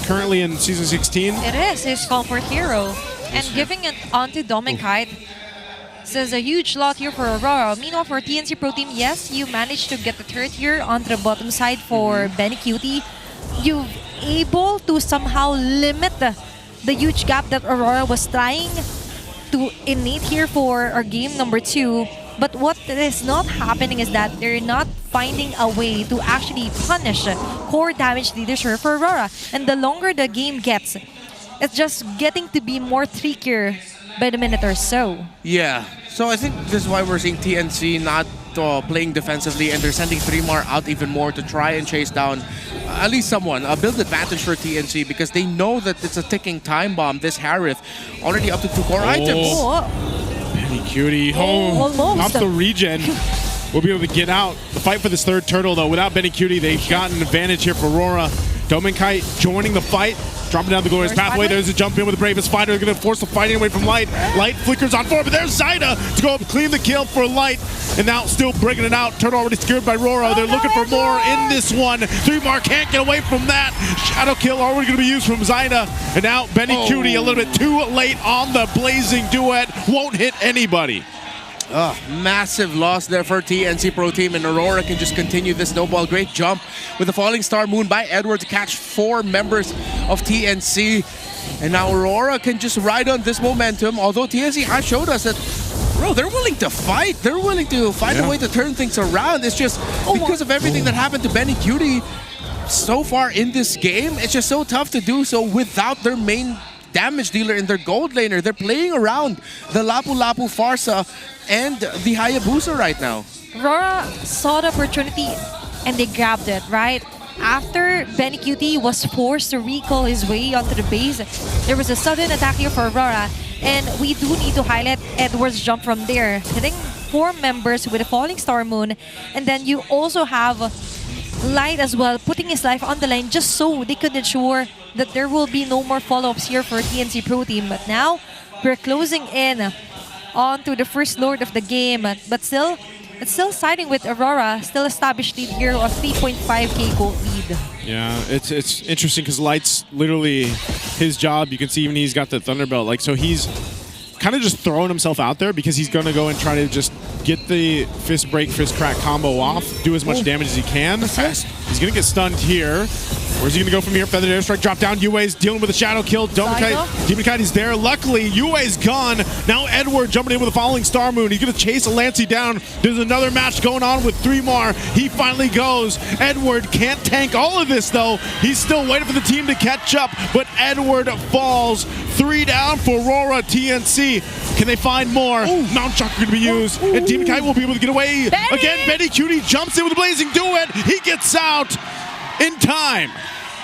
Currently in Season 16. It is his comfort hero. And giving it onto Doming Kite says a huge lot here for Aurora. Meanwhile, for TNC Pro Team, yes, you managed to get the turret here on the bottom side for Benny Cutie. You've able to somehow limit the huge gap that Aurora was trying to innate here for our game number 2. But what is not happening is that they're not finding a way to actually punish core damage leadership for Aurora. And the longer the game gets, it's just getting to be more trickier by the minute or so. Yeah, so I think this is why we're seeing TNC not playing defensively, and they're sending 3-more out even more to try and chase down at least someone. A build advantage for TNC because they know that it's a ticking time bomb. This Harith already up to 2 core items. Benny Cutie, off the regen. We'll be able to get out. The fight for this third turtle, though, without Benny Cutie, they've got an advantage here for Aurora. Dominkai joining the fight. Dropping down the glorious pathway. There's a jump in with the bravest fighter. They're going to force the fighting away from Light. Light flickers on forward, but there's Zyda to go up and clean the kill for Light. And now still bringing it out. Turtle already secured by RORA. They're looking for more in this one. 3-Mar can't get away from that. Shadow kill already going to be used from Zyda. And now Benny Cutie a little bit too late on the blazing duet. Won't hit anybody. Massive loss there for TNC Pro Team, and Aurora can just continue this snowball. Great jump with the Falling Star Moon by Edward to catch 4 members of TNC. And now Aurora can just ride on this momentum, although TNC has showed us that, bro, they're willing to fight. They're willing to find a way to turn things around. It's just because of everything that happened to Benny Cutie so far in this game, it's just so tough to do so without their main damage dealer in their gold laner. They're playing around the Lapu Lapu Farsa and the Hayabusa right now. Rora saw the opportunity and they grabbed it, right? After Benny Cutie was forced to recall his way onto the base, there was a sudden attack here for Aurora, and we do need to highlight Edward's jump from there, hitting 4 members with a Falling Star Moon, and then you also have Light as well, putting his life on the line just so they could ensure that there will be no more follow-ups here for TNC Pro Team. But now, we're closing in onto the first Lord of the game, but still, it's still siding with Aurora, still established lead here of 3.5k gold lead. Yeah, it's interesting because Light's literally his job. You can see even he's got the Thunderbelt. Like, so he's kind of just throwing himself out there because he's going to go and try to just get the fist break, fist crack combo off, do as much damage as he can. He's going to get stunned here. Where's he going to go from here? Feathered Airstrike, drop down. Yue's dealing with a shadow kill. Demon Kite is there. Luckily, Yue's gone. Now Edward jumping in with a Falling Star Moon. He's going to chase Lancey down. There's another match going on with 3-Mar. He finally goes. Edward can't tank all of this, though. He's still waiting for the team to catch up, but Edward falls. 3 down for Aurora TNC. Can they find more? Mount Shock going to be used, and Demon Kite will be able to get away. Again, Benny Cutie jumps in with a blazing duet. He gets out in time.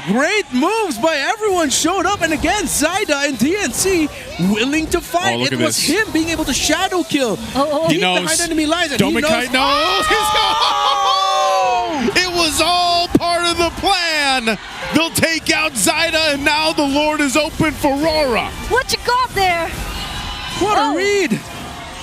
Great moves by everyone showed up, and again, Zyda and TNC willing to fight. It was him being able to shadow kill. He knows. Behind enemy lines, and Demon Kite knows. It was all part of the plan. They'll take out Zyda, and now the Lord is open for Aurora. What you got there? What a read!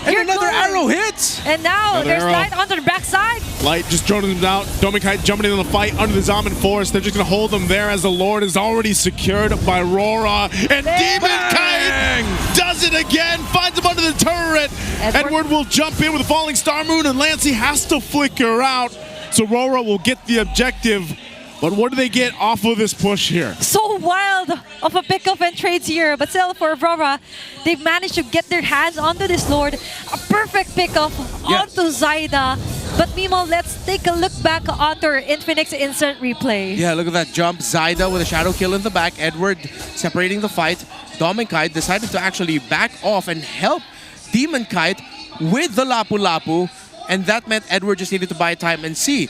And another arrow hits! And now there's Light onto the backside. Light just droning them out. Dominkai jumping in on the fight under the Zaman Forest. They're just going to hold them there as the Lord is already secured by RORA. And Demon Kite does it again. Finds him under the turret. Edward will jump in with a Falling Star Moon, and Lancey has to flicker out. So RORA will get the objective. But what do they get off of this push here? So wild of a pickup and trades here, but still for Aurora, they've managed to get their hands onto this Lord. A perfect pickup onto Zyda. But meanwhile, let's take a look back onto our Infinix instant replay. Yeah, look at that jump. Zyda with a shadow kill in the back. Edward separating the fight. Demon Kite decided to actually back off and help Demon Kite with the Lapu Lapu. And that meant Edward just needed to buy time and see.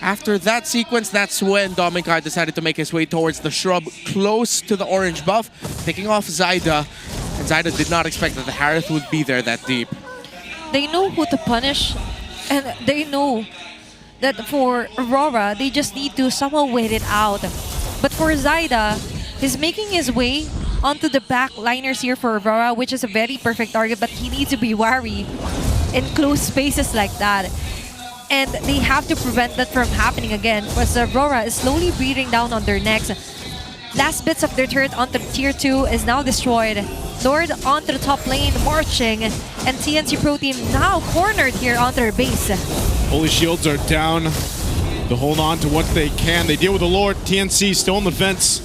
After that sequence, that's when Dominkar decided to make his way towards the shrub close to the orange buff, picking off Zyda. And Zyda did not expect that the Harith would be there that deep. They know who to punish, and they know that for Aurora, they just need to somehow wait it out. But for Zyda, he's making his way onto the back liners here for Aurora, which is a very perfect target, but he needs to be wary in close spaces like that. And they have to prevent that from happening again, because Aurora is slowly breathing down on their necks. Last bits of their turret onto tier 2 is now destroyed. Lord onto the top lane, marching, and TNC Pro Team now cornered here onto their base. Holy shields are down. They'll hold on to what they can. They deal with the Lord. TNC still on the fence.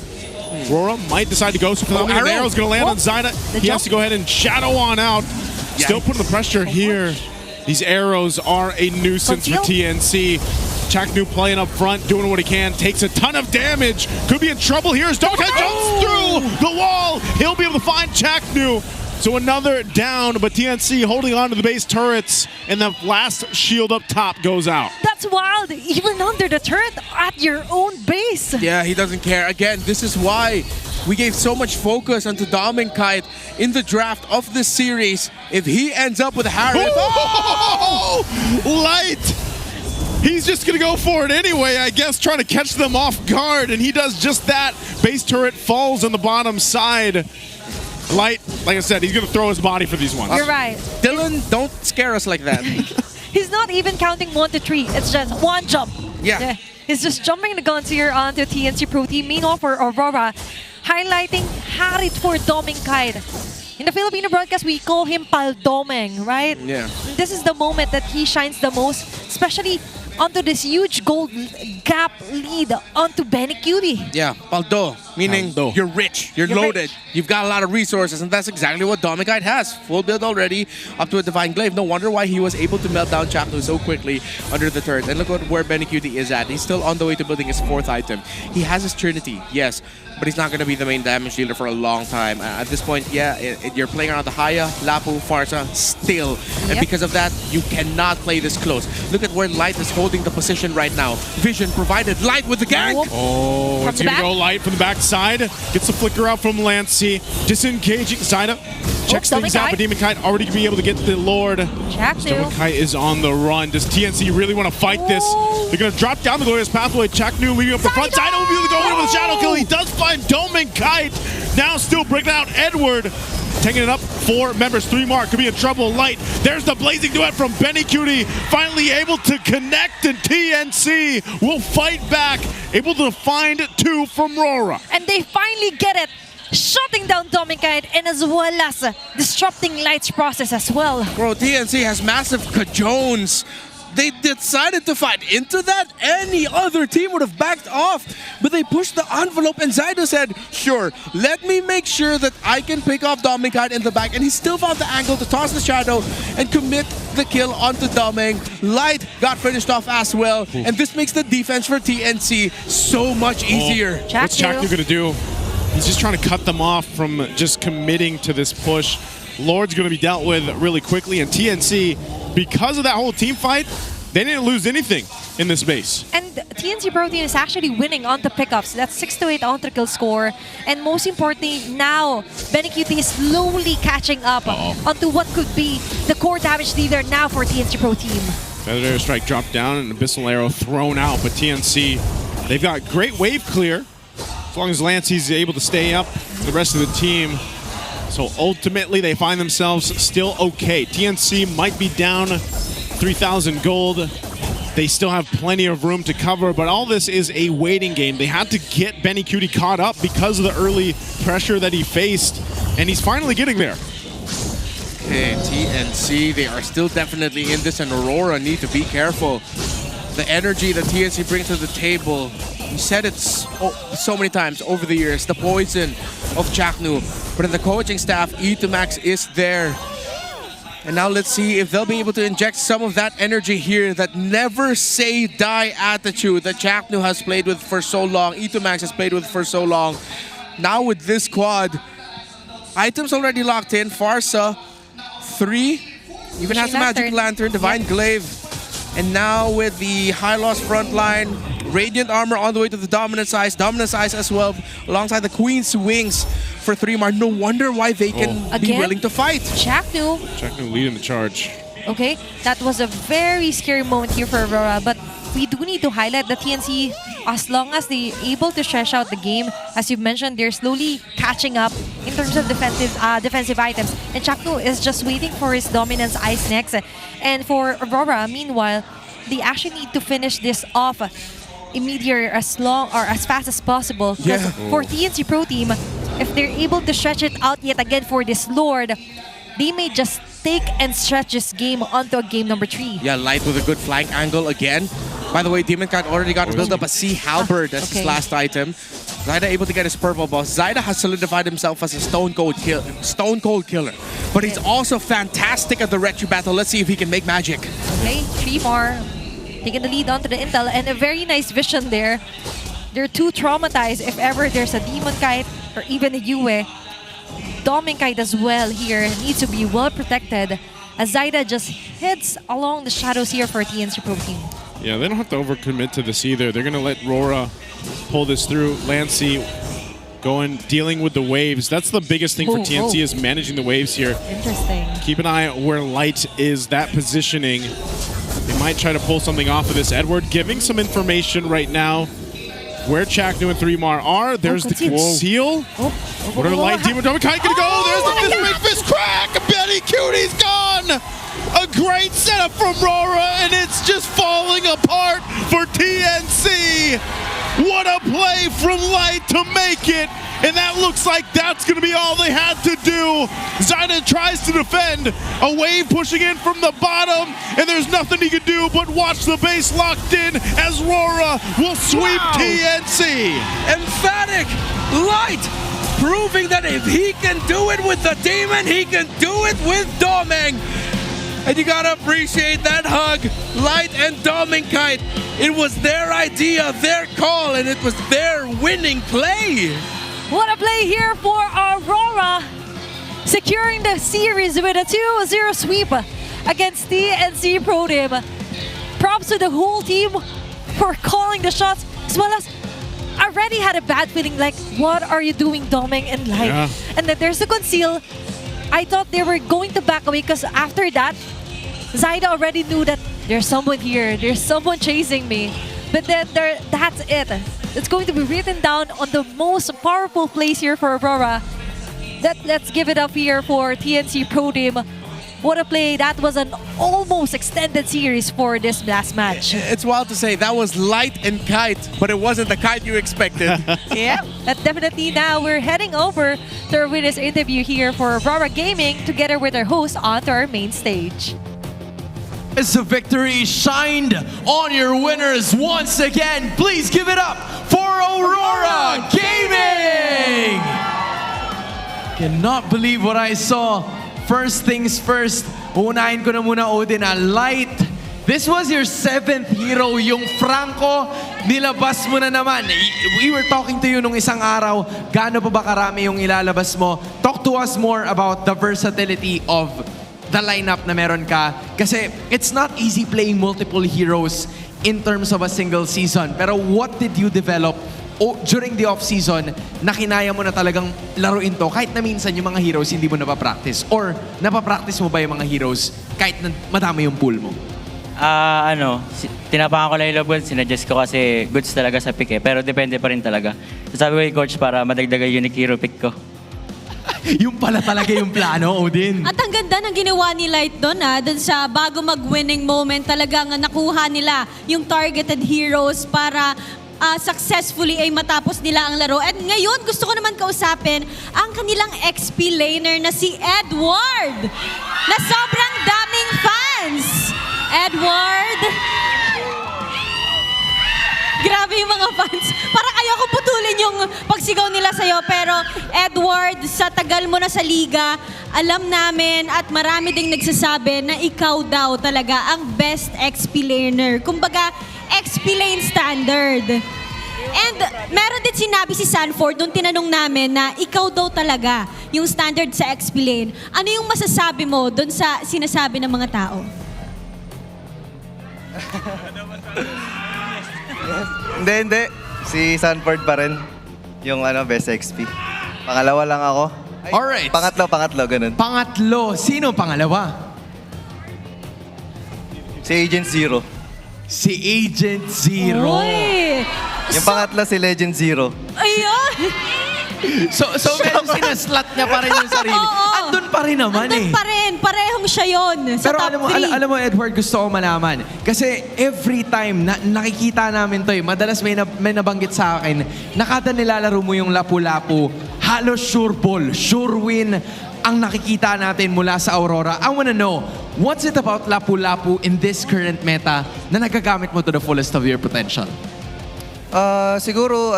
Aurora might decide to go, so the arrow's going to land on Zyda. He has to go ahead and shadow on out. Still putting the pressure here. These arrows are a nuisance for TNC. Chaknu playing up front, doing what he can, takes a ton of damage. Could be in trouble here as Domikai jumps through the wall. He'll be able to find Chaknu. So another down, but TNC holding on to the base turrets, and the last shield up top goes out. That's wild, even under the turret at your own base. Yeah, he doesn't care. Again, this is why we gave so much focus onto Dominkite in the draft of this series. If he ends up with Harith... Light! He's just going to go for it anyway, I guess, trying to catch them off guard, and he does just that. Base turret falls on the bottom side. Light, like I said, he's going to throw his body for these ones. You're right. Dylan, don't scare us like that. He's not even counting 1 to 3. It's just one jump. Yeah. He's just jumping the guns here onto TNC Pro Team. Meanwhile, for Aurora, highlighting Harit for Doming Kite. In the Filipino broadcast, we call him Paldomeng, right? Yeah. This is the moment that he shines the most, especially onto this huge gold gap lead onto Benny Cutie. Yeah, Paldo, meaning you're rich, you're loaded, you've got a lot of resources, and that's exactly what Domikite has. Full build already, up to a Divine Glaive. No wonder why he was able to melt down Chapter so quickly under the turret. And look at where Benny Cutie is at. He's still on the way to building his 4th item. He has his Trinity, yes, but he's not going to be the main damage dealer for a long time. At this point, yeah, you're playing around the Haya, Lapu, Farsa, still. And because of that, you cannot play this close. Look at where Light is holding the position right now. Vision provided. Light with the gank. Oh, it's going to go Light from the backside. Gets the flicker out from Lancey. Disengaging. Zyda checks things out, but Demon Kite already going to be able to get the Lord. Demon Kite is on the run. Does TNC really want to fight this? They're going to drop down the Glorious Pathway. Chaknu leaving up the front. Zyda will be able to go in with a Shadow Kill. He does find Doming Kite. Now still breaking out Edward. Taking it up, 4 members, 3 more. Could be in trouble. Light. There's the blazing duet from Benny Cutie. Finally able to connect, and TNC will fight back. Able to find 2 from RORA. And they finally get it. Shutting down Domikite and as well as disrupting Light's process as well. Bro, TNC has massive cajones. They decided to fight into that. Any other team would have backed off, but they pushed the envelope, and Zydo said, sure, let me make sure that I can pick off Domikite in the back, and he still found the angle to toss the shadow and commit the kill onto Doming. Light got finished off as well, and this makes the defense for TNC so much easier. What's Chaknu going to do? He's just trying to cut them off from just committing to this push. Lord's going to be dealt with really quickly, and TNC, because of that whole team fight, they didn't lose anything in this base. And TNC Pro Team is actually winning on the pickups. That's 6-8 on kill score. And most importantly, now Benny Cutie is slowly catching up onto what could be the core damage leader now for TNC Pro Team. Feather Air Strike dropped down and Abyssal Arrow thrown out, but TNC, they've got great wave clear. As long as Lancey's able to stay up, the rest of the team. So ultimately, they find themselves still okay. TNC might be down 3,000 gold. They still have plenty of room to cover, but all this is a waiting game. They had to get Benny Cutie caught up because of the early pressure that he faced, and he's finally getting there. Okay, TNC, they are still definitely in this, and Aurora need to be careful. The energy that TNC brings to the table, we said it so many times over the years, the poison of Chaknu. But in the coaching staff, E2Max is there. And now let's see if they'll be able to inject some of that energy here, that never say die attitude that Chaknu has played with for so long, E2Max has played with for so long. Now with this squad, items already locked in, Farsa, 3, even has a Magic Lantern, Divine Glaive. And now with the High Loss frontline, Radiant Armor on the way to the Dominance Eyes as well, alongside the Queen's Wings for 3 more. No wonder why they can be willing to fight. Chaknu leading the charge. Okay, that was a very scary moment here for Aurora, but we do need to highlight the TNC, as long as they're able to stretch out the game, as you've mentioned, they're slowly catching up in terms of defensive items. And Chaknu is just waiting for his Dominance Ice next. And for Aurora, meanwhile, they actually need to finish this off immediately, as fast as possible. Because for TNC Pro Team, if they're able to stretch it out yet again for this Lord, they may just take and stretch this game onto a game number 3. Yeah, Light with a good flank angle again. By the way, Demon Cat already got built up a Sea Halberd as his last item. Zyda able to get his purple boss. Zyda has solidified himself as a stone cold killer. But he's also fantastic at the retro battle. Let's see if he can make magic. Okay, 3 more. Taking the lead onto the intel, and a very nice vision there. They're too traumatized if ever there's a Demon Kite or even a Yue. Doming Kite as well here needs to be well protected, as Zyda just hits along the shadows here for TNC Pro Team. Yeah, they don't have to overcommit to this either. They're going to let RORA pull this through. Lancey dealing with the waves. That's the biggest thing for TNC is managing the waves here. Interesting. Keep an eye where Light is, that positioning. They might try to pull something off of this. Edward giving some information right now where Chaknu and 3mar are. There's the conceal. What are Light Demon Kite gonna go? There's the fist break, fist crack. Betty Cutie's gone. A great setup from RORA, and it's just falling apart for TNC. What a play from Light to make it. And that looks like that's going to be all they had to do. Zyda tries to defend. A wave pushing in from the bottom. And there's nothing he can do but watch the base locked in as RORA will sweep TNC. Emphatic Light proving that if he can do it with the Demon, he can do it with Domeng. And you gotta appreciate that hug. Light and Dominkite. It was their idea, their call, and it was their winning play. What a play here for Aurora, securing the series with a 2-0 sweep against TNC Pro Team. Props to the whole team for calling the shots, as well as I already had a bad feeling like, what are you doing, Domeng and Light? Yeah. And then there's the conceal. I thought they were going to back away because after that, Zyda already knew that there's someone here, there's someone chasing me. But then that's it. It's going to be written down on the most powerful plays here for Aurora. Let's give it up here for TNC Pro Team. What a play. That was an almost extended series for this last match. It's wild to say that was Light and Kite, but it wasn't the Kite you expected. Yeah, that definitely. Now we're heading over to our winners interview here for Aurora Gaming together with our host onto our main stage. As the victory shined on your winners once again, please give it up for Aurora Gaming! Cannot believe what I saw. First things first, unahin ko na muna, Odin, Light. This was your 7th hero, yung Franco, nilabas mo na naman. We were talking to you nung isang araw, gaano pa ba karami yung ilalabas mo? Talk to us more about the versatility of the lineup na meron ka. Kasi it's not easy playing multiple heroes in terms of a single season. Pero what did you develop during the off-season na kinaya mo na talagang laruin to kahit na minsan yung mga heroes hindi mo napapractice? Or napapractice mo ba yung mga heroes kahit na madami yung pool mo? Tinapakan ko lang yung love, sinuggest ko kasi goods talaga sa pick eh. Pero depende pa rin talaga. Sabi ko kay coach para madagdagan unique hero pick ko. Yung pala talaga yung plano, Odin. At ang ganda ng ginawa ni Light doon doon sa bago mag-winning moment, talagang nakuha nila yung targeted heroes para successfully ay matapos nila ang laro. And ngayon, gusto ko naman kausapin ang kanilang XP laner na si Edward, na sobrang daming fans. Edward! Grabe yung mga fans. Parang ayoko putulin yung pagsigaw nila sa'yo. Pero Edward, sa tagal mo na sa liga, alam namin at marami ding nagsasabi na ikaw daw talaga ang best XP laner. Kumbaga, XP lane standard. And meron din sinabi si Sanford nung tinanong namin na ikaw daw talaga yung standard sa XP lane. Ano yung masasabi mo doon sa sinasabi ng mga tao? Hindi. Si Sanford pa rin. Yung best XP. Pangalawa lang ako. Alright. Pangatlo, ganun. Pangatlo. Sino pangalawa? Si Agent Zero. Si Agent Zero. Uy! Yung pangatlo si Legend Zero. Ayun! So medyo sinaslat niya pa rin yung sarili. Andun pa rin naman Andun pa rin. Parehong siya yun. Sa Pero top 3. alam mo, Edward, gusto ko malaman. Kasi every time na nakikita namin to, madalas may nabanggit sa akin, na kada nilalaro mo yung lapu-lapu, halos sure ball, sure win ang nakikita natin mula sa Aurora. I wanna know, what's it about lapu-lapu in this current meta na nagagamit mo to the fullest of your potential? Siguro,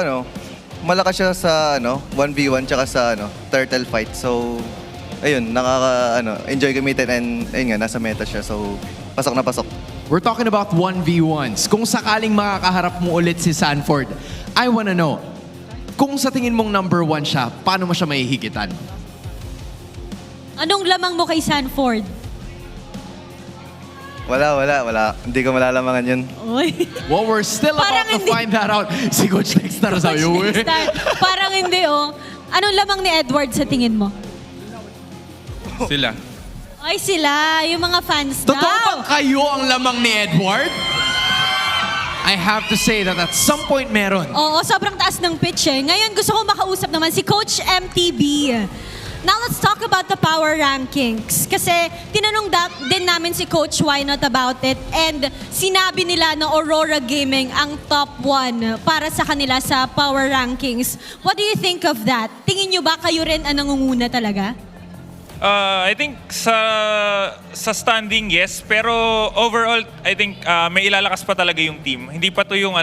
malakas siya sa 1v1 tsaka sa turtle fight. So, ayun, enjoy gamitin and ayun nga, nasa meta siya. So, pasok na pasok. We're talking about 1v1s. Kung sakaling makakaharap mo ulit si Sanford, I wanna know, kung sa tingin mong number 1 siya, paano mo siya mahihigitan? Anong lamang mo kay Sanford? Wala. Hindi ko malalamangan yun. Well, we're still about to find that out. Si Coach Nextar sa'yo. Parang hindi, Anong lamang ni Edward sa tingin mo? Sila. Ay sila, yung mga fans daw. Totoo bang kayo ang lamang ni Edward? I have to say that at some point meron. Oo, sobrang taas ng pitch eh. Ngayon gusto ko makausap naman si Coach MTB. Now let's talk about the power rankings. Kasi tinanong din namin si Coach Why Not about it and sinabi nila na Aurora Gaming ang top 1 para sa kanila sa power rankings. What do you think of that? Tingin nyo ba kayo rin ang nangunguna talaga? I think sa standing yes, pero overall I think may ilalakas pa talaga yung team. Hindi pa to yung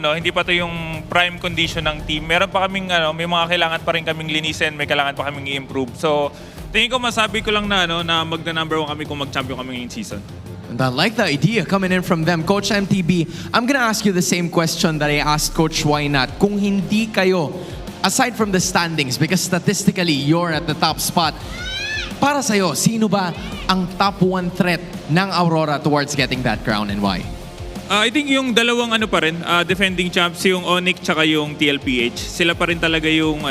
prime condition ng team. Meron pa kaming may mga kailangan pa rin kaming linisin, may kailangan pa kaming i-improve. So tingin ko masabi ko lang na magna-number 1 kami kung mag-champion kami ngayong season. And I like the idea coming in from them. Coach MTB, I'm gonna ask you the same question that I asked Coach Why Not. Kung hindi kayo, aside from the standings, because statistically you're at the top spot, para sa'yo, sino ba ang top 1 threat ng Aurora towards getting that crown and why? I think yung dalawang defending champs, yung Onyx tsaka yung TLPH. Sila pa rin talaga yung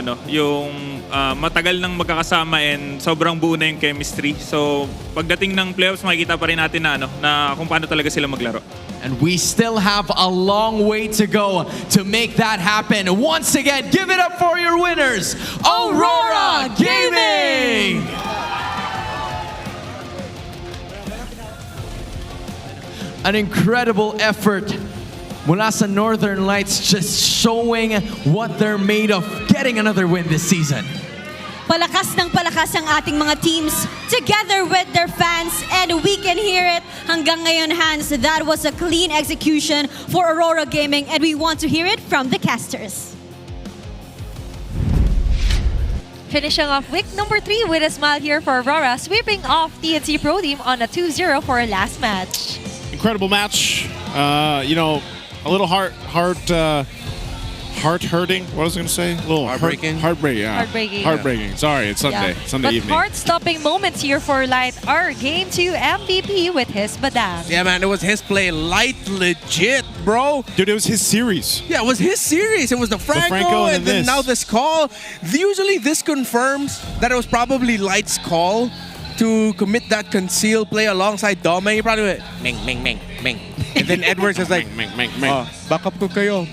matagal nang magkakasama and sobrang buo na yung chemistry. So pagdating ng playoffs, makikita pa rin natin na kung paano talaga sila maglaro. And we still have a long way to go to make that happen. Once again, give it up for your winners, Aurora Gaming! An incredible effort mula sa Northern Lights, just showing what they're made of, getting another win this season. Palakas ng palakas ang ating mga teams together with their fans and we can hear it hanggang ngayon, Hans. That was a clean execution for Aurora Gaming and we want to hear it from the casters. Finishing off week number 3 with a smile here for Aurora, sweeping off TNC Pro Team on a 2-0 for our last match. Incredible match. A little heart-hurting. What was I going to say? A little heartbreaking. Heartbreaking. Sorry, it's Sunday. Yeah. Sunday but evening. heart-stopping moments here for Light. Our game 2 MVP with his badang. Yeah, man, it was his play. Light legit, bro. Dude, it was his series. Yeah, it was his series. It was the Franco and then now this call. Usually this confirms that it was probably Light's call to commit that concealed play alongside Dome. He probably went, Meng. And then Edwards was like, Meng. Backup ko kayo.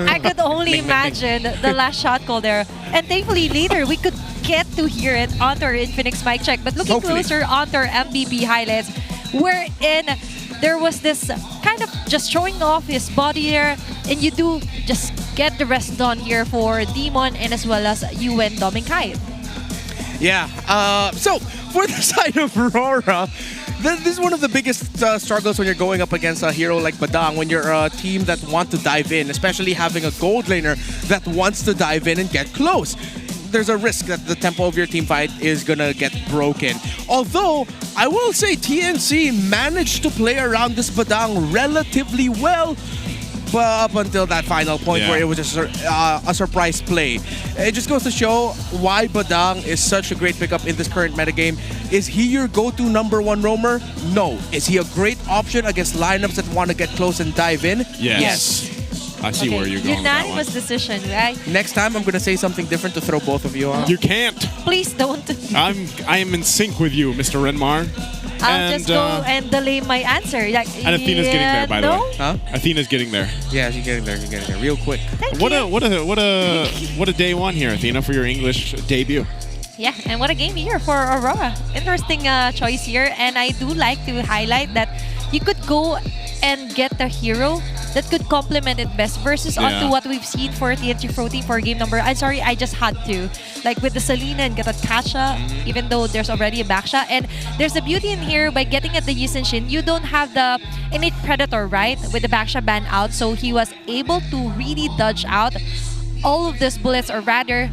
I could only imagine the last shot call there. And thankfully later we could get to hear it on our Infinix mic check. But looking closer on our MVP highlights, wherein there was this kind of just showing off his body here, and you do just get the rest done here for Demon and as well as UN Dominkai. Yeah. So for the side of Aurora, this is one of the biggest struggles when you're going up against a hero like Badang, when you're a team that want to dive in, especially having a gold laner that wants to dive in and get close. There's a risk that the tempo of your team fight is gonna get broken. Although, I will say TNC managed to play around this Badang relatively well, up until that final point where it was just a surprise play. It just goes to show why Badang is such a great pickup in this current metagame. Is he your go-to #1 roamer? No. Is he a great option against lineups that want to get close and dive in? Yes. I see where you're going. Unanimous decision, right? Next time, I'm going to say something different to throw both of you on. You can't. Please don't. I am in sync with you, Mr. Renmar. I'll just go and delay my answer. Like, and Athena's getting there, by the way. Huh? Athena's getting there. Yeah, she's getting there. Real quick. What a day one here, Athena, for your English debut. Yeah, and what a game here for Aurora. Interesting choice here, and I do like to highlight that you could go and get a hero that could complement it best versus onto what we've seen for TNT Pro Team for game number. I'm sorry, I just had to. Like with the Selena and Gatatkacha, even though there's already a backshot. And there's a beauty in here by getting at the Yisen Shin. You don't have the innate predator, right? With the backshot ban out. So he was able to really dodge out all of these bullets, or rather,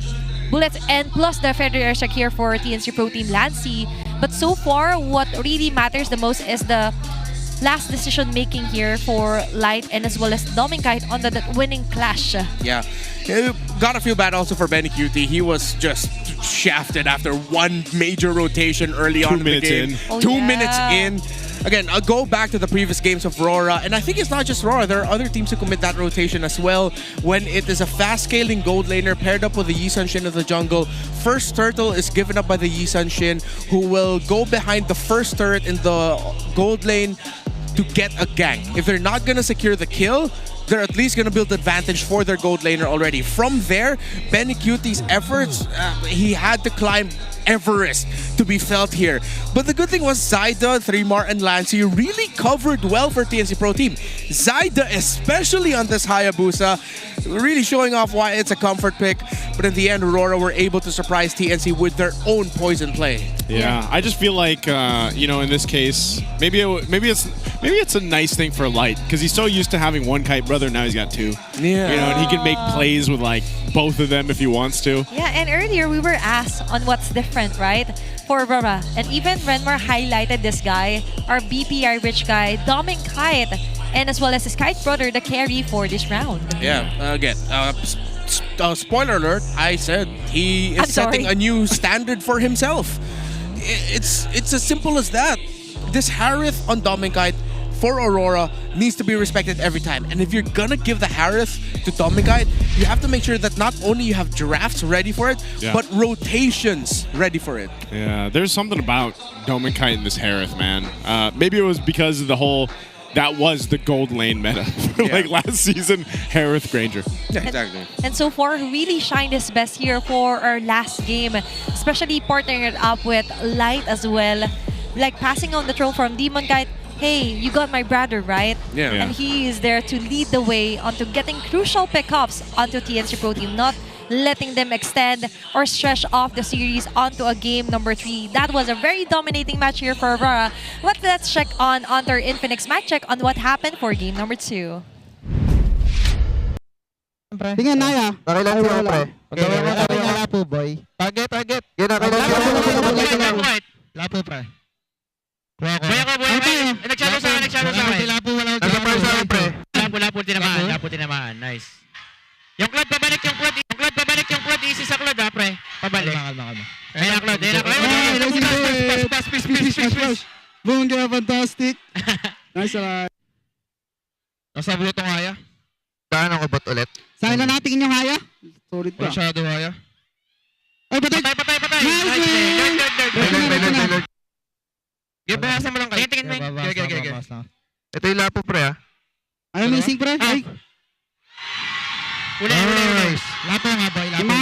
bullets and plus the Federer check here for TNC Pro Team Lancy. But so far, what really matters the most is the last decision making here for Light and as well as Dominkai on the winning clash. Yeah. Gotta feel bad also for Benny QT. He was just shafted after one major rotation early on in the game. 2 minutes in. again, I'll go back to the previous games of RORA, and I think it's not just RORA. There are other teams who commit that rotation as well. When it is a fast-scaling gold laner paired up with the Yi Sun Shin of the jungle, first turtle is given up by the Yi Sun Shin, who will go behind the first turret in the gold lane to get a gank. If they're not gonna secure the kill, they're at least gonna build advantage for their gold laner already. From there, Benny Cutie's efforts, he had to climb Everest to be felt here. But the good thing was Zyda, 3mar, and Lancy really covered well for TNC Pro Team. Zyda, especially on this Hayabusa, really showing off why it's a comfort pick. But in the end, Aurora were able to surprise TNC with their own poison play. Yeah, I just feel like you know, in this case, maybe it's a nice thing for Light because he's so used to having one kite brother. Now he's got two. Yeah, you know, and he can make plays with like both of them if he wants to. Yeah, and earlier we were asked on what's different, right, for Aurora, and even Renmar highlighted this guy, our BPR rich guy, Doming Kite, and as well as his kite brother, the carry for this round. Yeah, again, spoiler alert, I said he is setting a new standard for himself. It's as simple as that. This Harith on Doming Kite for Aurora needs to be respected every time. And if you're gonna give the Harith to Doming Kite, you have to make sure that not only you have drafts ready for it, but rotations ready for it. Yeah, there's something about Doming Kite and this Harith, man. Maybe it was because of the whole, that was the gold lane meta. Like last season, Harith Granger. Yeah, exactly. And so far, really shined his best here for our last game, especially partnering it up with Light as well. Like passing on the throne from Demon Kite, hey, you got my brother, right? Yeah. And he is there to lead the way onto getting crucial pickups onto TNC Pro Team, not letting them extend or stretch off the series onto a game number 3. That was a very dominating match here for Aurora. But let's check on their Infinix mic check on what happened for game number 2. Tingnan Naya. Pakilan siya, pre. Wala po, boy. Target. Yun na, kailan Lapo, pre. Buya ko. Nag-shadow sa akin. Lapo, wala ko. Nasa first round, pre. Lapo tinamaan. Nice. Yung Claude, pabalik yung Claude. Easy sa Claude, ha, pre. Pabalik. Kalma. Ayun na, Claude. Pass. Boom, fantastic. Nice try. Nasa buto ng haya. Saan ako bot ulit? Saan na natin inyong haya? Sorry pa. Masyado haya. Ay, patay! Nice. Bawasan mo lang kayo. Tingin mo yun. Okay. Ito yung lapo, pre, ha? Ano missing, pre? Ay! Nice. Lapo nga, boy. Lapo.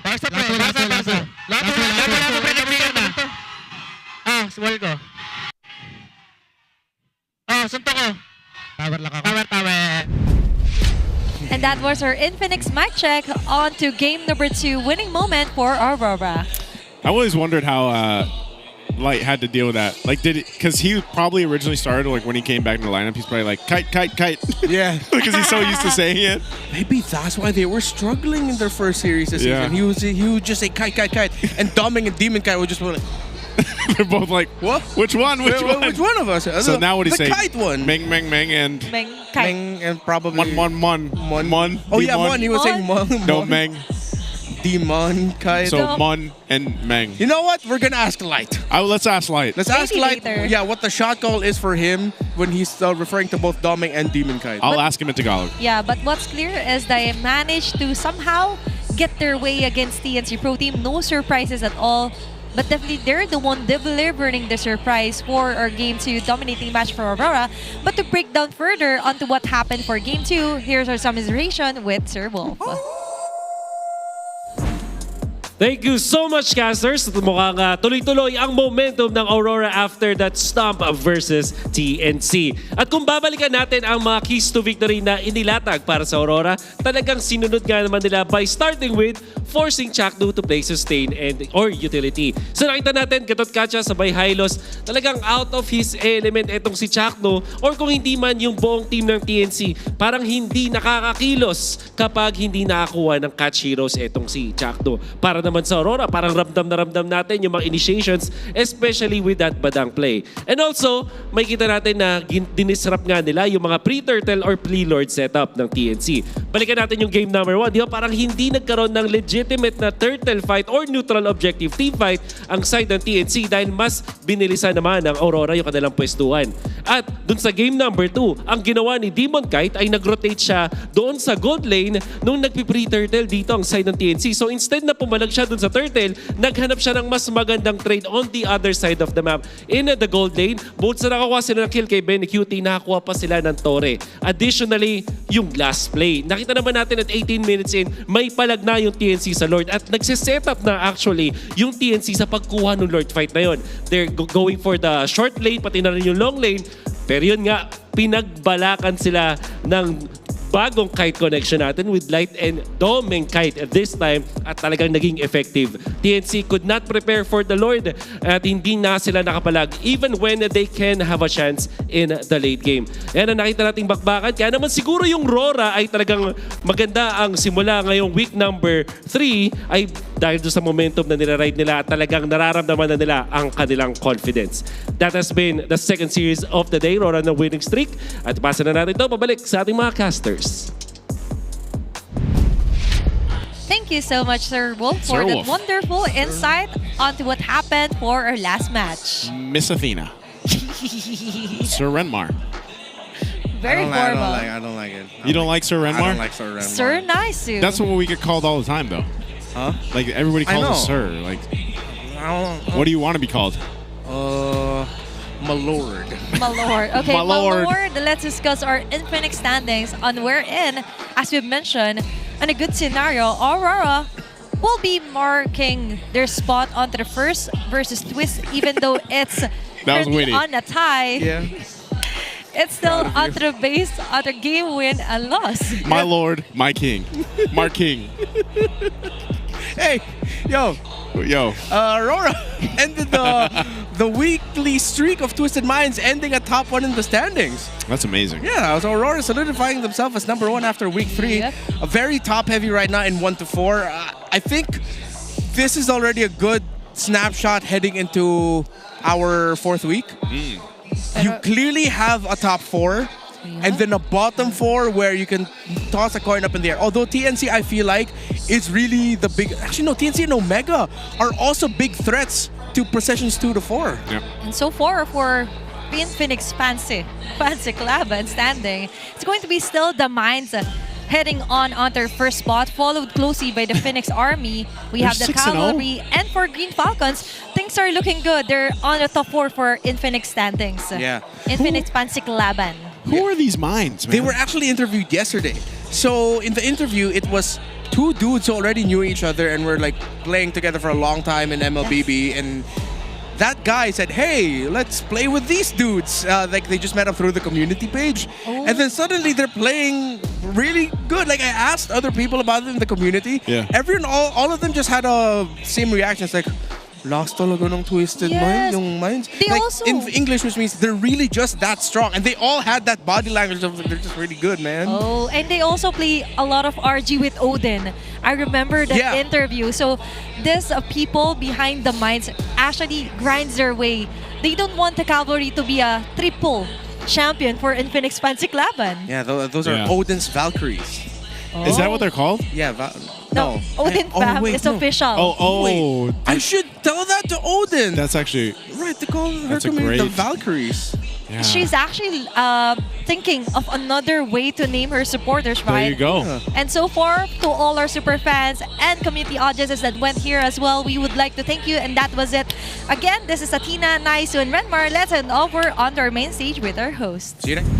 Parsa, pre. Lapo, pre. Nag-clear na. Swal ko. Sunto ko. Tower lang ako. Tower. And that was our Infinix mic check on to game number 2 winning moment for Aurora. I always wondered how Light had to deal with that. Like, did it, because he probably originally started, like, when he came back in the lineup, he's probably like, kite. Yeah. Because he's so used to saying it. Maybe that's why they were struggling in their first series this season. He would just say kite. And Doming and Demon Kite would just be like, they're both like, what? Which one? Which one of us? So now what do you say? The kite one. Meng, and... Meng, kite. Meng and probably... Mon. Oh yeah, Mon. He was saying Mon. No, Meng. Demon, Kite. So Mon and Meng. You know what? We're gonna ask Light. Let's ask Light. Let's ask Light. Yeah, what the shot call is for him when he's referring to both Doming and Demon Kite. I'll ask him in Tagalog. Yeah, but what's clear is they managed to somehow get their way against TNC Pro Team. No surprises at all. But definitely they're the one delivering the surprise for our Game 2 dominating match for Aurora. But to break down further onto what happened for Game 2, here's our summarization with Sir Wolf. Thank you so much, casters. Mukhang tuloy-tuloy ang momentum ng Aurora after that stomp versus TNC. At kung babalikan natin ang mga keys to victory na inilatag para sa Aurora, talagang sinunod nga naman nila by starting with forcing Chakdu to play sustain or utility. So nakita natin, Gatot Kacha sabay Hylos, talagang out of his element etong si Chakdu, or kung hindi man yung buong team ng TNC, parang hindi nakakakilos kapag hindi nakakuha ng catch heroes etong si Chakdu. Para naman sa Aurora, parang ramdam na ramdam natin yung mga initiations, especially with that badang play. And also, may kita natin na dinisrupt nga nila yung mga pre-turtle or pre-lord setup ng TNC. Balikan natin yung game number 1. Di ba? Parang hindi nagkaroon ng legitimate na turtle fight or neutral objective team fight ang side ng TNC dahil mas binilisan naman ng Aurora yung kanilang pwestuhan. At dun sa game number 2, ang ginawa ni Demon Kite ay nag-rotate siya doon sa gold lane nung nagpi-pre-turtle dito ang side ng TNC. So instead na pumalag siya dun sa turtle, naghanap siya ng mas magandang trade on the other side of the map. In the gold lane, both sa nakakuha sila ng kill kay Ben QT, nakakuha pa sila ng Torre. Additionally, yung last play. Nakita naman natin at 18 minutes in, may palag na yung TNC sa Lord at nagsiset-up na actually yung TNC sa pagkuha ng Lord fight na yon. They're going for the short lane, pati na rin yung long lane. Pero yun nga, pinagbalakan sila ng bagong kite connection natin with Light and Doming Kite at this time at talagang naging effective. TNC could not prepare for the Lord at hindi na sila nakapalag even when they can have a chance in the late game. Yan ang nakita nating bakbakan. Kaya naman siguro yung RORA ay talagang maganda ang simula ngayong week number 3 ay dahil doon sa momentum na nila-ride nila at talagang nararamdaman na nila ang kanilang confidence. That has been the second series of the day, RORA na winning streak. At pasa na natin ito, pabalik sa ating mga casters. Thank you so much, Sir Wolf, for that wonderful insight onto what happened for our last match. Miss Athena. Sir Renmar. Very formal. I don't like it. You don't like Sir Renmar? I don't like Sir Renmar. Sir Nice. That's what we get called all the time, though. Huh? Like, everybody calls us Sir. Like, what do you want to be called? My lord. My lord. Okay, My lord. Let's discuss our Infinix standings on wherein, as we've mentioned, in a good scenario, Aurora will be marking their spot onto the first versus Twist, even though it's currently on a tie. Yeah. It's still onto the base, onto game win and loss. My lord, my king. Mark King. Hey, yo. Aurora ended the weekly streak of Twisted Minds, ending at top 1 in the standings. That's amazing. Yeah, so Aurora solidifying themselves as number 1 after week 3. Yep. A very top heavy right now in 1 to 4. I think this is already a good snapshot heading into our 4th week. You clearly have a top 4. And then a bottom 4 where you can toss a coin up in the air. Although TNC, I feel like, is really the big... Actually, no, TNC and Omega are also big threats to Processions 2 to 4. Yep. And so far for Infinix Fancy Club and standing, it's going to be still the Minds heading on their first spot, followed closely by the Phoenix Army. We have the Cavalry, and for Green Falcons, things are looking good. They're on the top 4 for Infinix standings. Yeah. Infinix Fancy Laban. Who are these minds, man? They were actually interviewed yesterday. So in the interview, it was 2 dudes who already knew each other and were like playing together for a long time in MLBB. Yes. And that guy said, hey, let's play with these dudes. Like they just met up through the community page. Oh. And then suddenly they're playing really good. Like I asked other people about it in the community. Yeah. Everyone, all of them just had a same reaction. It's like, last talaga ng Twisted Minds, yung Minds. They like, also... in English, which means they're really just that strong. And they all had that body language of they're just really good, man. Oh, and they also play a lot of RG with Odin. I remember that interview. So these people behind the Minds actually grinds their way. They don't want the Cavalry to be a triple champion for Infinix Fancy Laban. Yeah, those are Odin's Valkyries. Oh. Is that what they're called? Yeah, no. Odin Fam is official. Oh, I should tell that to Odin. That's actually... Right, they call her community the Valkyries. Yeah. She's actually thinking of another way to name her supporters, right? There you go. Yeah. And so far, to all our super fans and community audiences that went here as well, we would like to thank you. And that was it. Again, this is Athena, Naisu, and Renmar. Let's head over on our main stage with our hosts. See you next.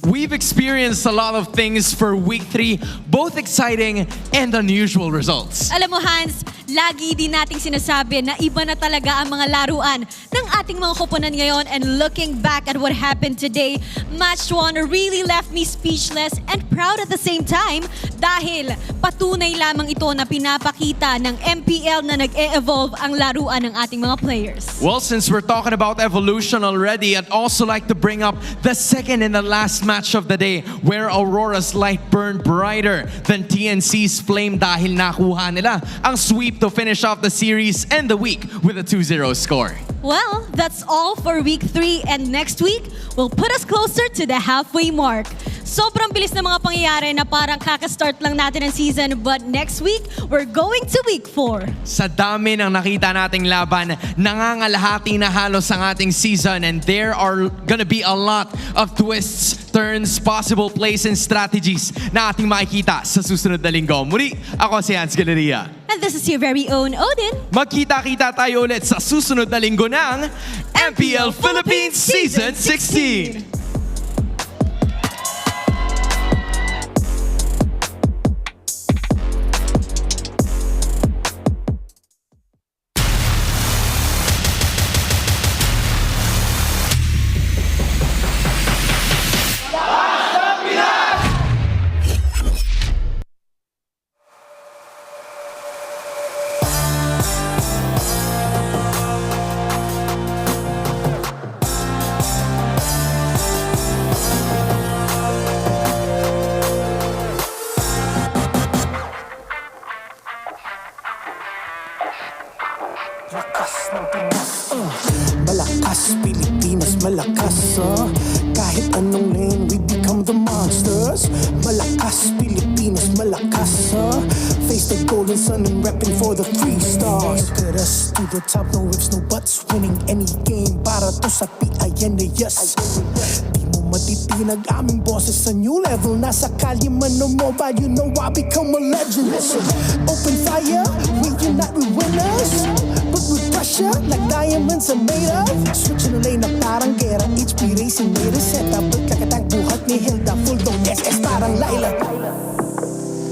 We've experienced a lot of things for week 3, both exciting and unusual results. Alam mo, Hans, lagi din nating sinasabi na iba na talaga ang mga laruan ng ating mga koponan ngayon, and looking back at what happened today, match 1 really left me speechless and proud at the same time dahil patunay lamang ito na pinapakita ng MPL na nag-e-evolve ang laruan ng ating mga players. Well, since we're talking about evolution already, I'd also like to bring up the second and the last match of the day where Aurora's light burned brighter than TNC's flame dahil nakuha nila ang sweep to finish off the series and the week with a 2-0 score. Well, that's all for week 3, and next week will put us closer to the halfway mark. Sobrang bilis na mga pangyayari na parang kakastart lang natin ang season, but next week, we're going to week 4. Sa dami ng nakita nating laban, nangangalahati na halos ang ating season, and there are gonna be a lot of twists, turns, possible plays, and strategies na ating makikita sa susunod na linggo. Muli, ako si Hans Galeria. And this is your very own Odin. Magkita-kita tayo ulit sa susunod na linggo ng MPL Philippines Season 16. Malakas, Pilipinas, malakas, kahit anong lane, we become the monsters. Malakas, Pilipinas, malakas, face the golden sun and repping for the 3 stars. Look at us, to the top, no ifs, no buts, winning any game, para to sa PIN na yes. Di mo matitinag aming bosses sa new level, nasa kalye man o mobile, you know I become a legend. Listen, open fire, we unite, we winners. But with pressure, like diamonds are made of. Switching the lane na parang gera, HP racing made a setup. But kakatang buhat ni Hilda, full dome SS parang Laila.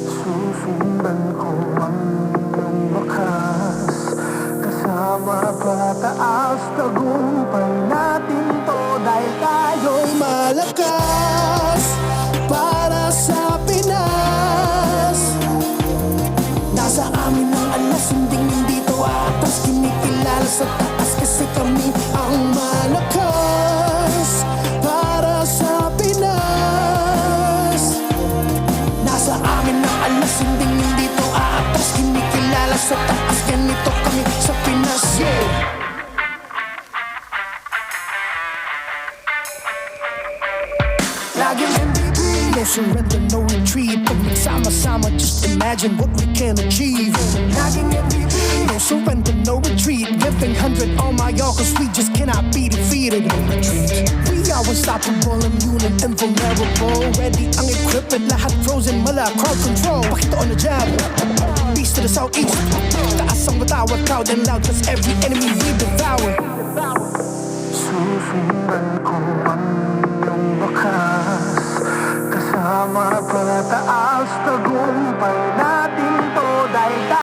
Susundan ko ang iyong bakas, kasama pataas, tagumpay natin to dahil tayo'y malakas. Para sa Pinas, nasa amin ang alas, hindi to atas, kinikilala sa taas kasi kami ang malakas. Para sa Pinas, nasa amin ang alas, hindi to atas, kinikilala sa taas, ganito kami sa Pinas, yeah. Laging MVP, no surrender, no retreat. Pag nagsama-sama, just imagine what we can achieve. Laging MVP, no surrender, no retreat. Giving 100 on my all, cause we just cannot be defeated. No retreat. We are unstoppable, immune and invulnerable. Ready ang equipment, lahat frozen, mala, crowd control. Pakita on the jab, east to the southeast. Taas ang matawag, proud and loud, cause every enemy we devour. Susundan ko ang iyong bakas, kasama pataas, tagumpay natin to dahil